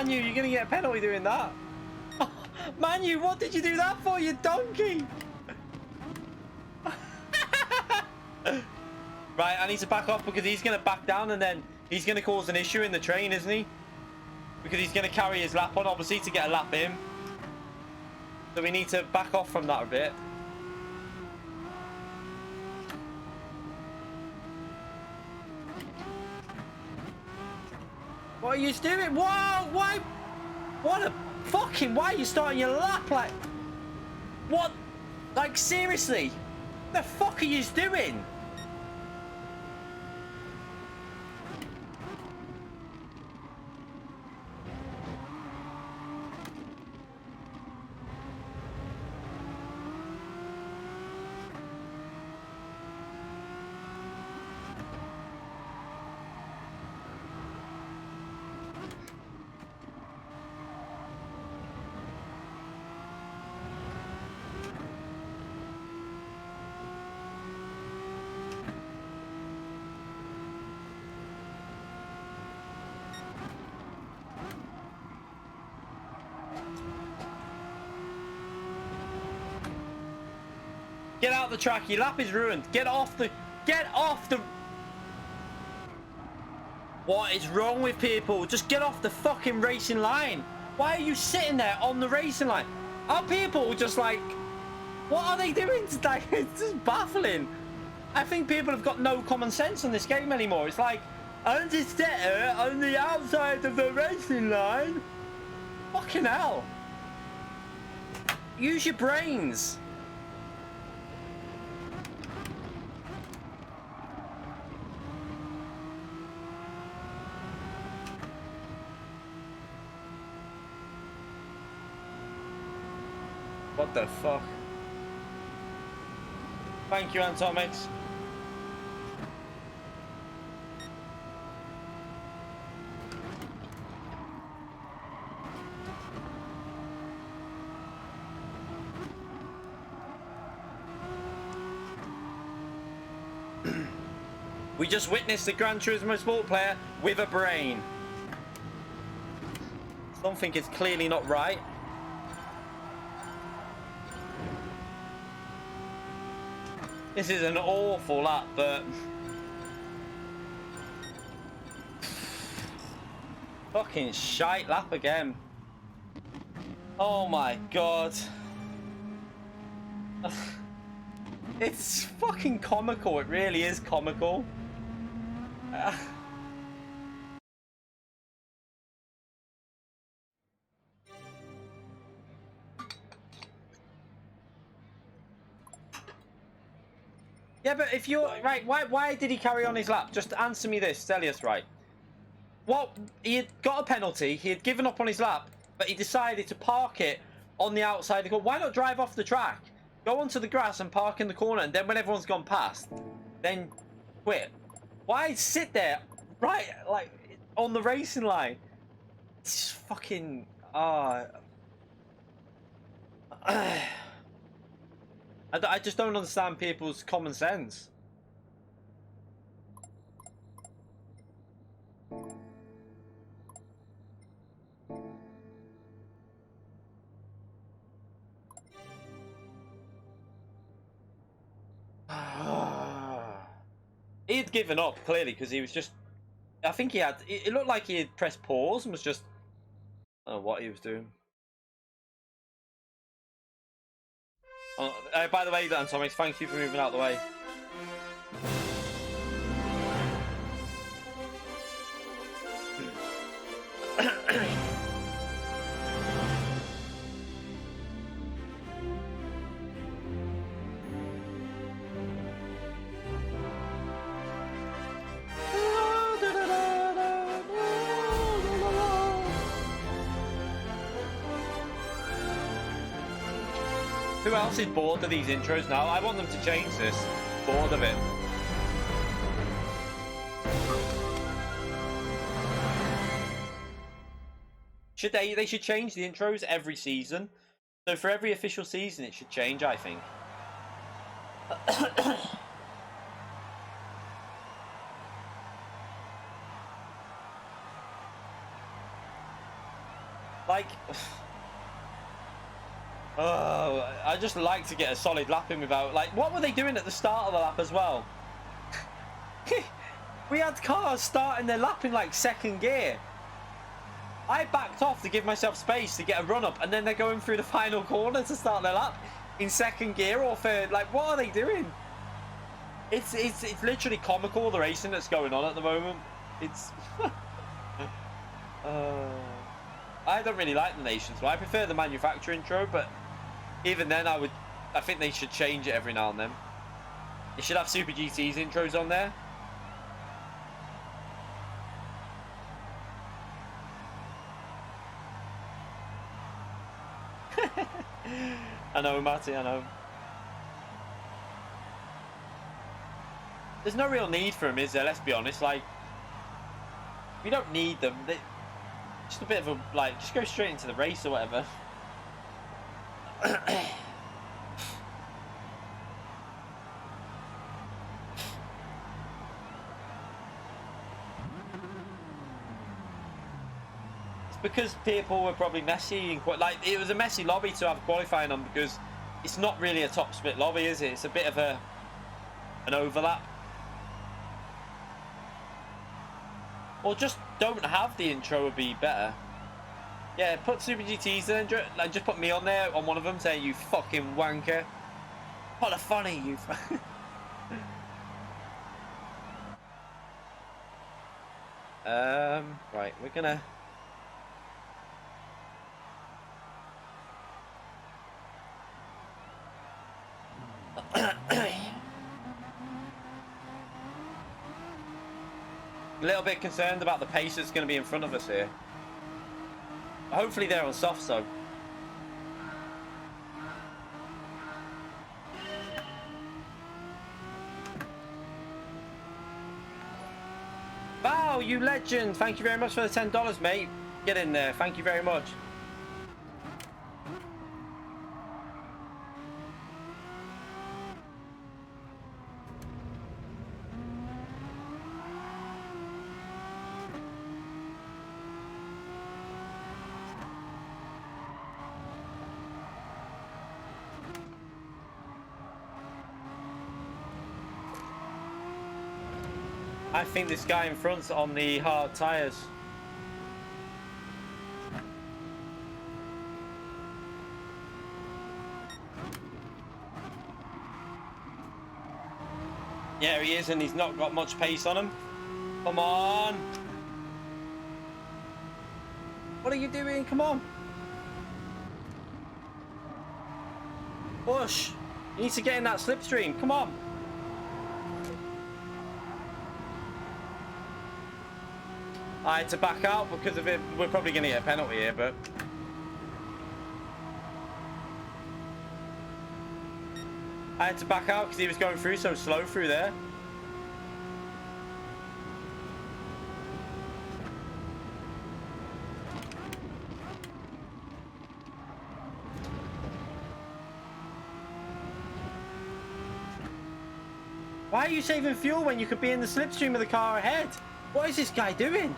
Manu, you're going to get a penalty doing that. Manu, what did you do that for, you donkey? Right, I need to back off because he's going to back down and then he's going to cause an issue in the train, isn't he? Because he's going to carry his lap on, obviously, to get a lap in. So we need to back off from that a bit. What are you doing? Whoa! Why? What a fucking... Why are you starting your lap like... What? Like, seriously? What the fuck are you doing? Get out the track. Your lap is ruined. Get off the... Get off the... What is wrong with people? Just get off the fucking racing line. Why are you sitting there on the racing line? Are people just like... What are they doing? Like, it's just baffling. I think people have got no common sense on this game anymore. It's like, I'm just there on the outside of the racing line. Fucking hell. Use your brains. What the fuck? Thank you, Antomics. We just witnessed a Gran Turismo sport player with a brain. Something is clearly not right. This is an awful lap, but... Fucking shite lap again. Oh my god. It's fucking comical, it really is comical. Yeah, but if you're... Right, why did he carry on his lap? Just answer me this, Stelios, right? What? He had got a penalty, he had given up on his lap, but he decided to park it on the outside. Why not drive off the track? Go onto the grass and park in the corner, and then when everyone's gone past, then quit. Why sit there, right, like, on the racing line? It's just fucking... I just don't understand people's common sense. He had given up, clearly, because he was just... I think he had... It looked like he had pressed pause and was just... I don't know what he was doing. By the way, Antomics, thank you for moving out of the way. Who else is bored of these intros now? I want them to change this. Bored of it. They should change the intros every season. So for every official season it should change, I think. Like, oh, I just like to get a solid lap in without, like, what were they doing at the start of the lap as well? We had cars starting their lap in like second gear. I backed off to give myself space to get a run up, and then they're going through the final corner to start their lap in second gear or third. Like, what are they doing? It's literally comical, the racing that's going on at the moment. It's I don't really like the Nations, but I prefer the manufacturer intro. But even then, I think they should change it every now and then. They should have Super GT's intros on there. I know, Matty, I know. There's no real need for them, is there? Let's be honest. Like, we don't need them. Just a bit of a, like, just go straight into the race or whatever. Because people were probably messy and like it was a messy lobby to have qualifying on, because it's not really a top split lobby, is it? It's a bit of an overlap. Or just don't have the intro would be better. Yeah, put Super GTs in, like just put me on there on one of them saying, "You fucking wanker." What a funny you. Right, we're gonna. A little bit concerned about the pace that's going to be in front of us here. Hopefully they're on soft, so. Wow, you legend! Thank you very much for the $10, mate. Get in there. Thank you very much. I think this guy in front's on the hard tyres. Yeah, he is, and he's not got much pace on him. Come on. What are you doing? Come on. Push. You need to get in that slipstream. Come on. I had to back out because of it. We're probably going to get a penalty here, but I had to back out because he was going through so slow through there. Why are you saving fuel when you could be in the slipstream of the car ahead? What is this guy doing?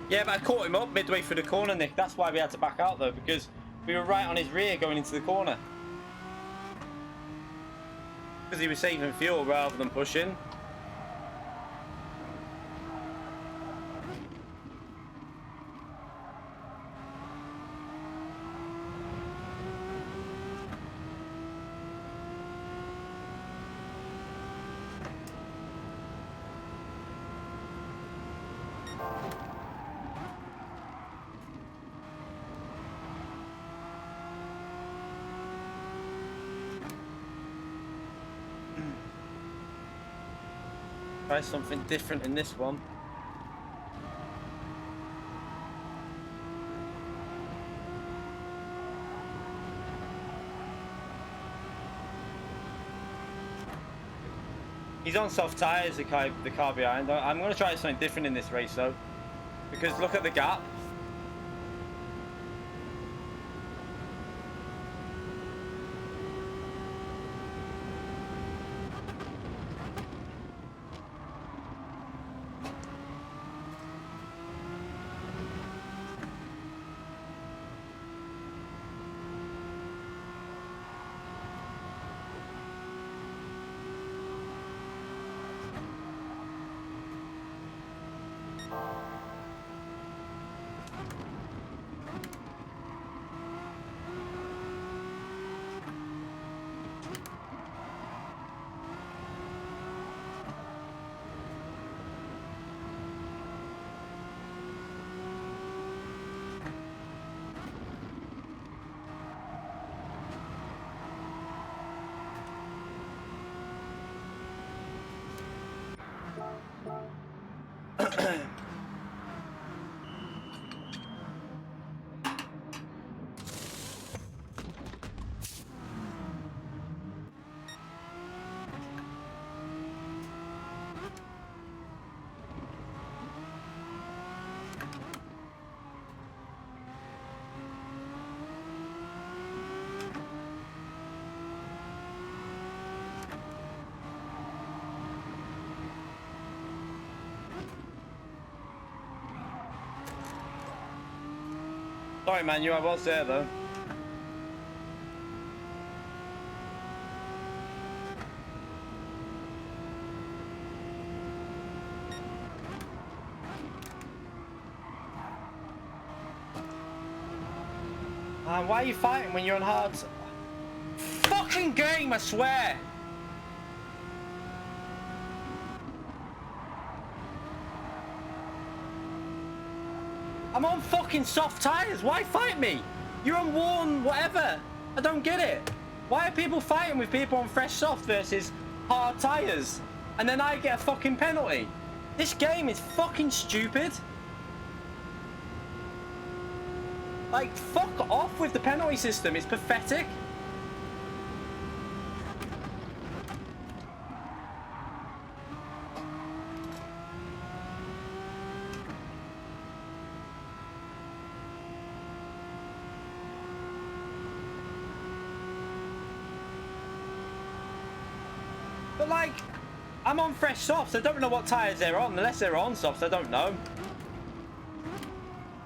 Yeah, but I caught him up midway through the corner, Nick. That's why we had to back out, though, because we were right on his rear going into the corner. Because he was saving fuel rather than pushing. Try something different in this one. He's on soft tyres, the car behind. I'm going to try something different in this race though, because look at the gap. Sorry, Manu, I was there though. Why are you fighting when you're on hard? Fucking game, I swear! I'm on fucking soft tires. Why fight me? You're on worn whatever. I don't get it. Why are people fighting with people on fresh soft versus hard tires? And then I get a fucking penalty. This game is fucking stupid. Like, fuck off with the penalty system. It's pathetic. But like, I'm on fresh softs. I don't know what tyres they're on. Unless they're on softs, I don't know.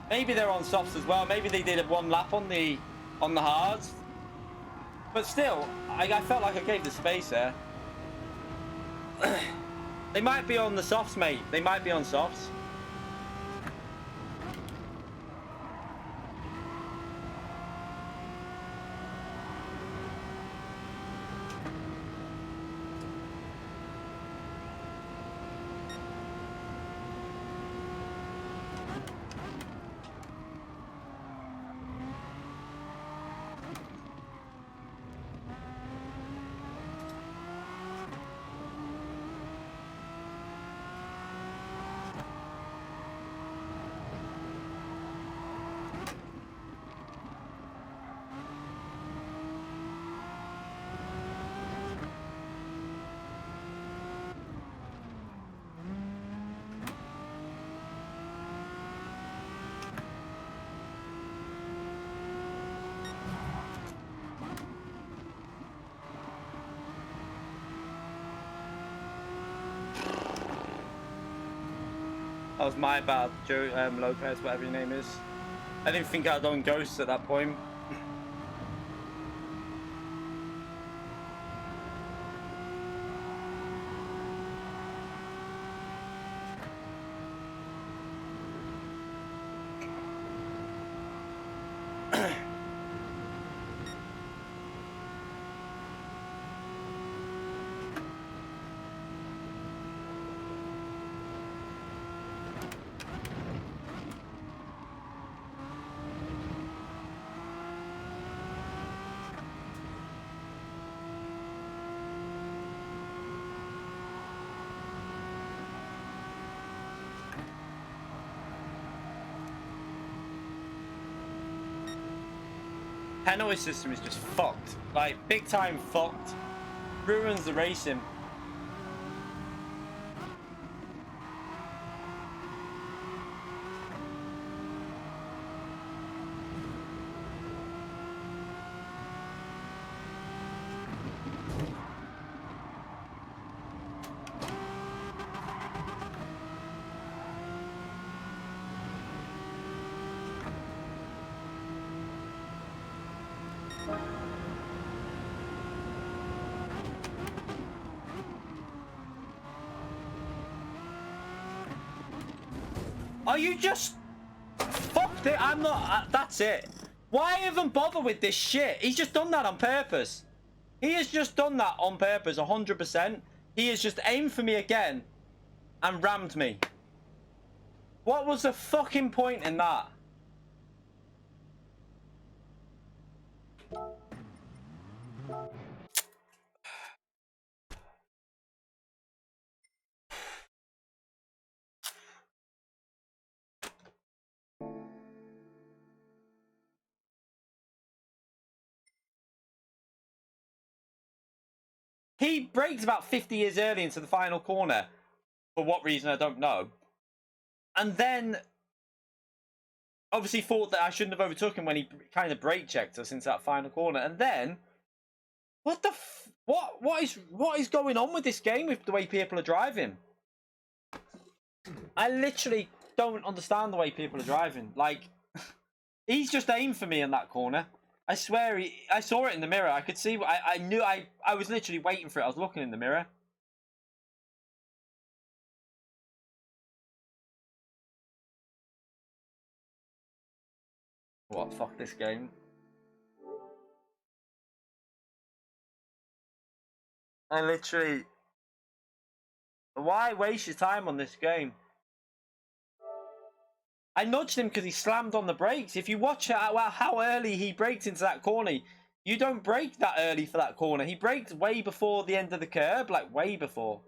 Maybe they're on softs as well. Maybe they did one lap on the hards. But still, I felt like I gave the space there. They might be on the softs, mate. They might be on softs. That was my bad, Joe Lopez, whatever your name is. I didn't think I was on ghosts at that point. Penalty system is just fucked. Like, big time fucked. Ruins the racing. Are you just... Fuck it, I'm not... that's it. Why even bother with this shit? He's just done that on purpose. He has just done that on purpose, 100%. He has just aimed for me again and rammed me. What was the fucking point in that? He braked about 50 years early into the final corner. For what reason, I don't know. And then obviously thought that I shouldn't have overtook him when he kind of brake checked us into that final corner. And then, what the what is going on with this game with the way people are driving? I literally don't understand the way people are driving. Like, he's just aimed for me in that corner. I swear, I saw it in the mirror. I could see. I knew. I was literally waiting for it. I was looking in the mirror. What? Fuck this game. I literally... Why waste your time on this game? I nudged him because he slammed on the brakes. If you watch how early he braked into that corner, you don't brake that early for that corner. He braked way before the end of the curb, like way before.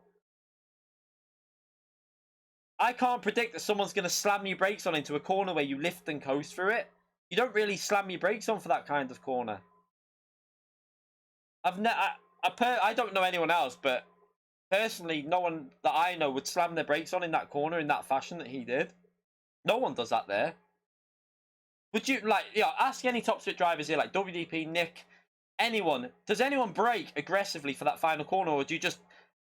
I can't predict that someone's going to slam your brakes on into a corner where you lift and coast through it. You don't really slam your brakes on for that kind of corner. I don't know anyone else, but personally, no one that I know would slam their brakes on in that corner in that fashion that he did. No one does that there. Would you, like, ask any top split drivers here, like WDP, Nick, anyone. Does anyone brake aggressively for that final corner, or do you just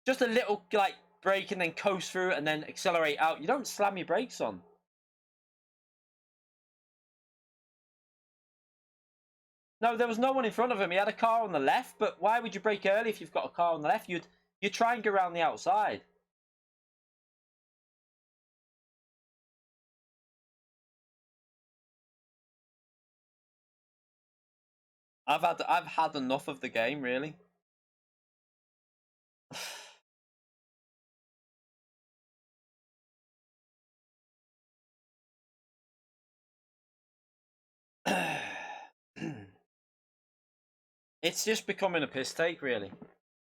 a little, like, brake and then coast through and then accelerate out? You don't slam your brakes on. No, there was no one in front of him. He had a car on the left, but why would you brake early if you've got a car on the left? You'd try and go around the outside. I've had enough of the game, really. It's just becoming a piss take, really.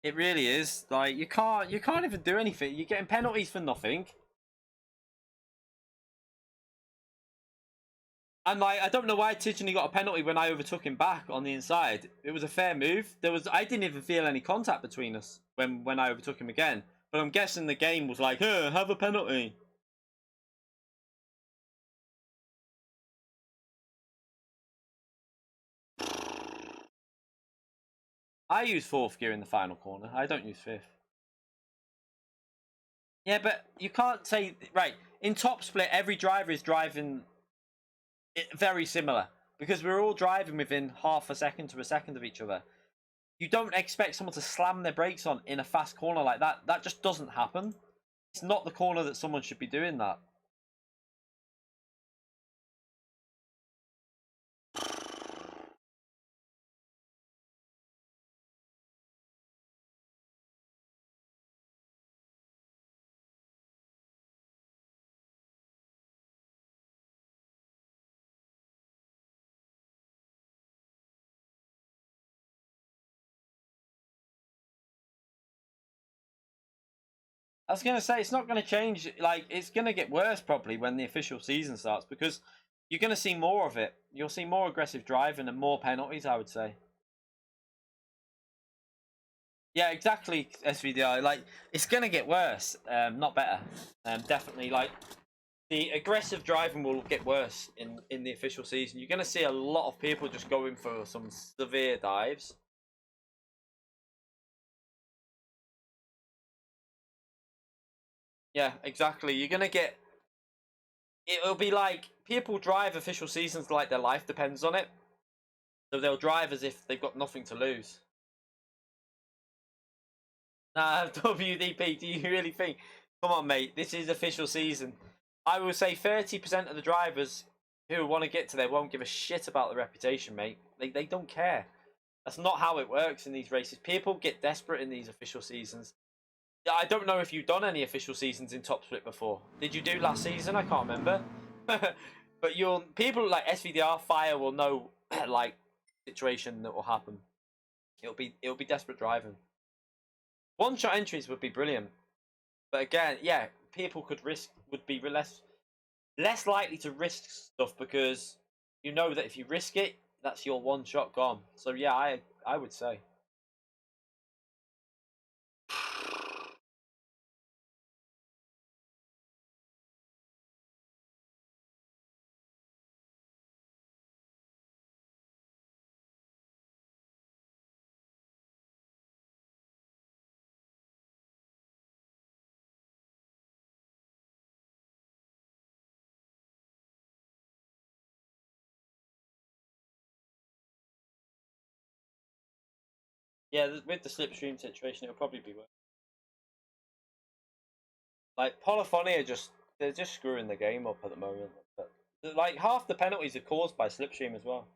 It really is. Like, you can't even do anything. You're getting penalties for nothing. And like, I don't know why Tidgeny got a penalty when I overtook him back on the inside. It was a fair move. I didn't even feel any contact between us when I overtook him again. But I'm guessing the game was like, hey, have a penalty. I use 4th gear in the final corner. I don't use 5th. Yeah, but you can't say... Right, in top split, every driver is driving very similar. Because we're all driving within half a second to a second of each other. You don't expect someone to slam their brakes on in a fast corner like that. That just doesn't happen. It's not the corner that someone should be doing that. I was going to say, it's not going to change. Like, it's going to get worse probably when the official season starts, because you're going to see more of it. You'll see more aggressive driving and more penalties, I would say. Yeah, exactly, SVDI. Like, it's going to get worse, not better. Definitely, like, the aggressive driving will get worse in the official season. You're going to see a lot of people just going for some severe dives. Yeah, exactly. You're going to get... It'll be like people drive official seasons like their life depends on it. So they'll drive as if they've got nothing to lose. Nah, WDP, do you really think? Come on, mate. This is official season. I will say 30% of the drivers who want to get to there won't give a shit about the reputation, mate. They don't care. That's not how it works in these races. People get desperate in these official seasons. I don't know if you've done any official seasons in Top Split before. Did you do last season? I can't remember. But people like SVDR Fire will know like situation that will happen. It'll be desperate driving. One shot entries would be brilliant. But again, yeah, people would be less likely to risk stuff because you know that if you risk it, that's your one shot gone. So yeah, I would say. Yeah, with the slipstream situation, it'll probably be worse. Like Polyphony they're just screwing the game up at the moment. But, like half the penalties are caused by slipstream as well.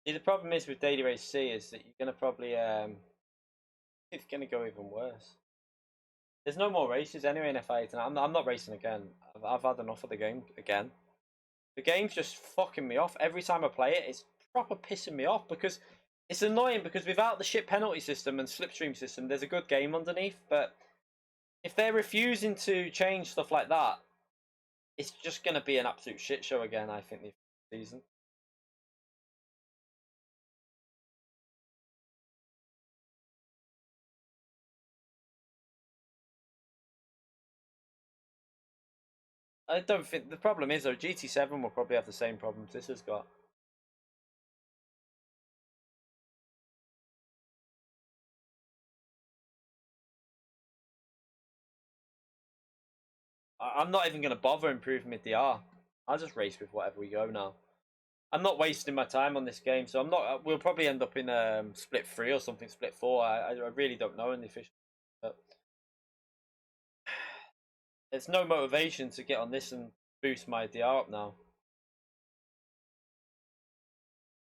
See, the problem is with Daily Race C is that you're gonna probably it's gonna go even worse. There's no more races anyway in FIA tonight. I'm not racing again. I've had enough of the game again. The game's just fucking me off every time I play it. It's proper pissing me off because it's annoying because without the shit penalty system and slipstream system, there's a good game underneath. But if they're refusing to change stuff like that, it's just gonna be an absolute shit show again. I think the season. I don't think the problem is though. GT7 will probably have the same problems this has got. I'm not even going to bother improving my DR. I'll just race with whatever we go now. I'm not wasting my time on this game, so I'm not. We'll probably end up in split 3 or something, split 4. I really don't know in the official. But there's no motivation to get on this and boost my DR up now.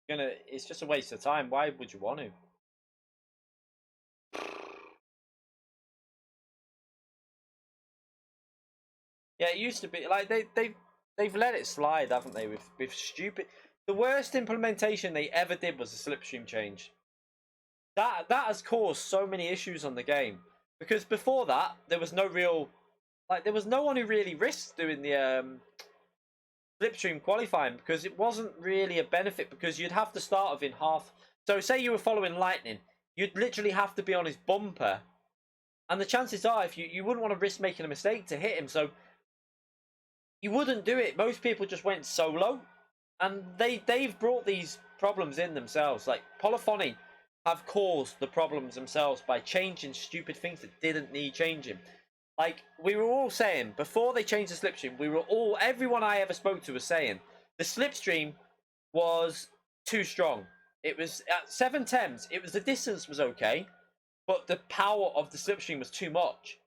It's just a waste of time. Why would you want to? Yeah, it used to be like they've let it slide, haven't they? With stupid. The worst implementation they ever did was a slipstream change. That has caused so many issues on the game because before that there was no real there was no one who really risked doing the slipstream qualifying because it wasn't really a benefit because you'd have to start within half. So say you were following Lightning, you'd literally have to be on his bumper, and the chances are if you wouldn't want to risk making a mistake to hit him, so you wouldn't do it. Most people just went solo, and they've brought these problems in themselves. Like Polyphony have caused the problems themselves by changing stupid things that didn't need changing. Like we were all saying before they changed the slipstream, everyone I ever spoke to was saying the slipstream was too strong. It was at 7/10. It was the distance was okay, but the power of the slipstream was too much.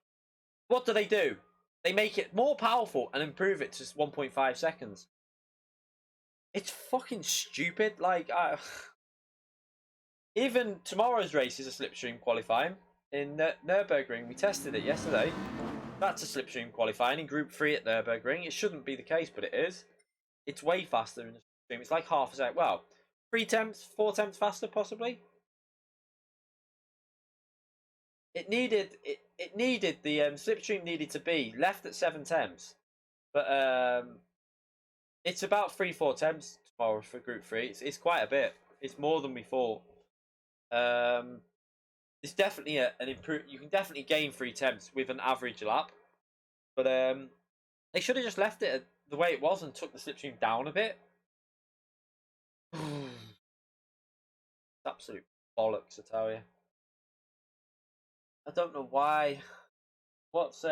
What do? They make it more powerful and improve it to 1.5 seconds. It's fucking stupid. Like Even tomorrow's race is a slipstream qualifying in Nürburgring. We tested it yesterday. That's a slipstream qualifying in Group 3 at Nürburgring. It shouldn't be the case, but it is. It's way faster in the slipstream. It's like half a second. Well, 3 temps, 4 temps faster, possibly. It needed the slipstream needed to be left at 7 temps, but it's about 3-4 temps tomorrow for Group 3. It's quite a bit. It's more than we thought. It's definitely an improve. You can definitely gain 3 temps with an average lap, but they should have just left it the way it was and took the slipstream down a bit. Absolute bollocks, I tell you. I don't know why. What's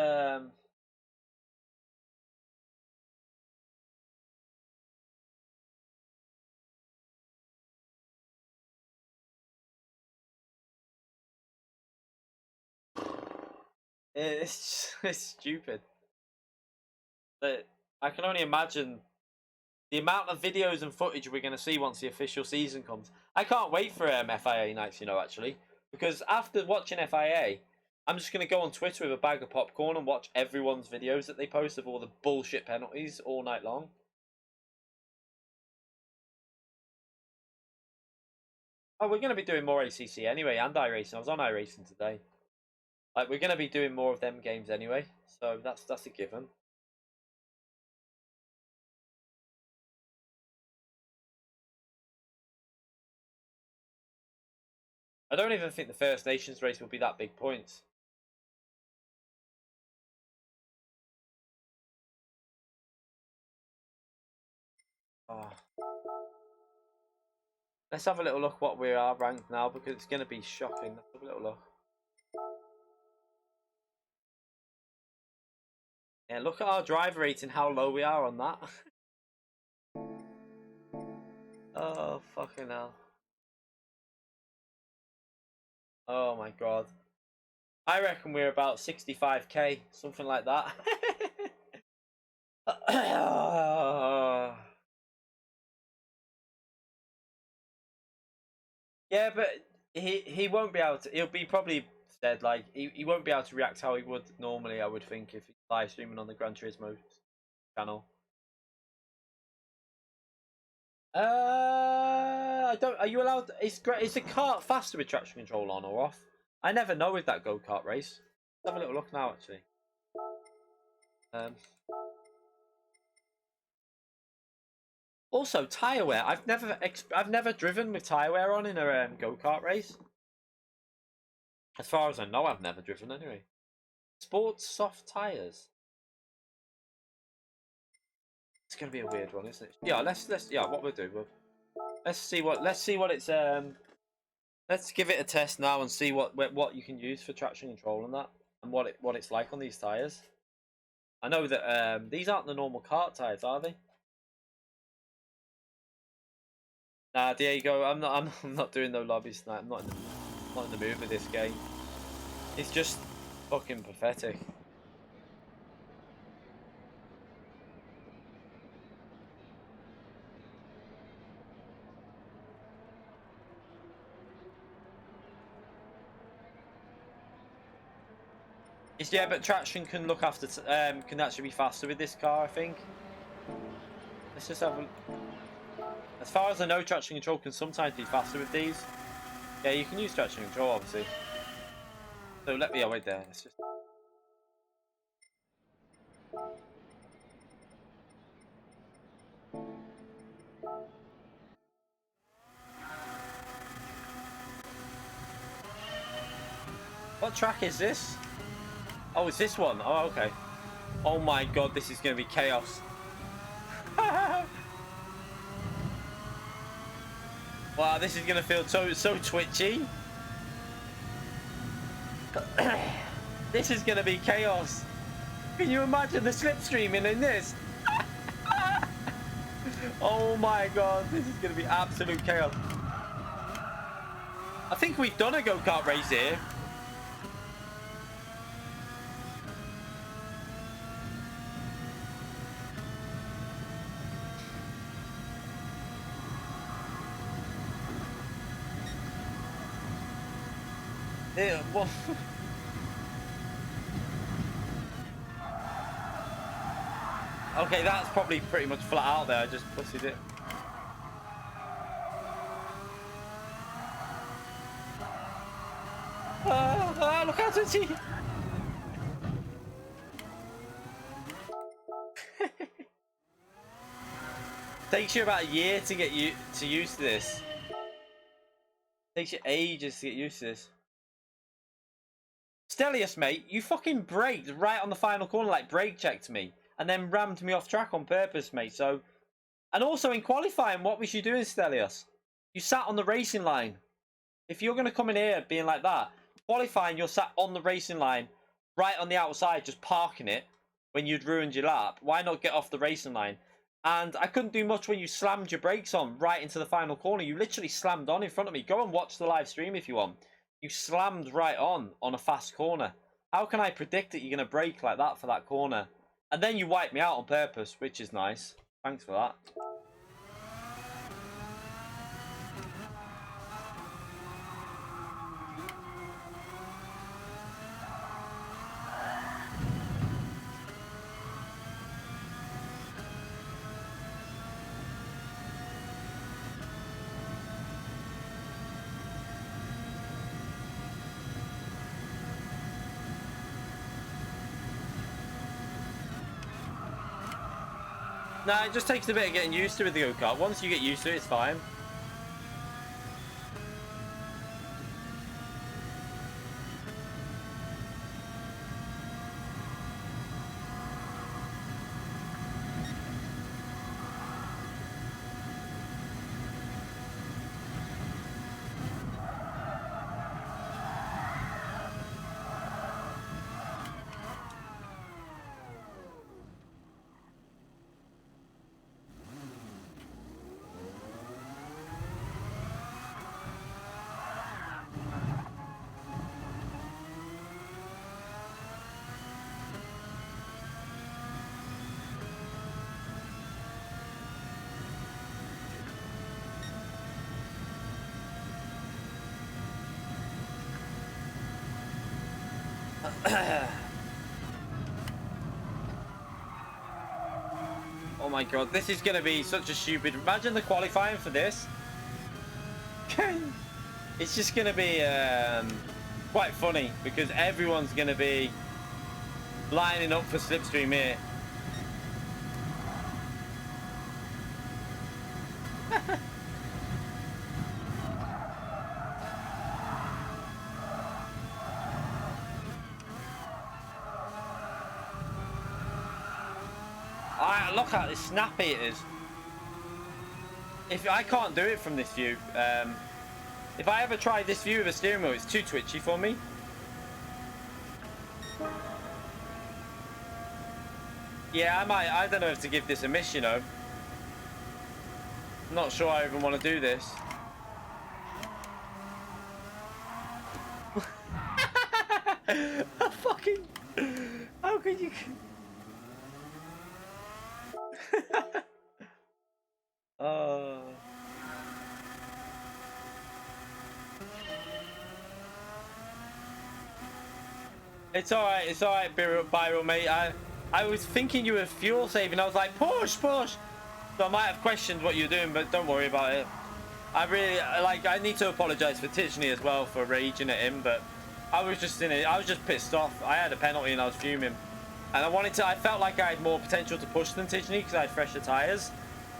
it's stupid. But I can only imagine the amount of videos and footage we're going to see once the official season comes. I can't wait for FIA nights, you know, actually, because after watching FIA, I'm just going to go on Twitter with a bag of popcorn and watch everyone's videos that they post of all the bullshit penalties all night long. Oh, we're going to be doing more ACC anyway, and iRacing. I was on iRacing today. Like, we're going to be doing more of them games anyway, so that's a given. I don't even think the First Nations race will be that big points. Oh. Let's have a little look what we are ranked now, because it's going to be shocking. Let's have a little look. Yeah, look at our driver rating, how low we are on that. Oh, fucking hell. Oh my god. I reckon we're about 65k, something like that. Yeah, but he won't be able to. He'll be probably said like he won't be able to react how he would normally. I would think if he's live streaming on the Gran Turismo channel. I don't. Are you allowed? Is the kart faster with traction control on or off? I never know with that go-kart race. Let's have a little look now, actually. Also, tyre wear. I've never driven with tyre wear on in a go-kart race. As far as I know, I've never driven anyway. Sports soft tyres. It's gonna be a weird one, isn't it? Yeah, let's what we'll do. Let's see what it's Let's give it a test now and see what you can use for traction control and that, and what it's like on these tyres. I know that these aren't the normal kart tyres, are they? Nah, Diego, I'm not doing no lobbies tonight. I'm not in the mood for this game. It's just fucking pathetic. Yeah, but traction can look after can actually be faster with this car, I think. Let's just have a. As far as I know, traction control can sometimes be faster with these. Yeah, you can use traction control, obviously. So let me wait there. Let's just. What track is this? Oh, it's this one. Oh, okay. Oh my god, this is going to be chaos. Wow, this is going to feel so twitchy. This is going to be chaos. Can you imagine the slipstreaming in this? Oh my god, this is going to be absolute chaos. I think we've done a go-kart race here. What? Okay, that's probably pretty much flat out there. I just pussied it. Look how twitchy! Takes you about a year to get used to this. Takes you ages to get used to this. Stelios, mate, you fucking braked right on the final corner, like brake checked me, and then rammed me off track on purpose, mate. So, and also in qualifying, what was you doing, Stelios? You sat on the racing line. If you're gonna come in here being like that, qualifying, you're sat on the racing line, right on the outside, just parking it when you'd ruined your lap. Why not get off the racing line? And I couldn't do much when you slammed your brakes on right into the final corner. You literally slammed on in front of me. Go and watch the live stream if you want. You slammed right on a fast corner. How can I predict that you're going to brake like that for that corner? And then you wiped me out on purpose, which is nice. Thanks for that. No, it just takes a bit of getting used to with the go-kart. Once you get used to it, it's fine. Oh my god, this is going to be such a stupid... Imagine the qualifying for this. It's just going to be quite funny because everyone's going to be lining up for slipstream here. Look how snappy it is. If I can't do it from this view, if I ever try this view of a steering wheel, it's too twitchy for me. Yeah, I don't know if to give this a miss, you know. I'm not sure I even want to do this. Fucking... How could you... It's alright, Byron, mate. I was thinking you were fuel saving. I was like, push. So I might have questioned what you're doing, but don't worry about it. I need to apologise for Tijani as well for raging at him, but I was just pissed off. I had a penalty and I was fuming. And I felt like I had more potential to push than Tijani because I had fresher tyres.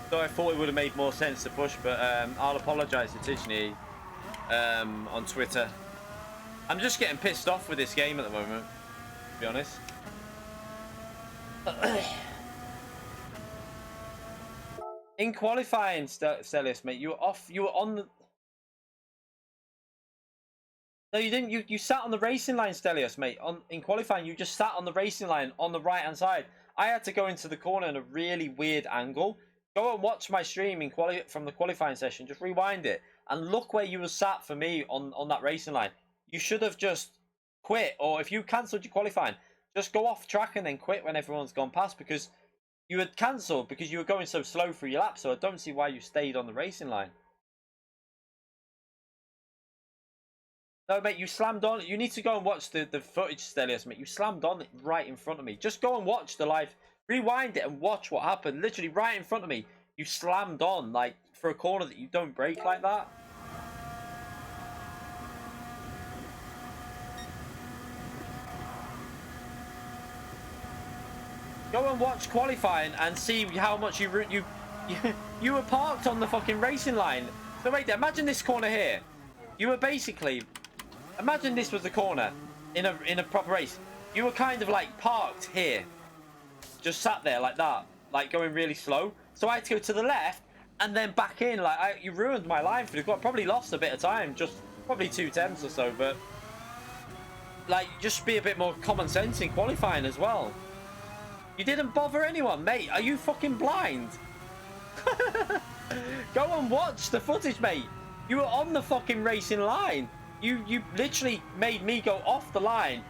So I thought it would have made more sense to push, but I'll apologise to Tijani on Twitter. I'm just getting pissed off with this game at the moment, to be honest. In qualifying, Stelios, mate, you were on the... No, you didn't. You sat on the racing line, Stelios, mate. In qualifying, you just sat on the racing line on the right-hand side. I had to go into the corner in a really weird angle. Go and watch my stream from the qualifying session. Just rewind it and look where you were sat for me on that racing line. You should have just quit, or if you cancelled your qualifying, just go off track and then quit when everyone's gone past, because you had cancelled because you were going so slow through your lap. So I don't see why you stayed on the racing line. No, mate, you slammed on. You need to go and watch the footage, Stelios, mate. You slammed on it right in front of me. Just go and watch the live. Rewind it and watch what happened. Literally right in front of me. You slammed on, like, for a corner that you don't break like that. Go and watch qualifying and see how much you were parked on the fucking racing line. So wait there, imagine this corner here. You were basically, imagine this was the corner in a proper race. You were kind of like parked here, just sat there like that, like going really slow. So I had to go to the left and then back in. Like you ruined my line for the car. Probably lost a bit of time, just probably 2/10 or so. But like, just be a bit more common sense in qualifying as well. You didn't bother anyone, mate. Are you fucking blind? Go and watch the footage, mate. You were on the fucking racing line. You literally made me go off the line.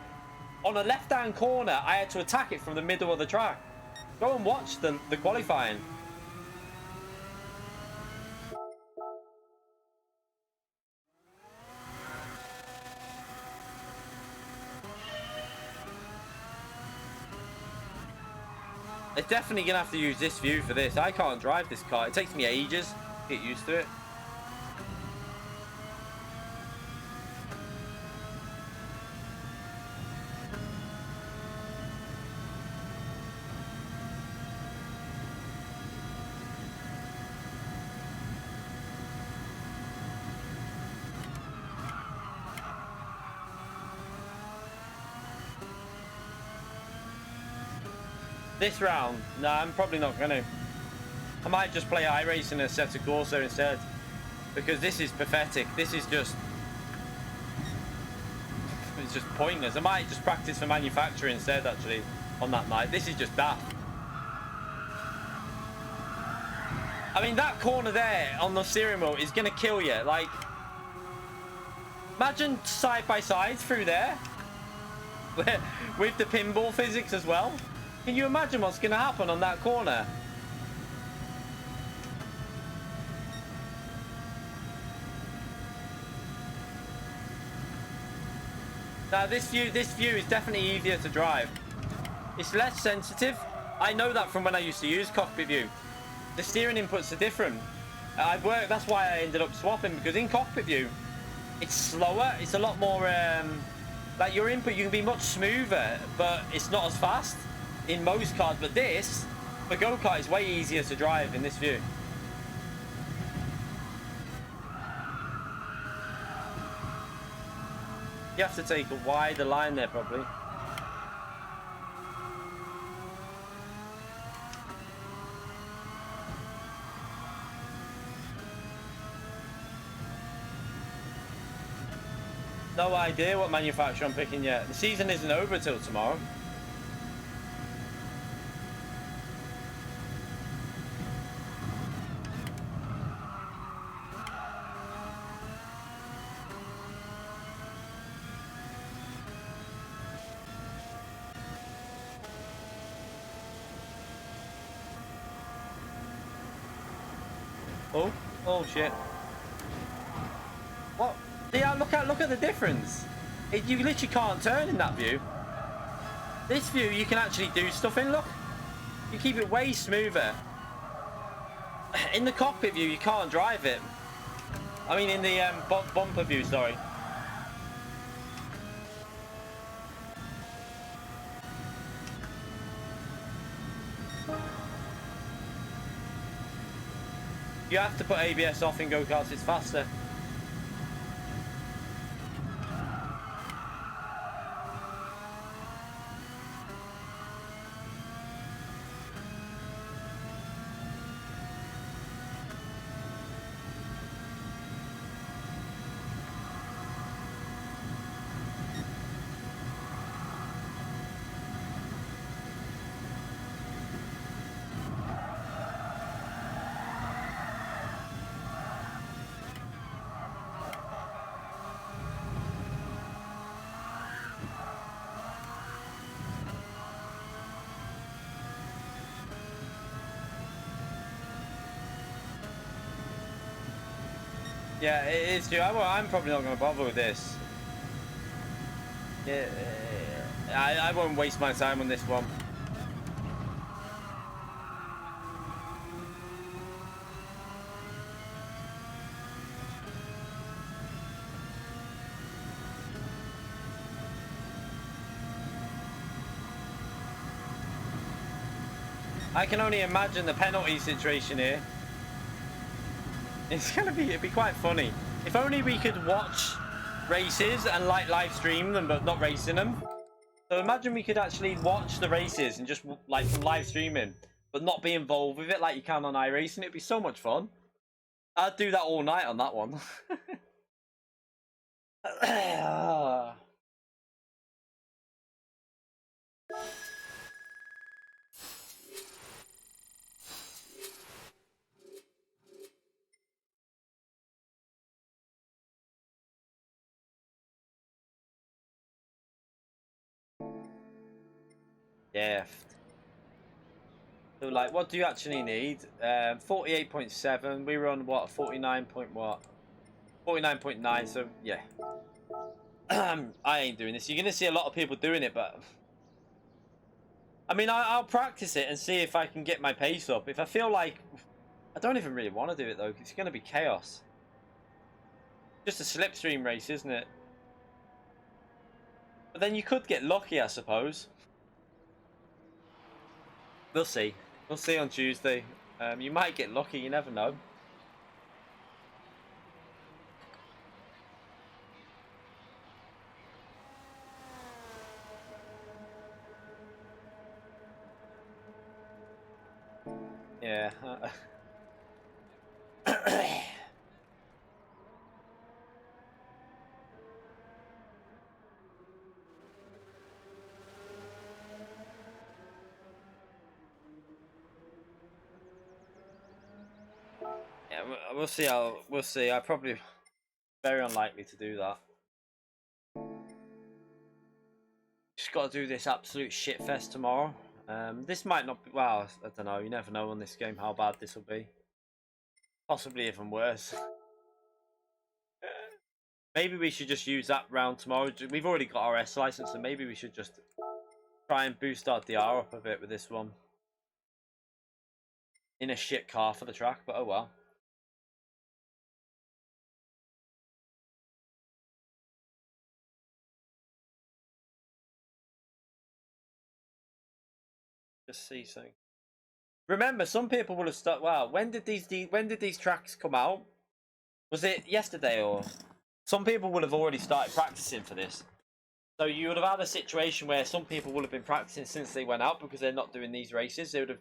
On a left-hand corner, I had to attack it from the middle of the track. Go and watch the qualifying. They're definitely going to have to use this view for this. I can't drive this car. It takes me ages to get used to it. This round, no, I'm probably not gonna. I might just play iRacing and set a Corsa instead, because this is pathetic. This is just, it's just pointless. I might just practice for manufacturing instead, actually, on that night. This is just daft. I mean, that corner there on the steering wheel is gonna kill you. Like, imagine side by side through there, with the pinball physics as well. Can you imagine what's going to happen on that corner? Now this view is definitely easier to drive. It's less sensitive. I know that from when I used to use cockpit view. The steering inputs are different. That's why I ended up swapping, because in cockpit view, it's slower. It's a lot more like your input. You can be much smoother, but it's not as fast in most cars. But this, for go-kart, is way easier to drive in this view. You have to take a wider line there, probably. No idea what manufacturer I'm picking yet. The season isn't over till tomorrow. Oh shit. What? Yeah, look at the difference. You literally can't turn in that view. This view you can actually do stuff in, look. You keep it way smoother. In the cockpit view you can't drive it. I mean in the bumper view, sorry. You have to put ABS off in go-karts, it's faster. Yeah, it is true. I'm probably not going to bother with this. Yeah, I won't waste my time on this one. I can only imagine the penalty situation here. It'd be quite funny. If only we could watch races and like live stream them, but not racing them. So imagine we could actually watch the races and just like from live streaming, but not be involved with it like you can on iRacing. It'd be so much fun. I'd do that all night on that one. Yeah. So like, what do you actually need? 48.7. We were on what? 49 point what? 49.9. So yeah. I ain't doing this. You're gonna see a lot of people doing it, but I mean, I'll practice it and see if I can get my pace up. If I feel like I don't even really want to do it though, 'cause it's gonna be chaos. Just a slipstream race, isn't it? But then you could get lucky, I suppose. We'll see. We'll see on Tuesday. You might get lucky. You never know. Yeah. Yeah, we'll see how. We'll see. I probably very unlikely to do that. Just got to do this absolute shit fest tomorrow. This might not be. Well, I don't know. You never know on this game how bad this will be. Possibly even worse. Maybe we should just use that round tomorrow. We've already got our S license, so maybe we should just try and boost our DR up a bit with this one. In a shit car for the track, but oh well. Just see something. Remember, some people will have started. Wow, when did these tracks come out? Was it yesterday or? Some people will have already started practicing for this. So you would have had a situation where some people will have been practicing since they went out because they're not doing these races. They would have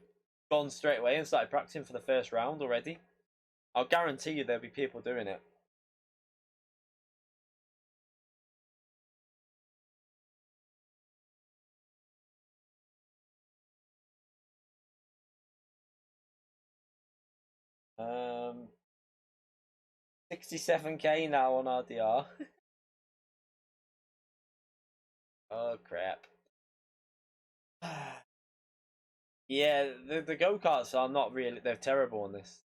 gone straight away and started practicing for the first round already. I'll guarantee you there'll be people doing it. Um, 67k now on RDR. Oh crap. Yeah, the go-karts are not really, they're terrible on this.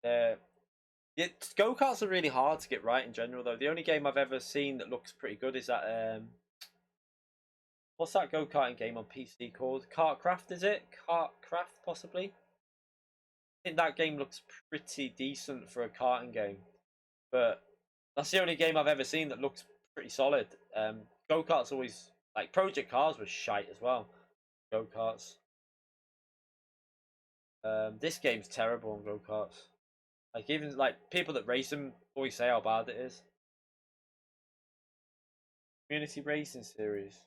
Go-karts are really hard to get right in general though. The only game I've ever seen that looks pretty good is that what's that go-karting game on PC called? Kartcraft, is it? Kartcraft possibly? I think that game looks pretty decent for a karting game. But that's the only game I've ever seen that looks pretty solid. Go-karts always, like Project Cars was shite as well. Go-karts. This game's terrible on go-karts. Like even like people that race them always say how bad it is. Community racing series.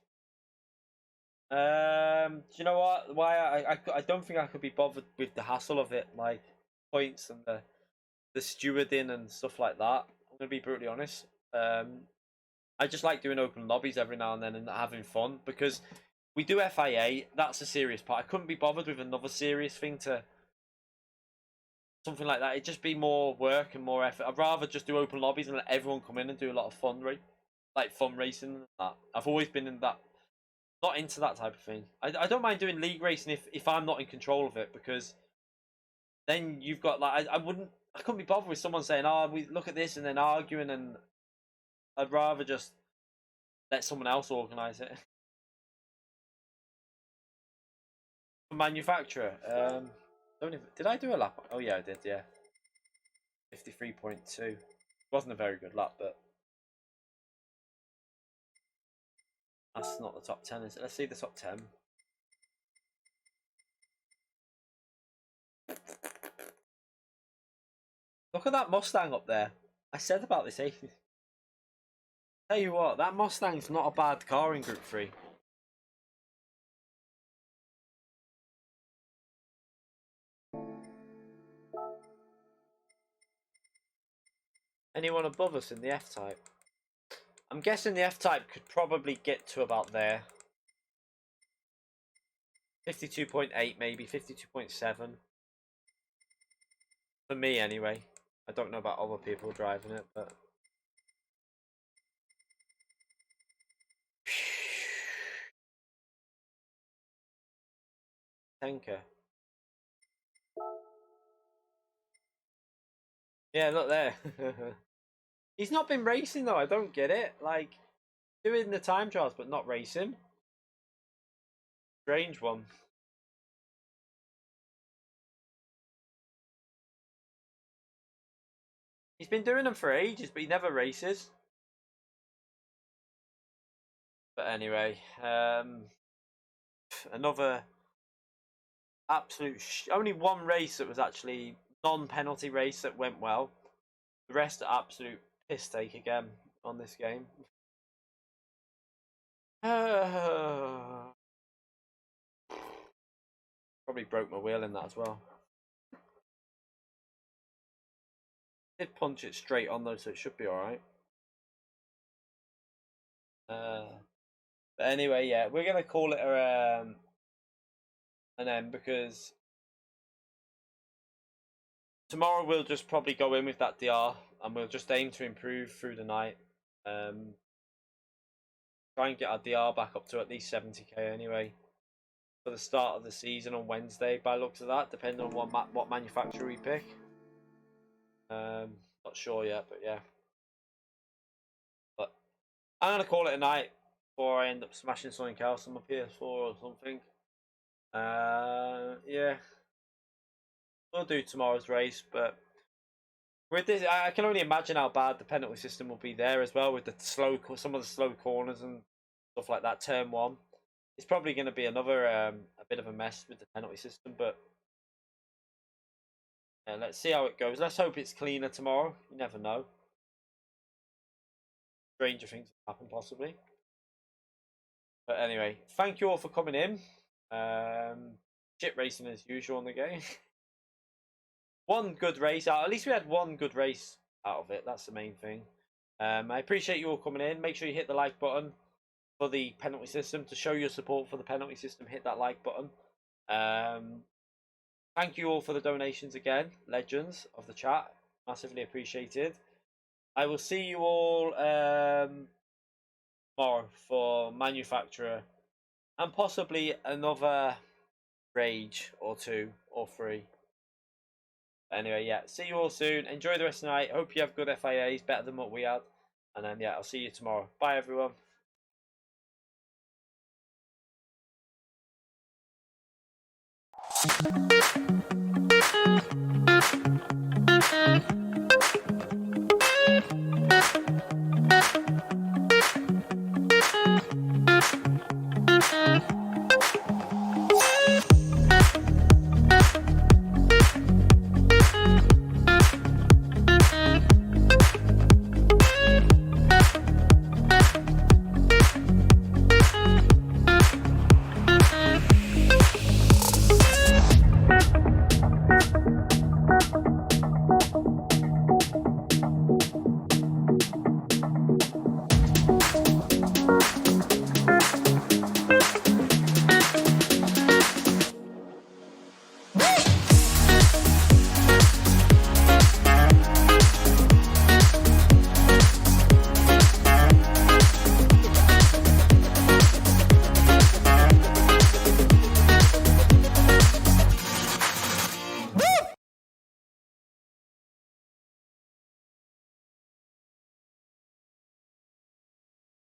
Do you know what? Why I don't think I could be bothered with the hassle of it, like points and the stewarding and stuff like that. I'm gonna be brutally honest. I just like doing open lobbies every now and then and having fun because we do FIA. That's a serious part. I couldn't be bothered with another serious thing to something like that. It'd just be more work and more effort. I'd rather just do open lobbies and let everyone come in and do a lot of fun, like fun racing and that. I've always been in that, not into that type of thing. I don't mind doing league racing if I'm not in control of it because then you've got like I couldn't be bothered with someone saying, "Oh, we look at this," and then arguing, and I'd rather just let someone else organise it. Manufacturer. Don't even, did I do a lap? Oh yeah, I did. Yeah, 53.2. Wasn't a very good lap, but that's not the top 10, is it? Let's see the top 10. Look at that Mustang up there. I said about this 80. Tell you what, that Mustang's not a bad car in Group 3. Anyone above us in the F-Type? I'm guessing the F-Type could probably get to about there. 52.8 maybe, 52.7. For me anyway. I don't know about other people driving it, but... Tanker. Yeah, look there. He's not been racing though, I don't get it. Like, doing the time trials but not racing. Strange one. He's been doing them for ages, but he never races. But anyway, another absolute only one race that was actually non-penalty race that went well. The rest are absolute piss take again on this game. Probably broke my wheel in that as well. Did punch it straight on though, so it should be alright. But anyway, yeah, we're gonna call it an end because tomorrow we'll just probably go in with that DR and we'll just aim to improve through the night. Try and get our DR back up to at least 70k anyway for the start of the season on Wednesday. By the looks of that, depending on what manufacturer we pick. Not sure yet, but yeah. But I'm gonna call it a night before I end up smashing something else on my PS4 or something. Yeah, we'll do tomorrow's race, but with this, I can only imagine how bad the penalty system will be there as well with the some of the slow corners and stuff like that. Turn 1, it's probably going to be another a bit of a mess with the penalty system, but yeah, let's see how it goes. Let's hope it's cleaner tomorrow. You never know. Stranger things happen possibly. But anyway, thank you all for coming in. Shit racing as usual on the game. One good race out. At least we had one good race out of it. That's the main thing. I appreciate you all coming in. Make sure you hit the like button for the penalty system. To show your support for the penalty system, hit that like button. Thank you all for the donations again. Legends of the chat. Massively appreciated. I will see you all tomorrow for manufacturer and possibly another rage or 2 or 3. Anyway, yeah, see you all soon. Enjoy the rest of the night. Hope you have good FIAs, better than what we had. And then, yeah, I'll see you tomorrow. Bye, everyone.